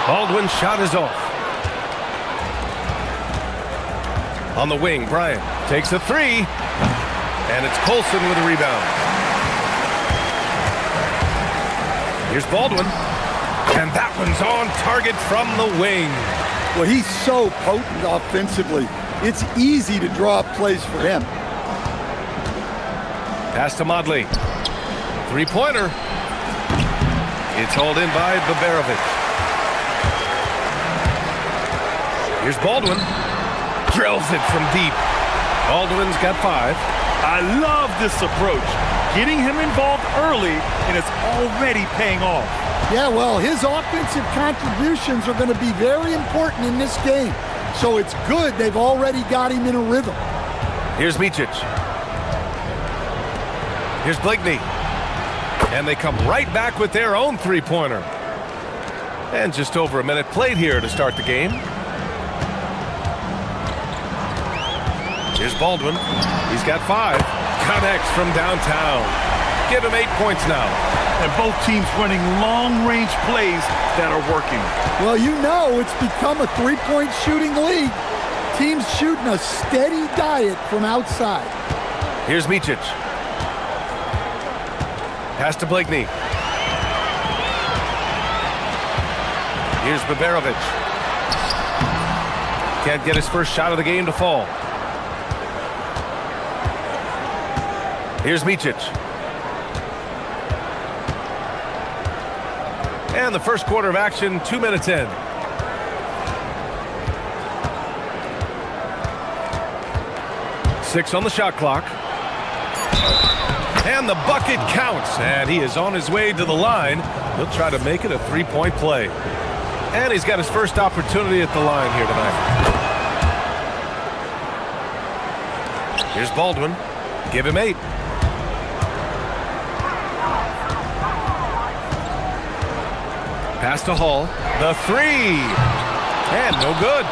Baldwin's shot is off. On the wing, Bryant takes a three. And it's Colson with a rebound. Here's Baldwin. And that one's on target from the wing. Well, he's so potent offensively. It's easy to draw up plays for him. Pass to Modley. Three-pointer. It's hauled in by Berovic. Here's Baldwin. Drills it from deep. Baldwin's got 5. I love this approach. Getting him involved early, and it's already paying off. Yeah, well, his offensive contributions are going to be very important in this game. So it's good they've already got him in a rhythm. Here's Micic. Here's Blakeney. And they come right back with their own three-pointer. And just over a minute played here to start the game. Here's Baldwin. He's got 5. Connects from downtown. Give him 8 points now. And both teams running long-range plays that are working. Well, you know it's become a three-point shooting league. Teams shooting a steady diet from outside. Here's Micic. Pass to Blakeney. Here's Berovic. Can't get his first shot of the game to fall. Here's Micic. And the first quarter of action, 2 minutes in. Six on the shot clock. And the bucket counts. And he is on his way to the line. He'll try to make it a three-point play. And he's got his first opportunity at the line here tonight. Here's Baldwin. Give him 8. Pass to Hall. The 3. And no good.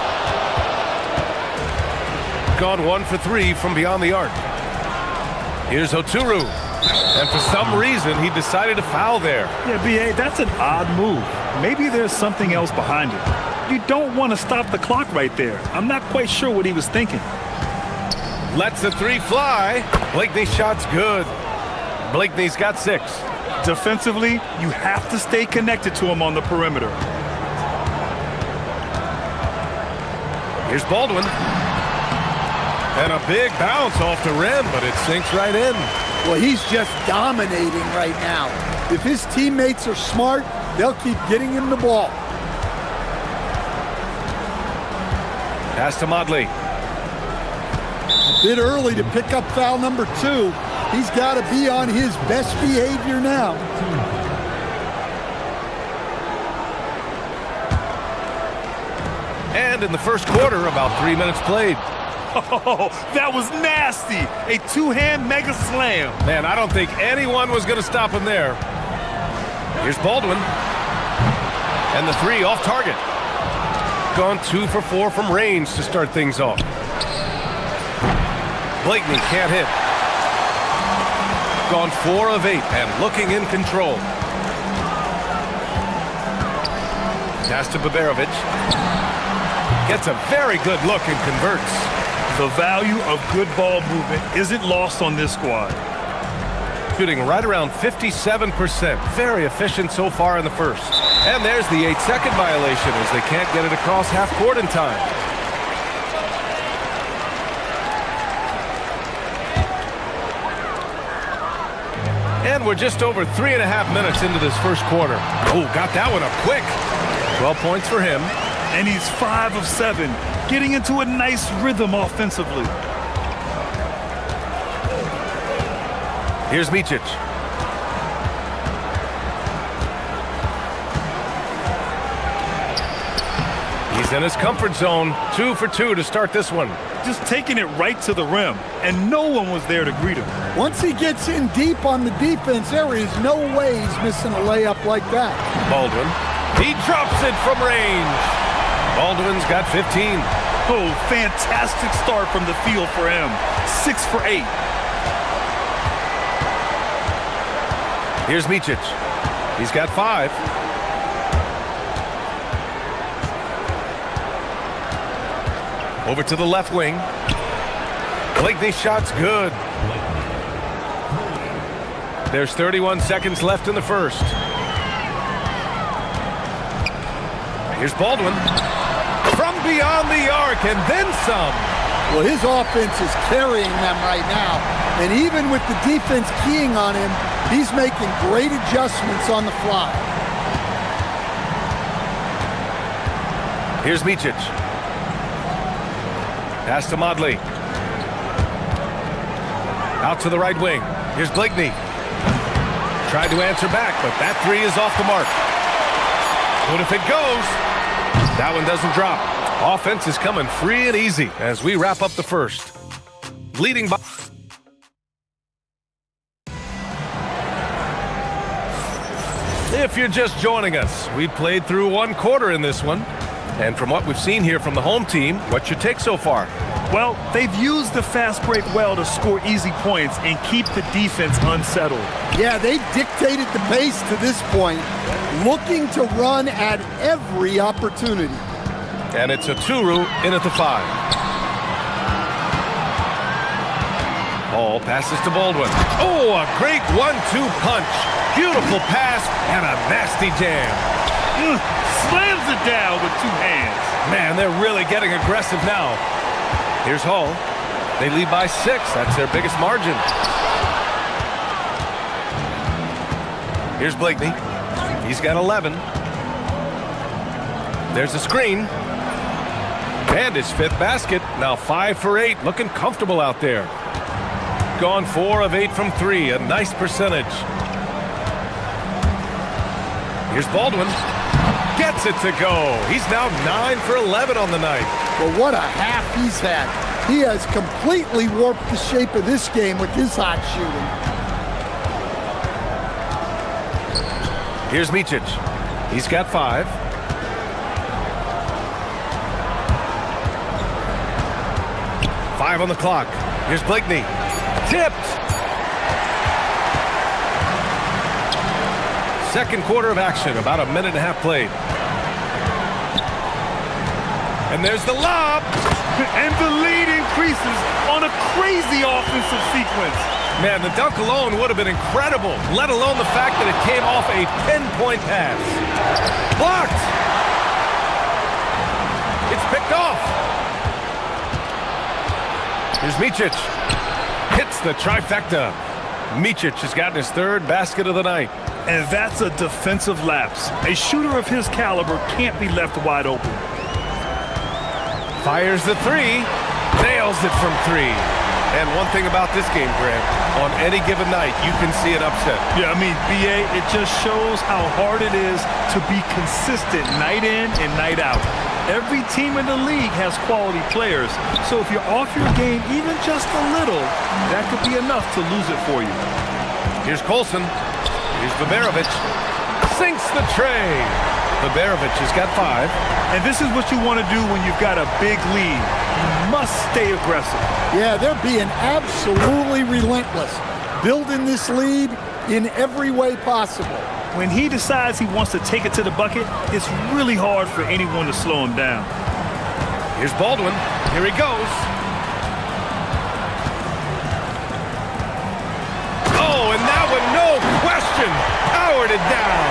Gone 1 for 3 from beyond the arc. Here's Oturu. And for some reason, he decided to foul there. Yeah, B.A., that's an odd move. Maybe there's something else behind it. You don't want to stop the clock right there. I'm not quite sure what he was thinking. Lets the 3 fly. Blakeney's shot's good. Blakeney's got 6. Defensively, you have to stay connected to him on the perimeter. Here's Baldwin. And a big bounce off the rim, but it sinks right in. Well, he's just dominating right now. If his teammates are smart, they'll keep getting him the ball. Pass to Modley. A bit early to pick up foul number 2. He's got to be on his best behavior now. And in the first quarter, about 3 minutes played. Oh, that was nasty. A two-hand mega slam. Man, I don't think anyone was going to stop him there. Here's Baldwin. And the 3 off target. Gone 2 for 4 from range to start things off. Blakeney can't hit. Gone 4 of 8 and looking in control. Pass to Berovic. Gets a very good look and converts. The value of good ball movement isn't lost on this squad. Shooting right around 57%. Very efficient so far in the first. And there's the 8-second violation as they can't get it across half court in time. And we're just over 3.5 minutes into this first quarter. Oh, got that one up quick. 12 points for him. And he's 5 of 7, getting into a nice rhythm offensively. Here's Micic. He's in his comfort zone. 2 for 2 to start this one. Just taking it right to the rim, and no one was there to greet him. Once he gets in deep on the defense, there is no way he's missing a layup like that. Baldwin He drops it from range. Baldwin's got 15. Oh, fantastic start from the field for him. 6 for 8. Here's Micic. He's got 5. Over to the left wing. Blakeney's shot's good. There's 31 seconds left in the first. Here's Baldwin. From beyond the arc, and then some. Well, his offense is carrying them right now. And even with the defense keying on him, he's making great adjustments on the fly. Here's Micic. Pass to Modley. Out to the right wing. Here's Blakeney. Tried to answer back, but that 3 is off the mark. But if it goes, that one doesn't drop. Offense is coming free and easy as we wrap up the first. Leading by... If you're just joining us, we played through 1 quarter in this one. And from what we've seen here from the home team, what's your take so far? Well, they've used the fast break well to score easy points and keep the defense unsettled. Yeah, they dictated the pace to this point, looking to run at every opportunity. And it's a Turu in at the 5. Ball passes to Baldwin. Oh, a great 1-2 punch. Beautiful pass and a nasty jam. Slams it down with 2 hands. Man, they're really getting aggressive now. Here's Hall. They lead by 6. That's their biggest margin. Here's Blakeney. He's got 11. There's a screen. And his 5th basket. Now 5 for 8. Looking comfortable out there. Gone 4 of 8 from 3. A nice percentage. Here's Baldwin. Gets it to go. He's now 9 for 11 on the night. Well, what a half he's had. He has completely warped the shape of this game with his hot shooting. Here's Micic. He's got 5. Five on the clock. Here's Blakeney. Tipped. Second quarter of action. About a minute and a half played. And there's the lob. And the lead increases on a crazy offensive sequence. Man, the dunk alone would have been incredible, let alone the fact that it came off a 10-point pass. Blocked. It's picked off. Here's Micic. Hits the trifecta. Micic has gotten his 3rd basket of the night. And that's a defensive lapse. A shooter of his caliber can't be left wide open. Fires the 3. Nails it from 3. And one thing about this game, Grant, on any given night, you can see an upset. Yeah, I mean, BA, it just shows how hard it is to be consistent night in and night out. Every team in the league has quality players, so if you're off your game even just a little, that could be enough to lose it for you. Here's Colson. Here's Baberovic. Sinks the tray. Baberovic has got 5. And this is what you want to do when you've got a big lead. You must stay aggressive. Yeah, they're being absolutely relentless, building this lead in every way possible. When he decides he wants to take it to the bucket, it's really hard for anyone to slow him down. Here's Baldwin. Here he goes. Oh, and that one, no question, powered it down.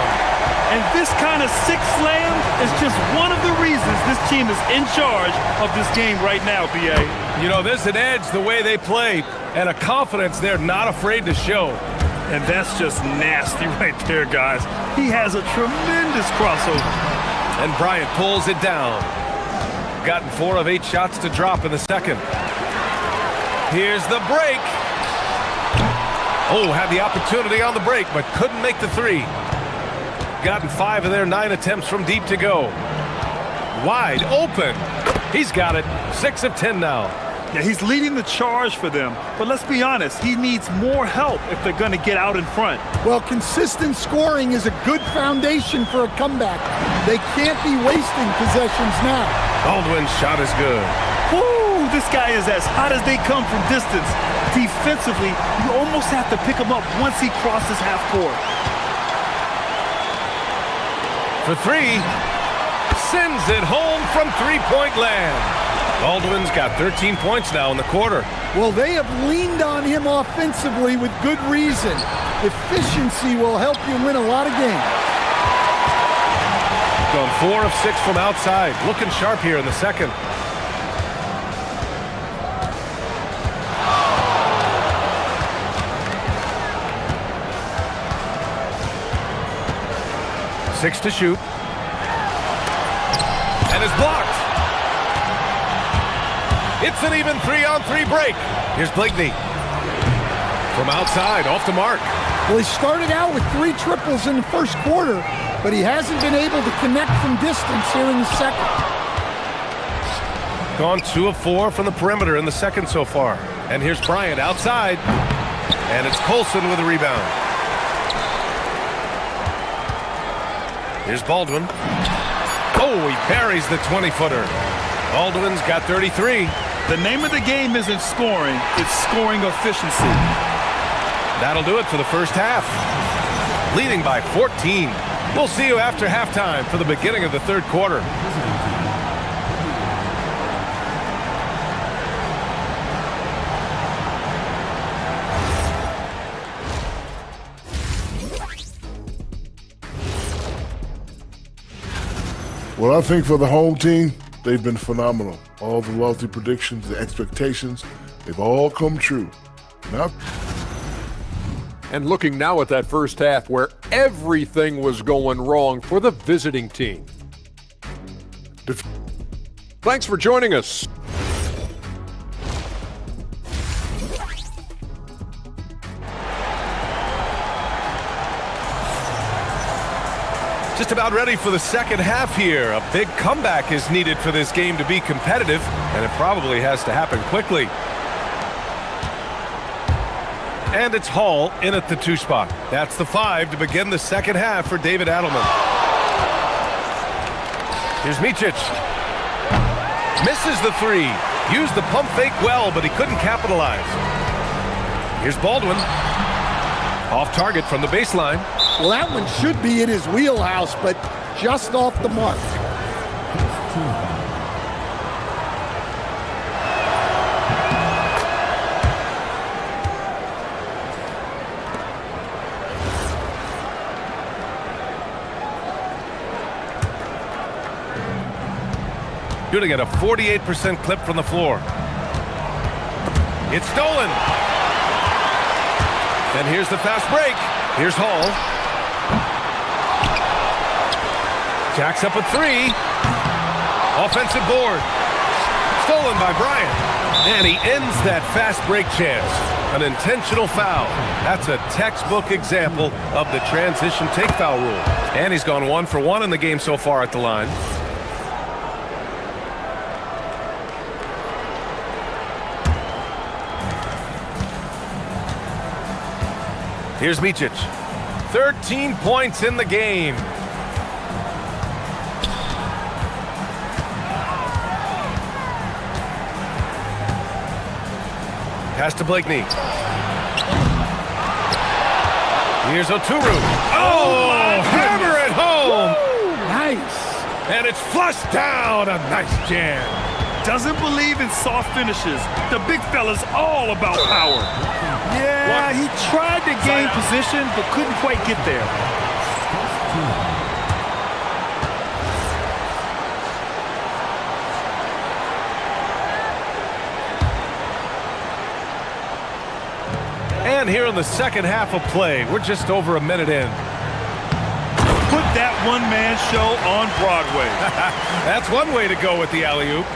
And this kind of sick slam is just one of the reasons this team is in charge of this game right now, BA. You know, there's an edge the way they play and a confidence they're not afraid to show. And that's just nasty right there, guys. He has a tremendous crossover. And Bryant pulls it down. Gotten 4 of 8 shots to drop in the second. Here's the break. Oh, had the opportunity on the break, but couldn't make the 3. Gotten 5 of their 9 attempts from deep to go. Wide open. He's got it. 6 of 10 now. Yeah, he's leading the charge for them, but let's be honest, he needs more help if they're going to get out in front. Well, consistent scoring is a good foundation for a comeback. They can't be wasting possessions now. Baldwin's shot is good. Woo, this guy is as hot as they come from distance. Defensively, you almost have to pick him up once he crosses half court. For three, sends it home from three-point land. Baldwin's got 13 points now in the quarter. Well, they have leaned on him offensively with good reason. Efficiency will help you win a lot of games. Gone 4 of 6 from outside. Looking sharp here in the second. Six to shoot. And is blocked. It's an even 3-on-3 break. Here's Blakeney. From outside, off the mark. Well, he started out with 3 triples in the first quarter, but he hasn't been able to connect from distance here in the second. Gone 2 of 4 from the perimeter in the second so far. And here's Bryant outside. And it's Colson with a rebound. Here's Baldwin. Oh, he buries the 20-footer. Baldwin's got 33. The name of the game isn't scoring, it's scoring efficiency. That'll do it for the first half. Leading by 14. We'll see you after halftime for the beginning of the third quarter. Well, I think for the home team, they've been phenomenal. All the wealthy predictions, the expectations, they've all come true. Now, and looking now at that first half where everything was going wrong for the visiting team. Thanks for joining us. Just about ready for the second half here. A big comeback is needed for this game to be competitive, and it probably has to happen quickly. And it's Hall in at the 2 spot. That's the 5 to begin the second half for David Adelman. Here's Micic. Misses the 3. Used the pump fake well, but he couldn't capitalize. Here's Baldwin. Off target from the baseline. Well, that one should be in his wheelhouse, but just off the mark. Shooting at a 48% clip from the floor. It's stolen. And here's the fast break. Here's Hall. Jacks up a 3. Offensive board. Stolen by Bryant. And he ends that fast break chance. An intentional foul. That's a textbook example of the transition take foul rule. And he's gone 1 for 1 in the game so far at the line. Here's Micic. 13 points in the game. Pass to Blakeney. Here's Oturu. Oh, hammer it home. Woo! Nice. And it's flushed down. A nice jam. Doesn't believe in soft finishes. The big fella's all about power. Yeah, he tried to gain position, but couldn't quite get there. And here in the second half of play, we're just over a minute in. Put that one-man show on Broadway. That's one way to go with the alley-oop.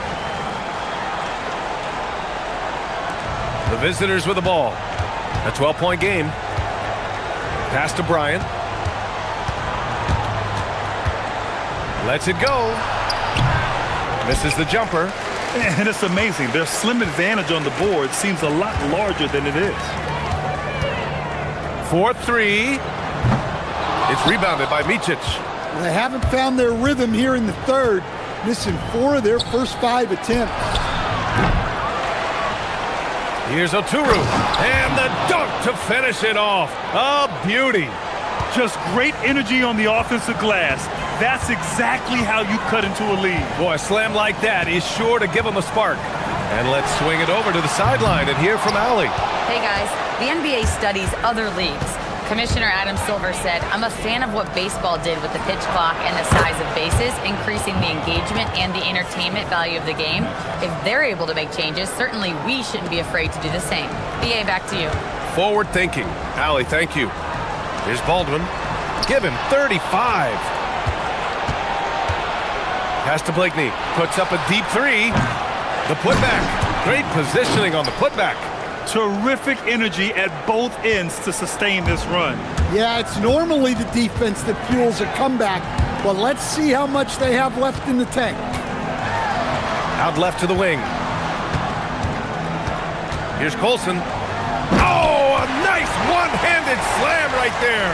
The visitors with the ball. A 12-point game. Pass to Bryant. Lets it go. Misses the jumper. And it's amazing. Their slim advantage on the board seems a lot larger than it is. 4-3. It's rebounded by Micic. They haven't found their rhythm here in the third, missing 4 of their first 5 attempts. Here's Oturu, and the dunk to finish it off. A beauty. Just great energy on the offensive glass. That's exactly how you cut into a lead. Boy, a slam like that is sure to give them a spark. And let's swing it over to the sideline and hear from Allie. Hey guys, the NBA studies other leagues. Commissioner Adam Silver said, I'm a fan of what baseball did with the pitch clock and the size of bases, increasing the engagement and the entertainment value of the game. If they're able to make changes, certainly we shouldn't be afraid to do the same. BA, back to you. Forward thinking. Allie, thank you. Here's Baldwin. Give him 35. Pass to Blakeney. Puts up a deep 3. The putback. Great positioning on the putback. Terrific energy at both ends to sustain this run. Yeah, it's normally the defense that fuels a comeback, but let's see how much they have left in the tank. Out left to the wing. Here's Colson. Oh, a nice one-handed slam right there.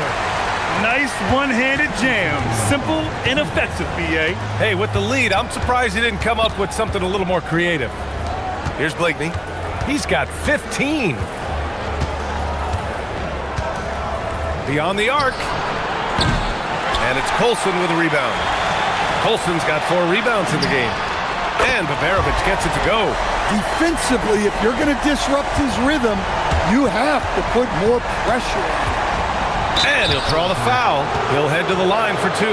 Nice one-handed jam. Simple and effective, BA. Hey, with the lead, I'm surprised he didn't come up with something a little more creative. Here's Blakeney. He's got 15. Beyond the arc. And it's Colson with a rebound. Colson's got 4 rebounds in the game. And Babarovic gets it to go. Defensively, if you're going to disrupt his rhythm, you have to put more pressure on him. And he'll draw the foul. He'll head to the line for 2.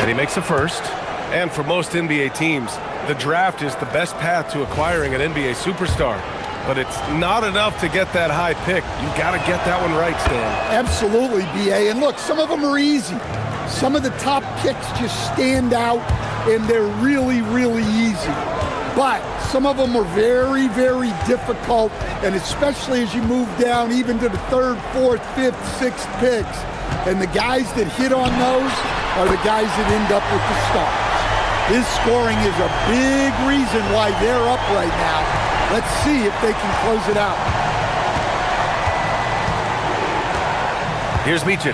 And he makes a first. And for most NBA teams, the draft is the best path to acquiring an NBA superstar. But it's not enough to get that high pick. You've got to get that one right, Stan. Absolutely, BA. And look, some of them are easy. Some of the top picks just stand out, and they're really, really easy. But some of them are very, very difficult, and especially as you move down even to the 3rd, 4th, 5th, 6th picks. And the guys that hit on those are the guys that end up with the stars. His scoring is a big reason why they're up right now. Let's see if they can close it out. Here's Micic.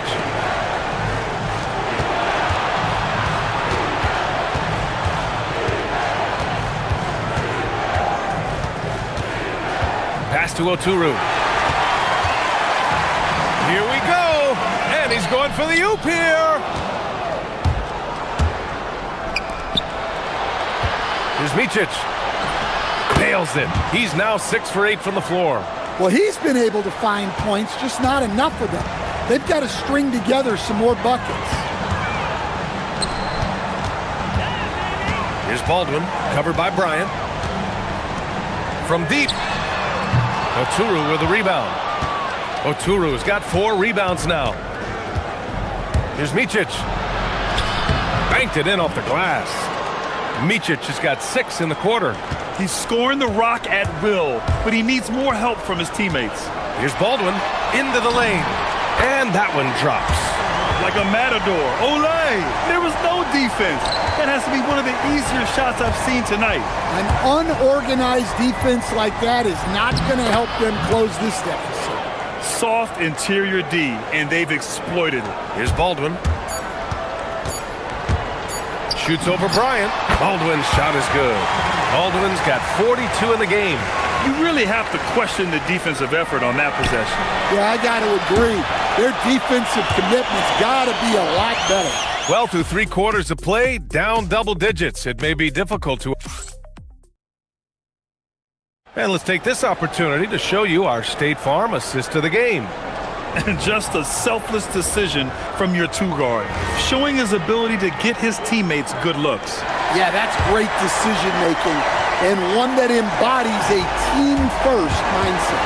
Pass to Oturu. Here we go. And he's going for the oop here. Here's Micic. Nails it. He's now 6 for 8 from the floor. Well, he's been able to find points, just not enough of them. They've got to string together some more buckets. Here's Baldwin, covered by Bryant. From deep. Oturu with the rebound. Oturu's got 4 rebounds now. Here's Micic. Banked it in off the glass. Micic has got 6 in the quarter. He's scoring the rock at will, but he needs more help from his teammates. Here's Baldwin into the lane. And that one drops. Like a matador. Olay! There was no defense. That has to be one of the easier shots I've seen tonight. An unorganized defense like that is not going to help them close this deficit. Soft interior D, and they've exploited it. Here's Baldwin. Shoots over Bryant. Baldwin's shot is good. Baldwin's got 42 in the game. You really have to question the defensive effort on that possession. Yeah, I got to agree. Their defensive commitment's got to be a lot better. Well, through 3 quarters of play, down double digits. It may be difficult to... And let's take this opportunity to show you our State Farm assist to the game. And just a selfless decision from your 2-guard, showing his ability to get his teammates good looks. Yeah, that's great decision-making, and one that embodies a team-first mindset.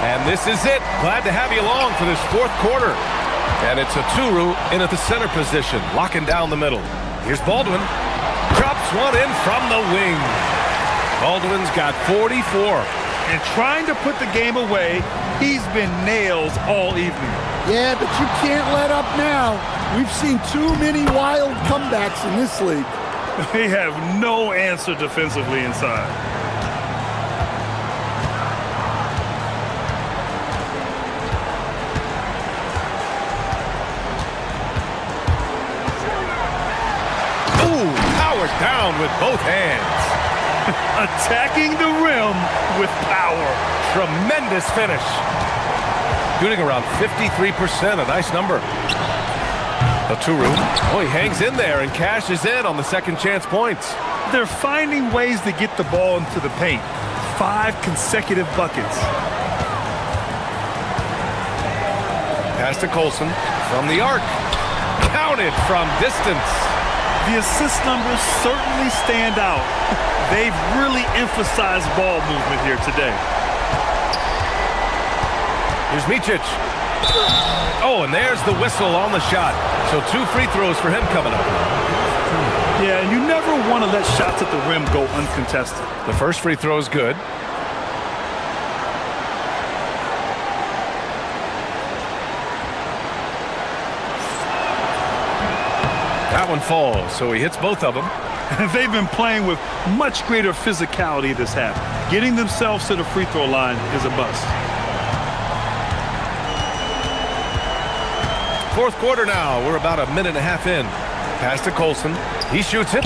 And this is it. Glad to have you along for this 4th quarter. And it's Oturu in at the center position, locking down the middle. Here's Baldwin. Drops one in from the wing. Baldwin's got 44. And trying to put the game away, he's been nails all evening. Yeah, but you can't let up now. We've seen too many wild comebacks in this league. They have no answer defensively inside. Ooh, powered down with both hands. Attacking the rim with power. Tremendous finish. Shooting around 53%, a nice number. Oturu, oh, he hangs in there and cashes in on the second chance points. They're finding ways to get the ball into the paint. 5 consecutive buckets. Pass to Colson from the arc. Counted from distance. The assist numbers certainly stand out. They've really emphasized ball movement here today. Here's Micic. Oh, and there's the whistle on the shot. So 2 free throws for him coming up. Yeah, you never want to let shots at the rim go uncontested. The first free throw is good. That one falls, so he hits both of them. They've been playing with much greater physicality this half. Getting themselves to the free throw line is a bust. Fourth quarter now. We're about a minute and a half in. Pass to Colson. He shoots it.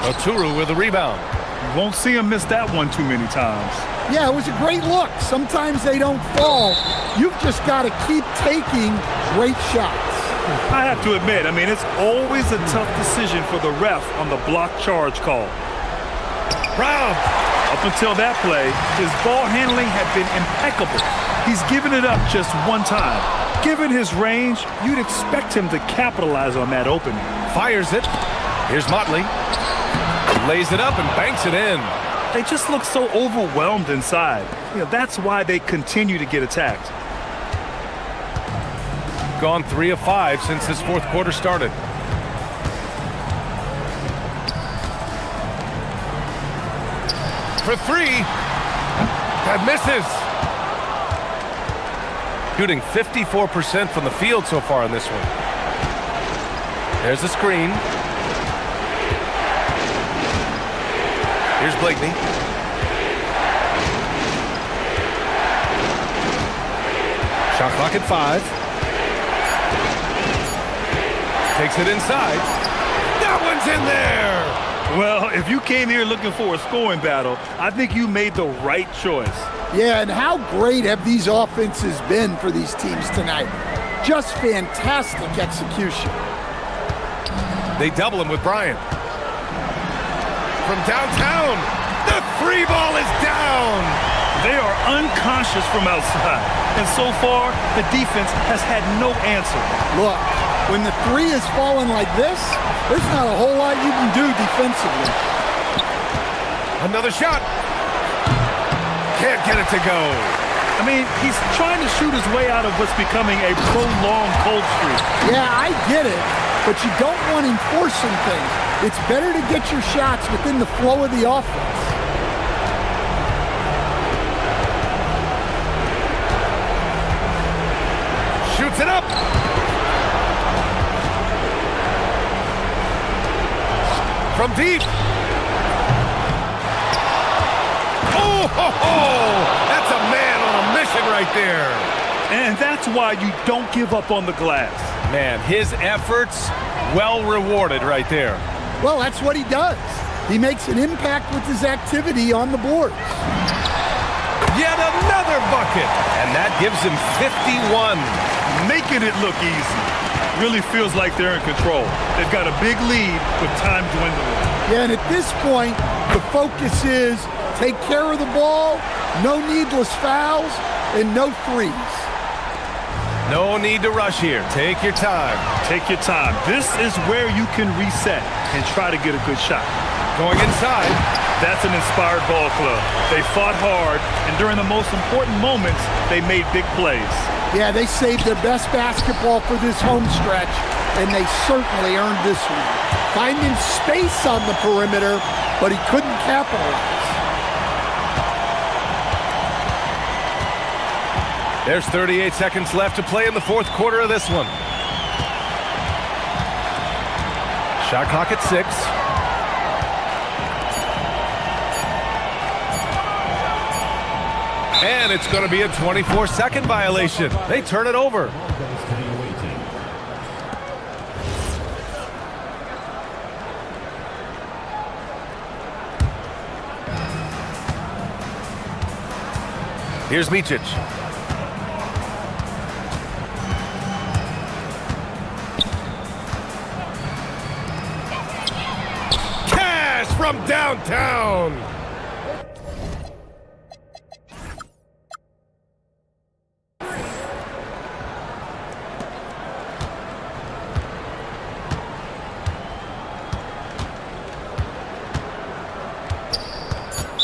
Oturu with a rebound. You won't see him miss that one too many times. Yeah, it was a great look. Sometimes they don't fall. You've just got to keep taking great shots. I have to admit, I mean, it's always a tough decision for the ref on the block charge call. Rob. Up until that play, his ball handling had been impeccable. He's given it up just one time. Given his range, you'd expect him to capitalize on that opening. Fires it. Here's Motley. Lays it up and banks it in. They just look so overwhelmed inside. You know, that's why they continue to get attacked. Gone 3 of 5 since this fourth quarter started. For 3. That misses. Shooting 54% from the field so far in this one. There's the screen. Here's Blakeney. Shot clock at 5. Takes it inside. That one's in there! Well, if you came here looking for a scoring battle, I think you made the right choice. Yeah, and how great have these offenses been for these teams tonight? Just fantastic execution. They double him with Bryant. From downtown, the 3 ball is down! They are unconscious from outside, and so far, the defense has had no answer. Look, when the 3 is falling like this, there's not a whole lot you can do defensively. Another shot. Can't get it to go. I mean, he's trying to shoot his way out of what's becoming a prolonged cold streak. Yeah, I get it, but you don't want him forcing things. It's better to get your shots within the flow of the offense. Shoots it up. From deep. Oh, ho, ho. That's a man on a mission right there. And that's why you don't give up on the glass. Man, his efforts well rewarded right there. Well, that's what he does. He makes an impact with his activity on the boards. Yet another bucket. And that gives him 51. Making it look easy. Really feels like they're in control. They've got a big lead with time dwindling. Yeah, and at this point, the focus is take care of the ball, no needless fouls, and no threes. No need to rush here. Take your time. Take your time. This is where you can reset and try to get a good shot. Going inside. That's an inspired ball club. They fought hard, and during the most important moments, they made big plays. Yeah, they saved their best basketball for this home stretch, and they certainly earned this one. Finding space on the perimeter, but he couldn't capitalize. There's 38 seconds left to play in the fourth quarter of this one. Shot clock at 6. And it's going to be a 24-second violation. They turn it over. Here's Micic. Cash from downtown.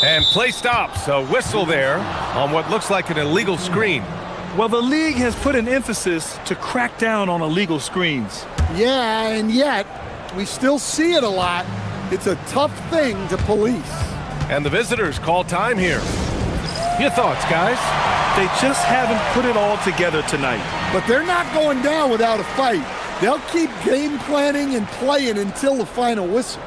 And play stops. A whistle there on what looks like an illegal screen. Well, the league has put an emphasis to crack down on illegal screens. Yeah, and yet we still see it a lot. It's a tough thing to police. And the visitors call time here. Your thoughts, guys? They just haven't put it all together tonight. But they're not going down without a fight. They'll keep game planning and playing until the final whistle.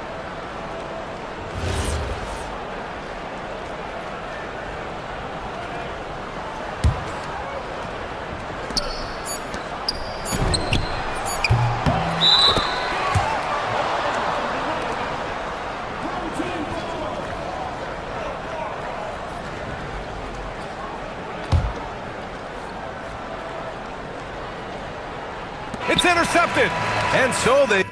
It's intercepted. And so they...